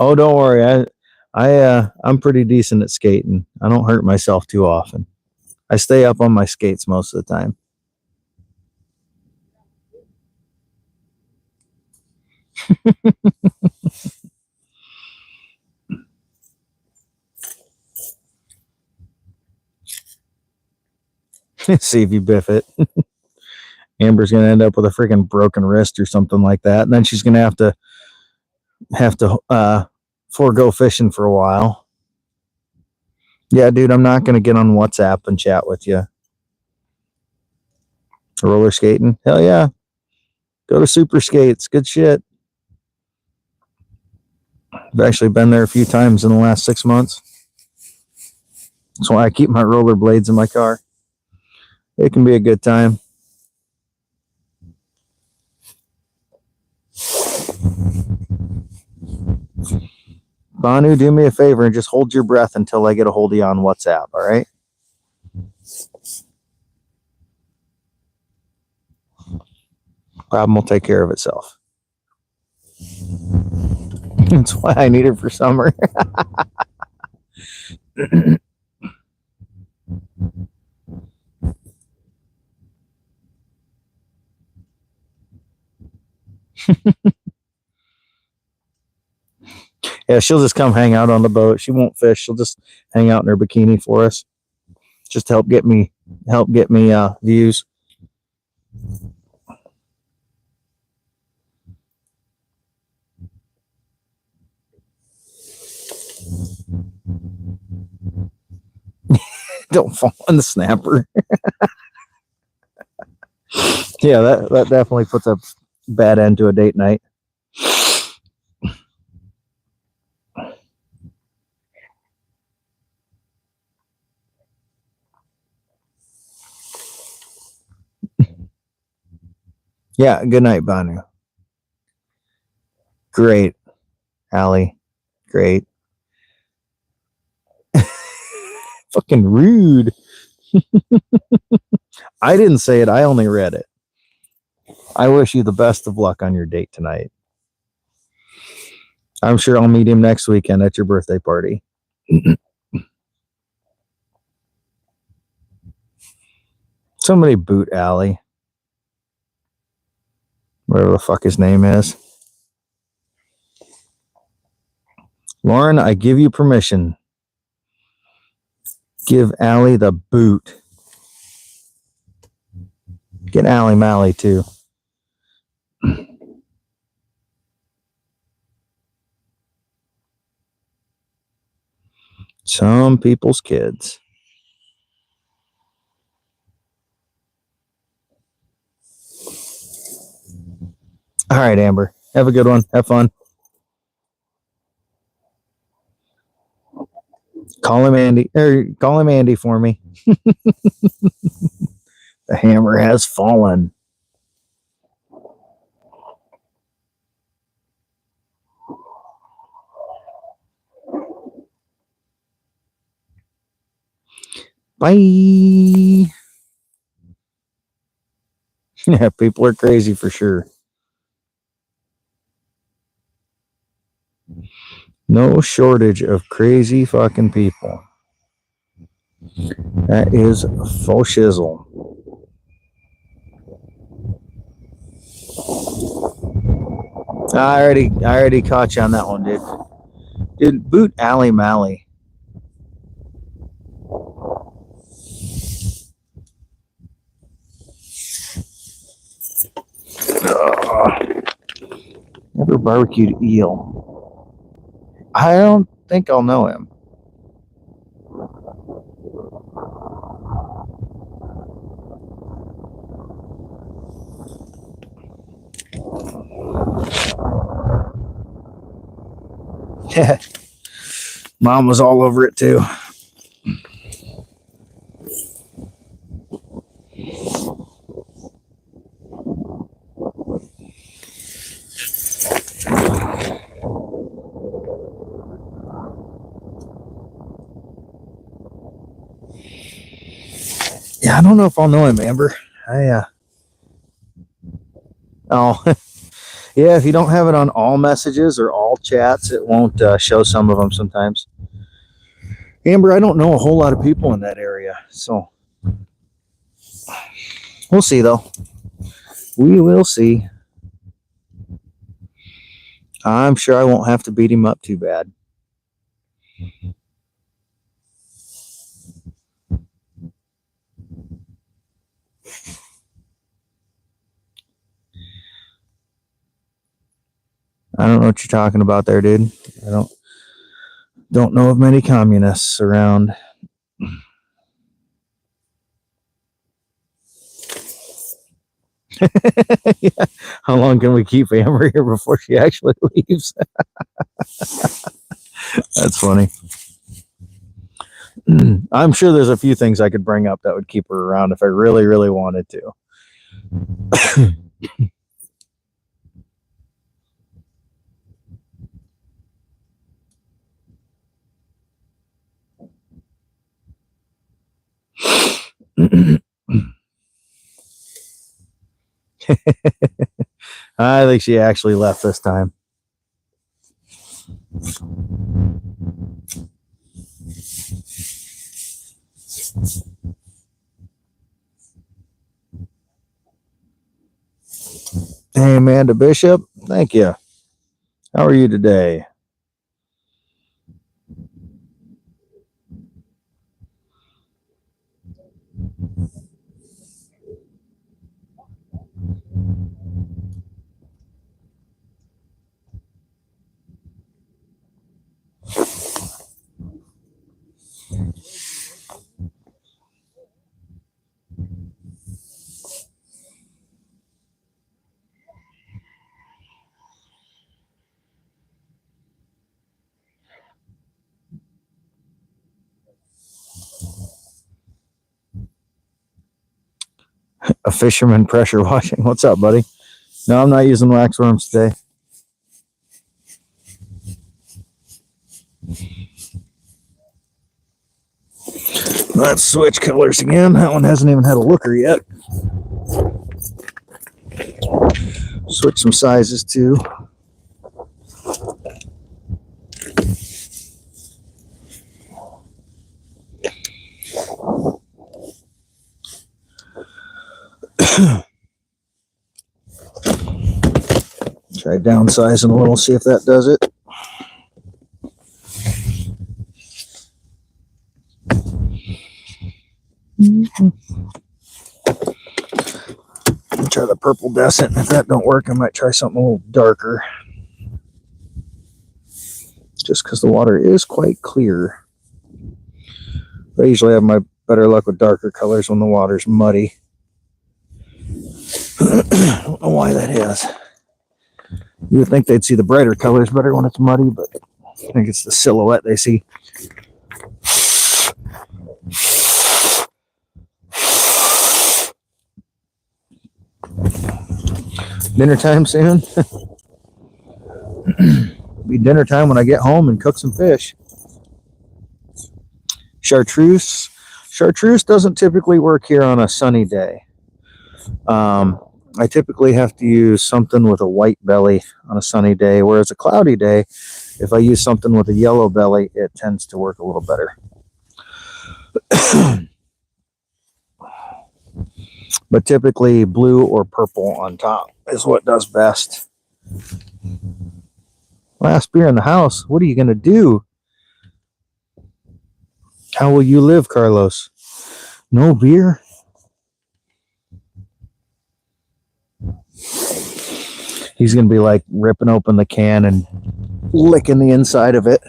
Oh, don't worry. I'm pretty decent at skating. I don't hurt myself too often. I stay up on my skates most of the time. See if you biff it. Amber's gonna end up with a freaking broken wrist or something like that, and then she's gonna have to forego fishing for a while. Yeah, dude, I'm not gonna get on WhatsApp and chat with you. Roller skating? Hell yeah. Go to Super Skates. Good shit. I've actually been there a few times in the last 6 months. That's why I keep my rollerblades in my car. It can be a good time. Banu, do me a favor and just hold your breath until I get a hold of you on WhatsApp, all right? Problem will take care of itself. That's why I need her for summer. Yeah, she'll just come hang out on the boat. She won't fish. She'll just hang out in her bikini for us, just to help get me views. Don't fall on the snapper. Yeah, that definitely puts a bad end to a date night. Yeah, good night, Banu. Great, Allie. Great. Fucking rude. I didn't say it. I only read it. I wish you the best of luck on your date tonight. I'm sure I'll meet him next weekend at your birthday party. Somebody boot Allie. Whatever the fuck his name is. Lauren, I give you permission. Give Allie the boot. Get Allie Mally too. Some people's kids. All right, Amber. Have a good one. Have fun. Call him Andy for me. The hammer has fallen. Bye. Yeah, people are crazy for sure. No shortage of crazy fucking people. That is full shizzle. I already caught you on that one, dude. Dude, boot Allie Mally. Never barbecued eel. I don't think I'll know him. Mom was all over it too. Yeah, I don't know if I'll know him, Amber. Oh, yeah. If you don't have it on all messages or all chats, it won't show some of them sometimes. Amber, I don't know a whole lot of people in that area, so we'll see though. We will see. I'm sure I won't have to beat him up too bad. I don't know what you're talking about there, dude. I don't know of many communists around. Yeah. How long can we keep Amber here before she actually leaves? That's funny. I'm sure there's a few things I could bring up that would keep her around if I really, really wanted to. I think she actually left this time. Hey, Amanda Bishop, thank you. How are you today? A fisherman pressure washing. What's up, buddy? No, I'm not using wax worms today. Let's switch colors again. That one hasn't even had a looker yet. Switch some sizes too. Try downsizing a little, see if that does it. Try the purple decent. If that don't work, I might try something a little darker. Just because the water is quite clear. I usually have my better luck with darker colors when the water's muddy. I don't know why that is. You would think they'd see the brighter colors better when it's muddy, but I think it's the silhouette they see. Dinner time soon. Be dinner time when I get home and cook some fish. Chartreuse. Chartreuse doesn't typically work here on a sunny day. I typically have to use something with a white belly on a sunny day, whereas a cloudy day, if I use something with a yellow belly, it tends to work a little better. But typically blue or purple on top is what does best. Last beer in the house. What are you going to do? How will you live, Carlos? No beer? He's going to be like ripping open the can and licking the inside of it.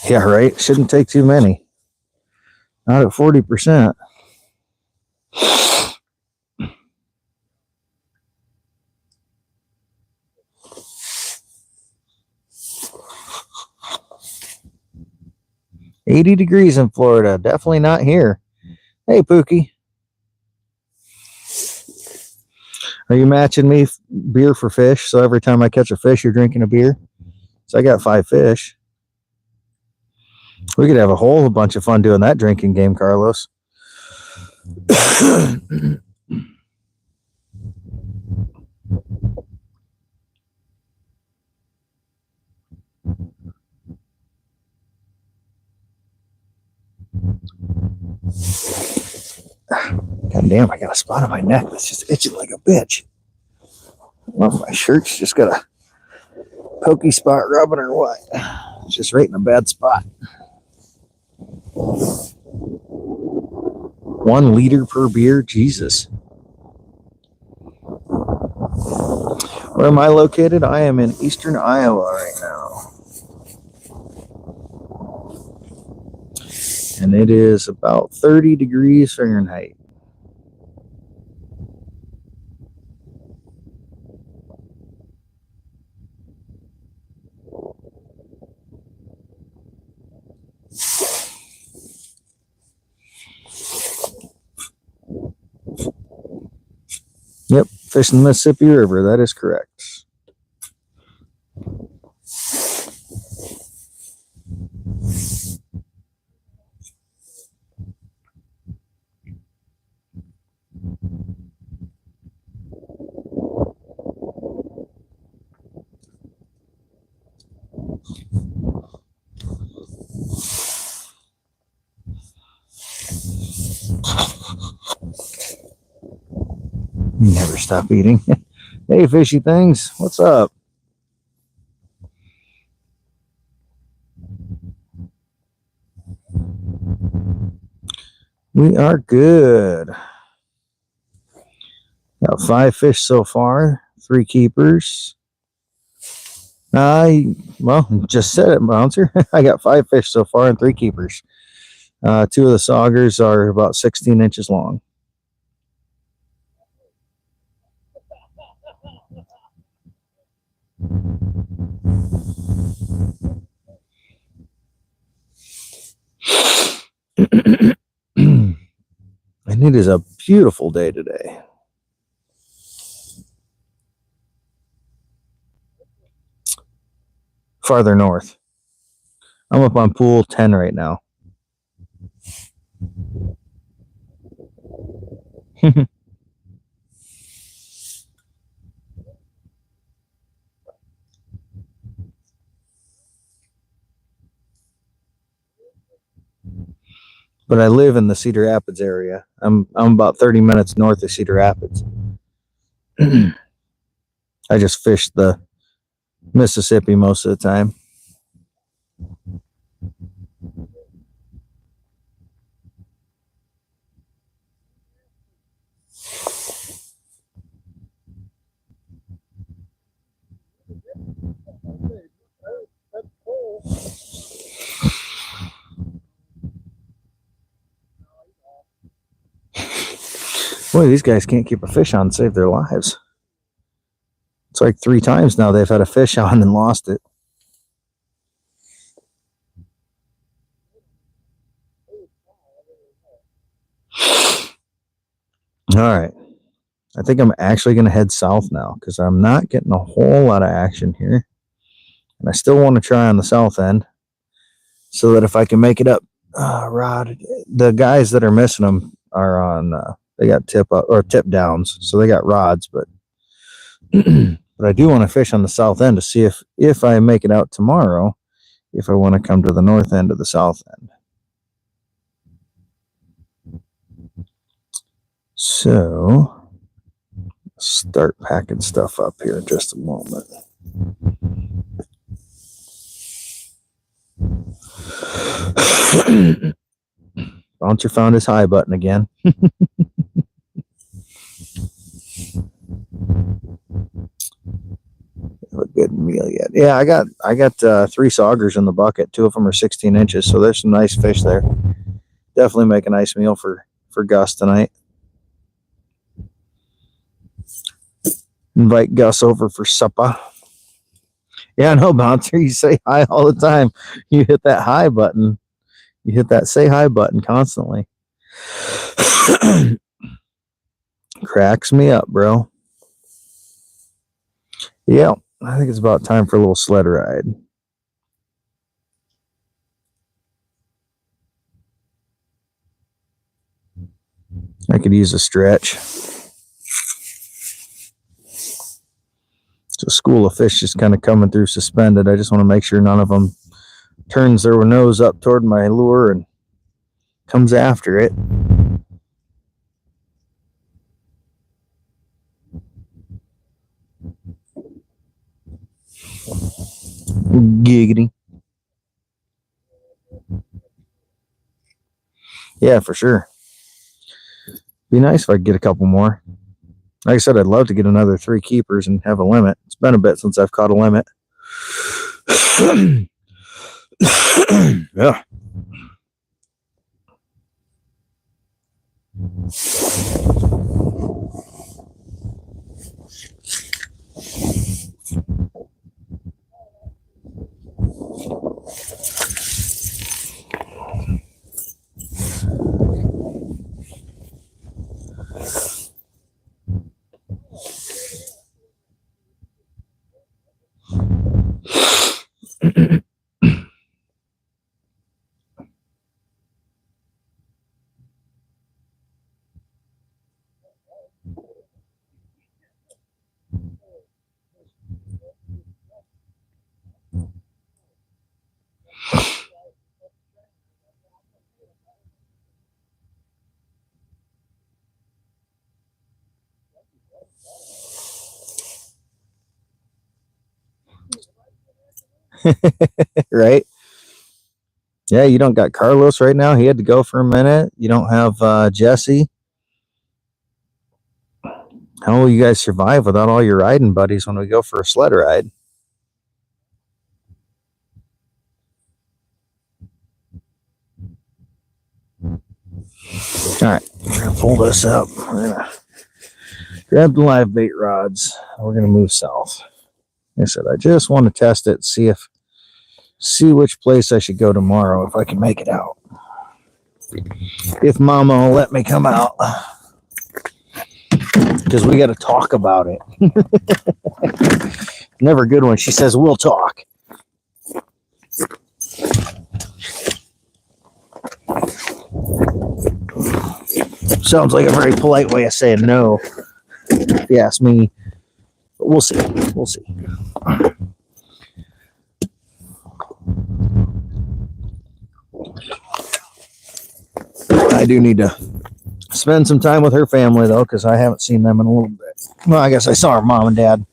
Yeah, right. Shouldn't take too many. Not at 40%. $80 in Florida. Definitely not here. Hey, Pookie. Are you matching me beer for fish? So every time I catch a fish, you're drinking a beer? So I got 5 fish. We could have a whole bunch of fun doing that drinking game, Carlos. God damn, I got a spot on my neck that's just itching like a bitch. Well, my shirt's just got a pokey spot rubbing or what? It's just right in a bad spot. 1 liter per beer? Jesus. Where am I located? I am in eastern Iowa right now. And it is about 30 degrees Fahrenheit. Yep, Fishing the Mississippi River, that is correct. Never stop eating. Hey, fishy things, what's up? We are good. Got 5 fish so far, 3 keepers. Well, just said it, Bouncer. I got 5 fish so far and 3 keepers. 2 of the saugers are about 16 inches long. And it is a beautiful day today. Farther north. I'm up on pool 10 right now. But I live in the Cedar Rapids area. I'm about 30 minutes north of Cedar Rapids. I just fish the Mississippi most of the time. Boy, these guys can't keep a fish on to save their lives. It's like 3 times now they've had a fish on and lost it. All right. I think I'm actually going to head south now because I'm not getting a whole lot of action here. And I still want to try on the south end so that if I can make it up, rod, the guys that are missing them are on, they got tip up or tip downs. So they got rods, but but I do want to fish on the south end to see if I make it out tomorrow, if I want to come to the north end of the south end. So start packing stuff up here in just a moment. Bouncer found his high button again. A good meal yet? Yeah, I got 3 saugers in the bucket. 2 of them are 16 inches, so there's some nice fish there. Definitely make a nice meal for Gus tonight. Invite Gus over for supper. Yeah, I know, Bouncer. You say hi all the time. You hit that hi button. You hit that say hi button constantly. Cracks me up, bro. Yeah, I think it's about time for a little sled ride. I could use a stretch. So school of fish just kind of coming through suspended. I just want to make sure none of them turns their nose up toward my lure and comes after it. Giggity. Yeah, for sure. Be nice if I could get a couple more. Like I said, I'd love to get another 3 keepers and have a limit. It's been a bit since I've caught a limit. Yeah. Right? Yeah, you don't got Carlos right now. He had to go for a minute. You don't have Jesse. How will you guys survive without all your riding buddies when we go for a sled ride? All right, we're gonna pull this up. We're gonna grab the live bait rods. We're gonna move south. Like I said, I just want to test it, see which place I should go tomorrow if I can make it out. If Mama will let me come out, because we got to talk about it. Never good when she says we'll talk. Sounds like a very polite way of saying no, if you ask me. But we'll see. We'll see. I do need to spend some time with her family, though, because I haven't seen them in a little bit. Well, I guess I saw her mom and dad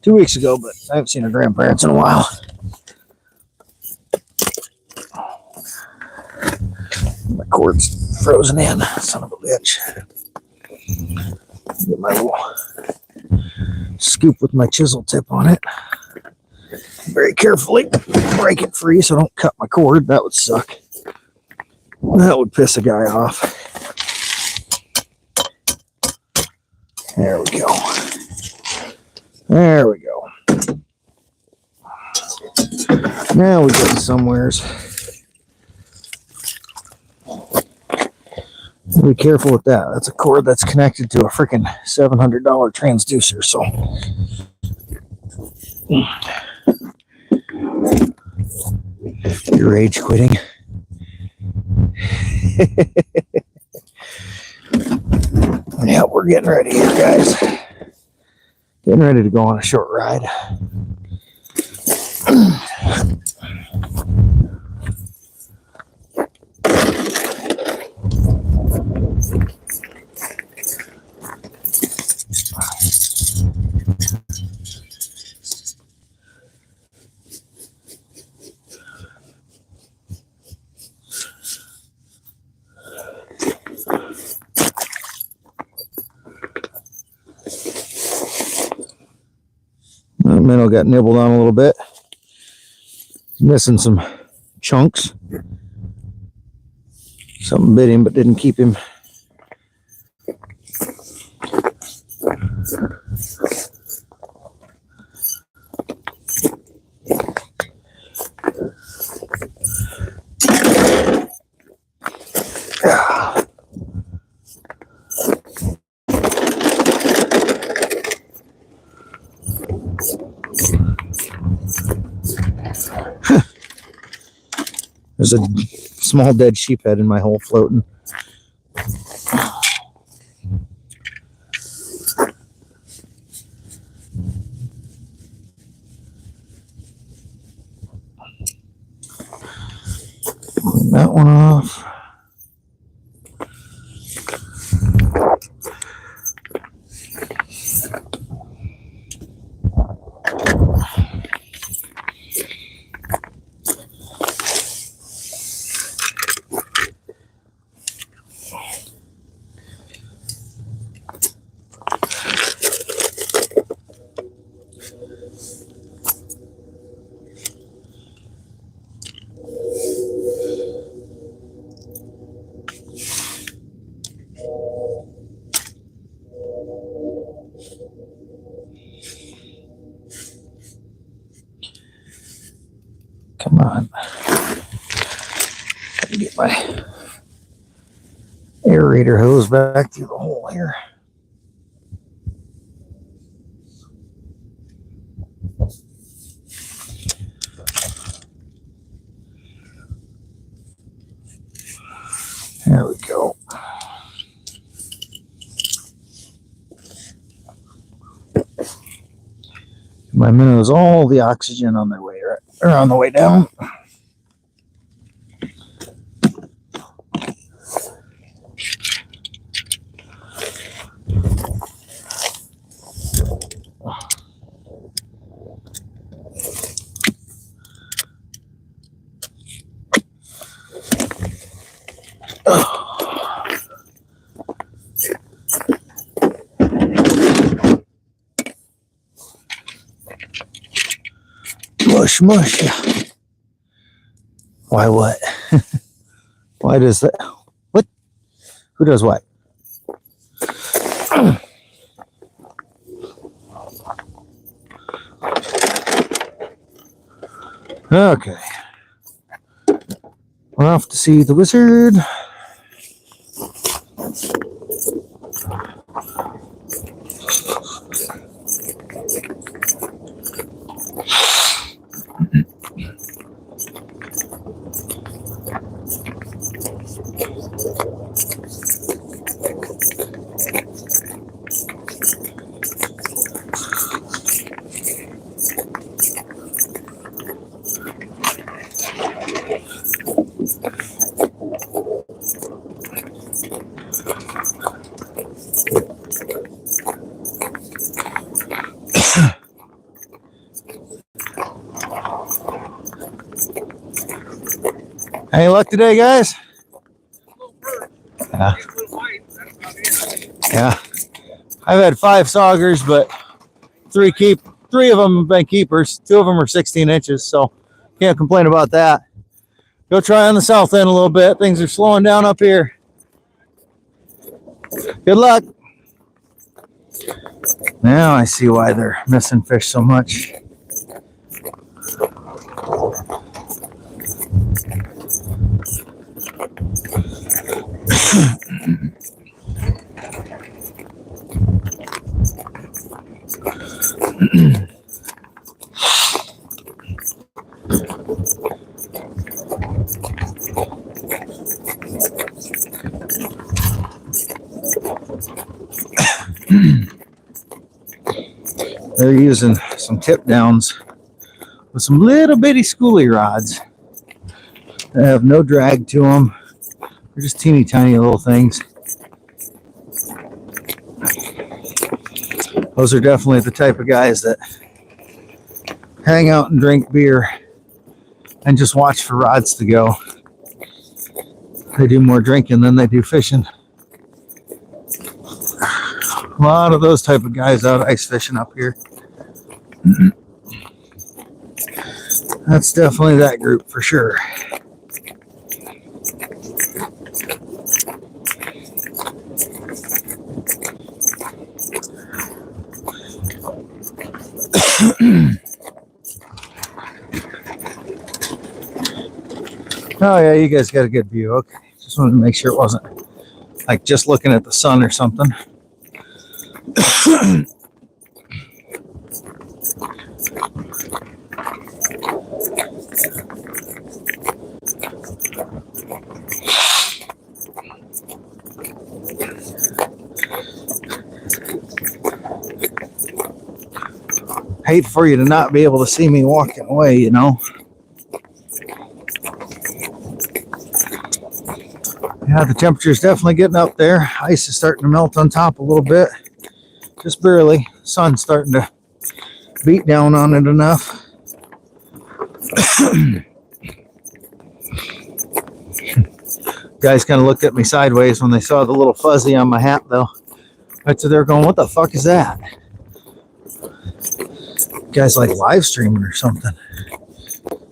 2 weeks ago, but I haven't seen her grandparents in a while. My cord's frozen in, son of a bitch. Get my little scoop with my chisel tip on it. Very carefully break it free so I don't cut my cord. That would suck. That would piss a guy off. There we go. There we go. Now we get somewheres. Be careful with that. That's a cord that's connected to a freaking $700 transducer. So, you're rage quitting. Yeah, we're getting ready here, guys. Getting ready to go on a short ride. The minnow got nibbled on a little bit. Missing some chunks. Something bit him but didn't keep him. There's a small dead sheep head in my hole floating. That one off. Come on. Let me get my aerator hose back through the hole here. There we go. My minnows, all the oxygen on their way or on the way down. Mush, mush. Why what? Why does that? What? Who does what? Okay. We're off to see the wizard. Any luck today, guys? Yeah. Yeah. I've had 5 saugers, but 3 of them have been keepers. 2 of them are 16 inches, so can't complain about that. Go try on the south end a little bit. Things are slowing down up here. Good luck. Now I see why they're missing fish so much. They're using some tip downs with some little bitty schoolie rods that have no drag to them. They're just teeny tiny little things. Those are definitely the type of guys that hang out and drink beer and just watch for rods to go. They do more drinking than they do fishing. A lot of those type of guys out ice fishing up here. That's definitely that group for sure. Oh yeah, you guys got a good view. Okay, just wanted to make sure it wasn't like just looking at the sun or something. Hate for you to not be able to see me walking away, you know. Yeah, the temperature's definitely getting up there. Ice is starting to melt on top a little bit. Just barely. Sun's starting to beat down on it enough. Guys kind of looked at me sideways when they saw the little fuzzy on my hat, though. Right, so they're going, what the fuck is that? Guy's like live streaming or something.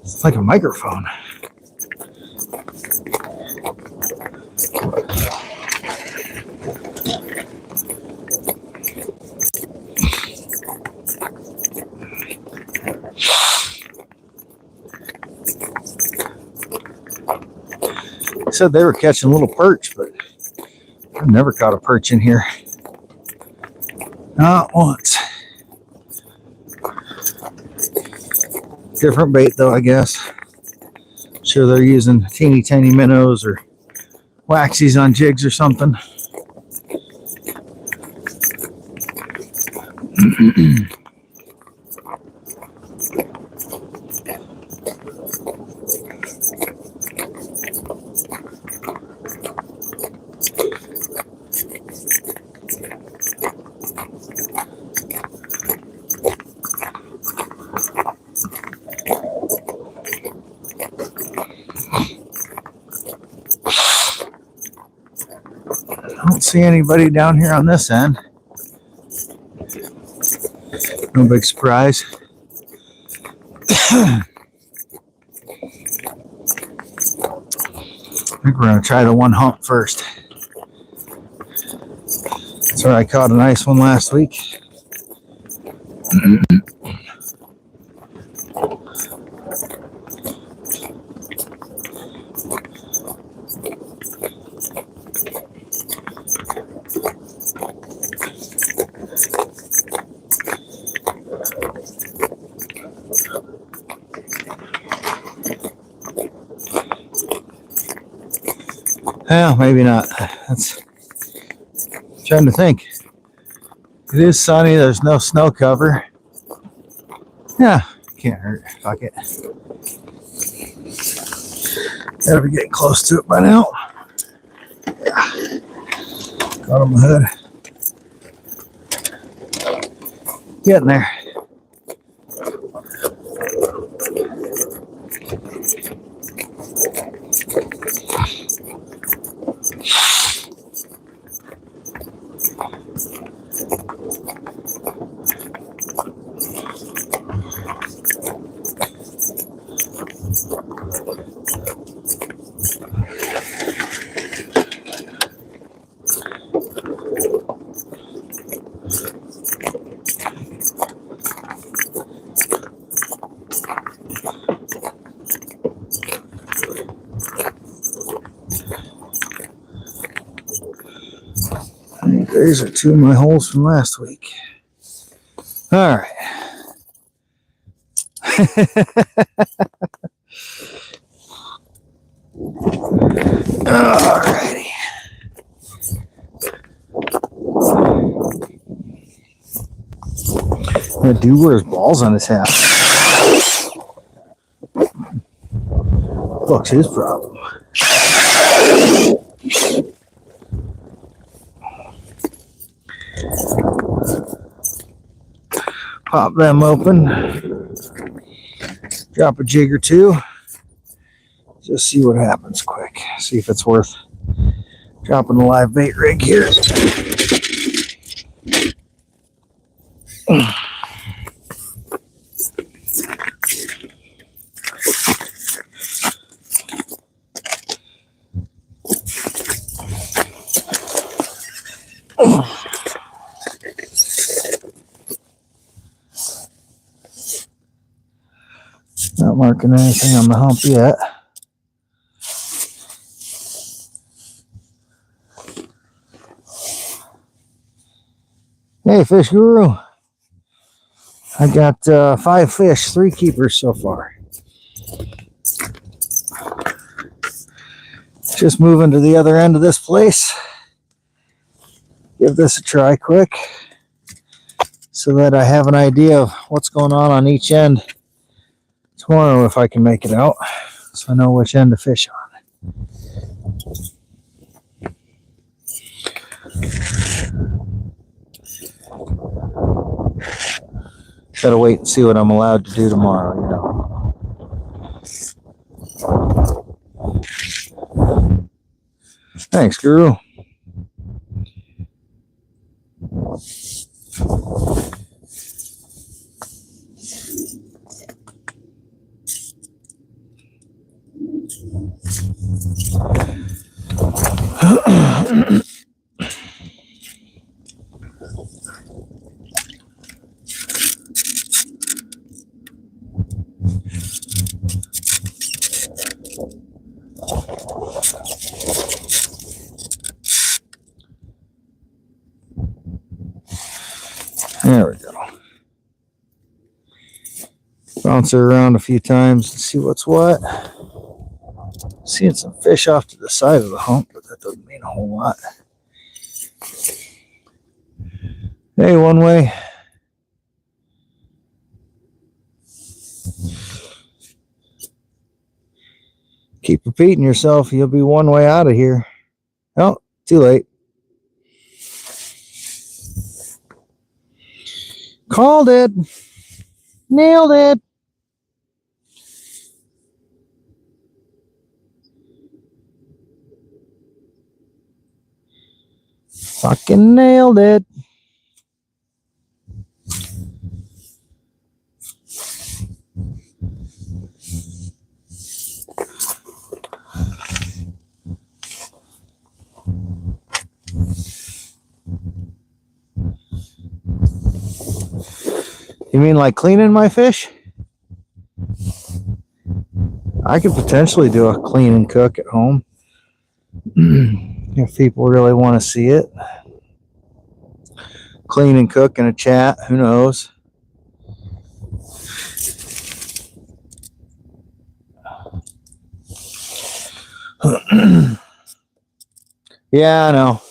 It's like a microphone. They said they were catching little perch, but I've never caught a perch in here. Not once. Different bait though, I guess. Sure they're using teeny tiny minnows or waxies on jigs or something. I don't see anybody down here on this end. No big surprise. I think we're going to try the one hump first. That's where I caught a nice one last week. Well, maybe not. That's trying to think. It is sunny. There's no snow cover. Yeah, can't hurt. Fuck it. Gotta be getting close to it by now. Yeah. Got on my hood. Getting there. These are two of my holes from last week. All right. Alrighty. That dude wears balls on his hat. Fuck's his problem. Pop them open. Drop a jig or two. Just see what happens quick. See if it's worth dropping the live bait rig here. Not marking anything on the hump yet. Hey, Fish Guru. I got 5 fish, 3 keepers so far. Just moving to the other end of this place. Give this a try quick so that I have an idea of what's going on each end tomorrow if I can make it out, so I know which end to fish on. Gotta wait and see what I'm allowed to do tomorrow, you know. Thanks, Guru. There we go. Bounce her around a few times and see what's what. Seeing some fish off to the side of the hump, but that doesn't mean a whole lot. Hey, one way. Keep repeating yourself, you'll be one way out of here. Oh, too late. Called it. Nailed it. Fucking nailed it. You mean like cleaning my fish? I could potentially do a clean and cook at home if people really want to see it. Clean and cook in a chat, who knows? Yeah, I know.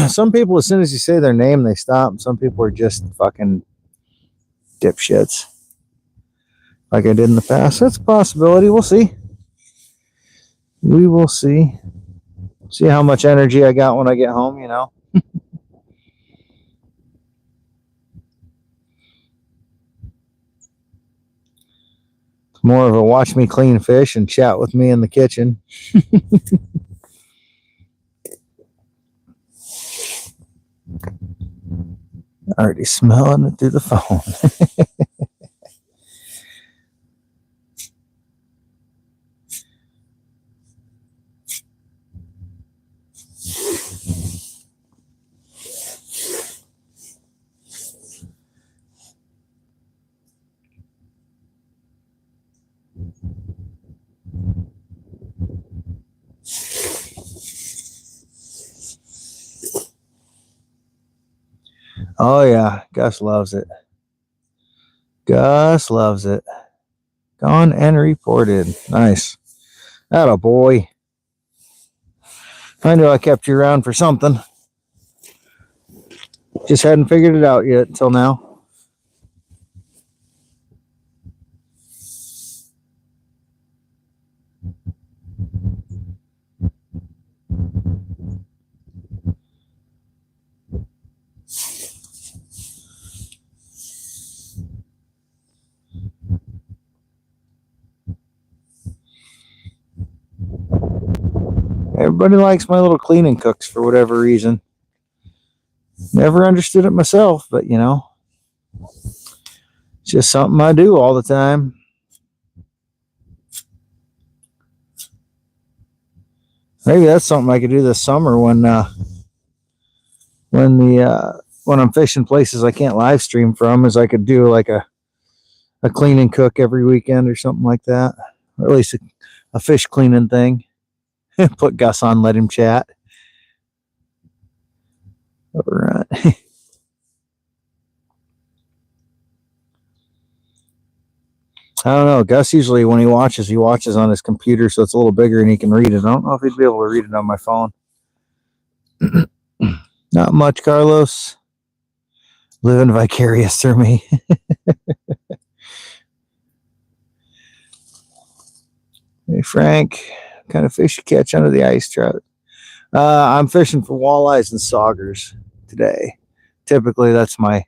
Some people, as soon as you say their name, they stop. Some people are just fucking dipshits, like I did in the past. That's a possibility. We'll see. We will see. See how much energy I got when I get home, you know. It's more of a watch me clean fish and chat with me in the kitchen. Already smelling it through the phone. Oh yeah, Gus loves it. Gus loves it. Gone and reported. Nice. Atta boy. I knew I kept you around for something. Just hadn't figured it out yet until now. Everybody likes my little cleaning cooks for whatever reason. Never understood it myself, but you know, it's just something I do all the time. Maybe that's something I could do this summer when I'm fishing places I can't live stream from, is I could do like a clean and cook every weekend or something like that, or at least a fish cleaning thing. Put Gus on, let him chat. All right. I don't know. Gus usually, when he watches on his computer, so it's a little bigger and he can read it. I don't know if he'd be able to read it on my phone. Not much, Carlos. Living vicarious through me. Hey, Frank. What kind of fish you catch under the ice, trout? I'm fishing for walleyes and saugers today. Typically, that's my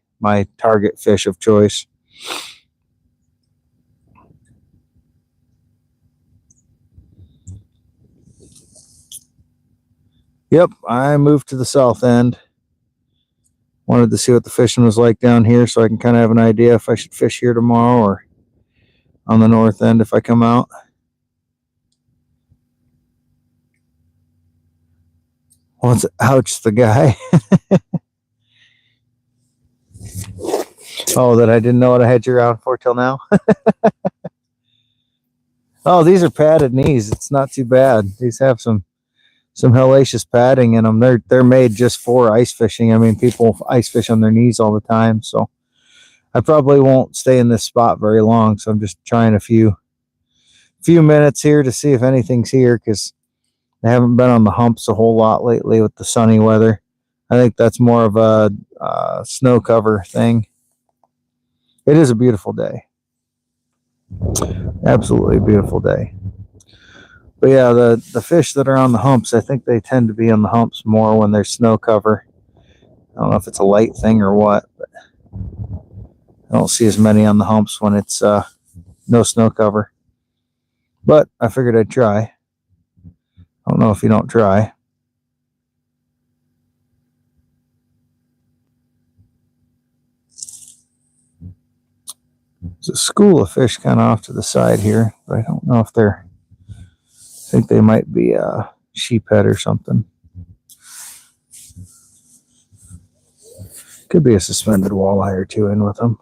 target fish of choice. Yep, I moved to the south end. Wanted to see what the fishing was like down here so I can kind of have an idea if I should fish here tomorrow or on the north end if I come out. Once, ouch, the guy. Oh, that I didn't know what I had you around for till now. Oh, these are padded knees. It's not too bad. These have some hellacious padding in them. They're made just for ice fishing. I mean, people ice fish on their knees all the time, so I probably won't stay in this spot very long. So I'm just trying a few minutes here to see if anything's here, because I haven't been on the humps a whole lot lately with the sunny weather. I think that's more of a snow cover thing. It is a beautiful day. Absolutely beautiful day. But yeah, the fish that are on the humps, I think they tend to be on the humps more when there's snow cover. I don't know if it's a light thing or what, but I don't see as many on the humps when it's no snow cover. But I figured I'd try. I don't know if you don't try. There's a school of fish kind of off to the side here, but I don't know if they're, I think they might be a sheephead or something. Could be a suspended walleye or two in with them.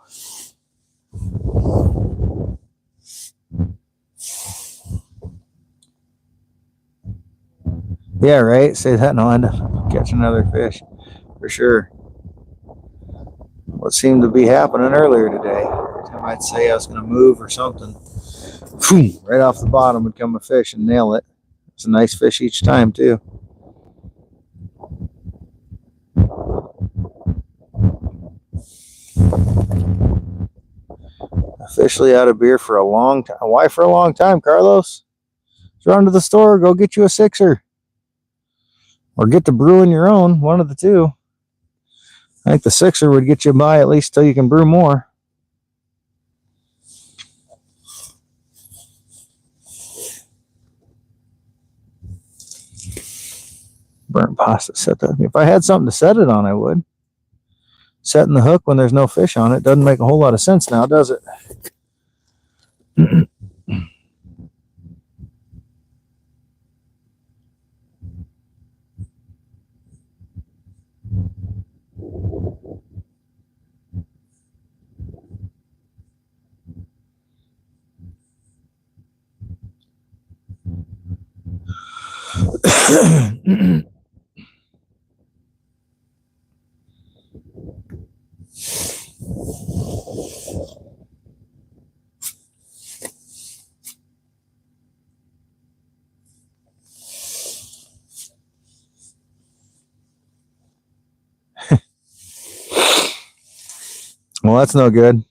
Yeah, right. Say that and I'll end up catching another fish for sure. What seemed to be happening earlier today. I might say I was going to move or something. Boom, right off the bottom would come a fish and nail it. It's a nice fish each time too. Officially out of beer for a long time. Why for a long time, Carlos? Just run to the store, go get you a sixer. Or get to brewing your own, one of the two. I think the sixer would get you by at least till you can brew more. Burnt pasta set that. If I had something to set it on, I would. Setting the hook when there's no fish on it doesn't make a whole lot of sense now, does it? Well, that's no good.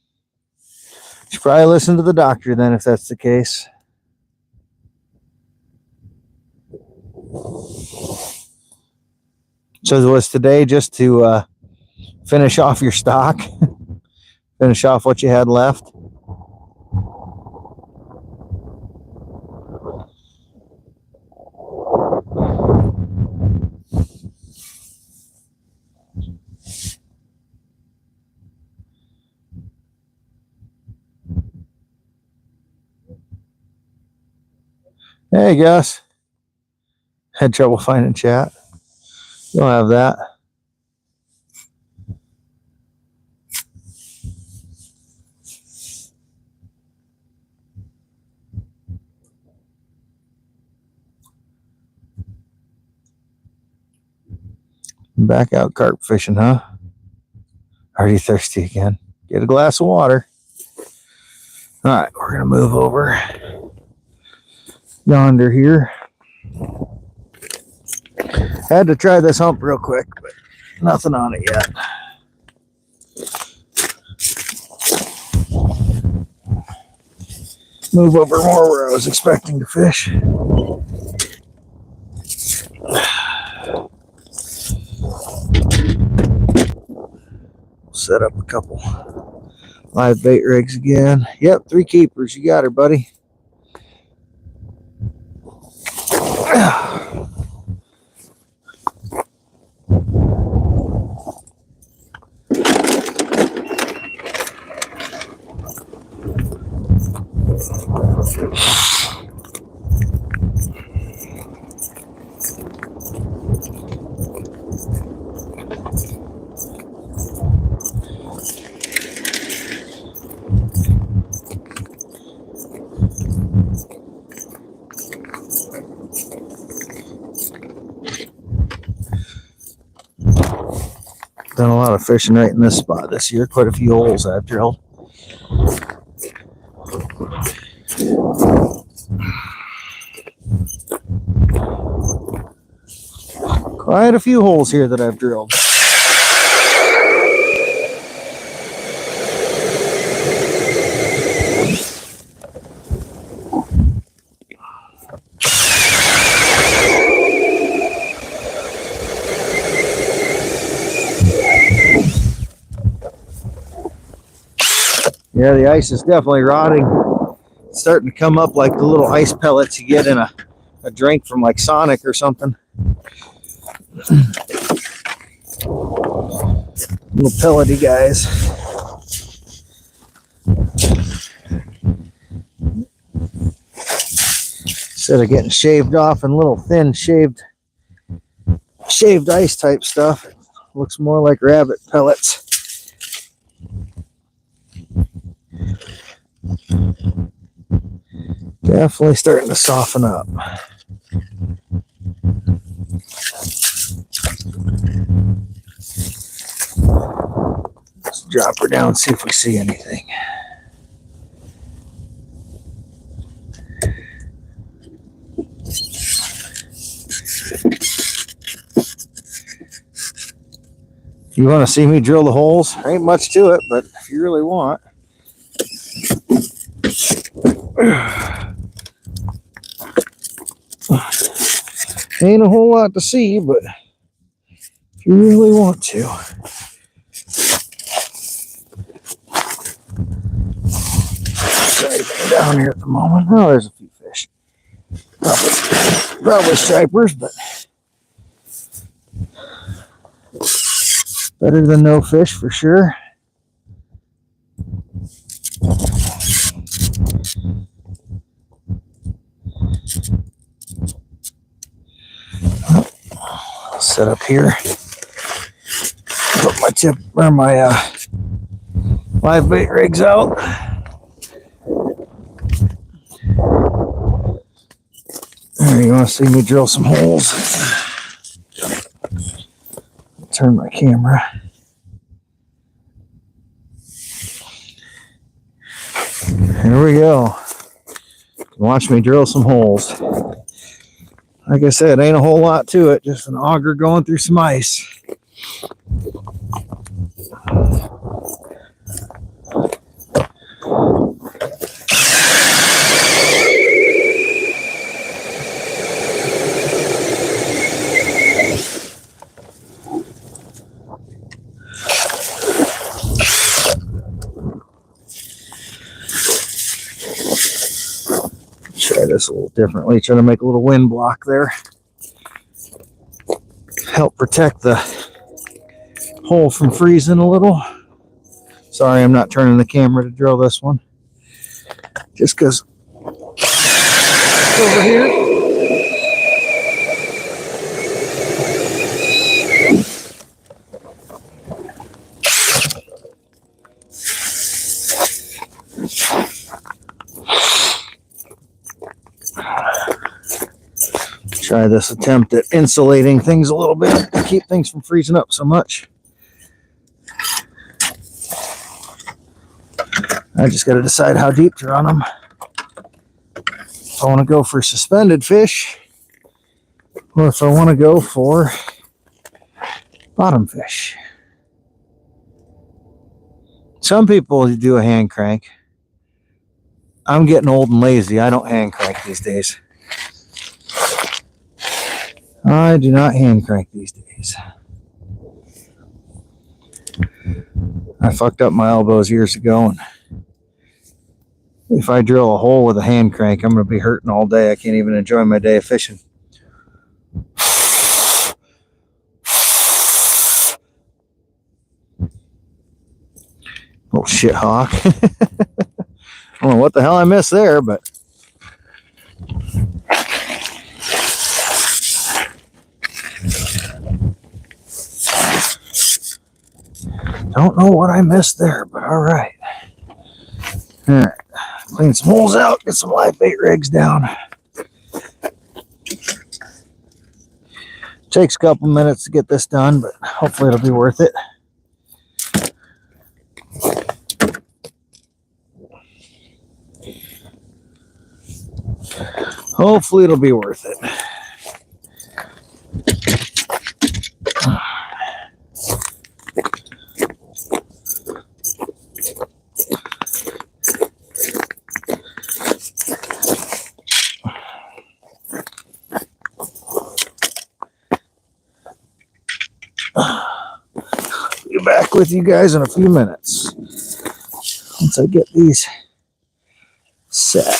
Should probably listen to the doctor then if that's the case. So was today just to finish off your stock? Finish off what you had left? Hey, Gus. Had trouble finding chat. You'll have that. Back out carp fishing, huh? Are you thirsty again? Get a glass of water. All right, we're going to move over yonder here. Had to try this hump real quick, but nothing on it yet. Move over more where I was expecting to fish. Set up a couple live bait rigs again. Yep, 3 keepers. You got her, buddy. Done a lot of fishing right in this spot this year. Quite a few holes I've drilled. Quite a few holes here that I've drilled. Yeah, the ice is definitely rotting. It's starting to come up like the little ice pellets you get in a drink from like Sonic or something. Little pellety guys. Instead of getting shaved off in little thin shaved ice type stuff, it looks more like rabbit pellets. Definitely starting to soften up. Let's drop her down and see if we see anything. You want to see me drill the holes? There ain't much to it, but if you really want. Ain't a whole lot to see, but if you really want to. Anything down here at the moment? Oh, there's a few fish. Probably stripers, but better than no fish for sure. I'll set up here. Put my tip or my live bait rigs out. There, you want to see me drill some holes? Turn my camera. Here we go. Watch me drill some holes. Like I said, ain't a whole lot to it. Just an auger going through some ice. Try this a little differently. Try to make a little wind block there. Help protect the hole from freezing a little. Sorry, I'm not turning the camera to drill this one. Just because over here. Try this attempt at insulating things a little bit to keep things from freezing up so much. I just got to decide how deep to run them. If I want to go for suspended fish, or if I want to go for bottom fish. Some people do a hand crank. I'm getting old and lazy. I don't hand crank these days. I do not hand crank these days. I fucked up my elbows years ago, and if I drill a hole with a hand crank, I'm going to be hurting all day. I can't even enjoy my day of fishing. Little shit hawk. I don't know what the hell I missed there, but don't know what I missed there, but all right. All right, clean some holes out, get some live bait rigs down. Takes a couple minutes to get this done, but hopefully it'll be worth it. Hopefully it'll be worth it. Be back with you guys in a few minutes once I get these set.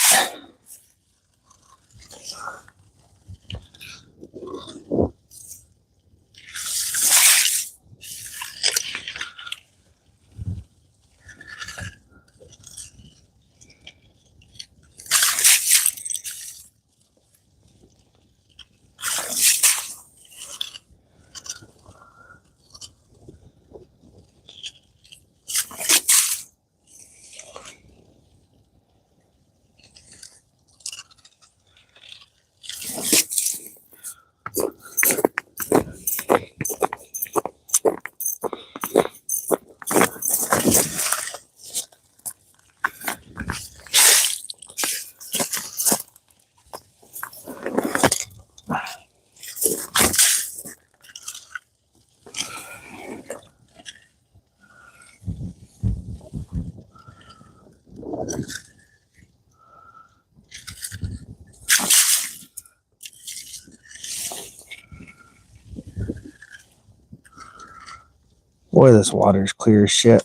Boy, this water is clear as shit.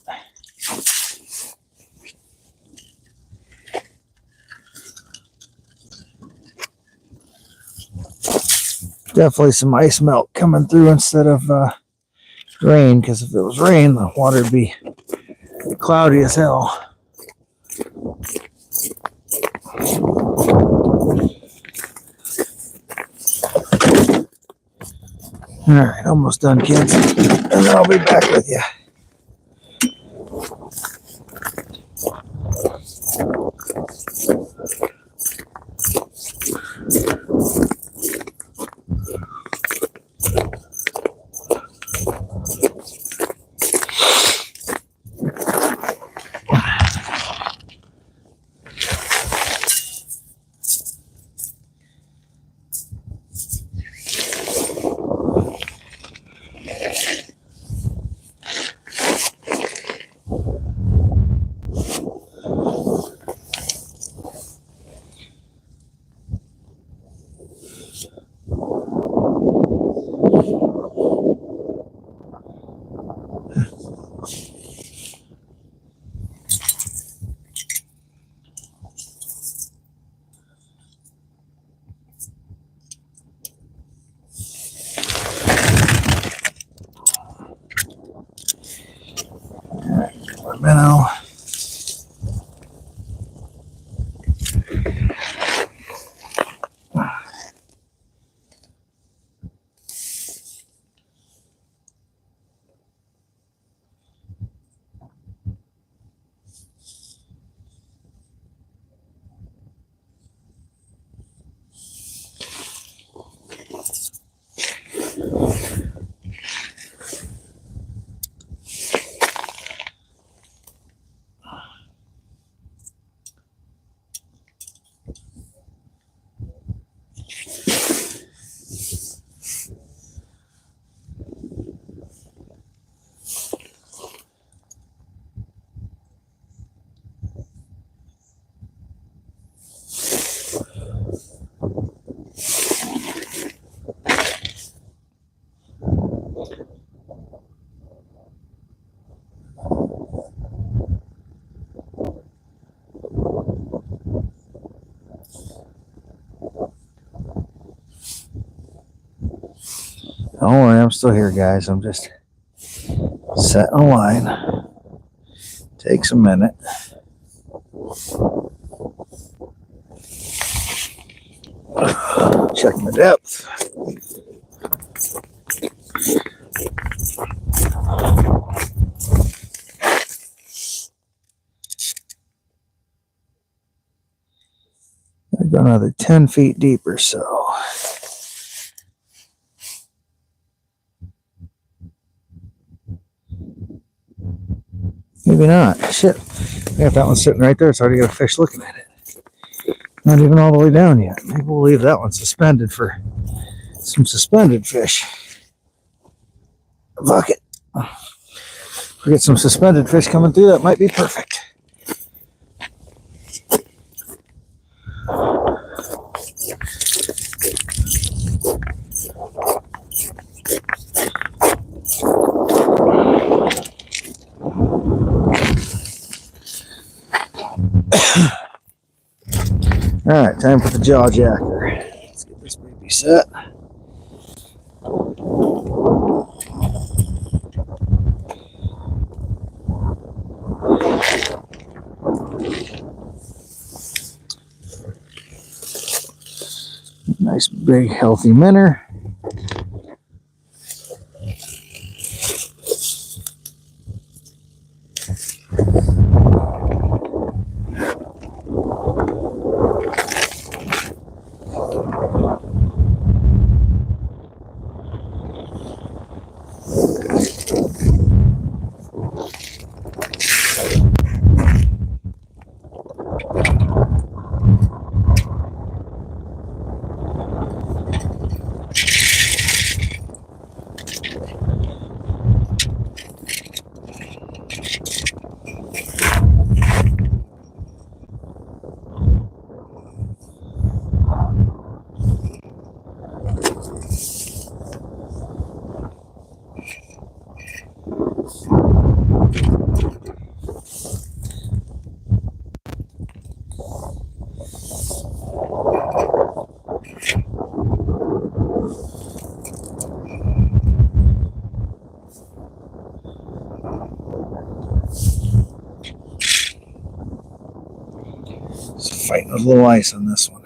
Definitely some ice melt coming through instead of rain, because if it was rain, the water would be cloudy as hell. All right, almost done, kids, and then I'll be back with you. Minnow. Don't worry, I'm still here, guys. I'm just setting a line. Takes a minute. Check my depth. I go another 10 feet deep or so. Maybe not. Shit. Yeah, that one's sitting right there. It's already got a fish looking at it. Not even all the way down yet. Maybe we'll leave that one suspended for some suspended fish. Fuck it. If we get some suspended fish coming through, that might be perfect. All right, time for the jaw jacker. Let's get this baby set. Nice big healthy minnow. Just fighting with a little ice on this one.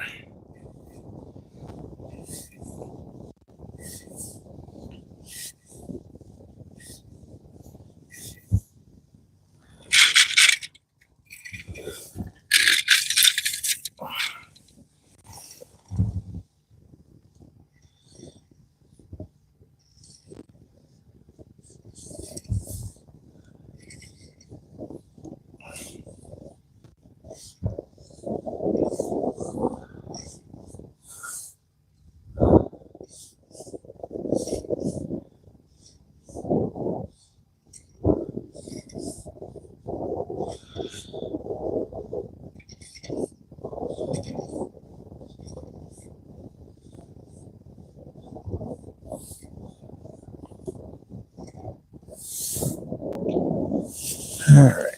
All right.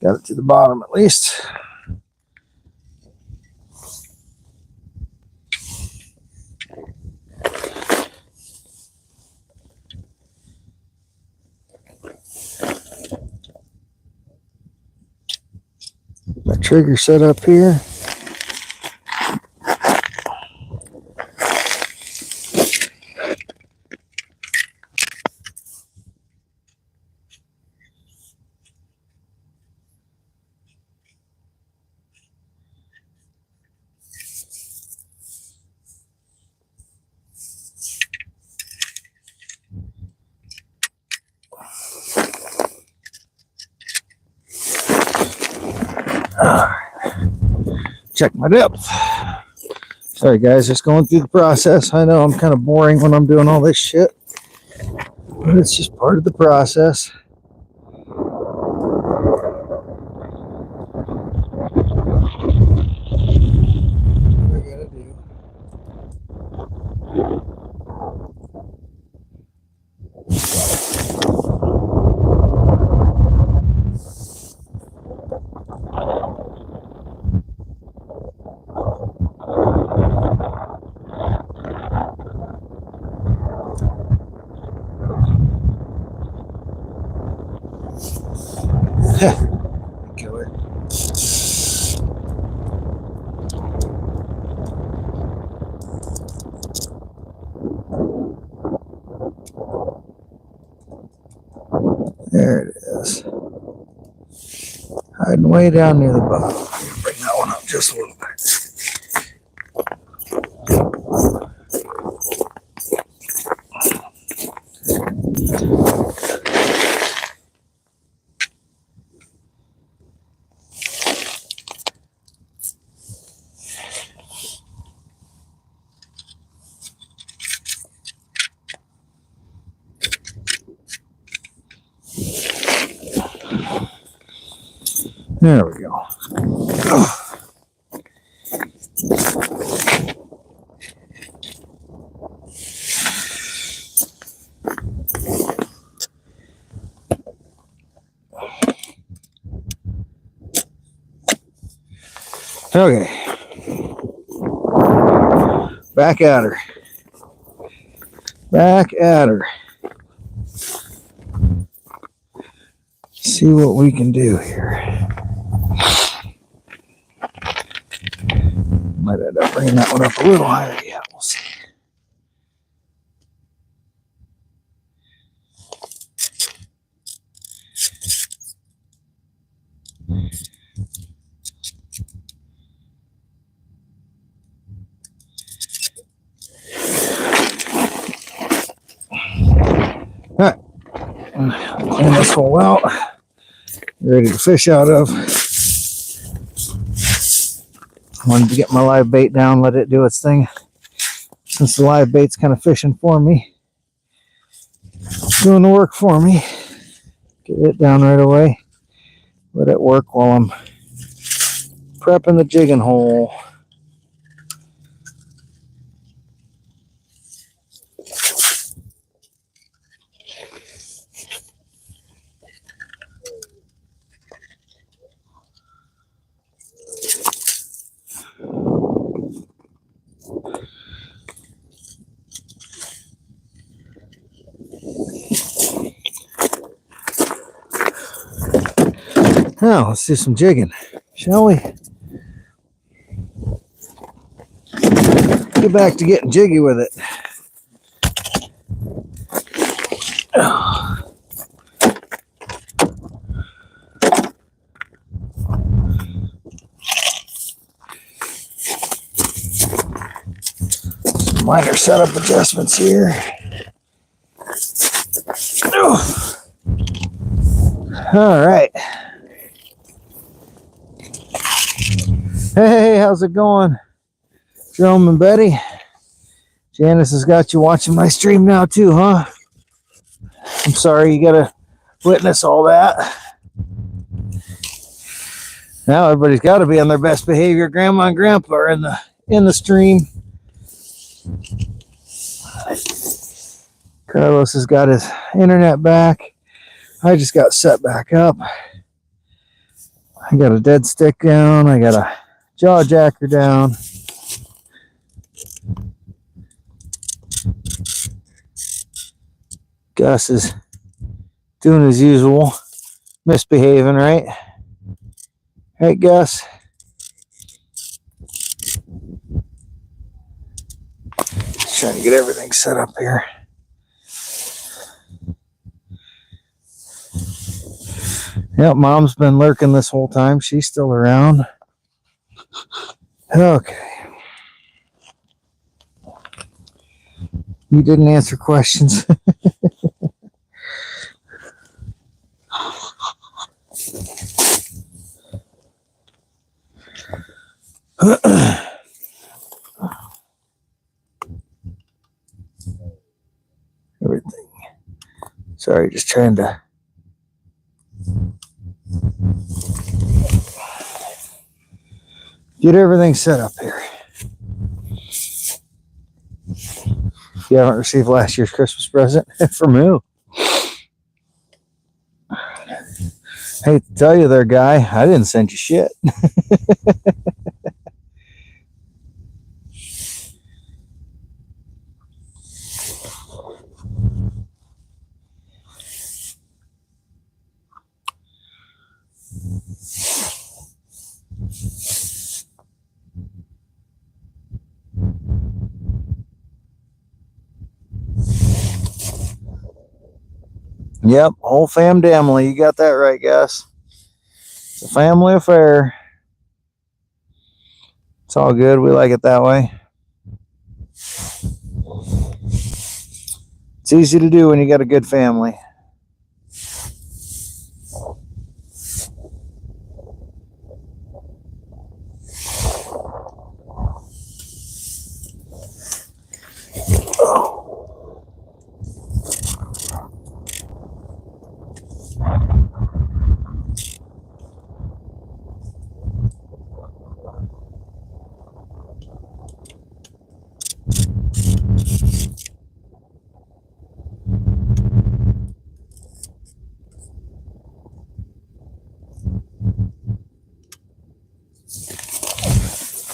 Got it to the bottom at least. My trigger set up here. Check my depth. Sorry guys, just going through the process. I know I'm kind of boring when I'm doing all this shit, but it's just part of the process. What I gotta do. Killer. There it is. Hiding way down near the bottom. Bring that one up just a little bit. There we go. Okay. Back at her. Back at her. See what we can do here. Might end up bringing that one up a little higher. Yeah, we'll see. All right. Clean this hole out. Ready to fish out of. I wanted to get my live bait down, let it do its thing. Since the live bait's kind of fishing for me, doing the work for me. Get it down right away. Let it work while I'm prepping the jigging hole. Now, let's do some jigging, shall we? Get back to getting jiggy with it. Some minor setup adjustments here. All right. Hey, how's it going? Jerome and Betty. Janice has got you watching my stream now too, huh? I'm sorry you gotta witness all that. Now everybody's got to be on their best behavior. Grandma and Grandpa are in the stream. Carlos has got his internet back. I just got set back up. I got a dead stick down. I got a jaw jacker down. Gus is doing his usual, misbehaving, right? Right, Gus? Just trying to get everything set up here. Yep, Mom's been lurking this whole time. She's still around. Okay. You didn't answer questions. Everything. Sorry, just trying to get everything set up here. You haven't received last year's Christmas present? From who? Hey, to tell you there, guy, I didn't send you shit. Yep, whole family. You got that right, Gus. It's a family affair. It's all good. We like it that way. It's easy to do when you got a good family.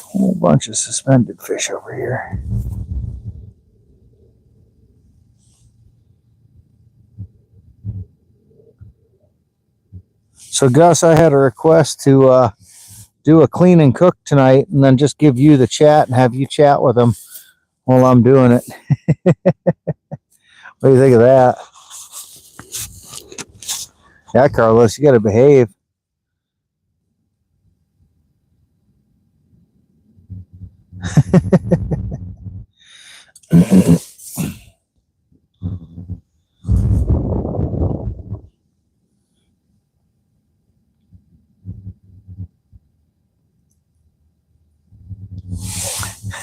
Whole bunch of suspended fish over here. So Gus, I had a request to do a clean and cook tonight, and then just give you the chat and have you chat with them while I'm doing it. What do you think of that? Yeah, Carlos, you got to behave.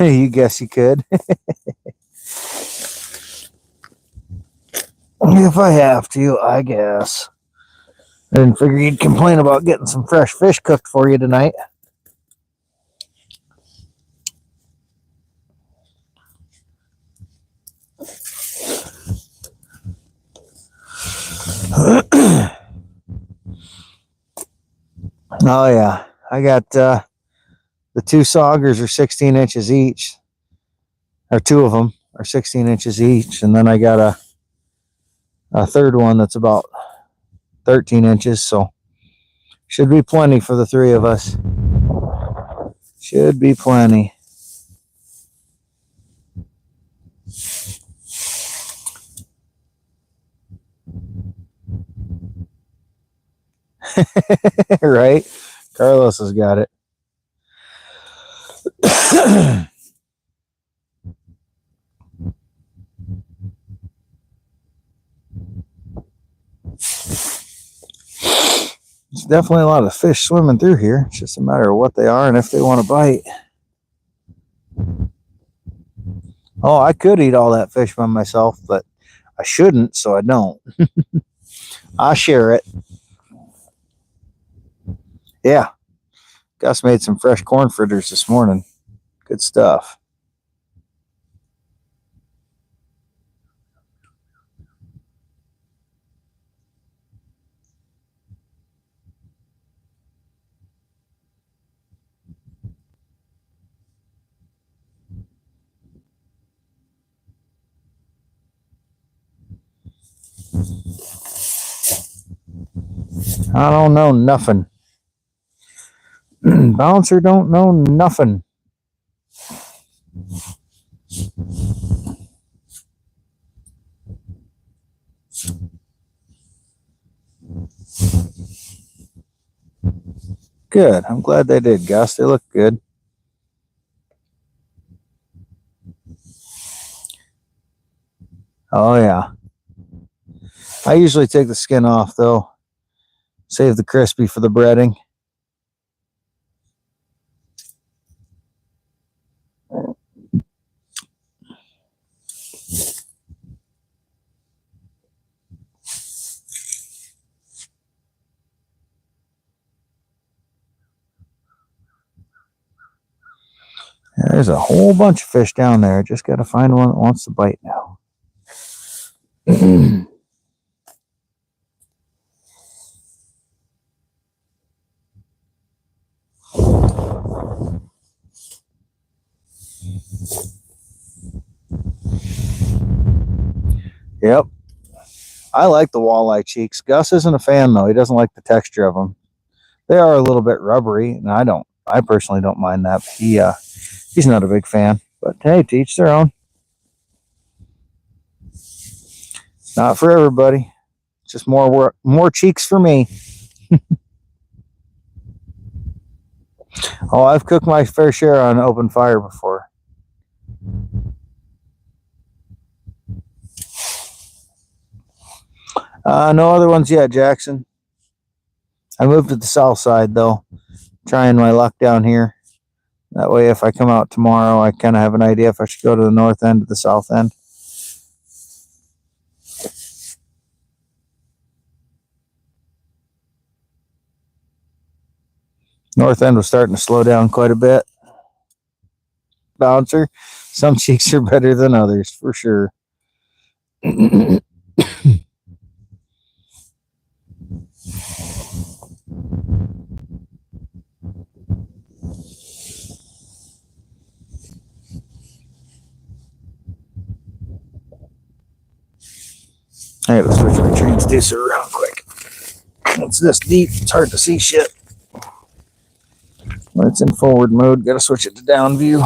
You guess you could. If I have to, I guess. I didn't figure you'd complain about getting some fresh fish cooked for you tonight. Oh yeah, I got the two saugers are 16 inches each, or two of them are 16 inches each, and then I got a third one that's about 13 inches, so Should be plenty for the three of us. Should be plenty. Right? Carlos has got it. There's definitely a lot of fish swimming through here. It's just a matter of what they are and if they want to bite. Oh, I could eat all that fish by myself, but I shouldn't, so I don't. I share it. Yeah. Gus made some fresh corn fritters this morning. Good stuff. I don't know nothing. Bouncer don't know nothing. Good. I'm glad they did, Gus. They look good. Oh, yeah. I usually take the skin off, though. Save the crispy for the breading. There's a whole bunch of fish down there. Just got to find one that wants to bite now. Yep. I like the walleye cheeks. Gus isn't a fan, though. He doesn't like the texture of them. They are a little bit rubbery, and I personally don't mind that. But he's not a big fan. But hey, to each their own. Not for everybody. Just more cheeks for me. Oh, I've cooked my fair share on open fire before. No other ones yet, Jackson. I moved to the south side, though. Trying my luck down here. That way, if I come out tomorrow, I kind of have an idea if I should go to the north end or the south end. North end was starting to slow down quite a bit. Bouncer. Some cheeks are better than others, for sure. I gotta switch my transducer around quick. It's this deep, it's hard to see shit. When it's in forward mode, gotta switch it to down view.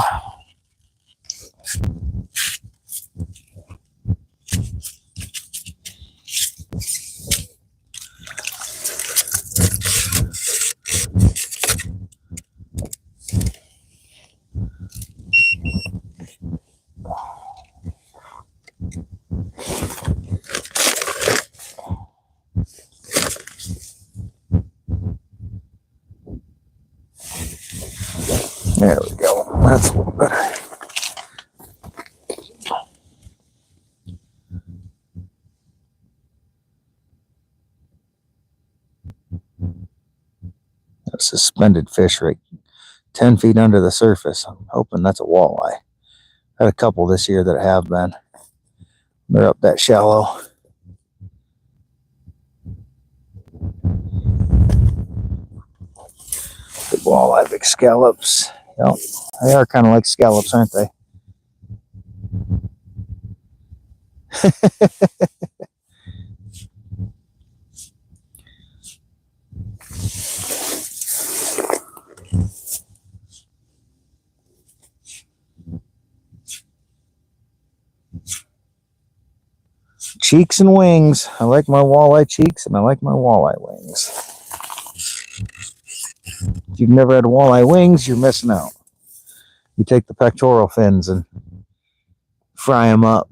There we go. That's a little better. A suspended fish right 10 feet under the surface. I'm hoping that's a walleye. Had a couple this year that have been. They're up that shallow. Big walleye, big scallops. Yep. They are kind of like scallops, aren't they? cheeks and wings. I like my walleye cheeks and I like my walleye wings. If you've never had walleye wings, you're missing out. You take the pectoral fins and fry them up.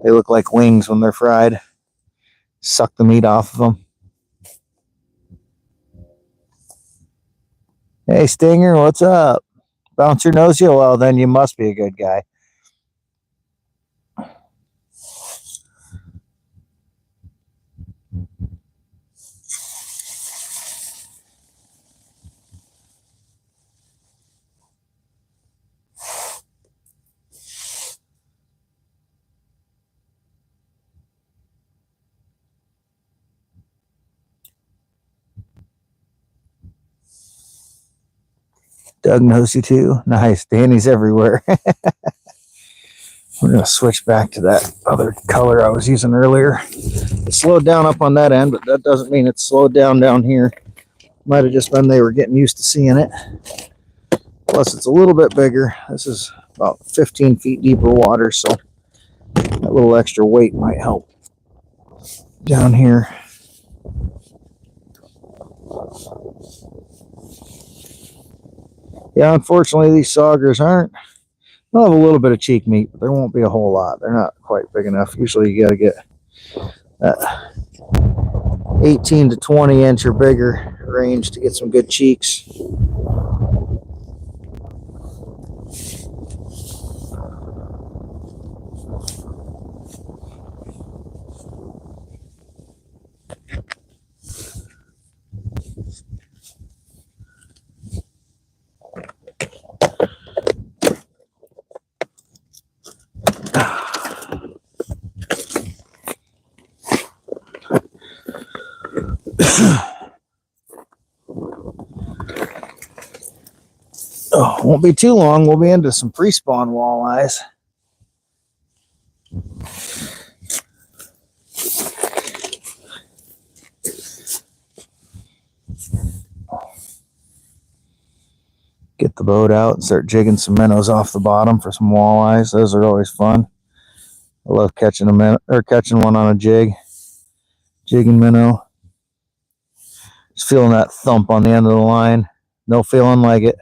They look like wings when they're fried. Suck the meat off of them. Hey, Stinger, what's up? Bouncer knows you? Well, then you must be a good guy. Doug knows you too. Nice. Danny's everywhere. We're going to switch back to that other color I was using earlier. It slowed down up on that end, but that doesn't mean it's slowed down here. Might have just been they were getting used to seeing it. Plus, it's a little bit bigger. This is about 15 feet deeper water, so that little extra weight might help down here. Yeah, unfortunately, these saugers they'll have a little bit of cheek meat, but there won't be a whole lot. They're not quite big enough. Usually you got to get that 18 to 20 inch or bigger range to get some good cheeks. Oh, won't be too long. We'll be into some pre-spawn walleyes. Get the boat out and start jigging some minnows off the bottom for some walleyes. Those are always fun. I love catching catching one on a jigging minnow. Just feeling that thump on the end of the line. No feeling like it.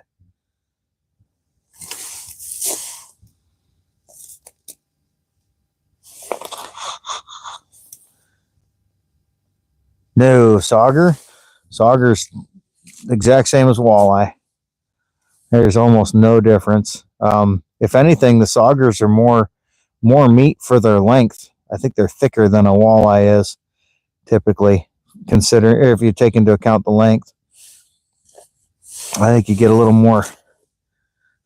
No, sauger's the exact same as walleye. There's almost no difference. If anything, the saugers are more meat for their length. I think they're thicker than a walleye is typically, consider if you take into account the length. I think you get a little more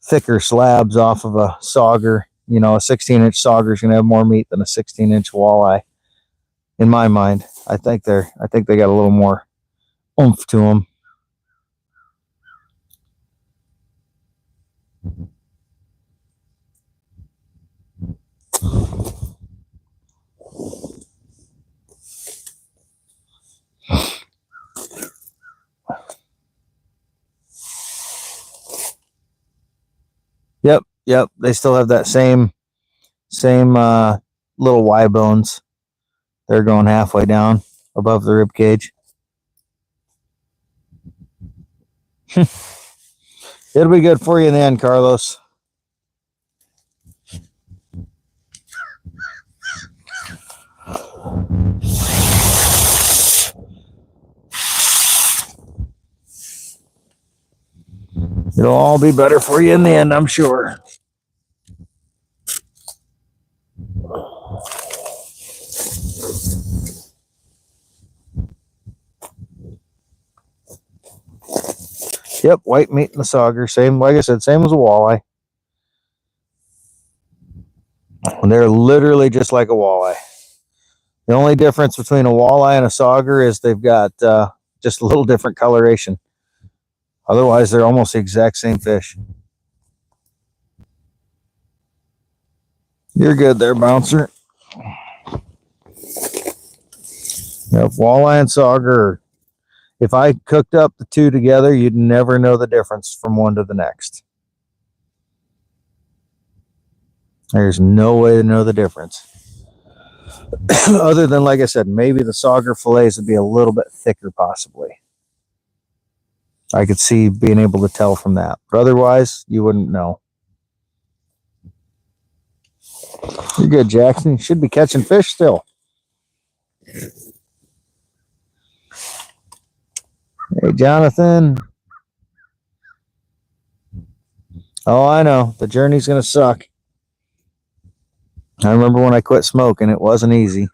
thicker slabs off of a sauger. You know, a 16-inch sauger is going to have more meat than a 16-inch walleye. In my mind, I think they got a little more oomph to them. Yep. They still have that same little Y bones. They're going halfway down above the rib cage. It'll be good for you in the end, Carlos. It'll all be better for you in the end, I'm sure. Yep, white meat in the sauger. Same, like I said, same as a walleye. And they're literally just like a walleye. The only difference between a walleye and a sauger is they've got just a little different coloration. Otherwise, they're almost the exact same fish. You're good there, Bouncer. Yep, walleye and sauger. If I cooked up the two together, you'd never know the difference from one to the next. There's no way to know the difference. Other than, like I said, maybe the sauger fillets would be a little bit thicker, possibly. I could see being able to tell from that. But otherwise, you wouldn't know. You're good, Jackson. You should be catching fish still. Hey, Jonathan. Oh, I know. The journey's going to suck. I remember when I quit smoking, it wasn't easy.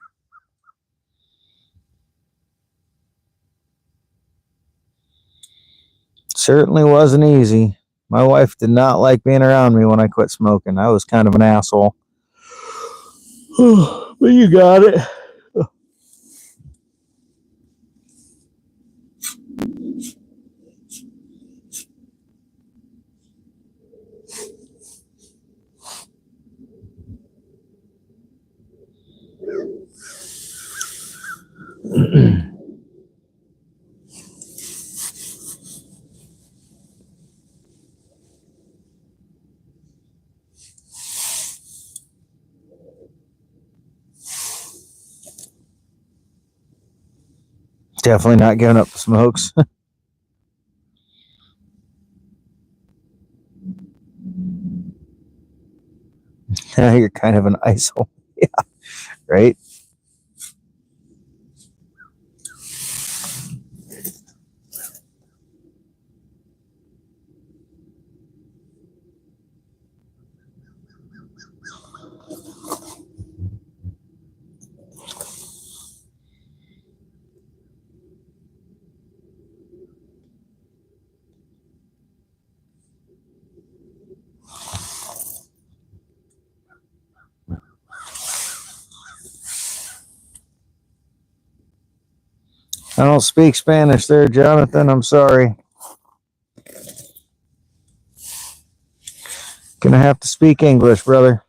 Certainly wasn't easy. My wife did not like being around me when I quit smoking. I was kind of an asshole. But you got it. Definitely not giving up the smokes. You're kind of an ISO. Yeah, right? I don't speak Spanish there, Jonathan. I'm sorry. Gonna have to speak English, brother.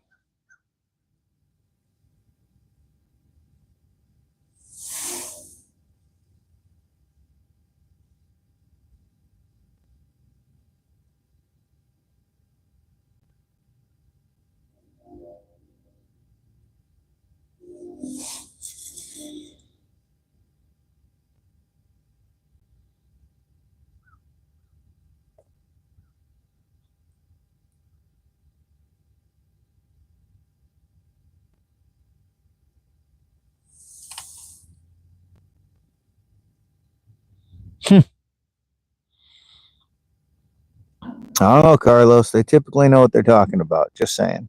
I don't know, Carlos. They typically know what they're talking about. Just saying.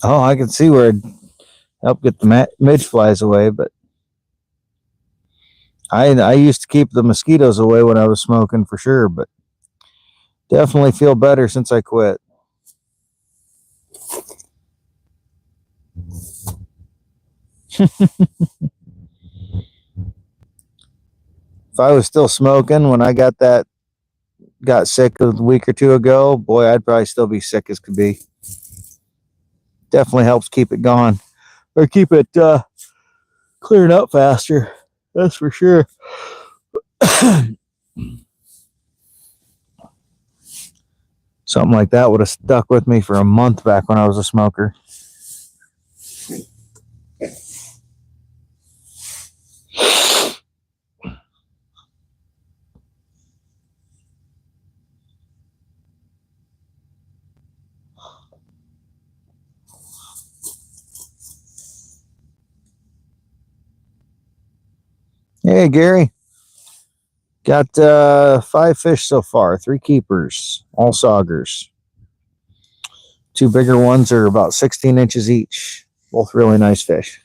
Oh, I can see where it'd help get the midge flies away, but I used to keep the mosquitoes away when I was smoking for sure, but definitely feel better since I quit. If I was still smoking when I got sick a week or two ago, boy, I'd probably still be sick as could be. Definitely helps keep it gone or keep it clearing up faster. That's for sure. Something like that would have stuck with me for a month back when I was a smoker. Hey, Gary. Got 5 fish so far, 3 keepers, all saugers. 2 bigger ones are about 16 inches each. Both really nice fish.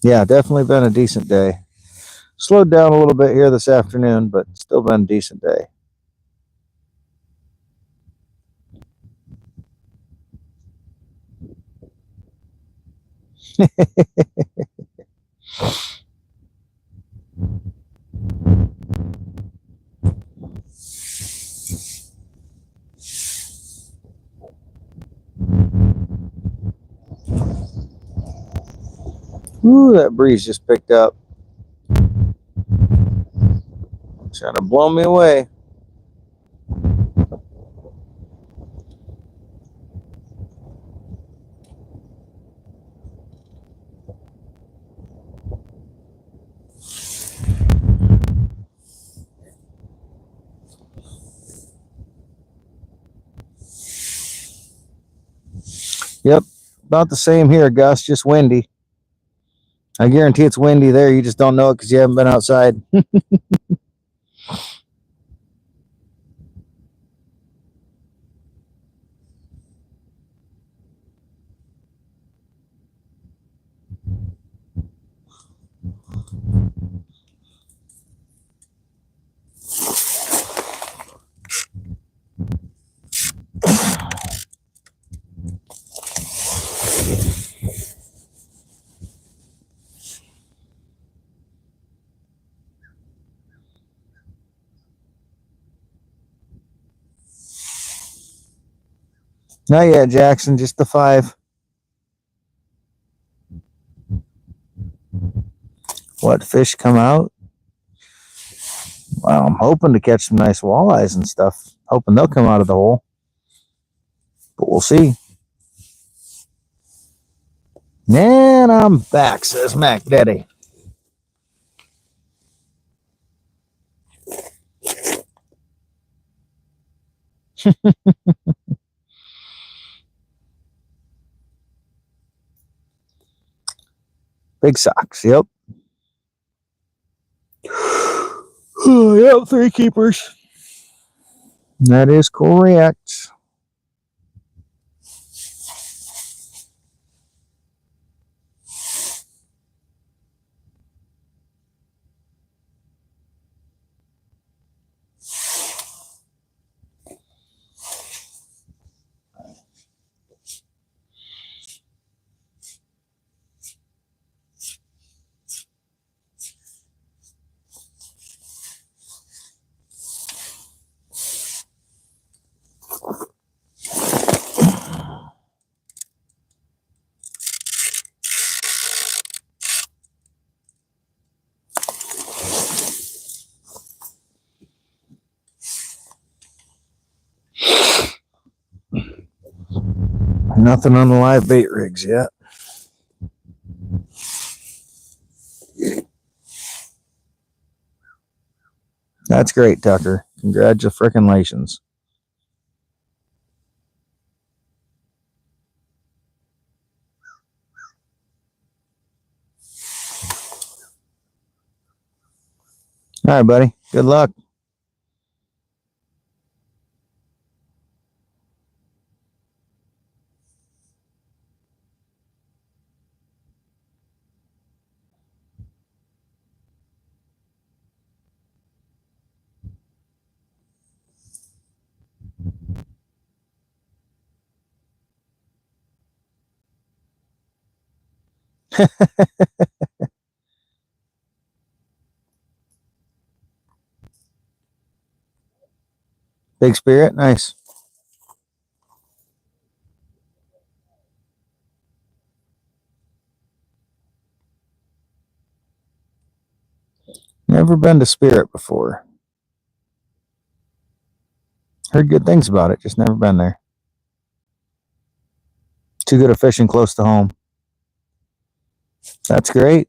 Yeah, definitely been a decent day. Slowed down a little bit here this afternoon, but still been a decent day. Ooh, that breeze just picked up. Trying to blow me away. Yep, about the same here, Gus, just windy. I guarantee it's windy there. You just don't know it because you haven't been outside. Not yet, Jackson, just the 5. What, fish come out? Well, I'm hoping to catch some nice walleyes and stuff. Hoping they'll come out of the hole. But we'll see. And I'm back, says Mac Daddy. Big socks, yep. Oh, yep, 3 keepers. That is correct. Nothing on the live bait rigs yet. That's great, Tucker. Congratulations. All right, buddy. Good luck. Big Spirit, nice. Never been to Spirit before. Heard good things about it, just never been there. Too good at fishing close to home. That's great.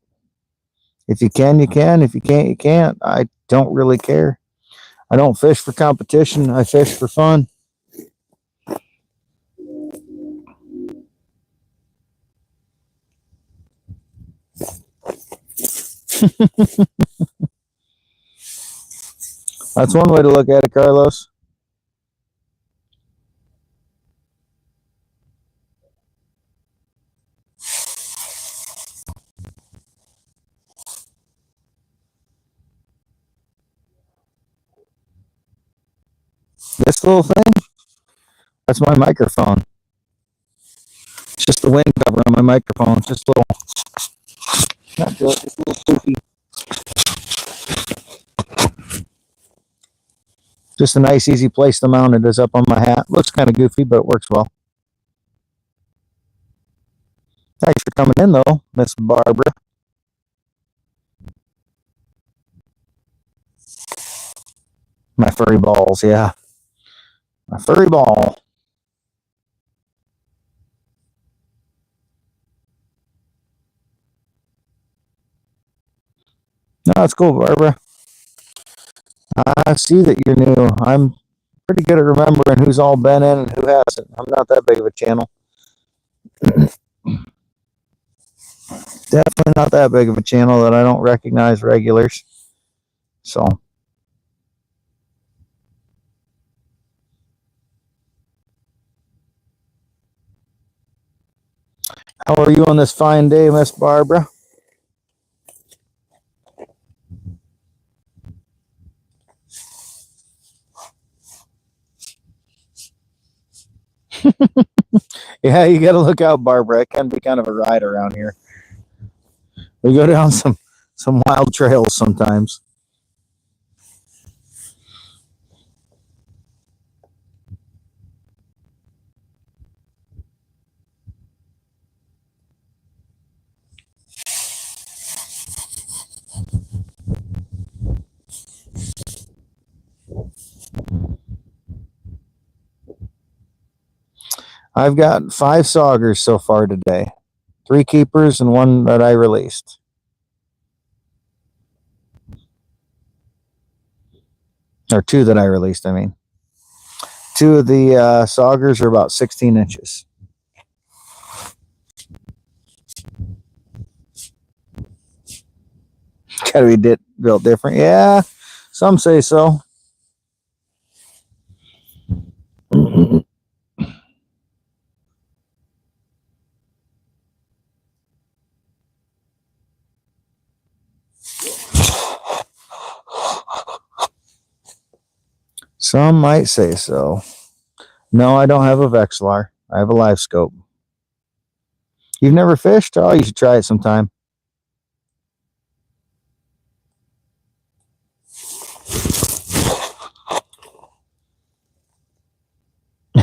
If you can, you can. If you can't, you can't. I don't really care. I don't fish for competition. I fish for fun. That's one way to look at it, Carlos. This little thing, that's my microphone. It's just the wind cover on my microphone. It's just a little, not good, just a little goofy. Just a nice, easy place to mount it is up on my hat. Looks kind of goofy, but it works well. Thanks for coming in, though, Miss Barbara. My furry balls, yeah. My furry ball. No, that's cool, Barbara. I see that you're new. I'm pretty good at remembering who's all been in and who hasn't. I'm not that big of a channel. Definitely not that big of a channel that I don't recognize regulars. So, how are you on this fine day, Miss Barbara? Yeah, you got to look out, Barbara. It can be kind of a ride around here. We go down some wild trails sometimes. I've got 5 saugers so far today. 3 keepers and 1 that I released. Or 2 that I released, I mean. 2 of the saugers are about 16 inches. Gotta be built different. Yeah, some say so. Some might say so. No, I don't have a Vexlar. I have a live scope. You've never fished? Oh, you should try it sometime.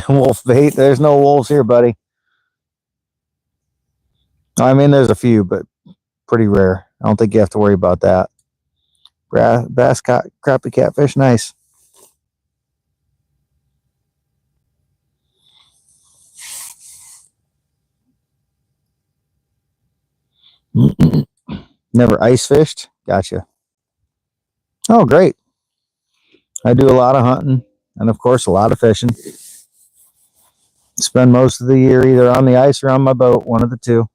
Wolf bait? There's no wolves here, buddy. I mean, there's a few, but pretty rare. I don't think you have to worry about that. Bass, crappie, catfish, nice. Never ice fished? Gotcha. Oh, great. I do a lot of hunting and, of course, a lot of fishing. Spend most of the year either on the ice or on my boat, one of the two.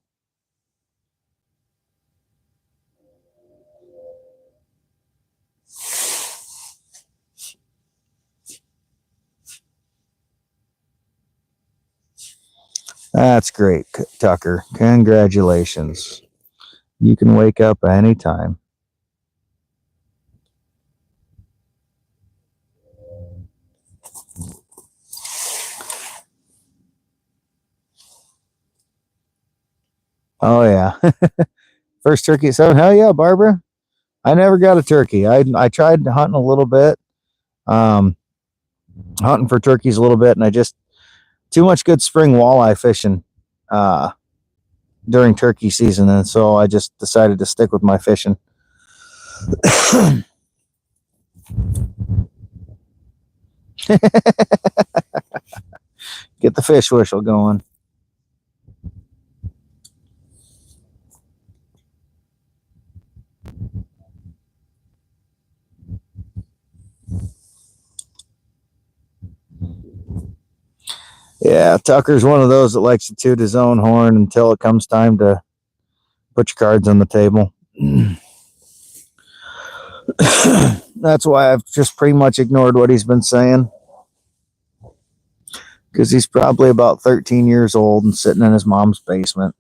That's great, Tucker. Congratulations. You can wake up anytime. Oh, yeah. First turkey at 7. Hell yeah, Barbara. I never got a turkey. I tried hunting a little bit, hunting for turkeys a little bit, and I just, too much good spring walleye fishing during turkey season. And so I just decided to stick with my fishing. Get the fish whistle going. Yeah, Tucker's one of those that likes to toot his own horn until it comes time to put your cards on the table. That's why I've just pretty much ignored what he's been saying. Because he's probably about 13 years old and sitting in his mom's basement.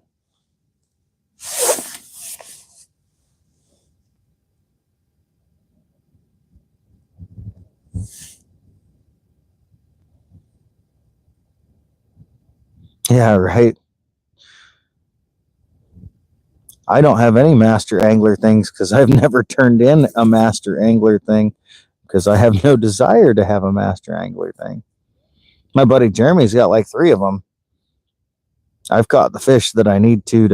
Yeah, right. I don't have any master angler things because I've never turned in a master angler thing because I have no desire to have a master angler thing. My buddy Jeremy's got like 3 of them. I've caught the fish that I need to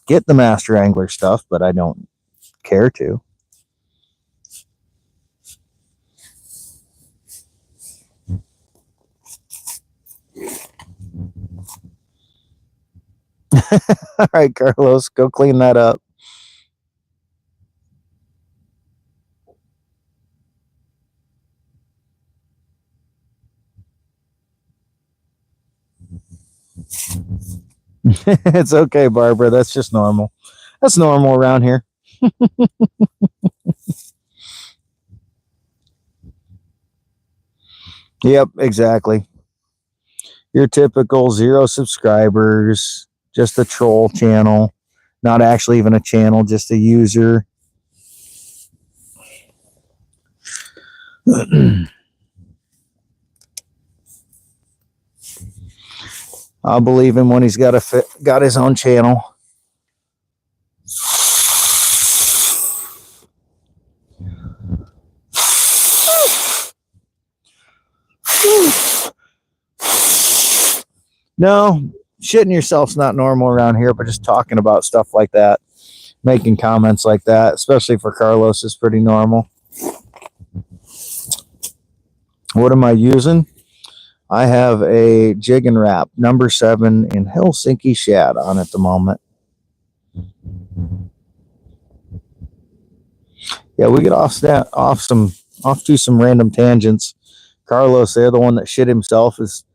get the master angler stuff, but I don't care to. All right, Carlos, go clean that up. It's okay, Barbara. That's just normal. That's normal around here. Yep, exactly. Your typical 0 subscribers, just a troll channel, not actually even a channel, just a user. I'll believe him when he's got his own channel. No, shitting yourself's not normal around here, but just talking about stuff like that, making comments like that, especially for Carlos, is pretty normal. What am I using? I have a jig and wrap number 7 in Helsinki shad on at the moment. Yeah, we get off to some random tangents. Carlos, they're the one that shit himself, is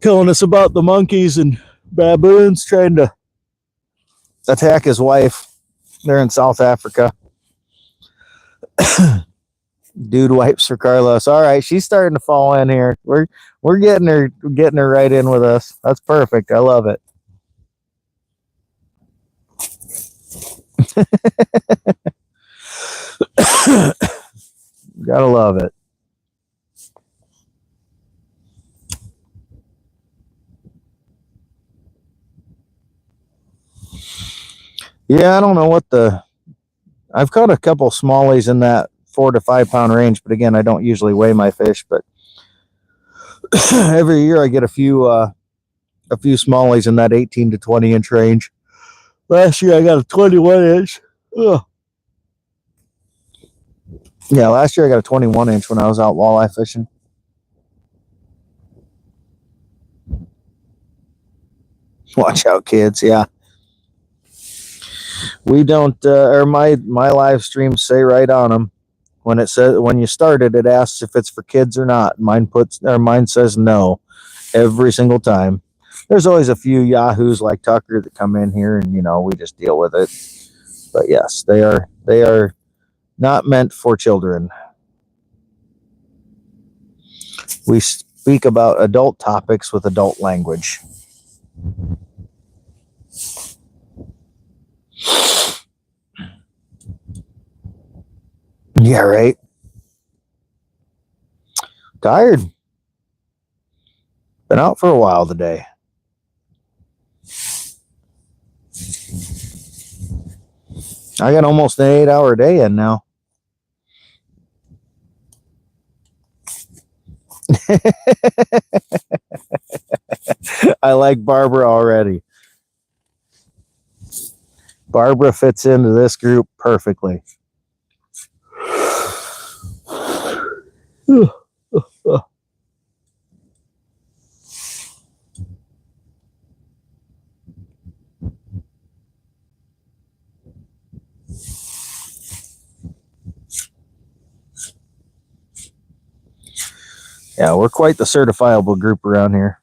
telling us about the monkeys and baboons trying to attack his wife. They're in South Africa. Dude wipes for Carlos. All right, she's starting to fall in here. We're getting her right in with us. That's perfect. I love it. Gotta love it. Yeah, I don't know what I've caught a couple smallies in that 4 to 5 pound range, but again, I don't usually weigh my fish, but every year I get a few smallies in that 18 to 20 inch range. Last year I got a 21 inch. Ugh. Yeah, last year I got a 21 inch when I was out walleye fishing. Watch out, kids. Yeah. We don't, or my live streams say right on them, when it says, when you start it, it asks if it's for kids or not. Mine says no every single time. There's always a few yahoos like Tucker that come in here, and we just deal with it. But yes, they are not meant for children. We speak about adult topics with adult language. Yeah, right. Tired. Been out for a while today. I got almost an 8-hour day in now. I like Barbara already. Barbara fits into this group perfectly. Yeah, we're quite the certifiable group around here.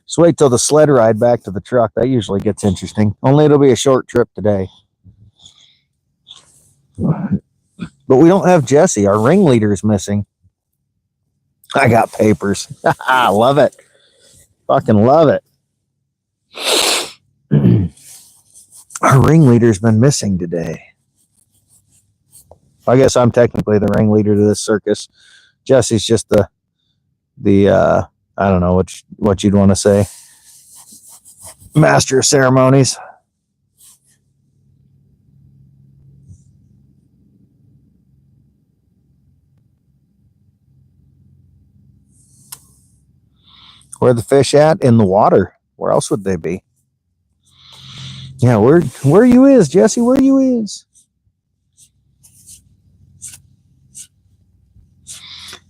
Just wait till the sled ride back to the truck. That usually gets interesting. Only it'll be a short trip today. But we don't have Jesse. Our ringleader is missing. I got papers. I love it. Fucking love it. Our ringleader's been missing today. I guess I'm technically the ringleader to this circus. Jesse's just the I don't know what you'd want to say, master of ceremonies. Where are the fish at? In the water. Where else would they be? Yeah, where you is, Jesse? Where you is?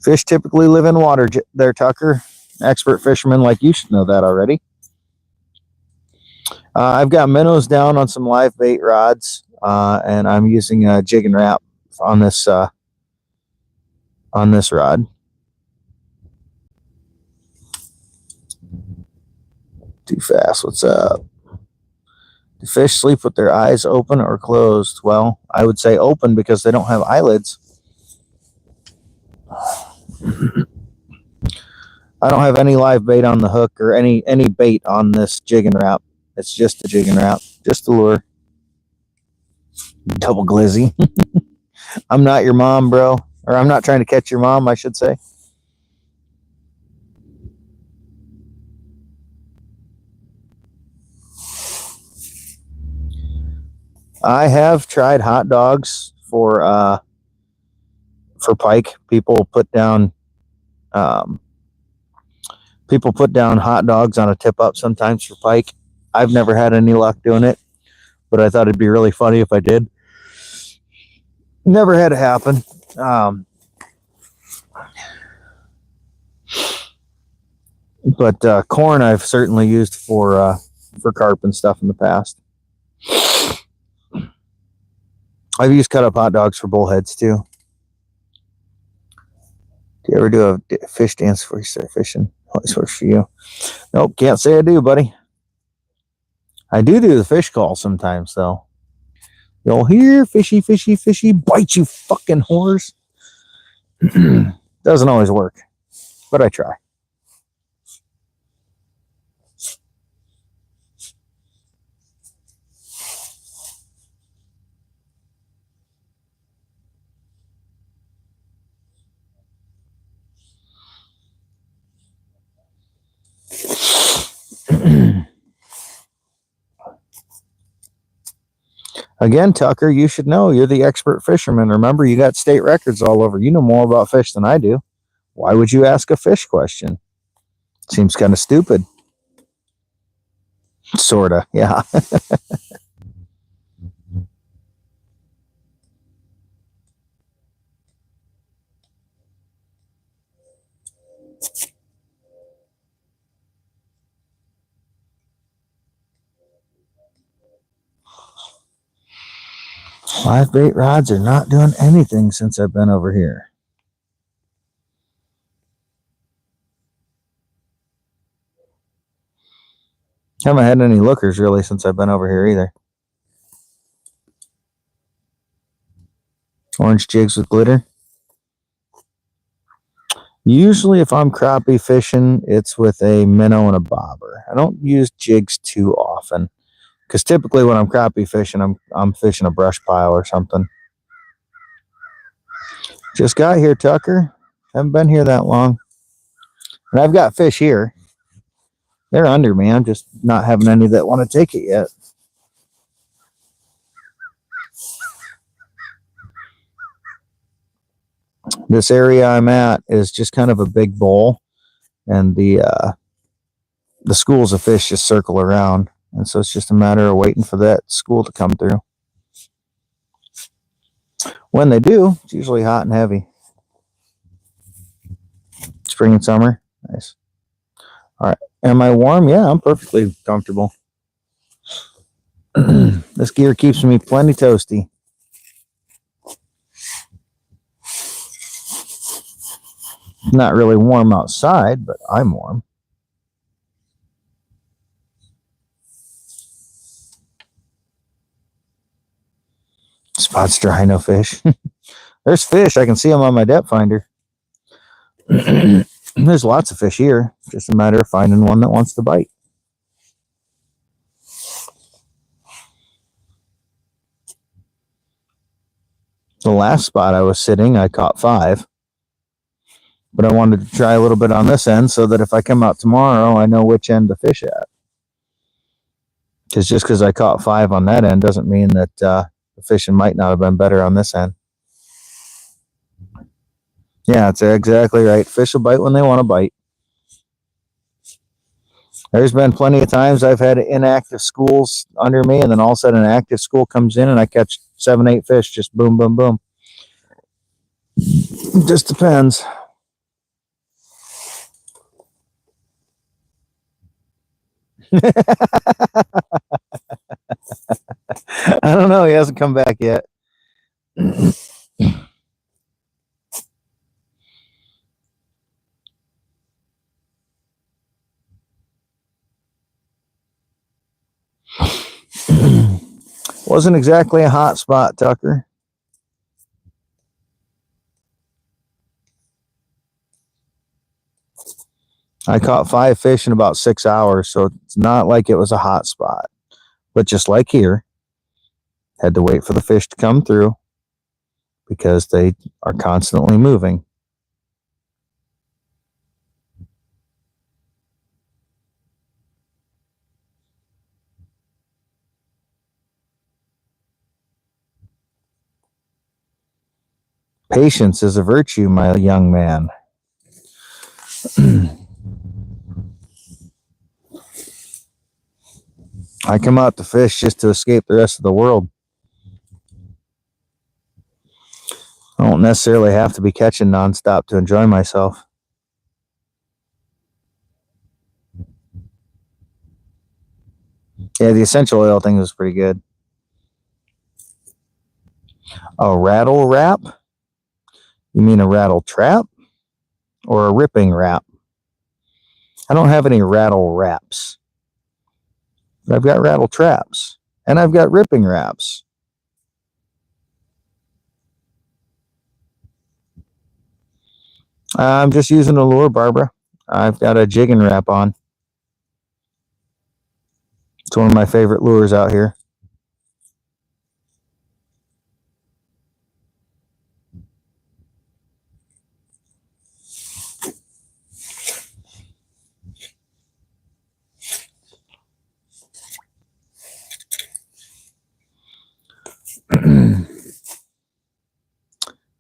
Fish typically live in water there, Tucker. Expert fisherman like you should know that already. I've got minnows down on some live bait rods, and I'm using a jig and wrap on this rod. Too fast. What's up? Do fish sleep with their eyes open or closed? Well, I would say open because they don't have eyelids. I don't have any live bait on the hook or any bait on this jig and wrap. It's just a jig and wrap, just the lure. Double glizzy. I'm not your mom, bro. Or I'm not trying to catch your mom, I should say. I have tried hot dogs for pike. People put down hot dogs on a tip up sometimes for pike. I've never had any luck doing it, but I thought it'd be really funny if I did. Never had it happen. But corn I've certainly used for carp and stuff in the past. I've used cut up hot dogs for bullheads too. Do you ever do a fish dance before you start fishing? Always works for you. Nope, can't say I do, buddy. I do the fish call sometimes, though. You'll hear fishy, fishy, fishy, bite you fucking whores. Doesn't always work, but I try. Again, Tucker, you should know. You're the expert fisherman. Remember, you got state records all over. You know more about fish than I do. Why would you ask a fish question? Seems kind of stupid. Sorta, yeah. Live bait rods are not doing anything since I've been over here. Haven't had any lookers really since I've been over here either. Orange jigs with glitter. Usually if I'm crappie fishing, it's with a minnow and a bobber. I don't use jigs too often because typically when I'm crappie fishing, I'm fishing a brush pile or something. Just got here, Tucker. Haven't been here that long. And I've got fish here. They're under me. I'm just not having any that want to take it yet. This area I'm at is just kind of a big bowl, and the schools of fish just circle around, and so it's just a matter of waiting for that school to come through. When they do, it's usually hot and heavy. Spring and summer, nice. All right, am I warm? Yeah, I'm perfectly comfortable. This gear keeps me plenty toasty. Not really warm outside, but I'm warm. Spots dry, no fish. There's fish. I can see them on my depth finder. There's lots of fish here. Just a matter of finding one that wants to bite. The last spot I was sitting, I caught 5. But I wanted to try a little bit on this end so that if I come out tomorrow, I know which end to fish at. Because just because I caught 5 on that end doesn't mean that the fishing might not have been better on this end. Yeah, that's exactly right. Fish will bite when they want to bite. There's been plenty of times I've had inactive schools under me, and then all of a sudden an active school comes in and I catch 7, 8 fish, just boom, boom, boom. It just depends. no, he hasn't come back yet. Wasn't exactly a hot spot, Tucker. I caught 5 fish in about 6 hours, so it's not like it was a hot spot. But just like here, had to wait for the fish to come through because they are constantly moving. Patience is a virtue, my young man. I come out to fish just to escape the rest of the world. I don't necessarily have to be catching nonstop to enjoy myself. Yeah, the essential oil thing was pretty good. A rattle wrap? You mean a rattle trap? Or a ripping wrap? I don't have any rattle wraps. But I've got rattle traps. And I've got ripping wraps. I'm just using a lure, Barbara. I've got a jigging wrap on. It's one of my favorite lures out here.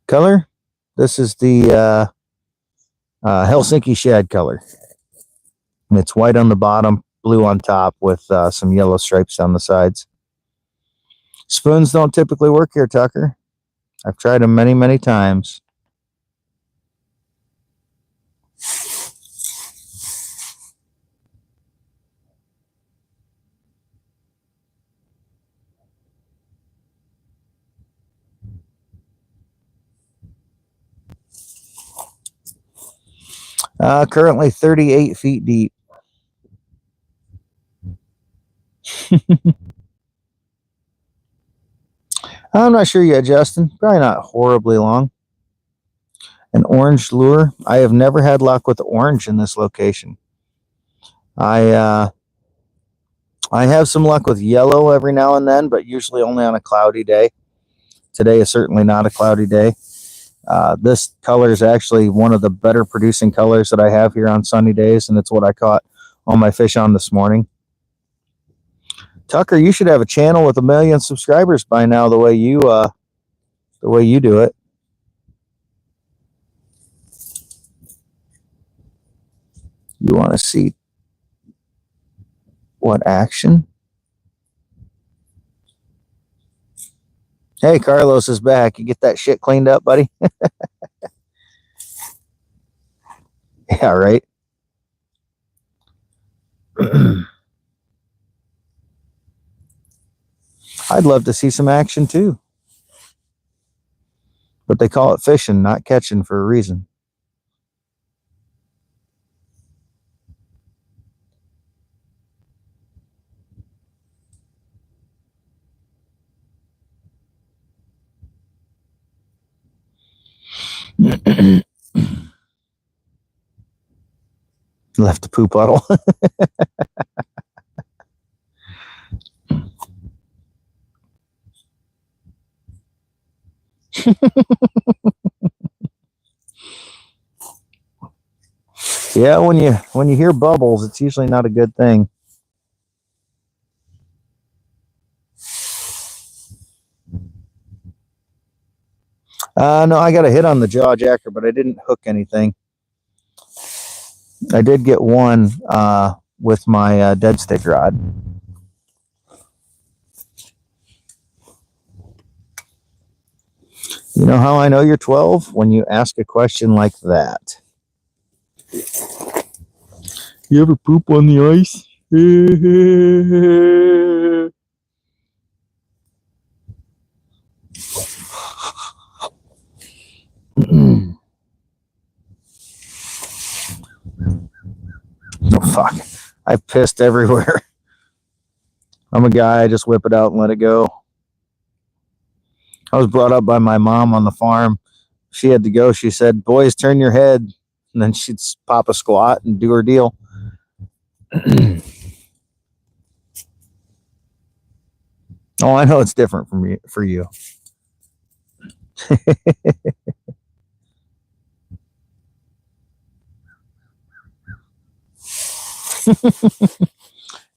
Color? This is the Helsinki shad color. And it's white on the bottom, blue on top with some yellow stripes down the sides. Spoons don't typically work here, Tucker. I've tried them many, many times. Currently 38 feet deep. I'm not sure yet, Justin. Probably not horribly long. An orange lure. I have never had luck with the orange in this location. I have some luck with yellow every now and then, but usually only on a cloudy day. Today is certainly not a cloudy day. This color is actually one of the better producing colors that I have here on sunny days, and it's what I caught all my fish on this morning. Tucker, you should have a channel with 1 million subscribers by now, the way you do it. You want to see what action? Hey, Carlos is back. You get that shit cleaned up, buddy? Yeah, right. I'd love to see some action too. But they call it fishing, not catching, for a reason. Left the poop puddle. Yeah, when you hear bubbles, it's usually not a good thing. No, I got a hit on the jaw jacker, but I didn't hook anything. I did get one with my dead stick rod. You know how I know you're 12? When you ask a question like that. You ever poop on the ice? pissed everywhere. I'm a guy, I just whip it out and let it go. I was brought up by my mom on the farm. She had to go. She said, boys, turn your head. And then she'd pop a squat and do her deal. Oh, I know it's different from you, for you.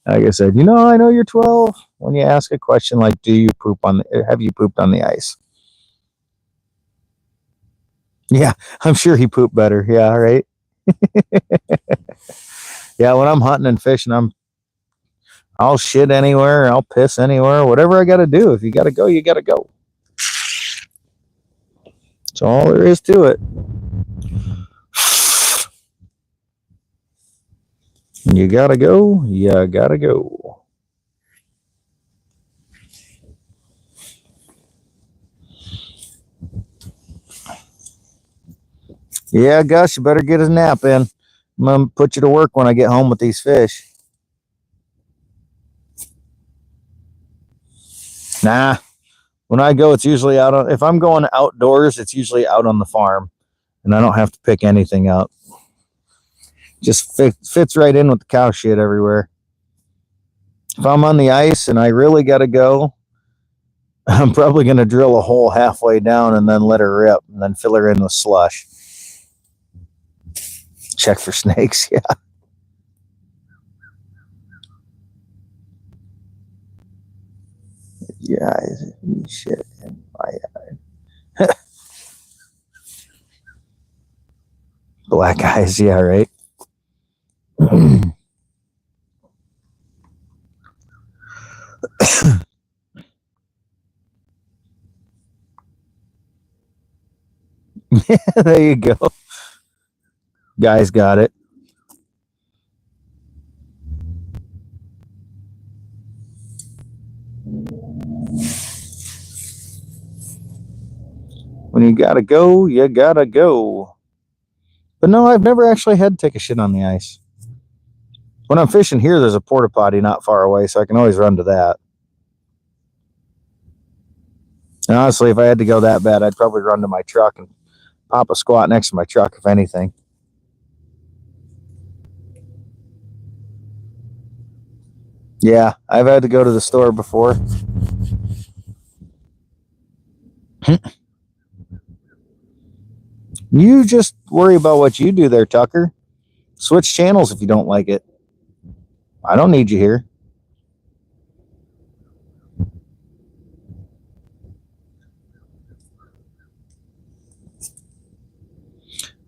Like I said, I know you're 12 when you ask a question like, have you pooped on the ice? Yeah, I'm sure he pooped better. Yeah, right. Yeah, when I'm hunting and fishing, I'll shit anywhere, I'll piss anywhere, whatever I got to do. If you got to go, you got to go. That's all there is to it. You got to go, you got to go. Yeah, Gus, you better get a nap in. I'm going to put you to work when I get home with these fish. Nah. When I go, it's usually if I'm going outdoors, it's usually out on the farm. And I don't have to pick anything out. Just fits right in with the cow shit everywhere. If I'm on the ice and I really got to go, I'm probably going to drill a hole halfway down and then let her rip and then fill her in with slush. Check for snakes, yeah. Yeah, shit in my eye. Black eyes, yeah, right. There you go. Guys got it. When you gotta go, you gotta go. But no, I've never actually had to take a shit on the ice. When I'm fishing here, there's a porta potty not far away, so I can always run to that. And honestly, if I had to go that bad, I'd probably run to my truck and pop a squat next to my truck, if anything. Yeah, I've had to go to the store before. You just worry about what you do there, Tucker. Switch channels if you don't like it. I don't need you here.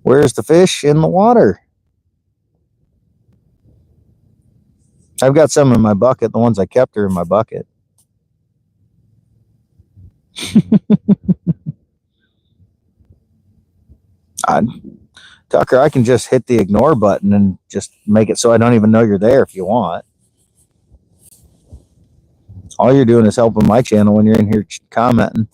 Where's the fish? In the water. I've got some in my bucket. The ones I kept are in my bucket. Tucker, I can just hit the ignore button and just make it so I don't even know you're there if you want. All you're doing is helping my channel when you're in here commenting.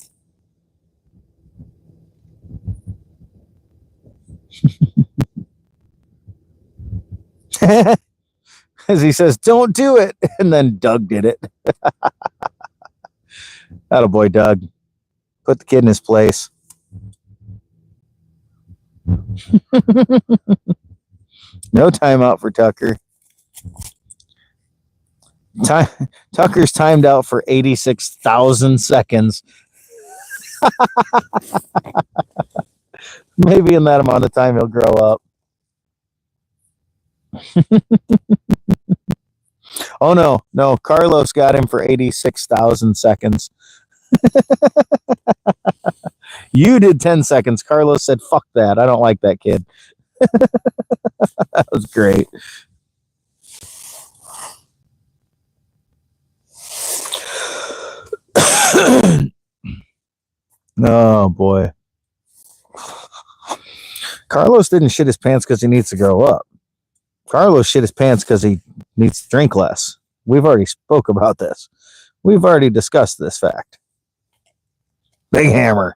As he says, don't do it. And then Doug did it. Attaboy, Doug. Put the kid in his place. No timeout for Tucker. Tucker's timed out for 86,000 seconds. Maybe in that amount of time he'll grow up. Oh no, Carlos got him for 86,000 seconds. You did 10 seconds. Carlos said, fuck that. I don't like that kid. That was great. Oh boy. Carlos didn't shit his pants because he needs to grow up. Carlos shit his pants because he needs to drink less. We've already spoke about this. We've already discussed this fact. Big hammer.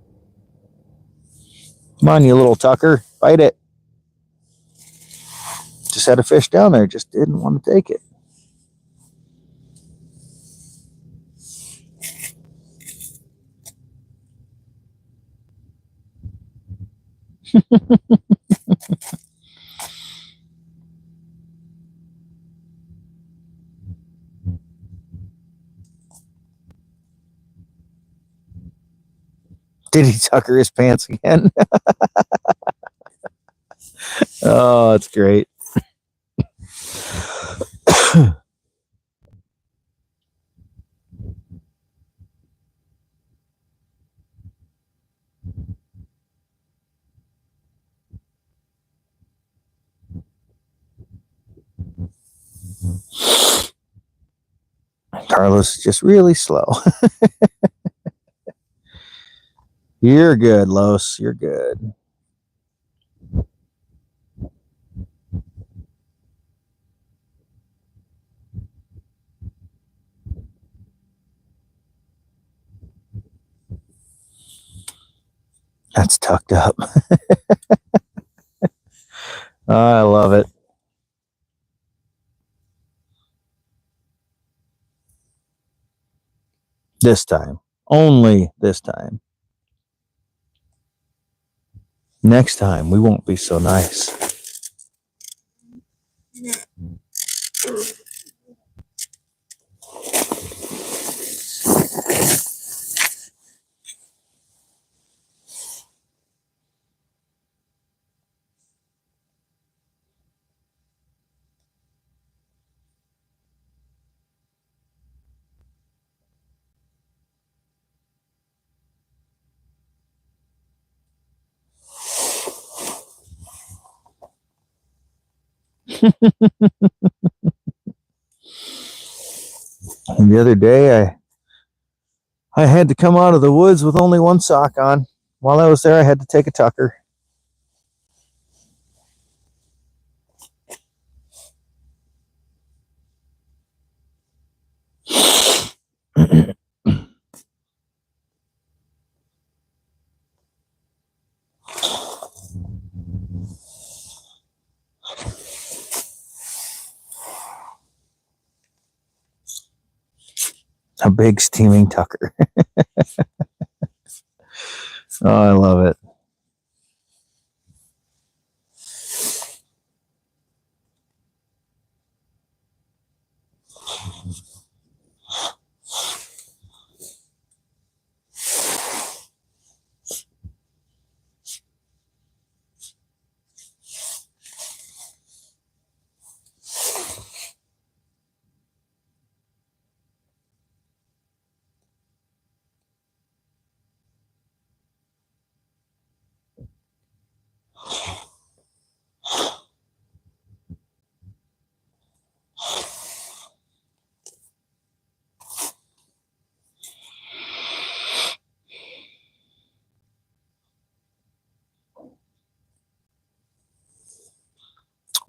Come on, you little Tucker. Bite it. Just had a fish down there. Just didn't want to take it. Did he tucker his pants again? Oh, that's great. Carlos is just really slow. You're good, Los. You're good. That's tucked up. I love it. This time. Only this time. Next time, we won't be so nice. And the other day, I had to come out of the woods with only one sock on. While I was there, I had to take a tucker. A big steaming tucker. Oh, I love it.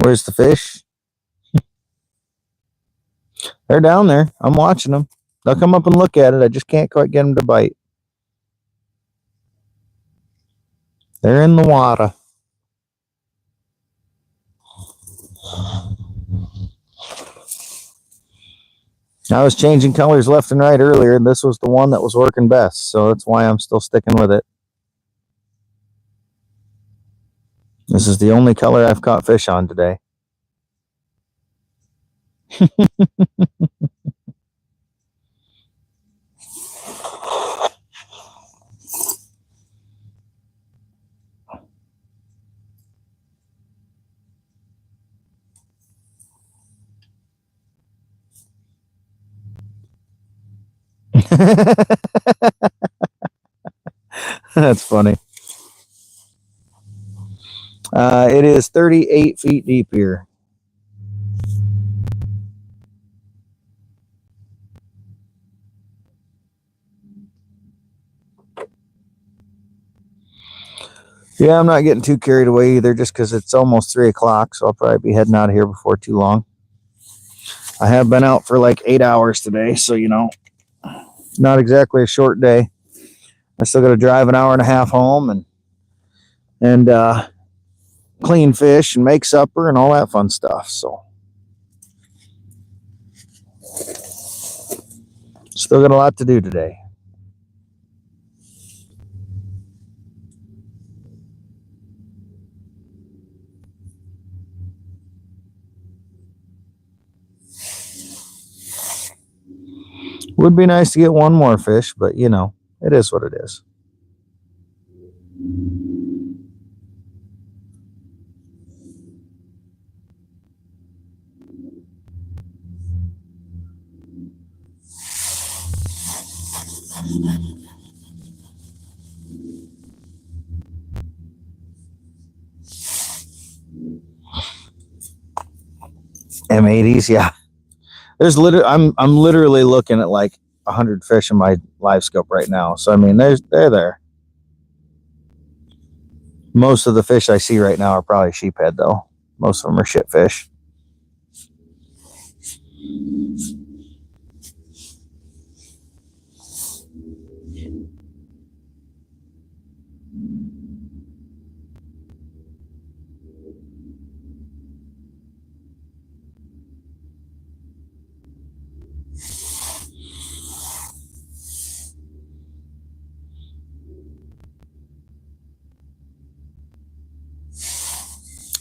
Where's the fish? They're down there. I'm watching them. They'll come up and look at it. I just can't quite get them to bite. They're in the water. I was changing colors left and right earlier, and this was the one that was working best, so that's why I'm still sticking with it. This is the only color I've caught fish on today. That's funny. It is 38 feet deep here. Yeah, I'm not getting too carried away either, just because it's almost 3 o'clock, so I'll probably be heading out of here before too long. I have been out for like 8 hours today, so, you know, not exactly a short day. I still got to drive an hour and a half home, and and clean fish and make supper and all that fun stuff. So still got a lot to do today. Would be nice to get one more fish, but you know, it is what it is. M80s, yeah. There's literally, I'm literally looking at like 100 fish in my live scope right now. So I mean, they're there. Most of the fish I see right now are probably sheephead, though. Most of them are shit fish.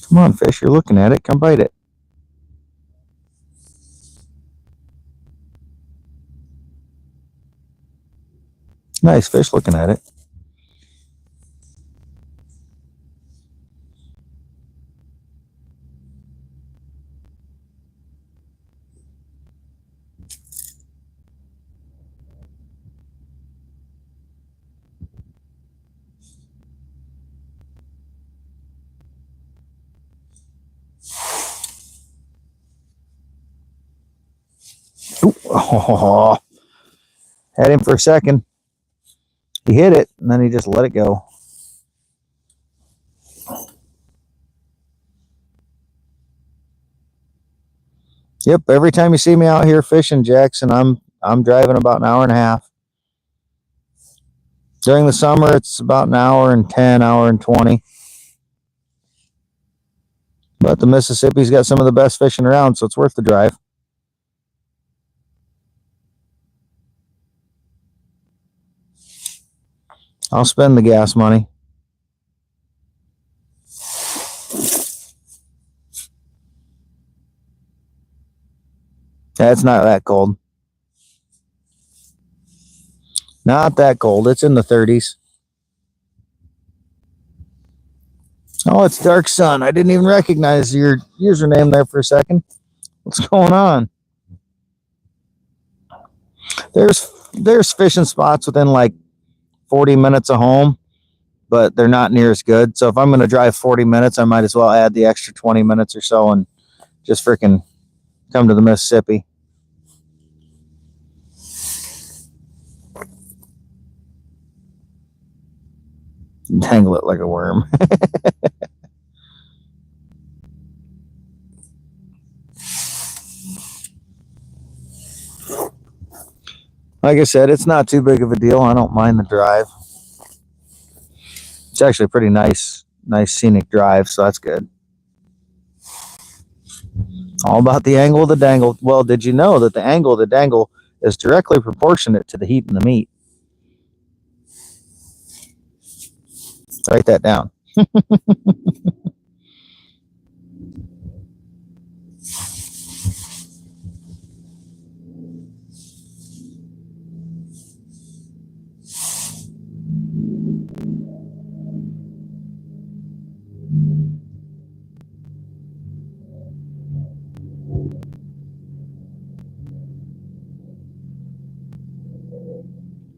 Come on, fish, you're looking at it. Come bite it. Nice fish looking at it. Ooh, oh, had him for a second. He hit it, and then he just let it go. Yep, every time you see me out here fishing, Jackson, I'm driving about an hour and a half. During the summer, it's about an hour and 10, hour and 20. But the Mississippi's got some of the best fishing around, so it's worth the drive. I'll spend the gas money. Yeah, it's not that cold. Not that cold. It's in the 30s. Oh, it's Dark Sun. I didn't even recognize your username there for a second. What's going on? There's fishing spots within like 40 minutes of home, but they're not near as good. So if I'm going to drive 40 minutes, I might as well add the extra 20 minutes or so and just freaking come to the Mississippi. Tangle it like a worm. Like I said, it's not too big of a deal. I don't mind the drive. It's actually a pretty nice scenic drive, so that's good. All about the angle of the dangle. Well, did you know that the angle of the dangle is directly proportionate to the heat in the meat? Write that down.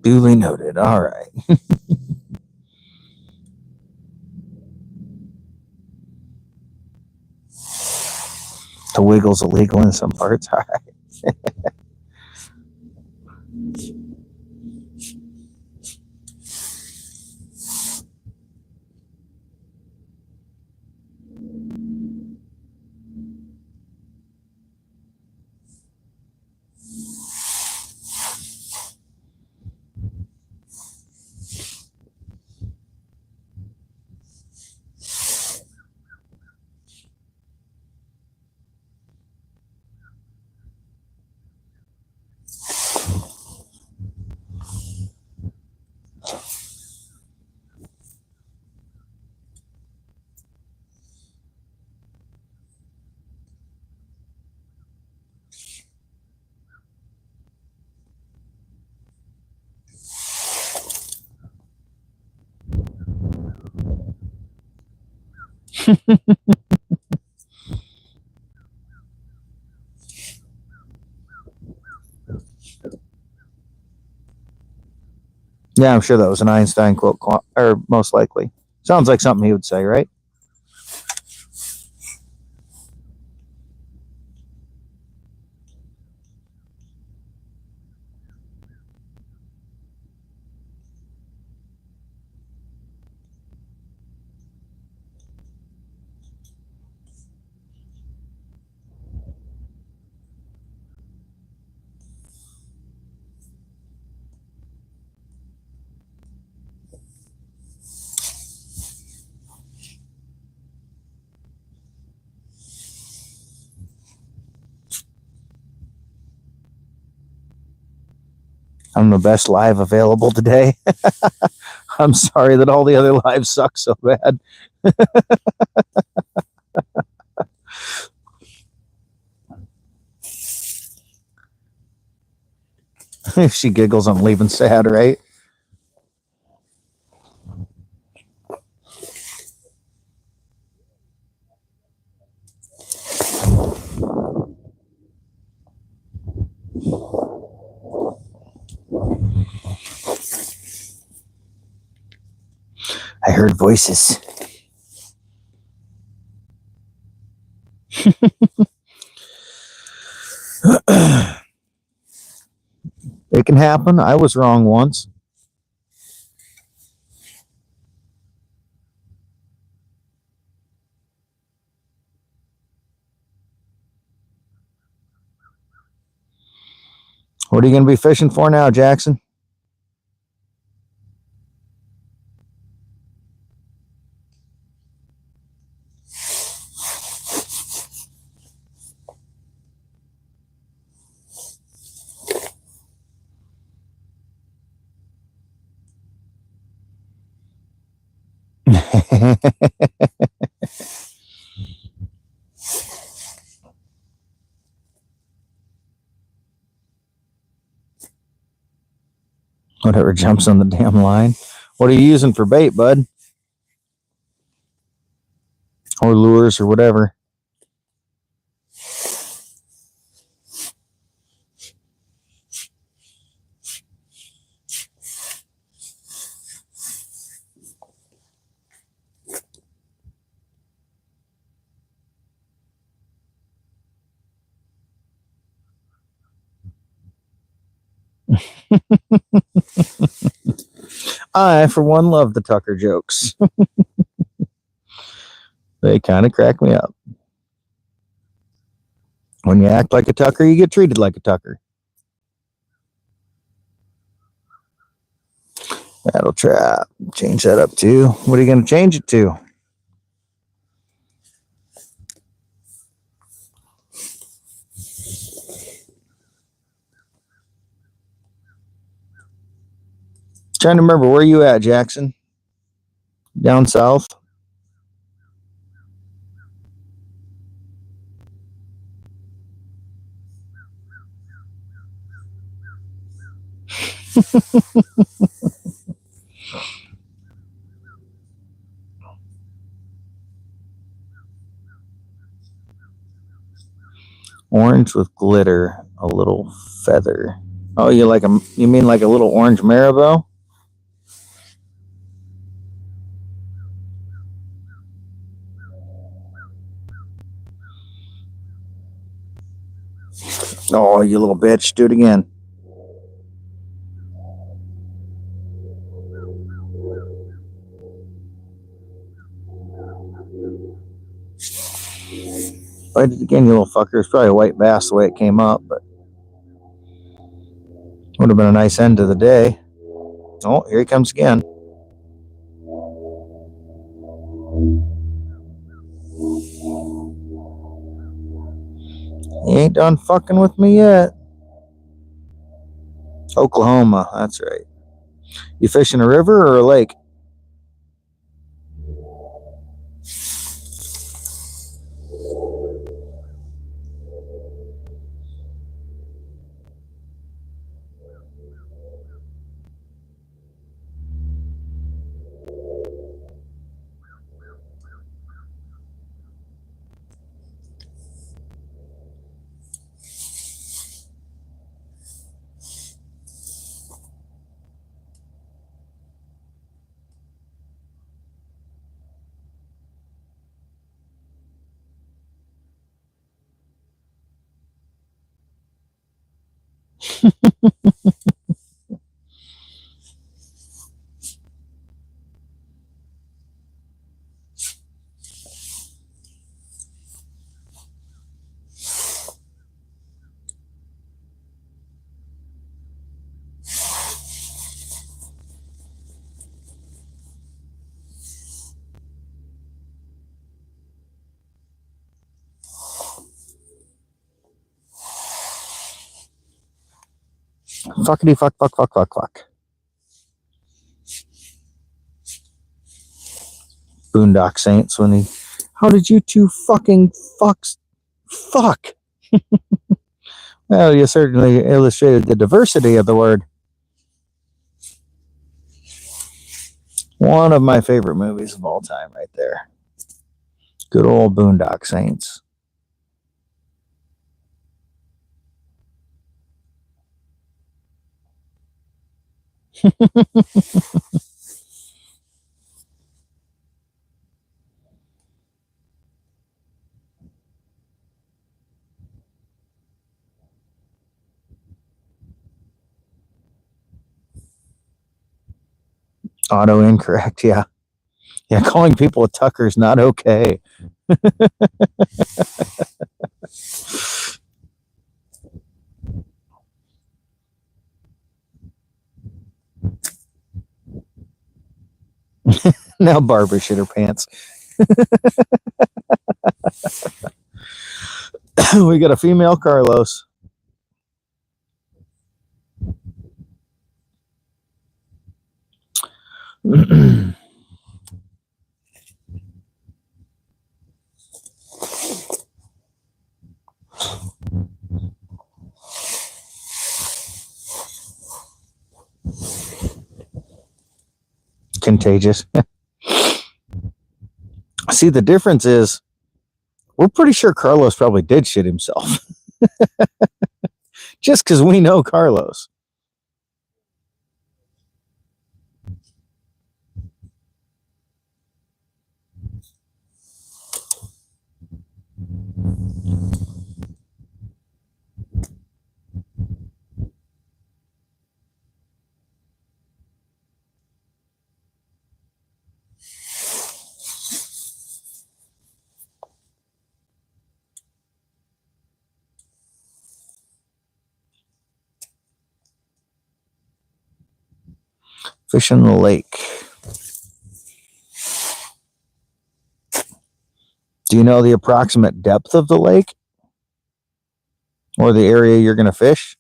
Duly noted. All right. The wiggle's illegal in some parts. All right. Yeah, I'm sure that was an Einstein quote, or most likely. Sounds like something he would say, right? I'm the best live available today. I'm sorry that all the other lives suck so bad. If she giggles, I'm leaving sad, right? I heard voices. It can happen. I was wrong once. What are you going to be fishing for now, Jackson? Whatever jumps on the damn line. What are you using for bait, bud? Or lures or whatever? I, for one, love the Tucker jokes. They kind of crack me up. When you act like a Tucker, you get treated like a Tucker. That'll trap. Change that up too. What are you going to change it to? Trying to remember where you at, Jackson? Down south? Orange with glitter, a little feather. Oh, you mean like a little orange marabou? Oh, you little bitch, do it again. Bite it again, you little fucker. It's probably a white bass the way it came up, but would have been a nice end to the day. Oh, here he comes again. He ain't done fucking with me yet. Oklahoma, that's right. You fishing a river or a lake? Fuckity fuck fuck fuck fuck fuck. Boondock Saints when he. How did you two fucking fucks fuck? Well, you certainly illustrated the diversity of the word. One of my favorite movies of all time, right there. Good old Boondock Saints. Auto incorrect, yeah. Yeah, calling people a Tucker is not okay. Now Barbara shit her pants. We got a female Carlos. Contagious. See, the difference is we're pretty sure Carlos probably did shit himself. Just because we know Carlos. Fish in the lake. Do you know the approximate depth of the lake? Or the area you're going to fish?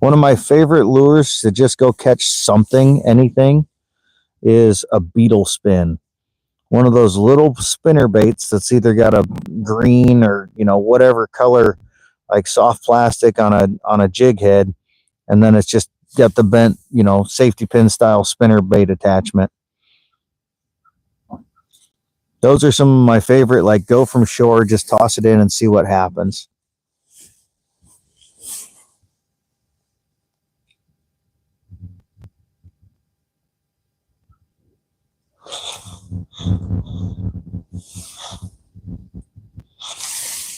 One of my favorite lures to just go catch something, anything, is a beetle spin. One of those little spinner baits that's either got a green or, whatever color, like soft plastic on a jig head, and then it's just got the bent, safety pin style spinner bait attachment. Those are some of my favorite, like go from shore, just toss it in and see what happens.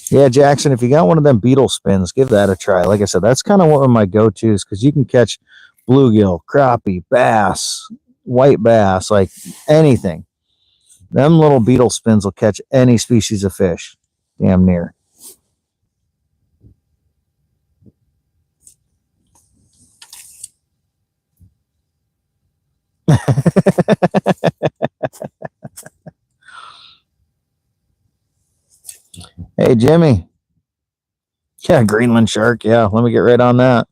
Yeah, Jackson, if you got one of them beetle spins, give that a try. Like I said, that's kind of one of my go-tos because you can catch bluegill, crappie, bass, white bass, like anything. Them little beetle spins will catch any species of fish, damn near. Hey, Jimmy. Yeah, Greenland shark. Yeah, let me get right on that.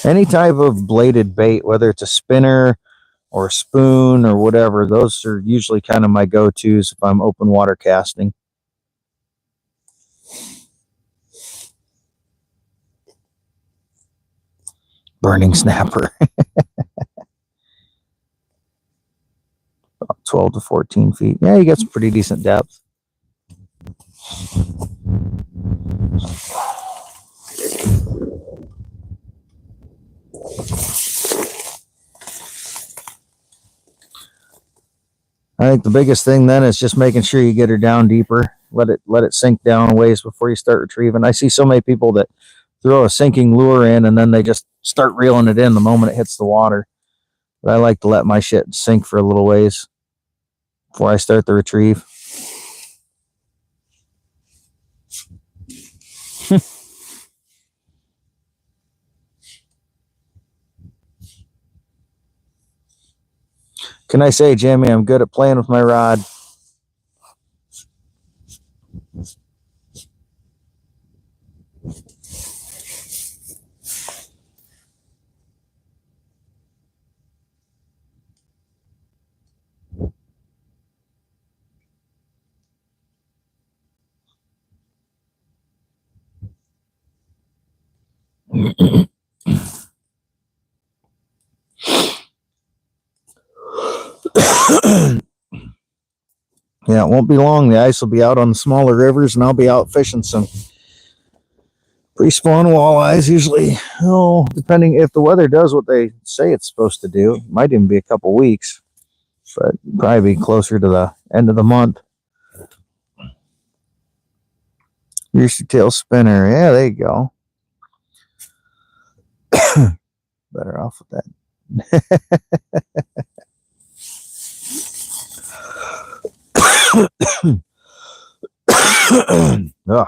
Any type of bladed bait, whether it's a spinner or a spoon or whatever, those are usually kind of my go-tos if I'm open water casting. Burning snapper. 12 to 14 feet. Yeah, you get some pretty decent depth. I think the biggest thing then is just making sure you get her down deeper. Let it sink down a ways before you start retrieving. I see so many people that throw a sinking lure in and then they just start reeling it in the moment it hits the water. But I like to let my shit sink for a little ways before I start the retrieve. Can I say, Jimmy, I'm good at playing with my rod. Yeah, it won't be long. The ice will be out on the smaller rivers, and I'll be out fishing some pre-spawn walleyes. Usually, depending if the weather does what they say it's supposed to do, it might even be a couple weeks, but probably be closer to the end of the month. Here's your tail spinner. Yeah, there you go. Better off with that. Oh.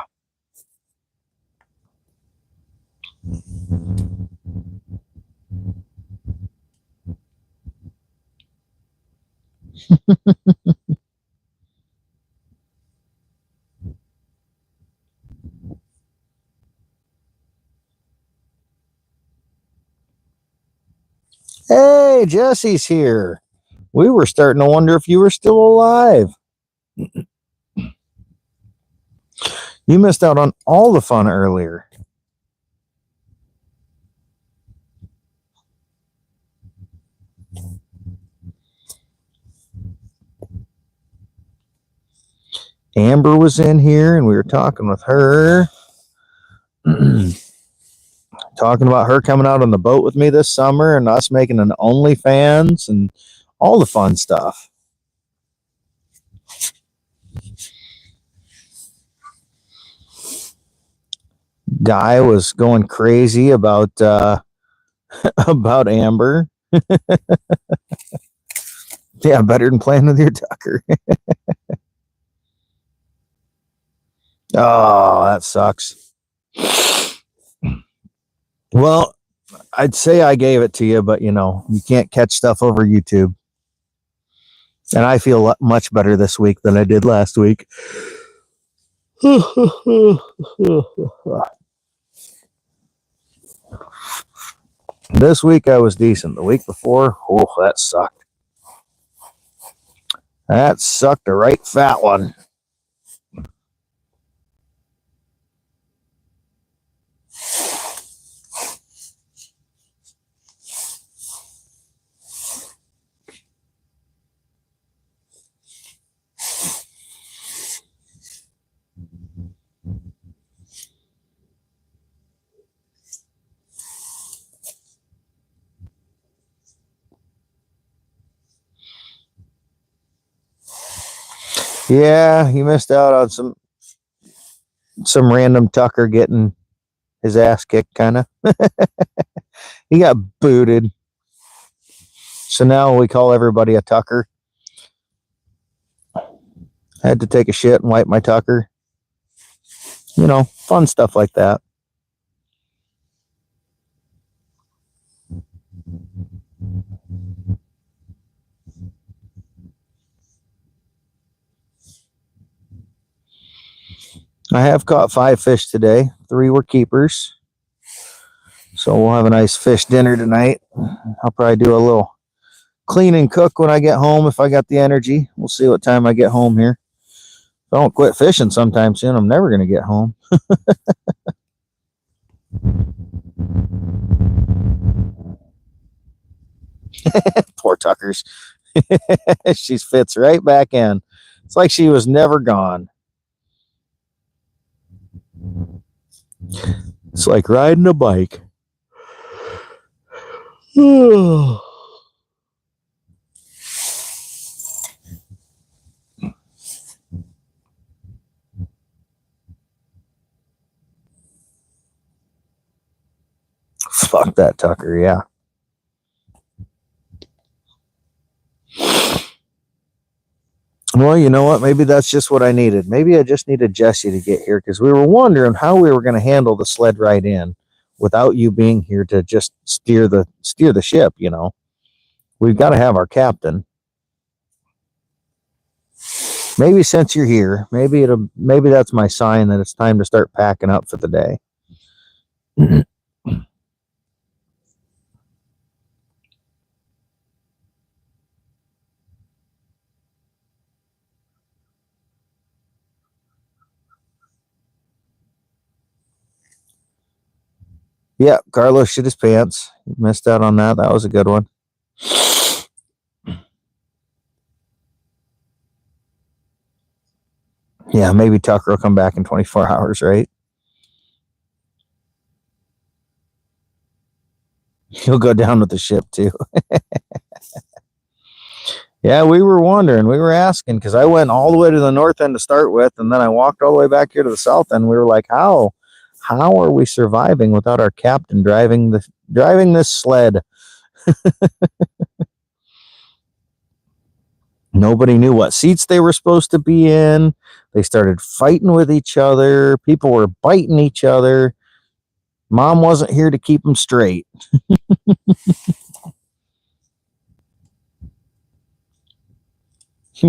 Hey, Jesse's here. We were starting to wonder if you were still alive. You missed out on all the fun earlier. Amber was in here and we were talking with her. Talking about her coming out on the boat with me this summer and us making an OnlyFans and all the fun stuff. Guy was going crazy about about Amber. Yeah, better than playing with your Tucker. Oh, that sucks. Well, I'd say I gave it to you, but you can't catch stuff over YouTube. And I feel much better this week than I did last week. This week I was decent. The week before, that sucked. That sucked a right fat one. Yeah, he missed out on some random Tucker getting his ass kicked, kind of. He got booted. So now we call everybody a Tucker. I had to take a shit and wipe my Tucker. Fun stuff like that. I have caught 5 fish today. 3 were keepers. So we'll have a nice fish dinner tonight. I'll probably do a little clean and cook when I get home if I got the energy. We'll see what time I get home here. If I don't quit fishing sometime soon, I'm never going to get home. Poor Tuckers. She fits right back in. It's like she was never gone. It's like riding a bike. Fuck that Tucker, yeah. Well, you know what? Maybe that's just what I needed. Maybe I just needed Jesse to get here because we were wondering how we were going to handle the sled ride in without you being here to just steer the ship. You know, we've got to have our captain. Maybe since you're here, maybe that's my sign that it's time to start packing up for the day. Yeah, Carlos shit his pants. Missed out on that. That was a good one. Yeah, maybe Tucker will come back in 24 hours, right? He'll go down with the ship too. Yeah, we were wondering. We were asking because I went all the way to the north end to start with, and then I walked all the way back here to the south end. We were like, how are we surviving without our captain driving this sled? Nobody knew what seats they were supposed to be in. They started fighting with each other. People were biting each other. Mom wasn't here to keep them straight.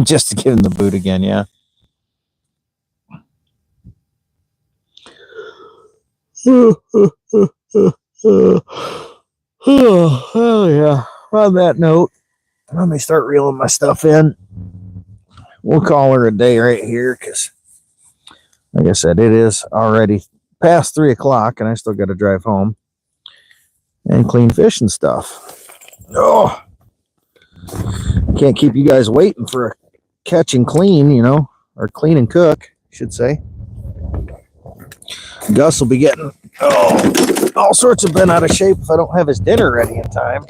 Just to give him the boot again, yeah. Oh, yeah. On that note, let me start reeling my stuff in. We'll call her a day right here because, like I said, it is already past 3 o'clock and I still got to drive home and clean fish and stuff. Oh, can't keep you guys waiting for a catch and clean, you know, or clean and cook, I should say. Gus will be getting all sorts of bent out of shape if I don't have his dinner ready in time.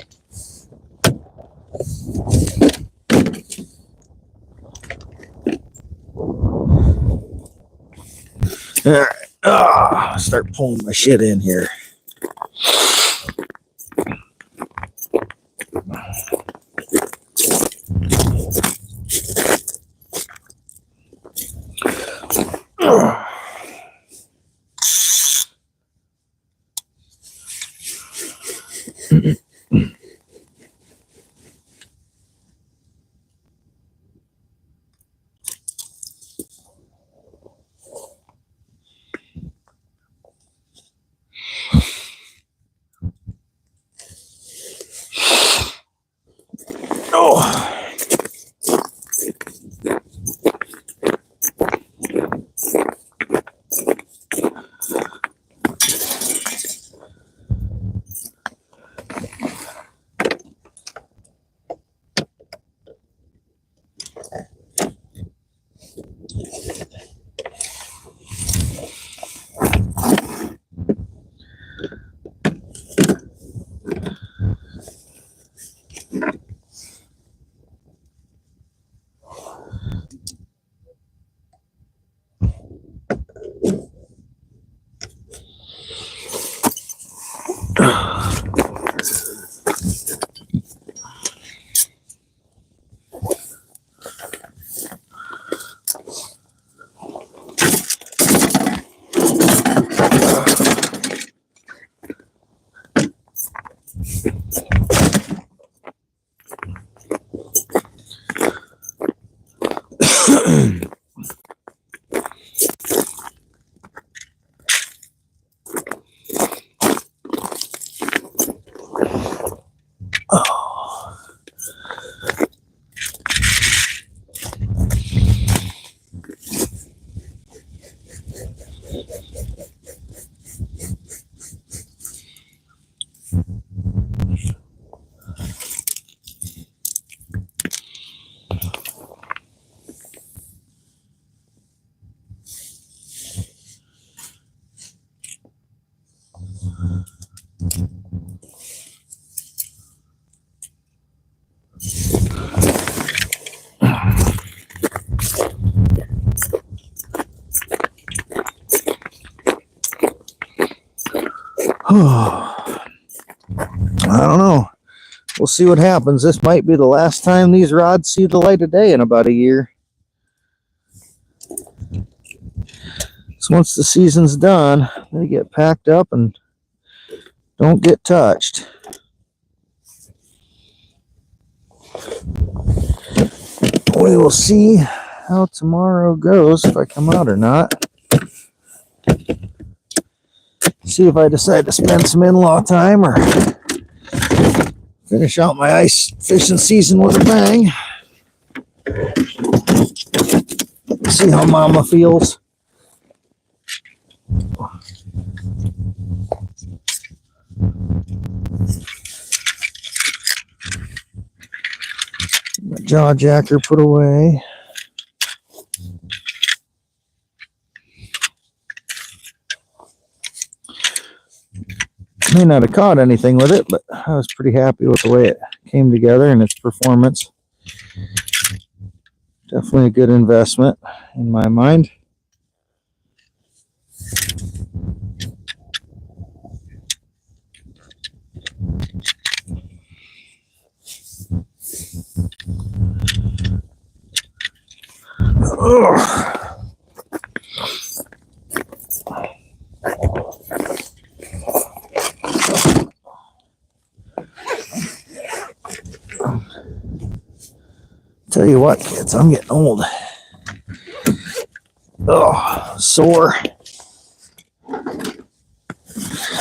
All right, start pulling my shit in here. I don't know. We'll see what happens. This might be the last time these rods see the light of day in about a year. So once the season's done, they get packed up and don't get touched. We will see how tomorrow goes, if I come out or not. See if I decide to spend some in-law time or finish out my ice fishing season with a bang. See how Mama feels. My jaw jacker put away. May not have caught anything with it, but I was pretty happy with the way it came together and its performance. Definitely a good investment in my mind. Ugh. Tell you what, kids, I'm getting old. Oh, sore.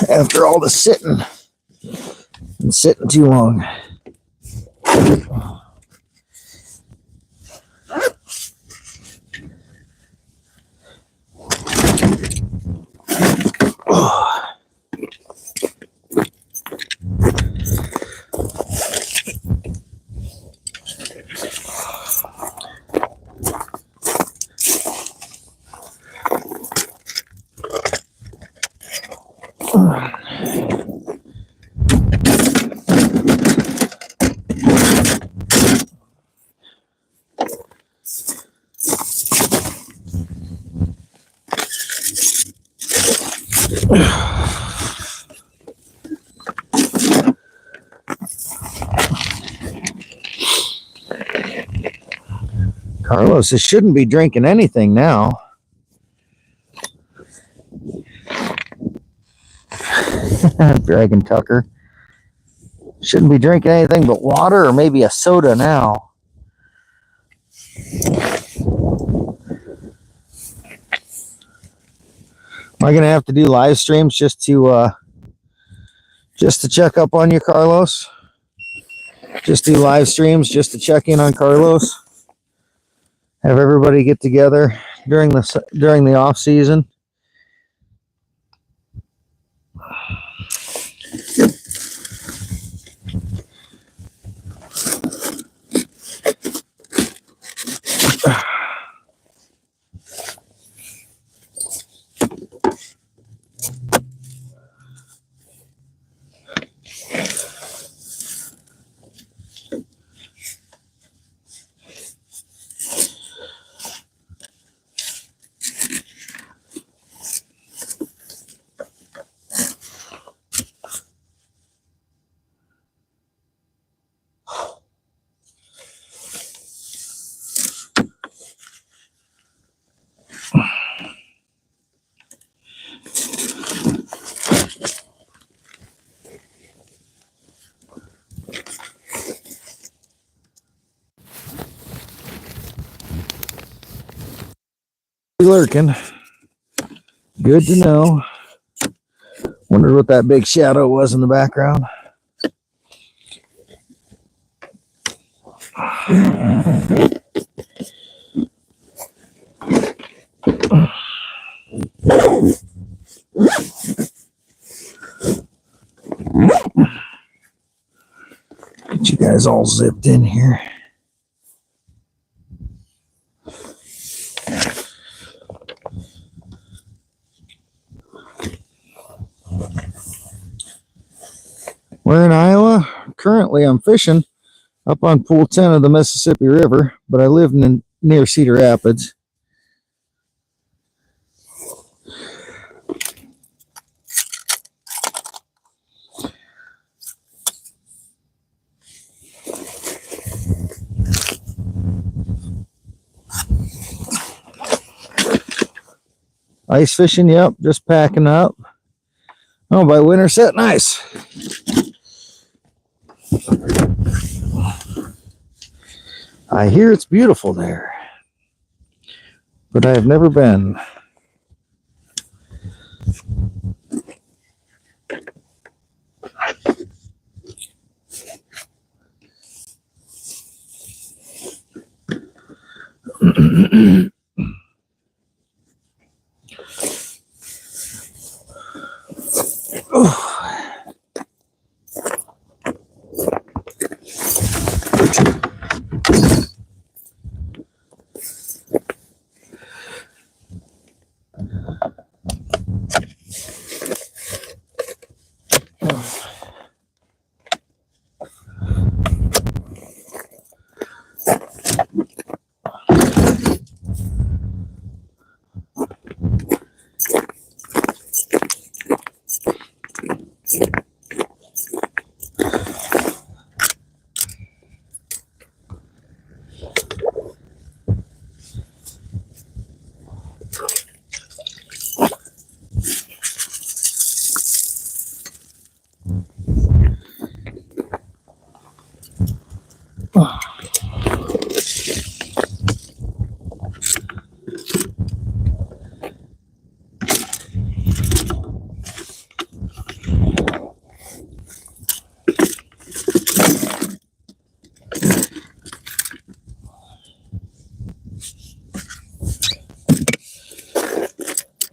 After all the sitting and sitting too long. Carlos shouldn't be drinking anything now. Dragon Tucker. Shouldn't be drinking anything but water or maybe a soda now. Am I going to have to do live streams just to check up on you, Carlos? Just do live streams just to check in on Carlos? Have everybody get together during the off season? Lurking. Good to know. Wondered what that big shadow was in the background. Get you guys all zipped in here. We're in Iowa. Currently, I'm fishing up on Pool 10 of the Mississippi River, but I live near Cedar Rapids. Ice fishing, yep, just packing up. Oh, by winter setting ice. I hear it's beautiful there, but I have never been.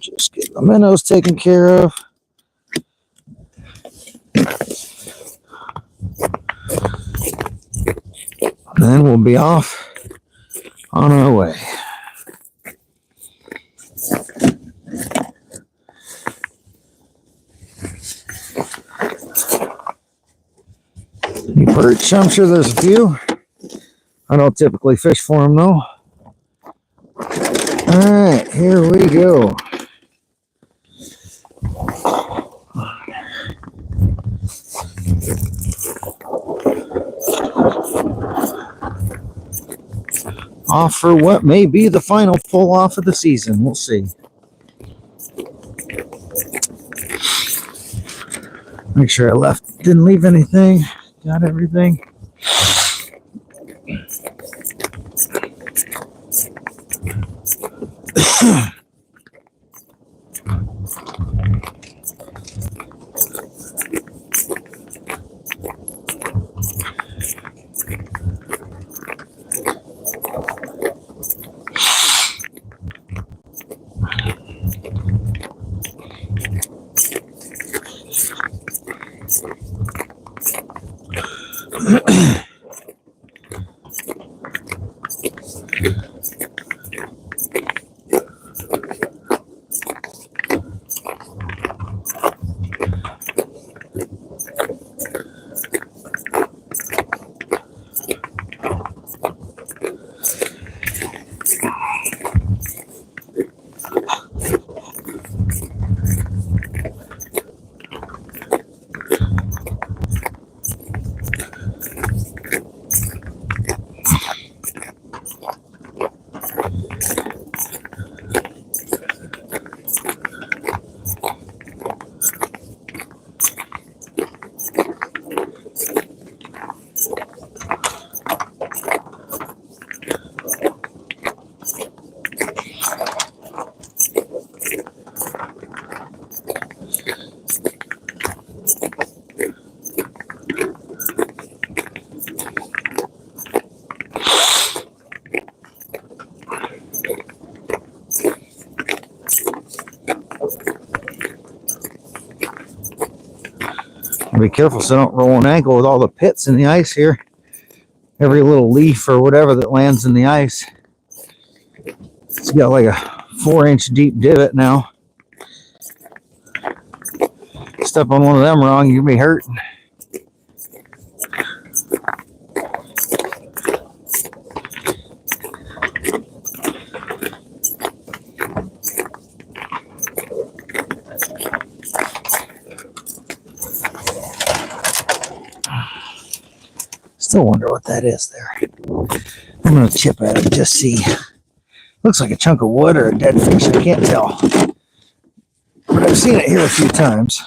Just get the minnows taken care of. And then we'll be off on our way. Any perch? I'm sure there's a few. I don't typically fish for them though. Alright, here we go. Off for what may be the final pull off of the season. We'll see. Make sure I didn't leave anything. Got everything. Be careful so I don't roll an ankle with all the pits in the ice here. Every little leaf or whatever that lands in the ice. It's got like a 4-inch deep divot now. Step on one of them wrong, you'll be hurt. Still wonder what that is there. I'm going to chip at it and just see. Looks like a chunk of wood or a dead fish. I can't tell. but I've seen it here a few times.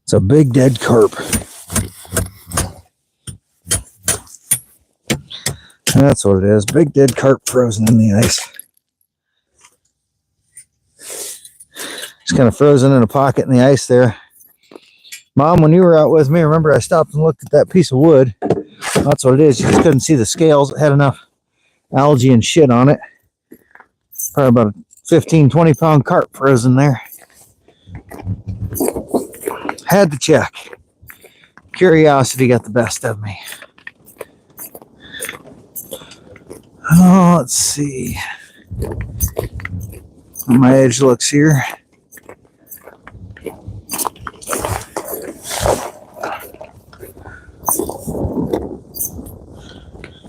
It's a big dead carp. That's what it is. Big dead carp frozen in the ice. Just kind of frozen in a pocket in the ice there. Mom, when you were out with me, remember I stopped and looked at that piece of wood. That's what it is. You just couldn't see the scales. It had enough algae and shit on it. Probably about a 15, 20 pound carp frozen there. Had to check. Curiosity got the best of me. Oh, let's see how my edge looks here.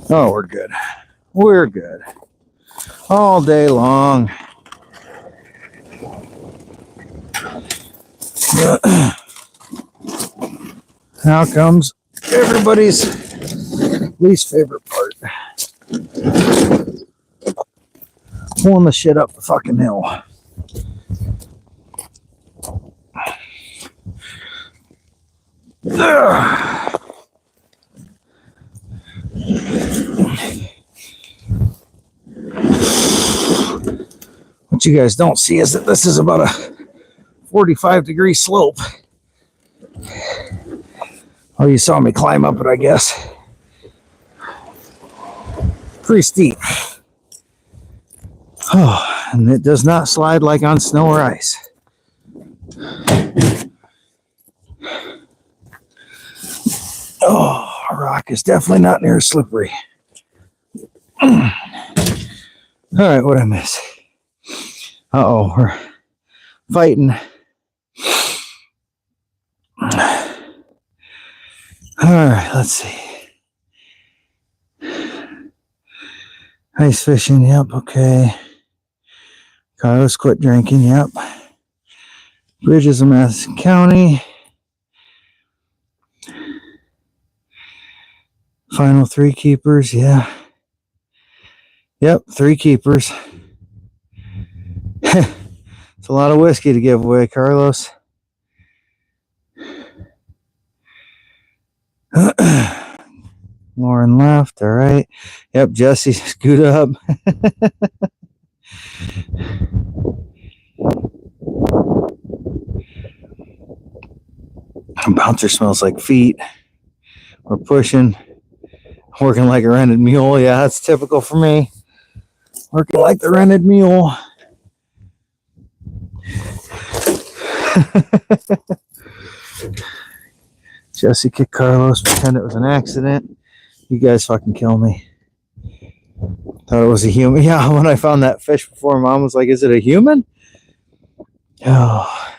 Oh, we're good. We're good. All day long. Now comes everybody's least favorite part. Pulling the shit up the fucking hill. What you guys don't see is that this is about a 45-degree slope. Oh, you saw me climb up it, I guess. Pretty steep. Oh, and it does not slide like on snow or ice. Oh, rock is definitely not near as slippery. All right, what'd I miss? Uh-oh, we're fighting. All right, let's see. Ice fishing, yep, okay. Carlos quit drinking, yep. Bridges of Madison County. Final 3 keepers, yeah. Yep, 3 keepers. It's a lot of whiskey to give away, Carlos. Lauren left, all right. Yep, Jesse, scoot up. Bouncer smells like feet. We're pushing. Working like a rented mule. Yeah, that's typical for me. Working like the rented mule. Jesse kicked Carlos, pretend it was an accident. You guys fucking kill me. Thought it was a human. Yeah, when I found that fish before, Mom was like, is it a human? Oh.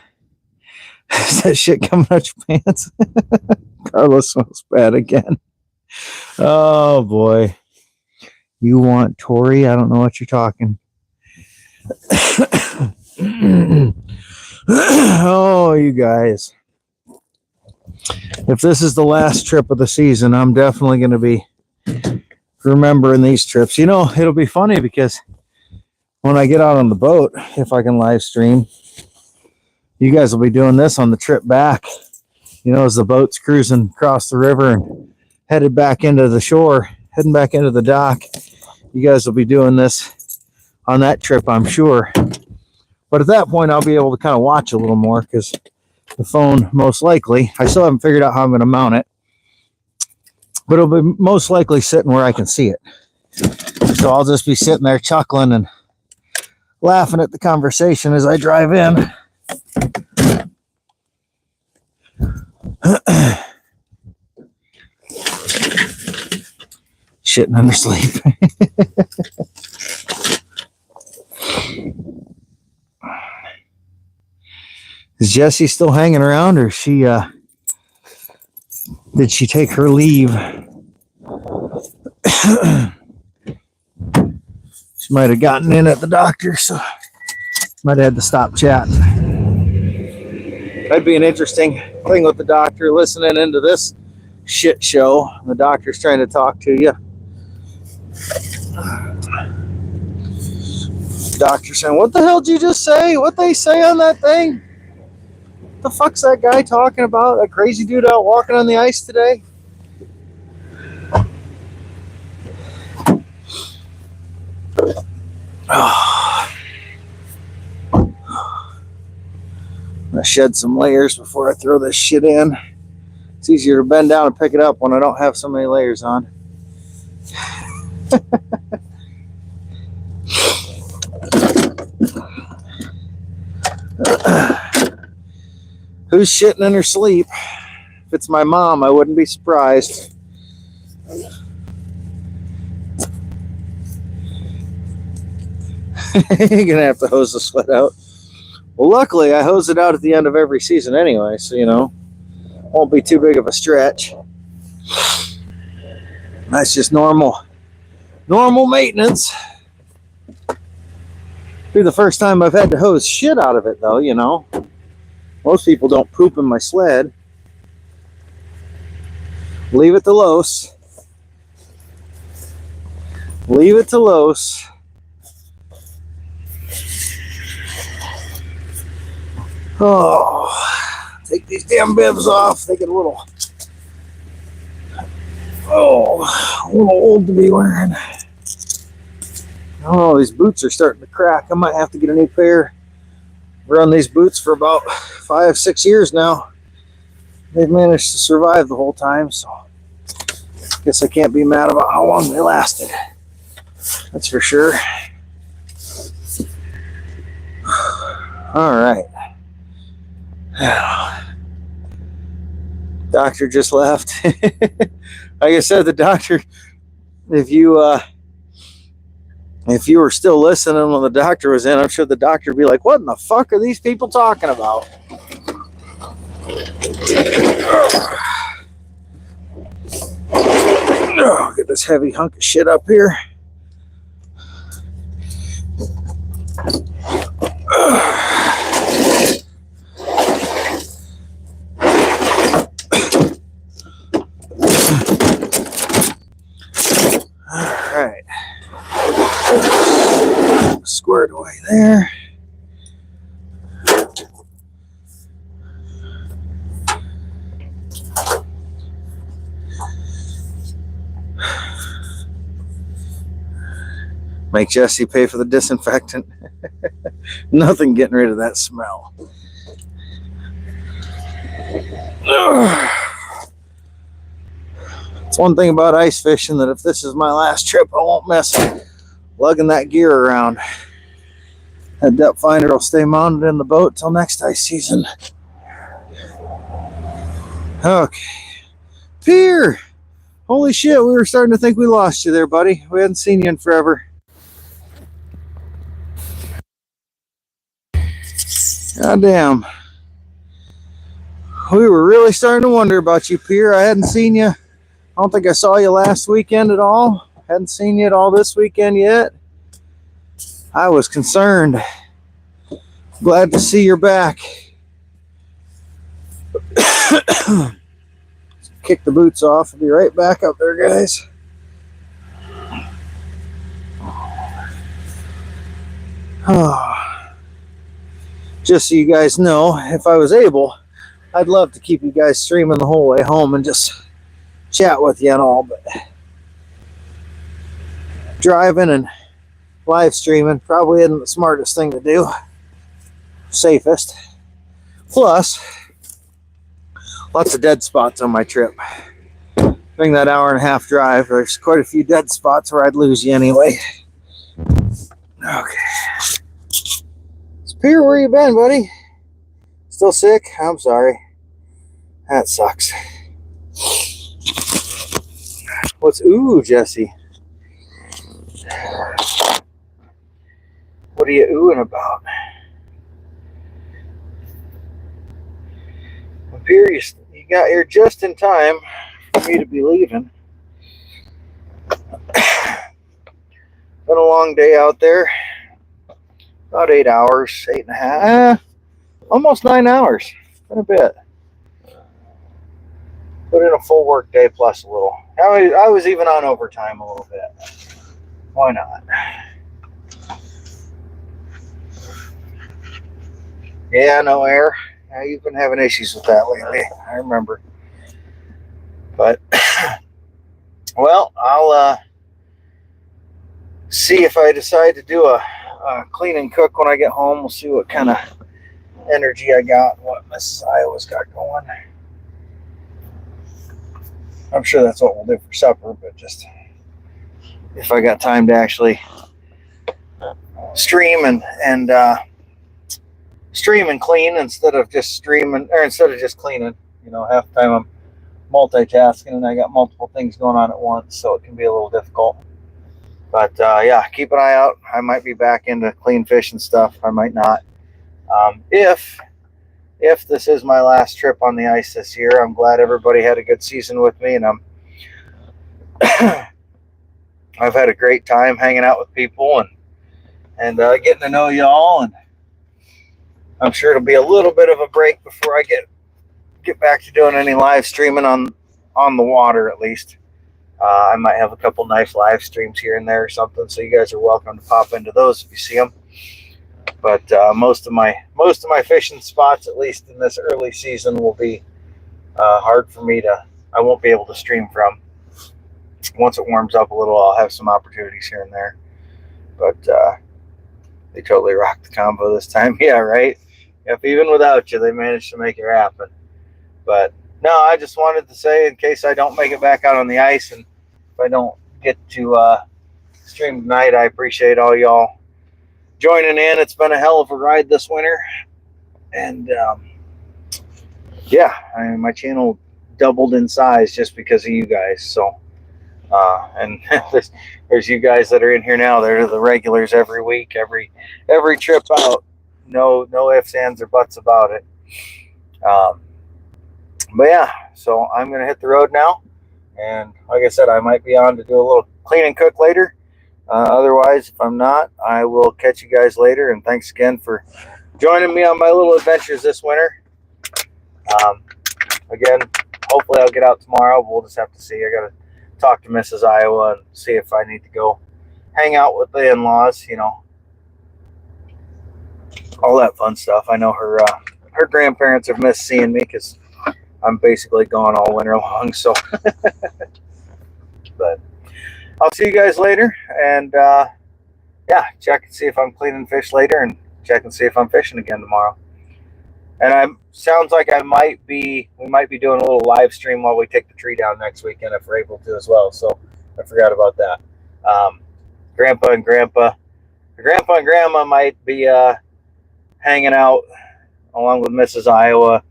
Is that shit coming out your pants? Carlos smells bad again. Oh, boy. You want Tori? I don't know what you're talking. Oh, you guys. If this is the last trip of the season, I'm definitely going to be remembering these trips. You know, it'll be funny because when I get out on the boat, if I can live stream, you guys will be doing this on the trip back. You know, as the boat's cruising across the river and headed back into the shore, heading back into the dock. You guys will be doing this on that trip, I'm sure. But at that point, I'll be able to kind of watch a little more because the phone, most likely, I still haven't figured out how I'm going to mount it, but it'll be most likely sitting where I can see it. So I'll just be sitting there chuckling and laughing at the conversation as I drive in. Shitting in her sleep. Is Jessie still hanging around, or did she take her leave? She might have gotten in at the doctor, so might have had to stop chatting. That'd be an interesting thing with the doctor listening into this shit show. The doctor's trying to talk to you. Doctor saying, "What the hell did you just say? What they say on that thing? What the fuck's that guy talking about? That crazy dude out walking on the ice today?" Oh. I'm gonna shed some layers before I throw this shit in. It's easier to bend down and pick it up when I don't have so many layers on. Who's shitting in her sleep? If it's my mom, I wouldn't be surprised. You're gonna have to hose the sweat out. Well, luckily, I hose it out at the end of every season anyway, so won't be too big of a stretch. That's just normal maintenance. Be the first time I've had to hose shit out of it, though. Most people don't poop in my sled. Leave it to Los. Leave it to Los. Oh, take these damn bibs off. They get a little old to be wearing. Oh, these boots are starting to crack. I might have to get a new pair. Run these boots for about 5-6 years now. They've managed to survive the whole time, so I guess I can't be mad about how long they lasted. That's for sure. All right. Doctor just left. Like I said, the doctor, if you were still listening when the doctor was in, I'm sure the doctor would be like, "What in the fuck are these people talking about?" Oh, get this heavy hunk of shit up here. Alright. Squared away there. Make Jesse pay for the disinfectant. Nothing getting rid of that smell. It's one thing about ice fishing that if this is my last trip, I won't mess lugging that gear around. That depth finder will stay mounted in the boat till next ice season. Okay. Pier! Holy shit, we were starting to think we lost you there, buddy. We hadn't seen you in forever. God damn. We were really starting to wonder about you, Pier. I hadn't seen you. I don't think I saw you last weekend at all. Hadn't seen you at all this weekend yet. I was concerned. Glad to see you're back. Kick the boots off. I'll be right back up there, guys. Just so you guys know, if I was able, I'd love to keep you guys streaming the whole way home and just chat with you and all, but driving and live streaming probably isn't the smartest thing to do. Safest. Plus, lots of dead spots on my trip. During that hour-and-a-half drive, there's quite a few dead spots where I'd lose you anyway. Okay. Spear, where you been, buddy? Still sick? I'm sorry. That sucks. Ooh, Jesse. What are you oohing about? Up here, you got here just in time for me to be leaving. Been a long day out there. About 8 hours, 8.5, almost 9 hours. Been a bit. Put in a full work day plus a little. I was even on overtime a little bit. Why not? Yeah, no air. Yeah, you've been having issues with that lately. I remember. But well, I'll see if I decide to do a clean and cook when I get home. We'll see what kind of energy I got, what Mrs. Iowa's got going. I'm sure that's what we'll do for supper, but just if I got time to actually stream and stream and clean instead of just cleaning. You know, half the time I'm multitasking and I got multiple things going on at once, so it can be a little difficult. But yeah, keep an eye out. I might be back into clean fish and stuff. I might not. If this is my last trip on the ice this year, I'm glad everybody had a good season with me, and I've had a great time hanging out with people and getting to know y'all. And I'm sure it'll be a little bit of a break before I get back to doing any live streaming on the water, at least. I might have a couple nice live streams here and there or something, so you guys are welcome to pop into those if you see them. But most of my fishing spots, at least in this early season, will be hard for me to. I won't be able to stream from. Once it warms up a little, I'll have some opportunities here and there. But they totally rocked the combo this time. Yeah, right? If even without you, they managed to make it happen. But no, I just wanted to say, in case I don't make it back out on the ice, and if I don't get to stream tonight, I appreciate all y'all joining in. It's been a hell of a ride this winter. And yeah, my channel doubled in size just because of you guys. So and there's you guys that are in here now. They're the regulars every week, every trip out. No ifs, ands, or buts about it. But yeah, so I'm gonna hit the road now, and like I said, I might be on to do a little clean and cook later. Otherwise, if I'm not, I will catch you guys later. And thanks again for joining me on my little adventures this winter. Again, hopefully I'll get out tomorrow. But we'll just have to see. I gotta talk to Mrs. Iowa and see if I need to go hang out with the in-laws. You know, all that fun stuff. I know her grandparents have missed seeing me because I'm basically gone all winter long. So, but I'll see you guys later, and yeah, check and see if I'm cleaning fish later, and check and see if I'm fishing again tomorrow. And sounds like we might be doing a little live stream while we take the tree down next weekend if we're able to as well. So I forgot about that. Grandpa and Grandma might be hanging out along with Mrs. Iowa,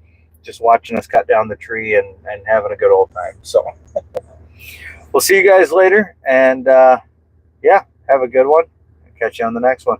just watching us cut down the tree and having a good old time. So we'll see you guys later, and yeah, have a good one. Catch you on the next one.